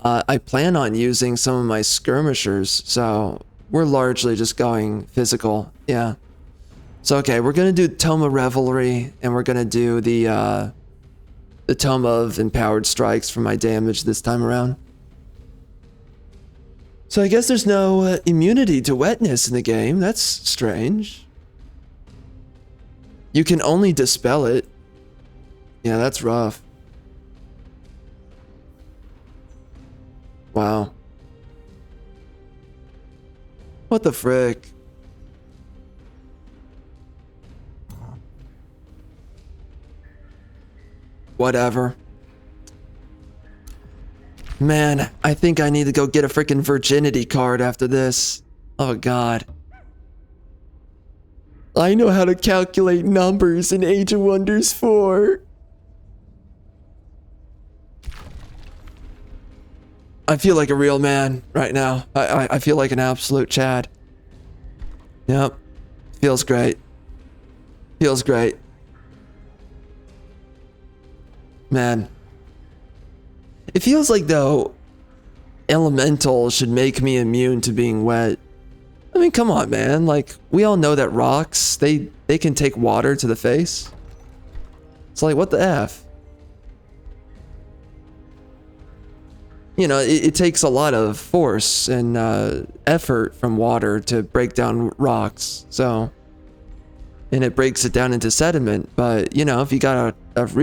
I plan on using some of my skirmishers, so we're largely just going physical. Yeah. So, okay, we're gonna do Tome of Revelry, and we're gonna do the Tome of Empowered Strikes for my damage this time around. So I guess there's no immunity to wetness in the game. That's strange. You can only dispel it. Yeah, that's rough. Wow. What the frick? Whatever. Man, I think I need to go get a freaking virginity card after this. Oh god. I know how to calculate numbers in Age of Wonders 4. I feel like a real man right now. I feel like an absolute Chad. Yep. Feels great. Feels great. Man. It feels like, though, elemental should make me immune to being wet. I mean, come on, man. Like, we all know that rocks, they can take water to the face. It's like, what the F? You know, it takes a lot of force and effort from water to break down rocks. So, and it breaks it down into sediment. But, you know, if you got if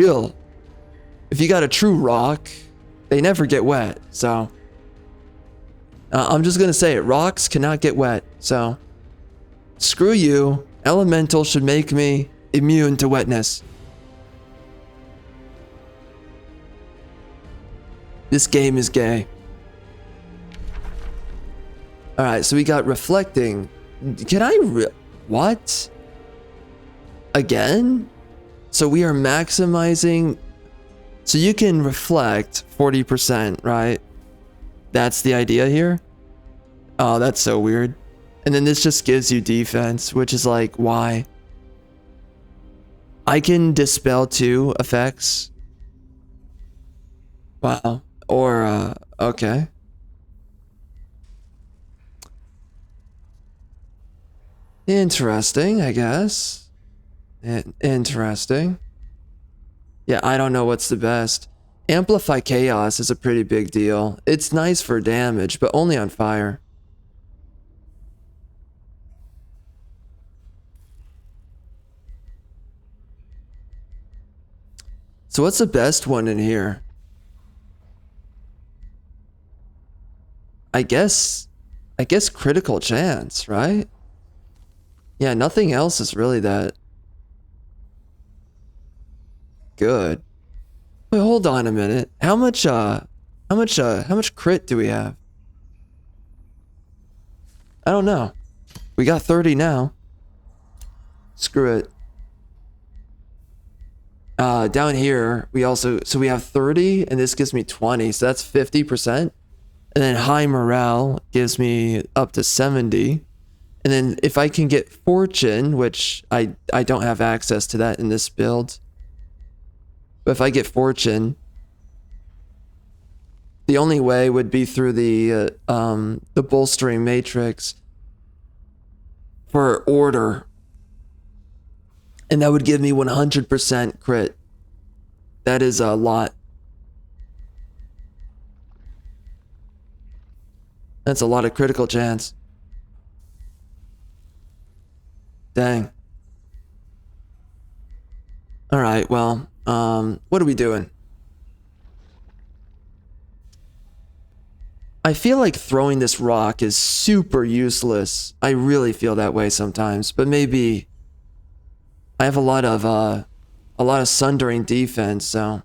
you got a true rock, they never get wet. So, I'm just gonna say it. Rocks cannot get wet. So, screw you. Elemental should make me immune to wetness. This game is gay. Alright, so we got reflecting. Can I what? Again? So we are maximizing. So you can reflect 40%, right? That's the idea here? Oh, that's so weird. And then this just gives you defense, which is like, why? I can dispel 2 effects. Wow. Or, okay. Interesting, I guess. Interesting. Yeah, I don't know what's the best. Amplify Chaos is a pretty big deal. It's nice for damage, but only on fire. So what's the best one in here? I guess critical chance, right? Yeah, nothing else is really that good. Wait, hold on a minute. How much crit do we have? I don't know. We got 30 now. Screw it. Down here, we have 30, and this gives me 20, so that's 50%. And then high morale gives me up to 70. And then if I can get fortune, which I don't have access to that in this build. But if I get fortune, the only way would be through the bolstering matrix for order. And that would give me 100% crit. That is a lot. That's a lot of critical chance. Dang. Alright, well, what are we doing? I feel like throwing this rock is super useless. I really feel that way sometimes, but maybe I have a lot of sundering defense, so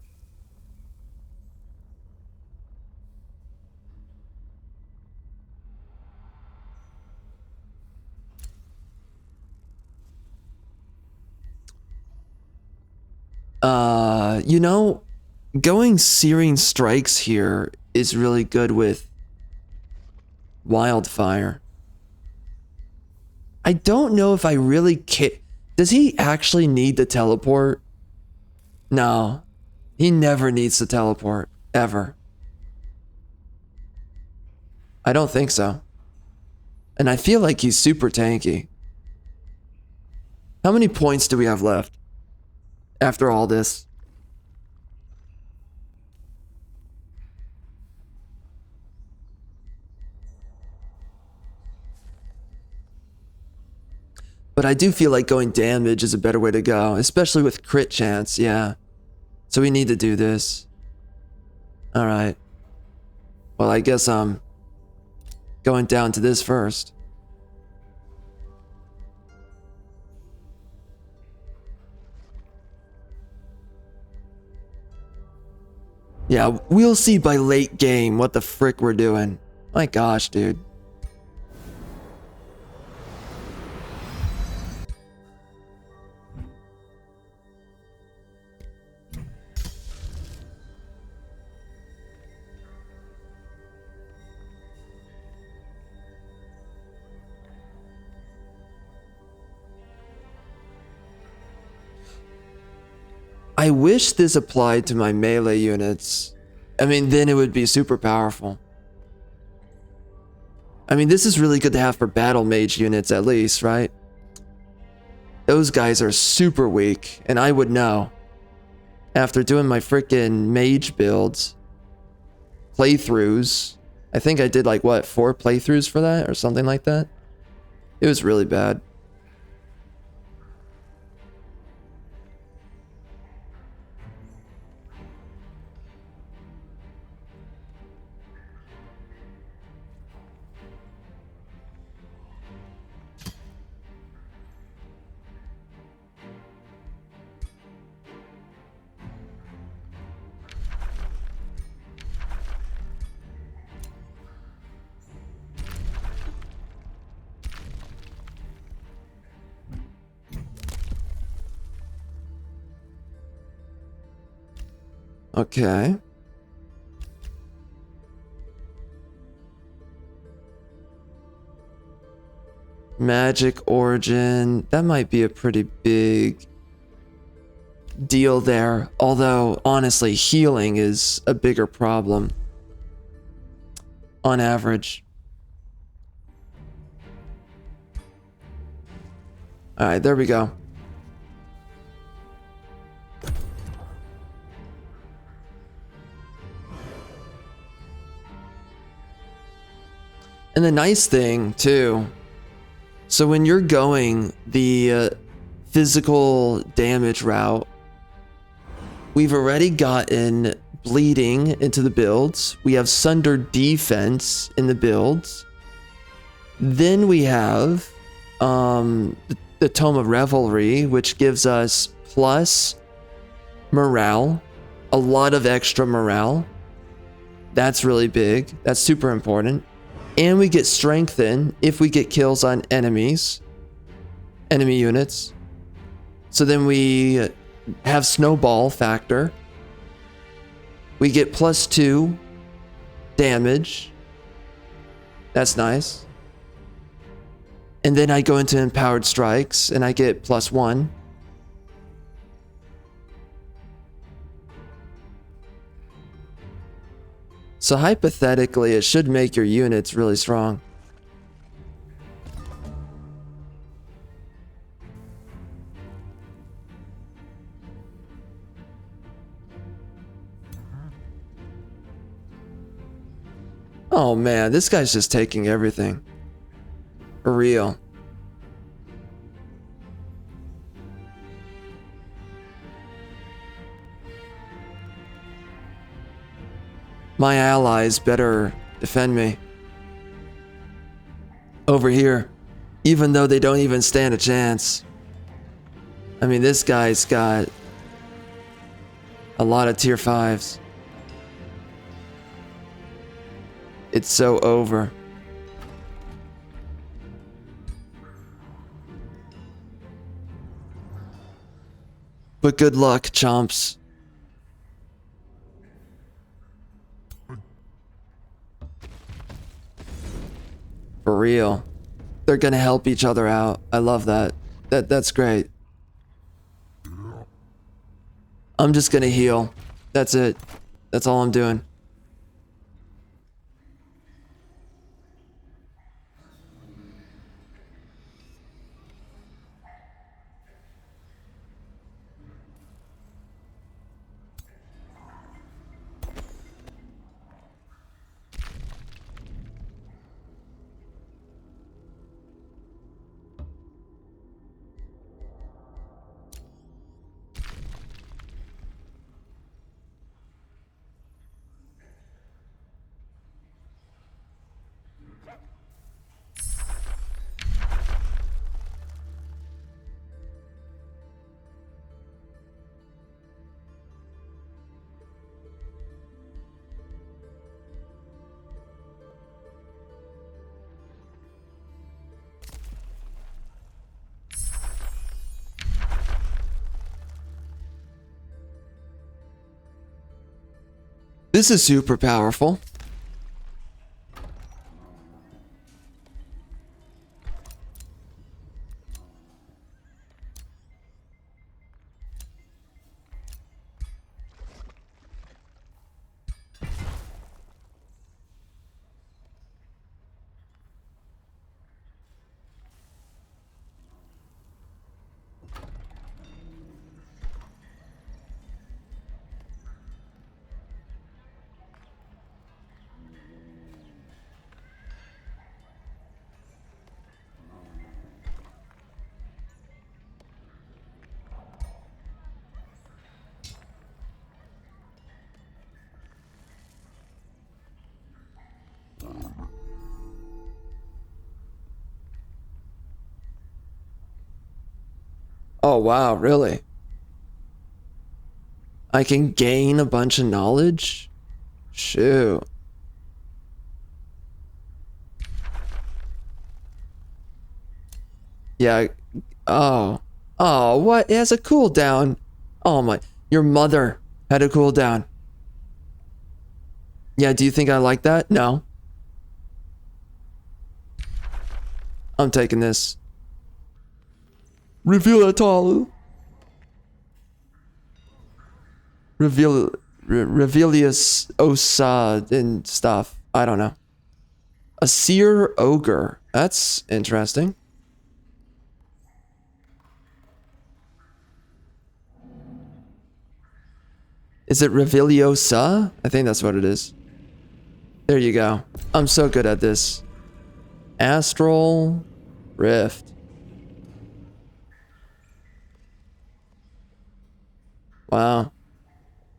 you know, going Searing Strikes here is really good with Wildfire. I don't know if I really care. Does he actually need to teleport? No. He never needs to teleport. Ever. I don't think so. And I feel like he's super tanky. How many points do we have left? After all this. But I do feel like going damage is a better way to go, especially with crit chance, yeah. So we need to do this. Alright. Well, I guess I'm going down to this first. Yeah, we'll see by late game what the frick we're doing. My gosh, dude. I wish this applied to my melee units. I mean, then it would be super powerful. I mean, this is really good to have for battle mage units at least, right? Those guys are super weak, and I would know. After doing my freaking mage builds, playthroughs, I think I did like, what, 4 playthroughs for that or something like that? It was really bad. Okay. Magic origin. That might be a pretty big deal there. Although, honestly, healing is a bigger problem. On average. Alright, there we go. And the nice thing, too, so when you're going the physical damage route, we've already gotten bleeding into the builds. We have Sunder defense in the builds. Then we have the Tome of Revelry, which gives us plus morale, a lot of extra morale. That's really big. That's super important. And we get strengthen if we get kills on enemy units. So then we have snowball factor. We get +2 damage. That's nice. And then I go into empowered strikes and I get +1. So hypothetically, it should make your units really strong. Oh man, this guy's just taking everything. For real. My allies better defend me. Over here. Even though they don't even stand a chance. I mean, this guy's got a lot of tier 5s. It's so over. But good luck, chomps. For real. They're gonna help each other out. I love that. That's great. I'm just gonna heal. That's it. That's all I'm doing. This is super powerful. Oh, wow, really? I can gain a bunch of knowledge? Shoot. Yeah. Oh. Oh, what? It has a cooldown. Oh my. Your mother had a cooldown. Yeah, do you think I like that? No. I'm taking this. Reveal it all. Revelius Osa and stuff. I don't know. A seer ogre. That's interesting. Is it Reveliosa? I think that's what it is. There you go. I'm so good at this. Astral Rift. Wow.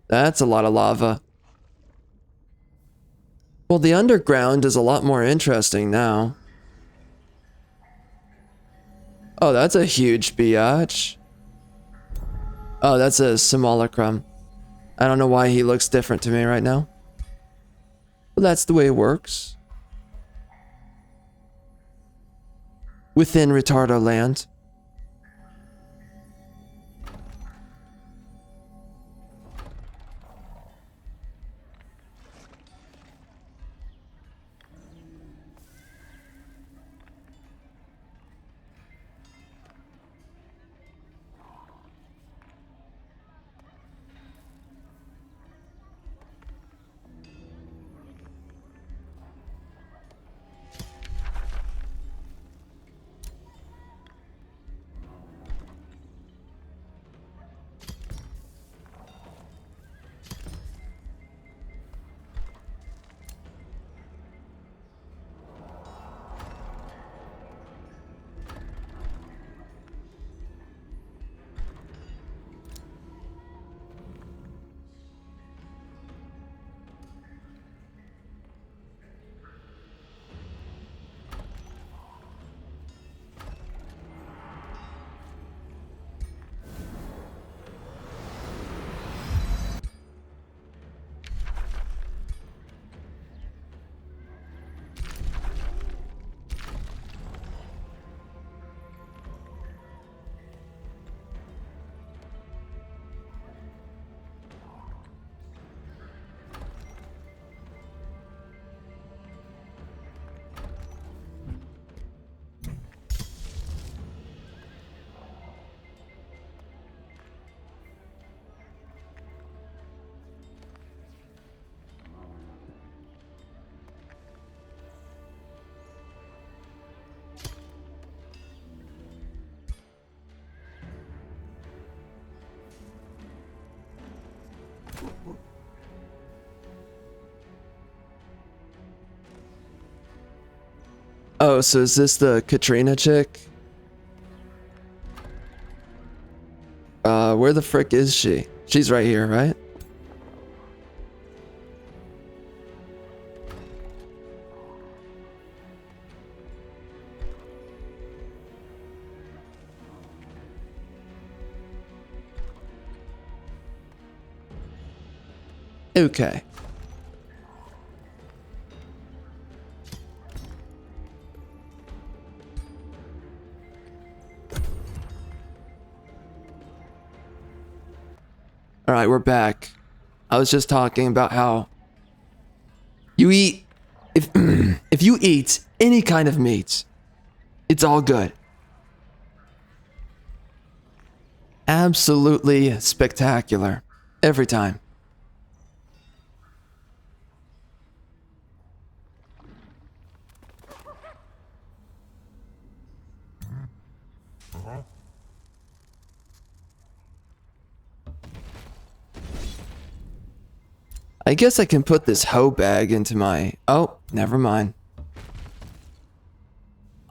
That's a lot of lava. Well, the underground is a lot more interesting now. Oh, that's a huge biatch. Oh, that's a simulacrum. I don't know why he looks different to me right now. But that's the way it works. Within Retardo Land. Oh, so is this the Katrina chick? Where the frick is she? She's right here, right? Okay. All right, we're back. I was just talking about how you eat, if you eat any kind of meat, it's all good. Absolutely spectacular. Every time. I guess I can put this hoe bag into my... Oh, never mind.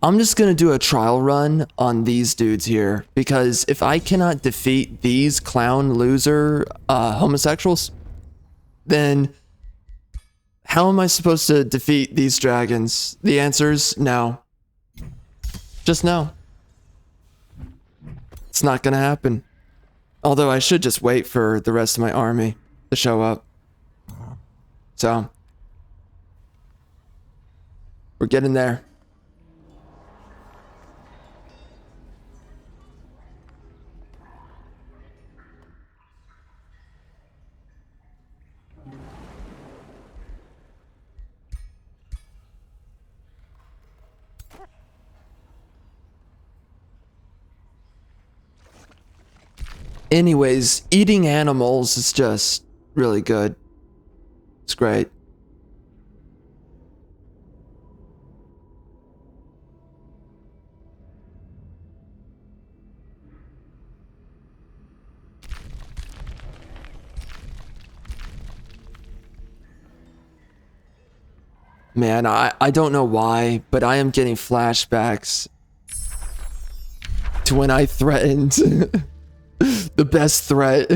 I'm just gonna do a trial run on these dudes here, because if I cannot defeat these clown loser homosexuals, then how am I supposed to defeat these dragons? The answer's no. Just no. It's not gonna happen. Although I should just wait for the rest of my army to show up. So, we're getting there. Anyways, eating animals is just really good. It's great. Man, I don't know why, but I am getting flashbacks to when I threatened the best threat.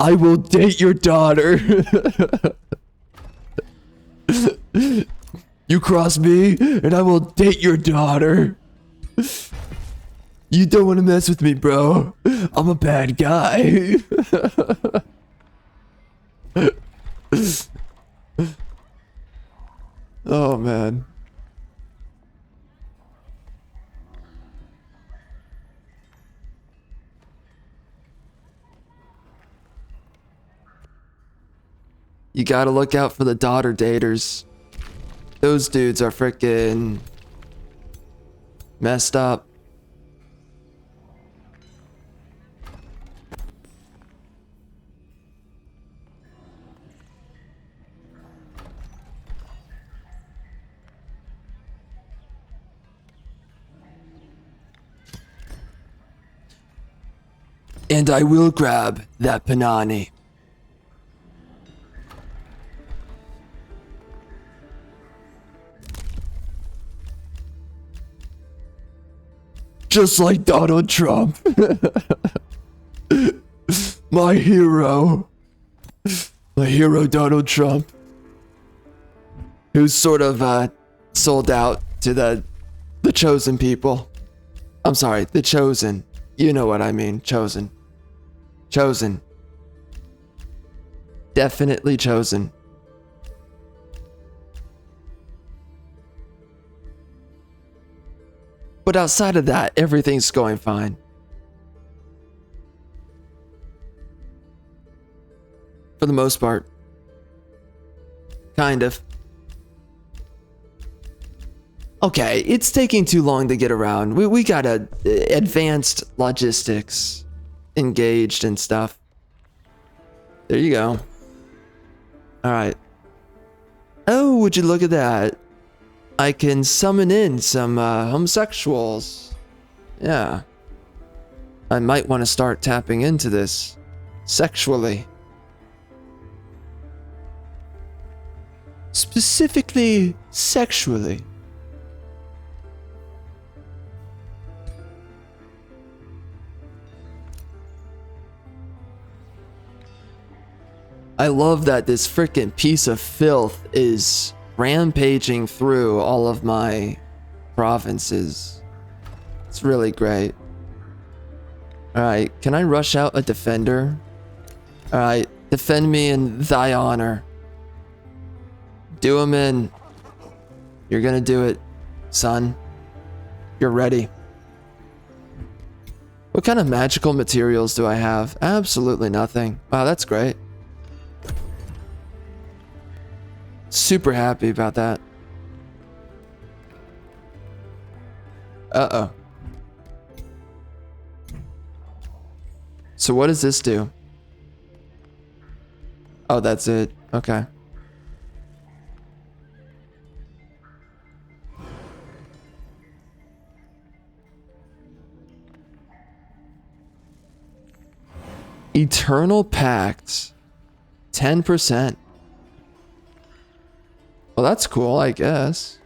I will date your daughter. You cross me, and I will date your daughter. You don't want to mess with me, bro. I'm a bad guy. Oh, man. You gotta look out for the daughter daters. Those dudes are freaking messed up. And I will grab that panani. Just like Donald Trump. My hero. My hero, Donald Trump. Who's sort of sold out to the chosen people. I'm sorry, the chosen. You know what I mean, chosen. Chosen. Definitely chosen. But outside of that, everything's going fine. For the most part. Kind of. Okay, it's taking too long to get around. We got advanced logistics engaged and stuff. There you go. Alright. Oh, would you look at that? I can summon in some homosexuals. Yeah. I might want to start tapping into this sexually. Specifically, sexually. I love that this freaking piece of filth is rampaging through all of my provinces. It's really great. Alright, can I rush out a defender? Alright, defend me in thy honor. Do him in. You're gonna do it, son. You're ready. What kind of magical materials do I have? Absolutely nothing. Wow, that's great. Super happy about that. Uh-oh. So what does this do? Oh, that's it. Okay. Eternal Pact. 10%. Well, that's cool, I guess.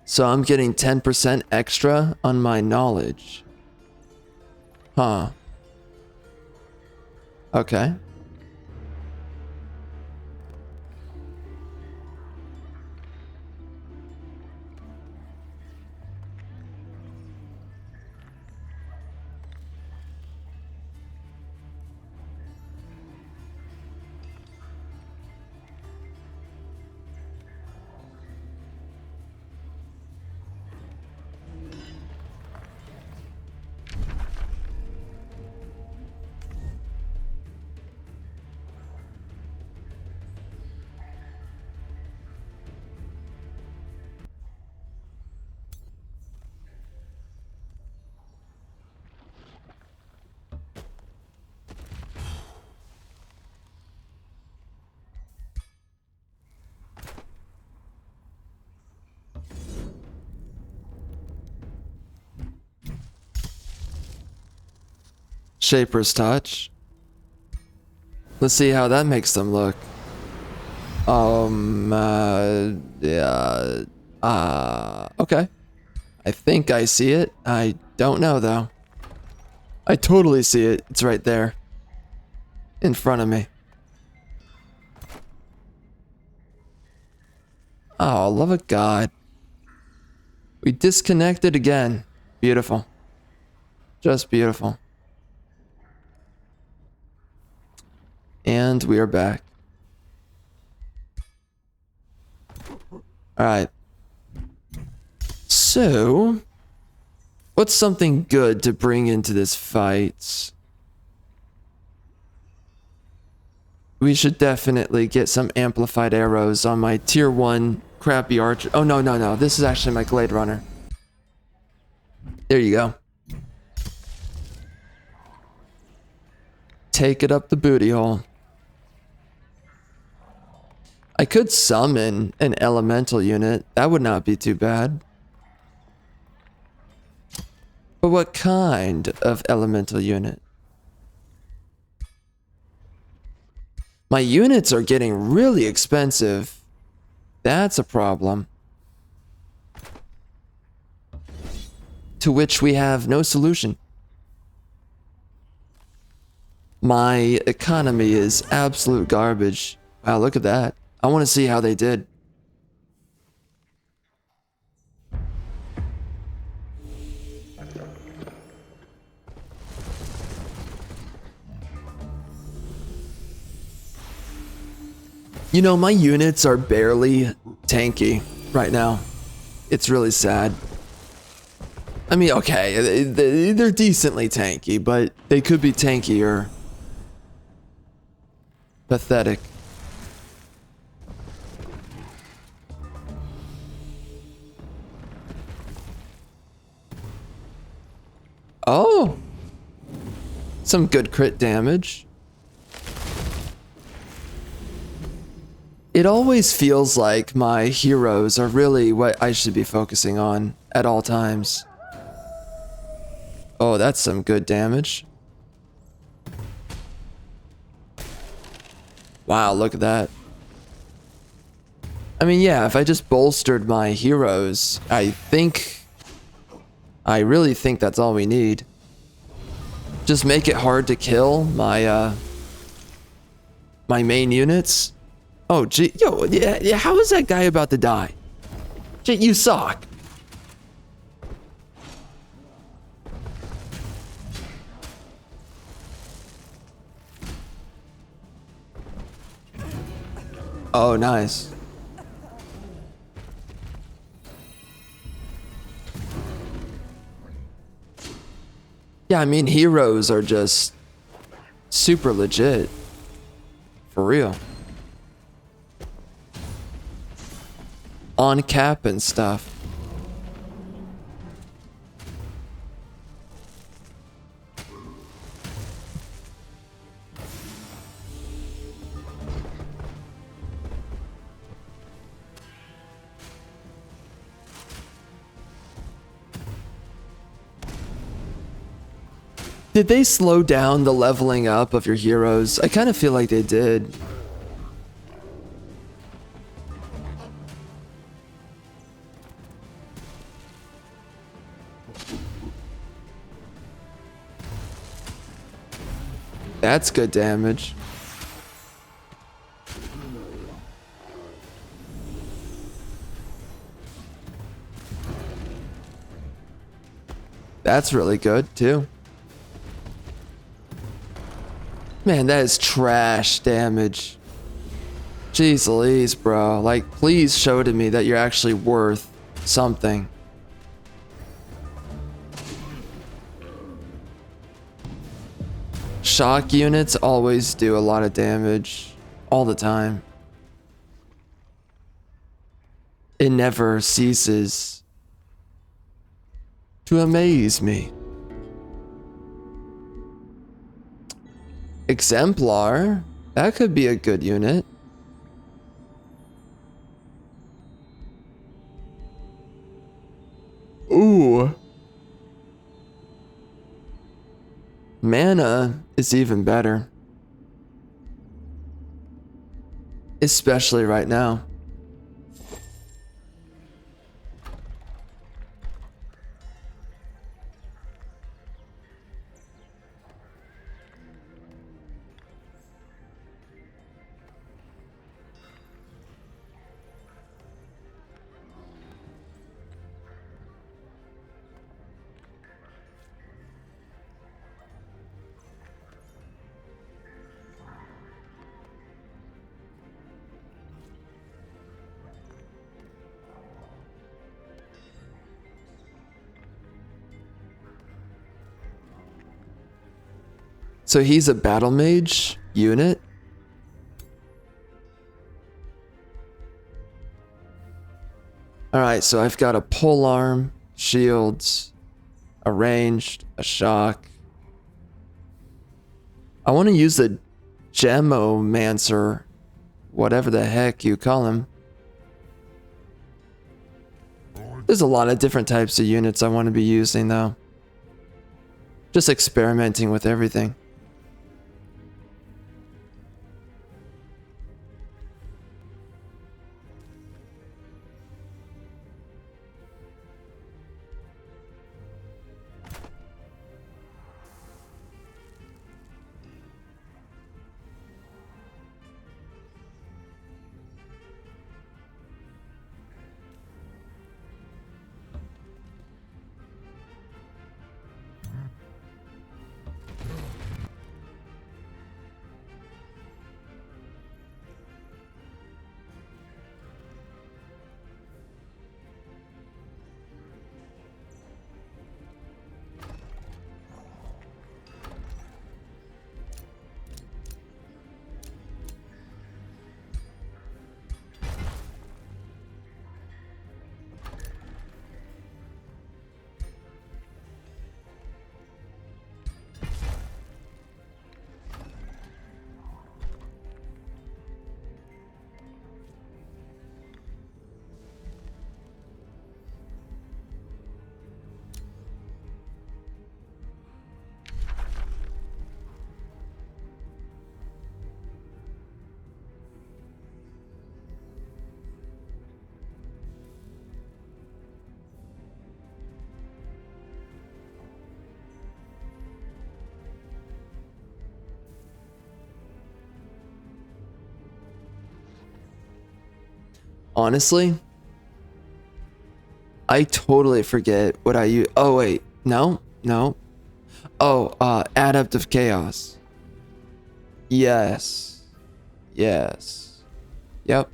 So I'm getting 10% extra on my knowledge. Huh. Okay. Shaper's Touch. Let's see how that makes them look. Yeah. Okay. I think I see it. I don't know though. I totally see it. It's right there. In front of me. Oh, love of God. We disconnected again. Beautiful. Just beautiful. And we are back. Alright. So, what's something good to bring into this fight? We should definitely get some amplified arrows on my tier 1 crappy archer. Oh, no. This is actually my Glade Runner. There you go. Take it up the booty hole. I could summon an elemental unit. That would not be too bad. But what kind of elemental unit? My units are getting really expensive. That's a problem. To which we have no solution. My economy is absolute garbage. Wow, look at that. I want to see how they did. You know, my units are barely tanky right now. It's really sad. I mean, okay, they're decently tanky, but they could be tankier. Pathetic. Oh! Some good crit damage. It always feels like my heroes are really what I should be focusing on at all times. Oh, that's some good damage. Wow, look at that. I mean, yeah, if I just bolstered my heroes, I really think that's all we need. Just make it hard to kill my, my main units. Oh, gee, yo, yeah, how is that guy about to die? Gee, you suck. Oh, nice. Yeah, I mean, heroes are just super legit. For real. On cap and stuff. Did they slow down the leveling up of your heroes? I kind of feel like they did. That's good damage. That's really good, too. Man, that is trash damage. Jeez Louise, bro. Like, please show to me that you're actually worth something. Shock units always do a lot of damage. All the time. It never ceases to amaze me. Exemplar? That could be a good unit. Ooh. Mana is even better. Especially right now. So he's a battle mage unit? Alright, so I've got a polearm, shields, a ranged, a shock. I want to use the Gemomancer, whatever the heck you call him. There's a lot of different types of units I want to be using though. Just experimenting with everything. Honestly, I totally forget what I use. Oh wait, no. Oh, Adept of Chaos. Yes. Yep.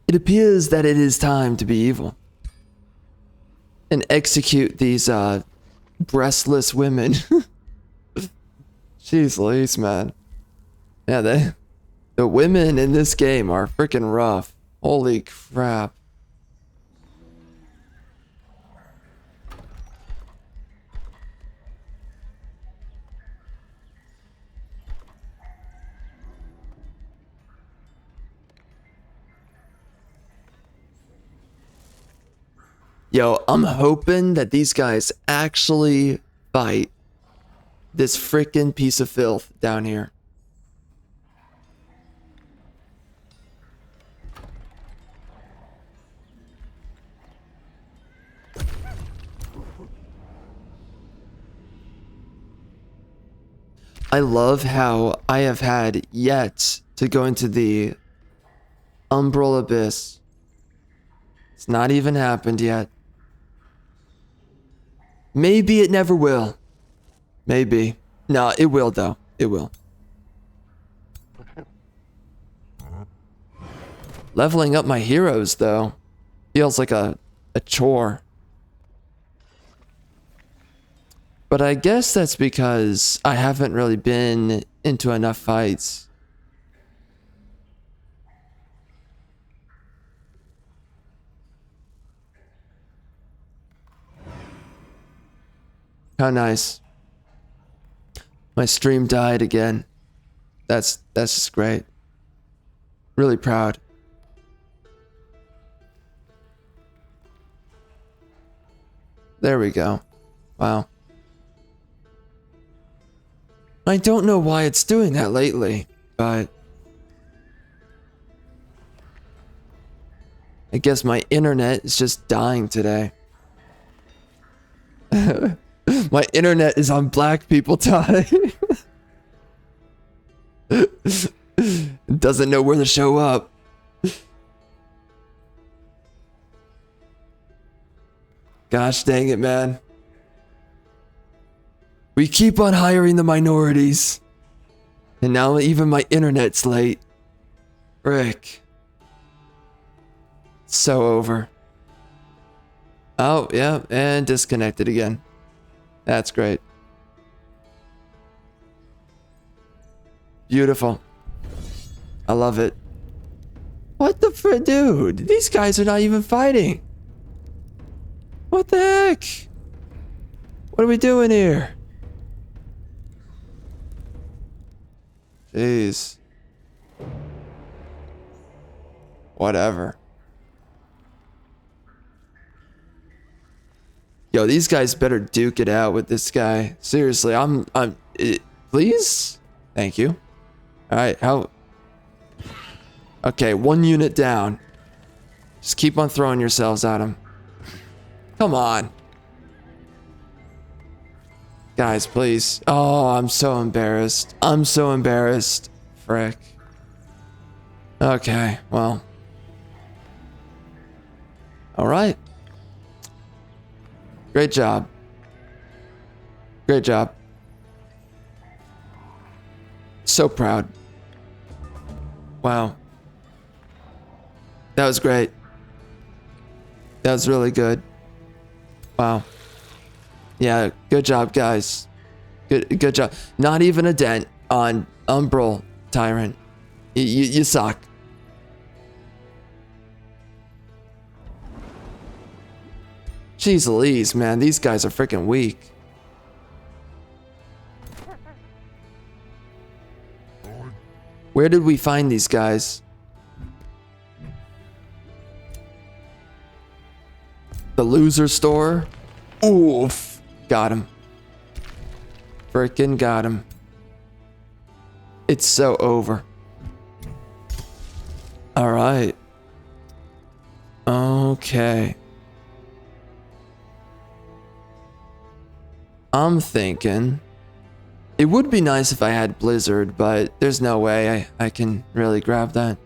It appears that it is time to be evil and execute these breastless women. Jeez Louise, man. Yeah, the women in this game are freaking rough. Holy crap. Yo, I'm hoping that these guys actually fight this frickin' piece of filth down here. I love how I have had yet to go into the Umbral Abyss. It's not even happened yet. Maybe it never will. Maybe. No, it will though. It will. Leveling up my heroes though feels like a chore. But I guess that's because I haven't really been into enough fights. How nice. My stream died again. That's just great. Really proud. There we go. Wow. I don't know why it's doing that lately, but I guess my internet is just dying today. My internet is on black people time. It doesn't know where to show up. Gosh dang it, man. We keep on hiring the minorities. And now even my internet's late. Frick. So over. Oh, yeah, and disconnected again. That's great. Beautiful. I love it. What the frick, dude? These guys are not even fighting. What the heck? What are we doing here? Jeez. Whatever. Yo, these guys better duke it out with this guy. Seriously, please? Thank you. Alright, how? Okay, 1 unit down. Just keep on throwing yourselves at him. Come on. Guys, please. Oh, I'm so embarrassed. I'm so embarrassed. Frick. Okay, well. Alright. Great job. Great job. So proud. Wow. That was great. That was really good. Wow. Yeah, good job, guys. Good job. Not even a dent on Umbral Tyrant. You suck. Jeez Louise, man. These guys are freaking weak. Where did we find these guys? The loser store? Oof. Got him. Frickin' got him. It's so over. Alright. Okay. I'm thinking it would be nice if I had Blizzard, but there's no way I can really grab that.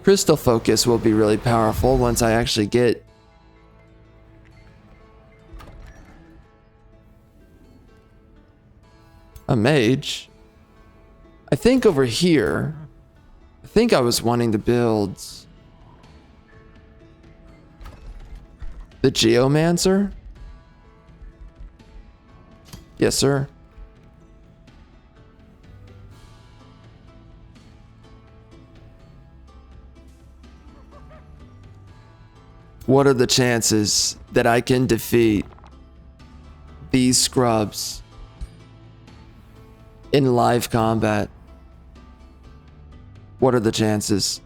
Crystal Focus will be really powerful once I actually get a mage. I think over here, I think I was wanting to build the Geomancer. Yes, sir. What are the chances that I can defeat these scrubs in live combat? What are the chances?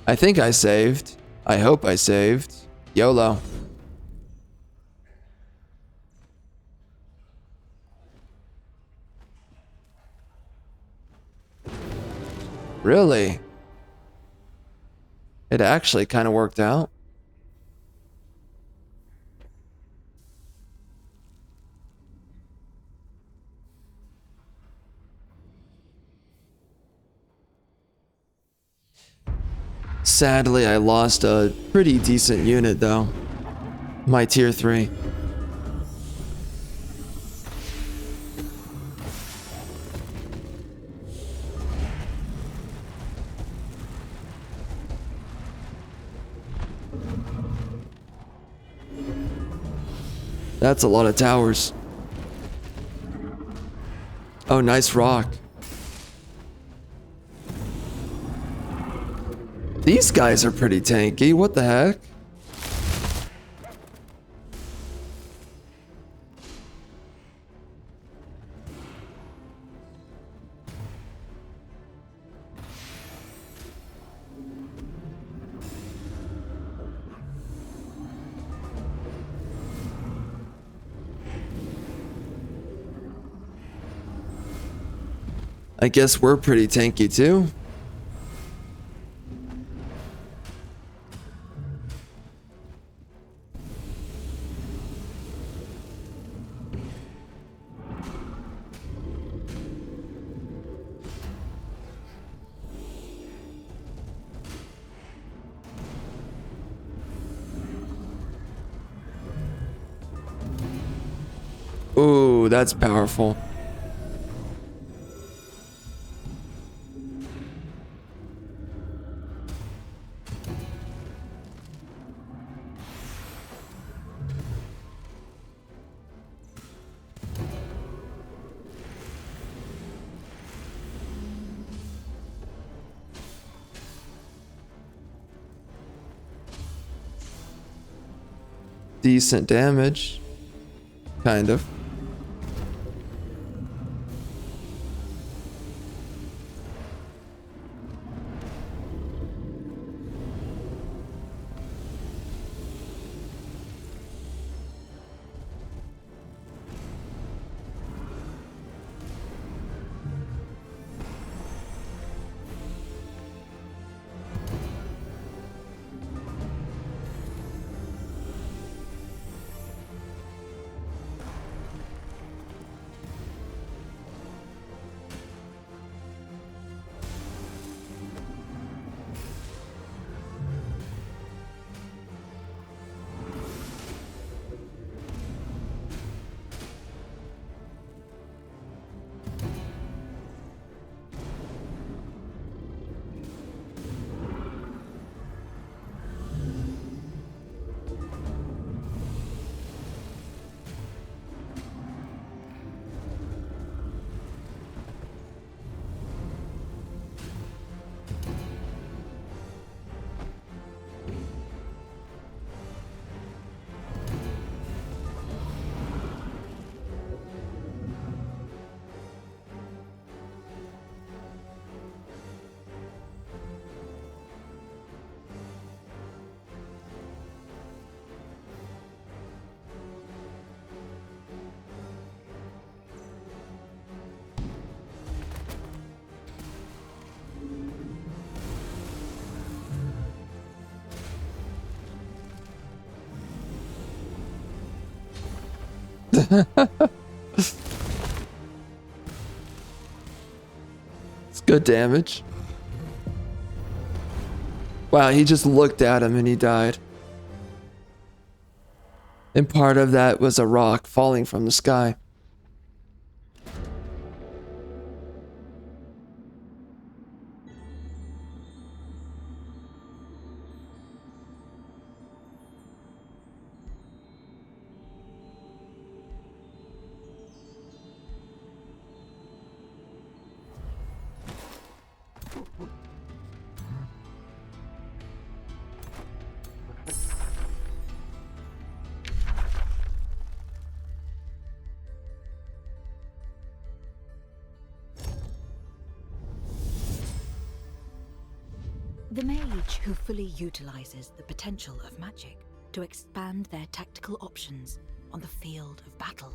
I think I saved. I hope I saved. YOLO. Really? It actually kind of worked out. Sadly, I lost a pretty decent unit though. My tier 3. That's a lot of towers. Oh, nice rock. These guys are pretty tanky. What the heck? I guess we're pretty tanky too. Ooh, that's powerful. Decent damage. Kind of. It's good damage. Wow, he just looked at him and he died. And part of that was a rock falling from the sky. The mage who fully utilizes the potential of magic to expand their tactical options on the field of battle.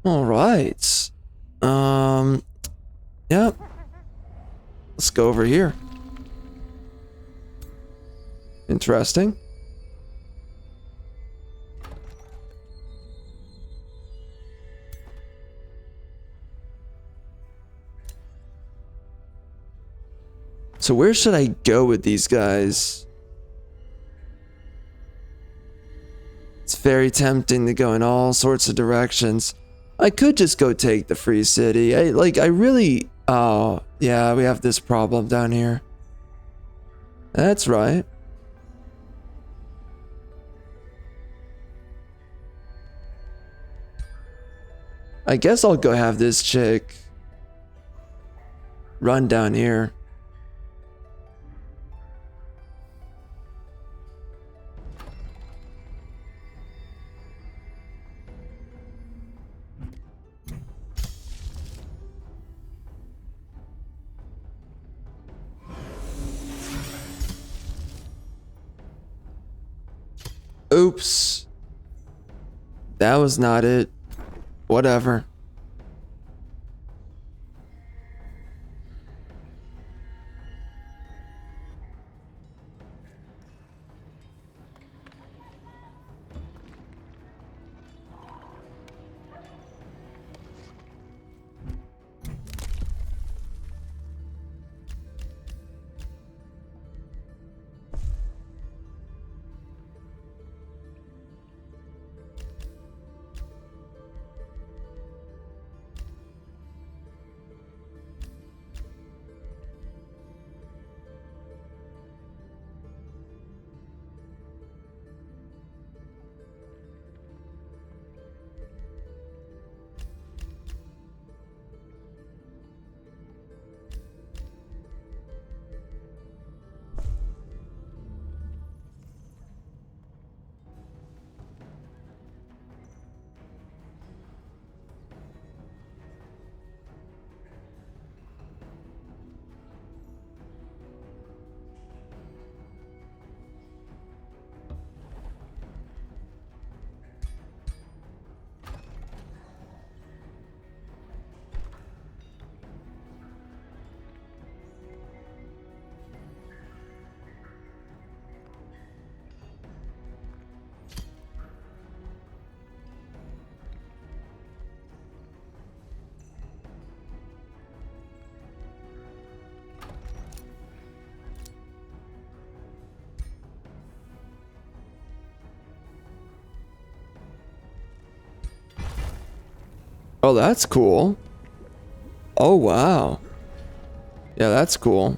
All right. Yep. Let's go over here. Interesting. So where should I go with these guys? It's very tempting to go in all sorts of directions. I could just go take the free city. Oh, yeah, we have this problem down here. That's right. I guess I'll go have this chick run down here. Oops. That was not it. Whatever. Oh, that's cool. Oh, wow. Yeah, that's cool.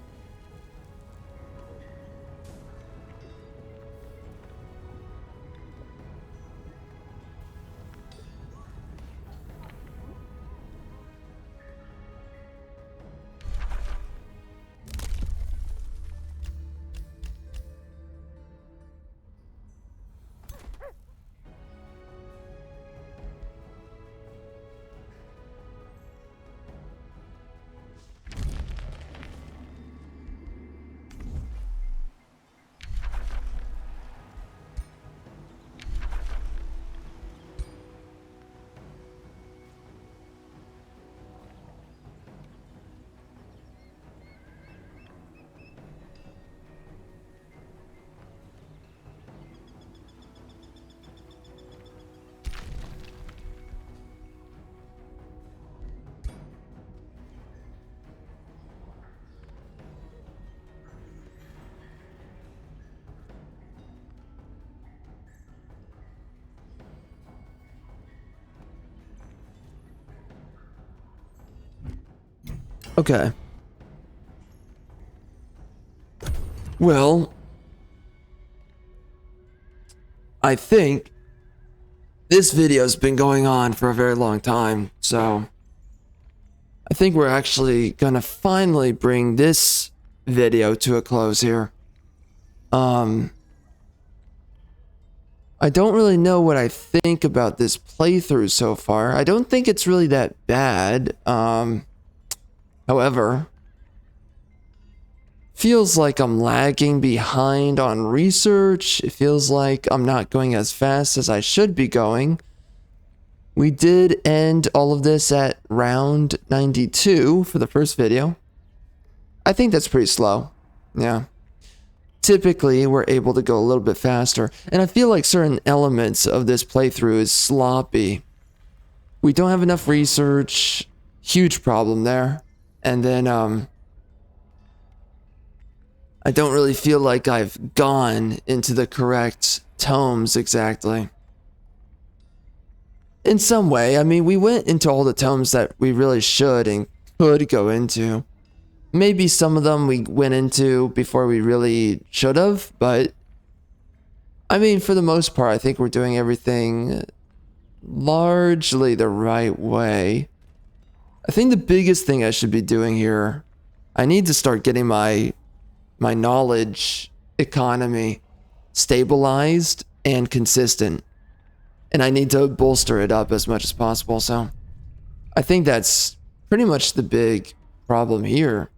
Okay. Well, I think this video's been going on for a very long time, so I think we're actually gonna finally bring this video to a close here. I don't really know what I think about this playthrough so far. I don't think it's really that bad. However, feels like I'm lagging behind on research. It feels like I'm not going as fast as I should be going. We did end all of this at round 92 for the first video. I think that's pretty slow. Yeah. Typically, we're able to go a little bit faster. And I feel like certain elements of this playthrough is sloppy. We don't have enough research. Huge problem there. And then, I don't really feel like I've gone into the correct tomes exactly. In some way, I mean, we went into all the tomes that we really should and could go into. Maybe some of them we went into before we really should have, but I mean, for the most part, I think we're doing everything largely the right way. I think the biggest thing I should be doing here, I need to start getting my knowledge economy stabilized and consistent. And I need to bolster it up as much as possible. So I think that's pretty much the big problem here.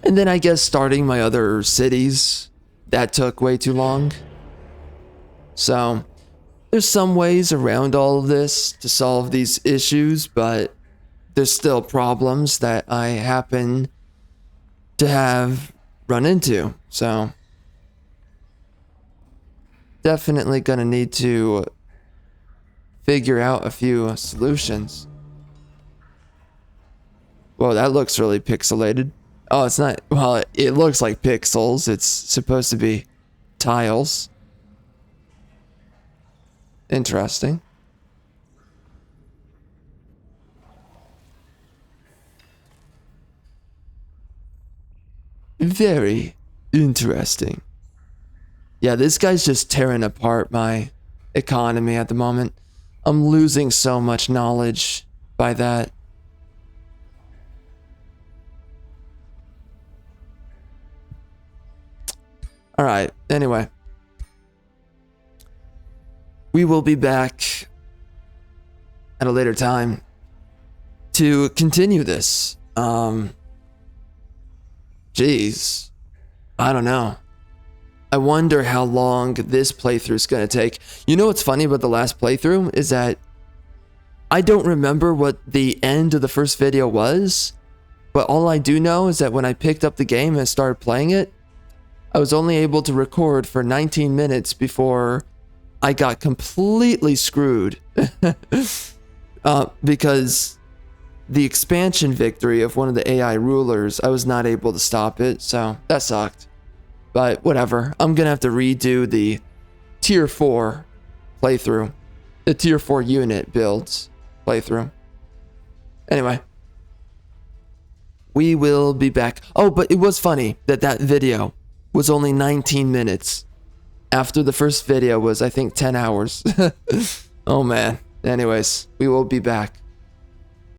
And then I guess starting my other cities, that took way too long. So there's some ways around all of this to solve these issues, but there's still problems that I happen to have run into. So definitely gonna need to figure out a few solutions. Whoa, that looks really pixelated. Oh, it's not. Well, it looks like pixels. It's supposed to be tiles. Interesting. Very interesting. Yeah, this guy's just tearing apart my economy at the moment. I'm losing so much knowledge by that. Alright, anyway. We will be back at a later time to continue this. Jeez. I don't know. I wonder how long this playthrough is going to take. You know what's funny about the last playthrough is that I don't remember what the end of the first video was, but all I do know is that when I picked up the game and started playing it, I was only able to record for 19 minutes before I got completely screwed because the expansion victory of one of the AI rulers, I was not able to stop it, so that sucked. But whatever, I'm gonna have to redo the tier 4 playthrough, the tier 4 unit builds playthrough. Anyway, we will be back. Oh, but it was funny that that video was only 19 minutes after the first video was, I think, 10 hours. Oh man. Anyways, we will be back.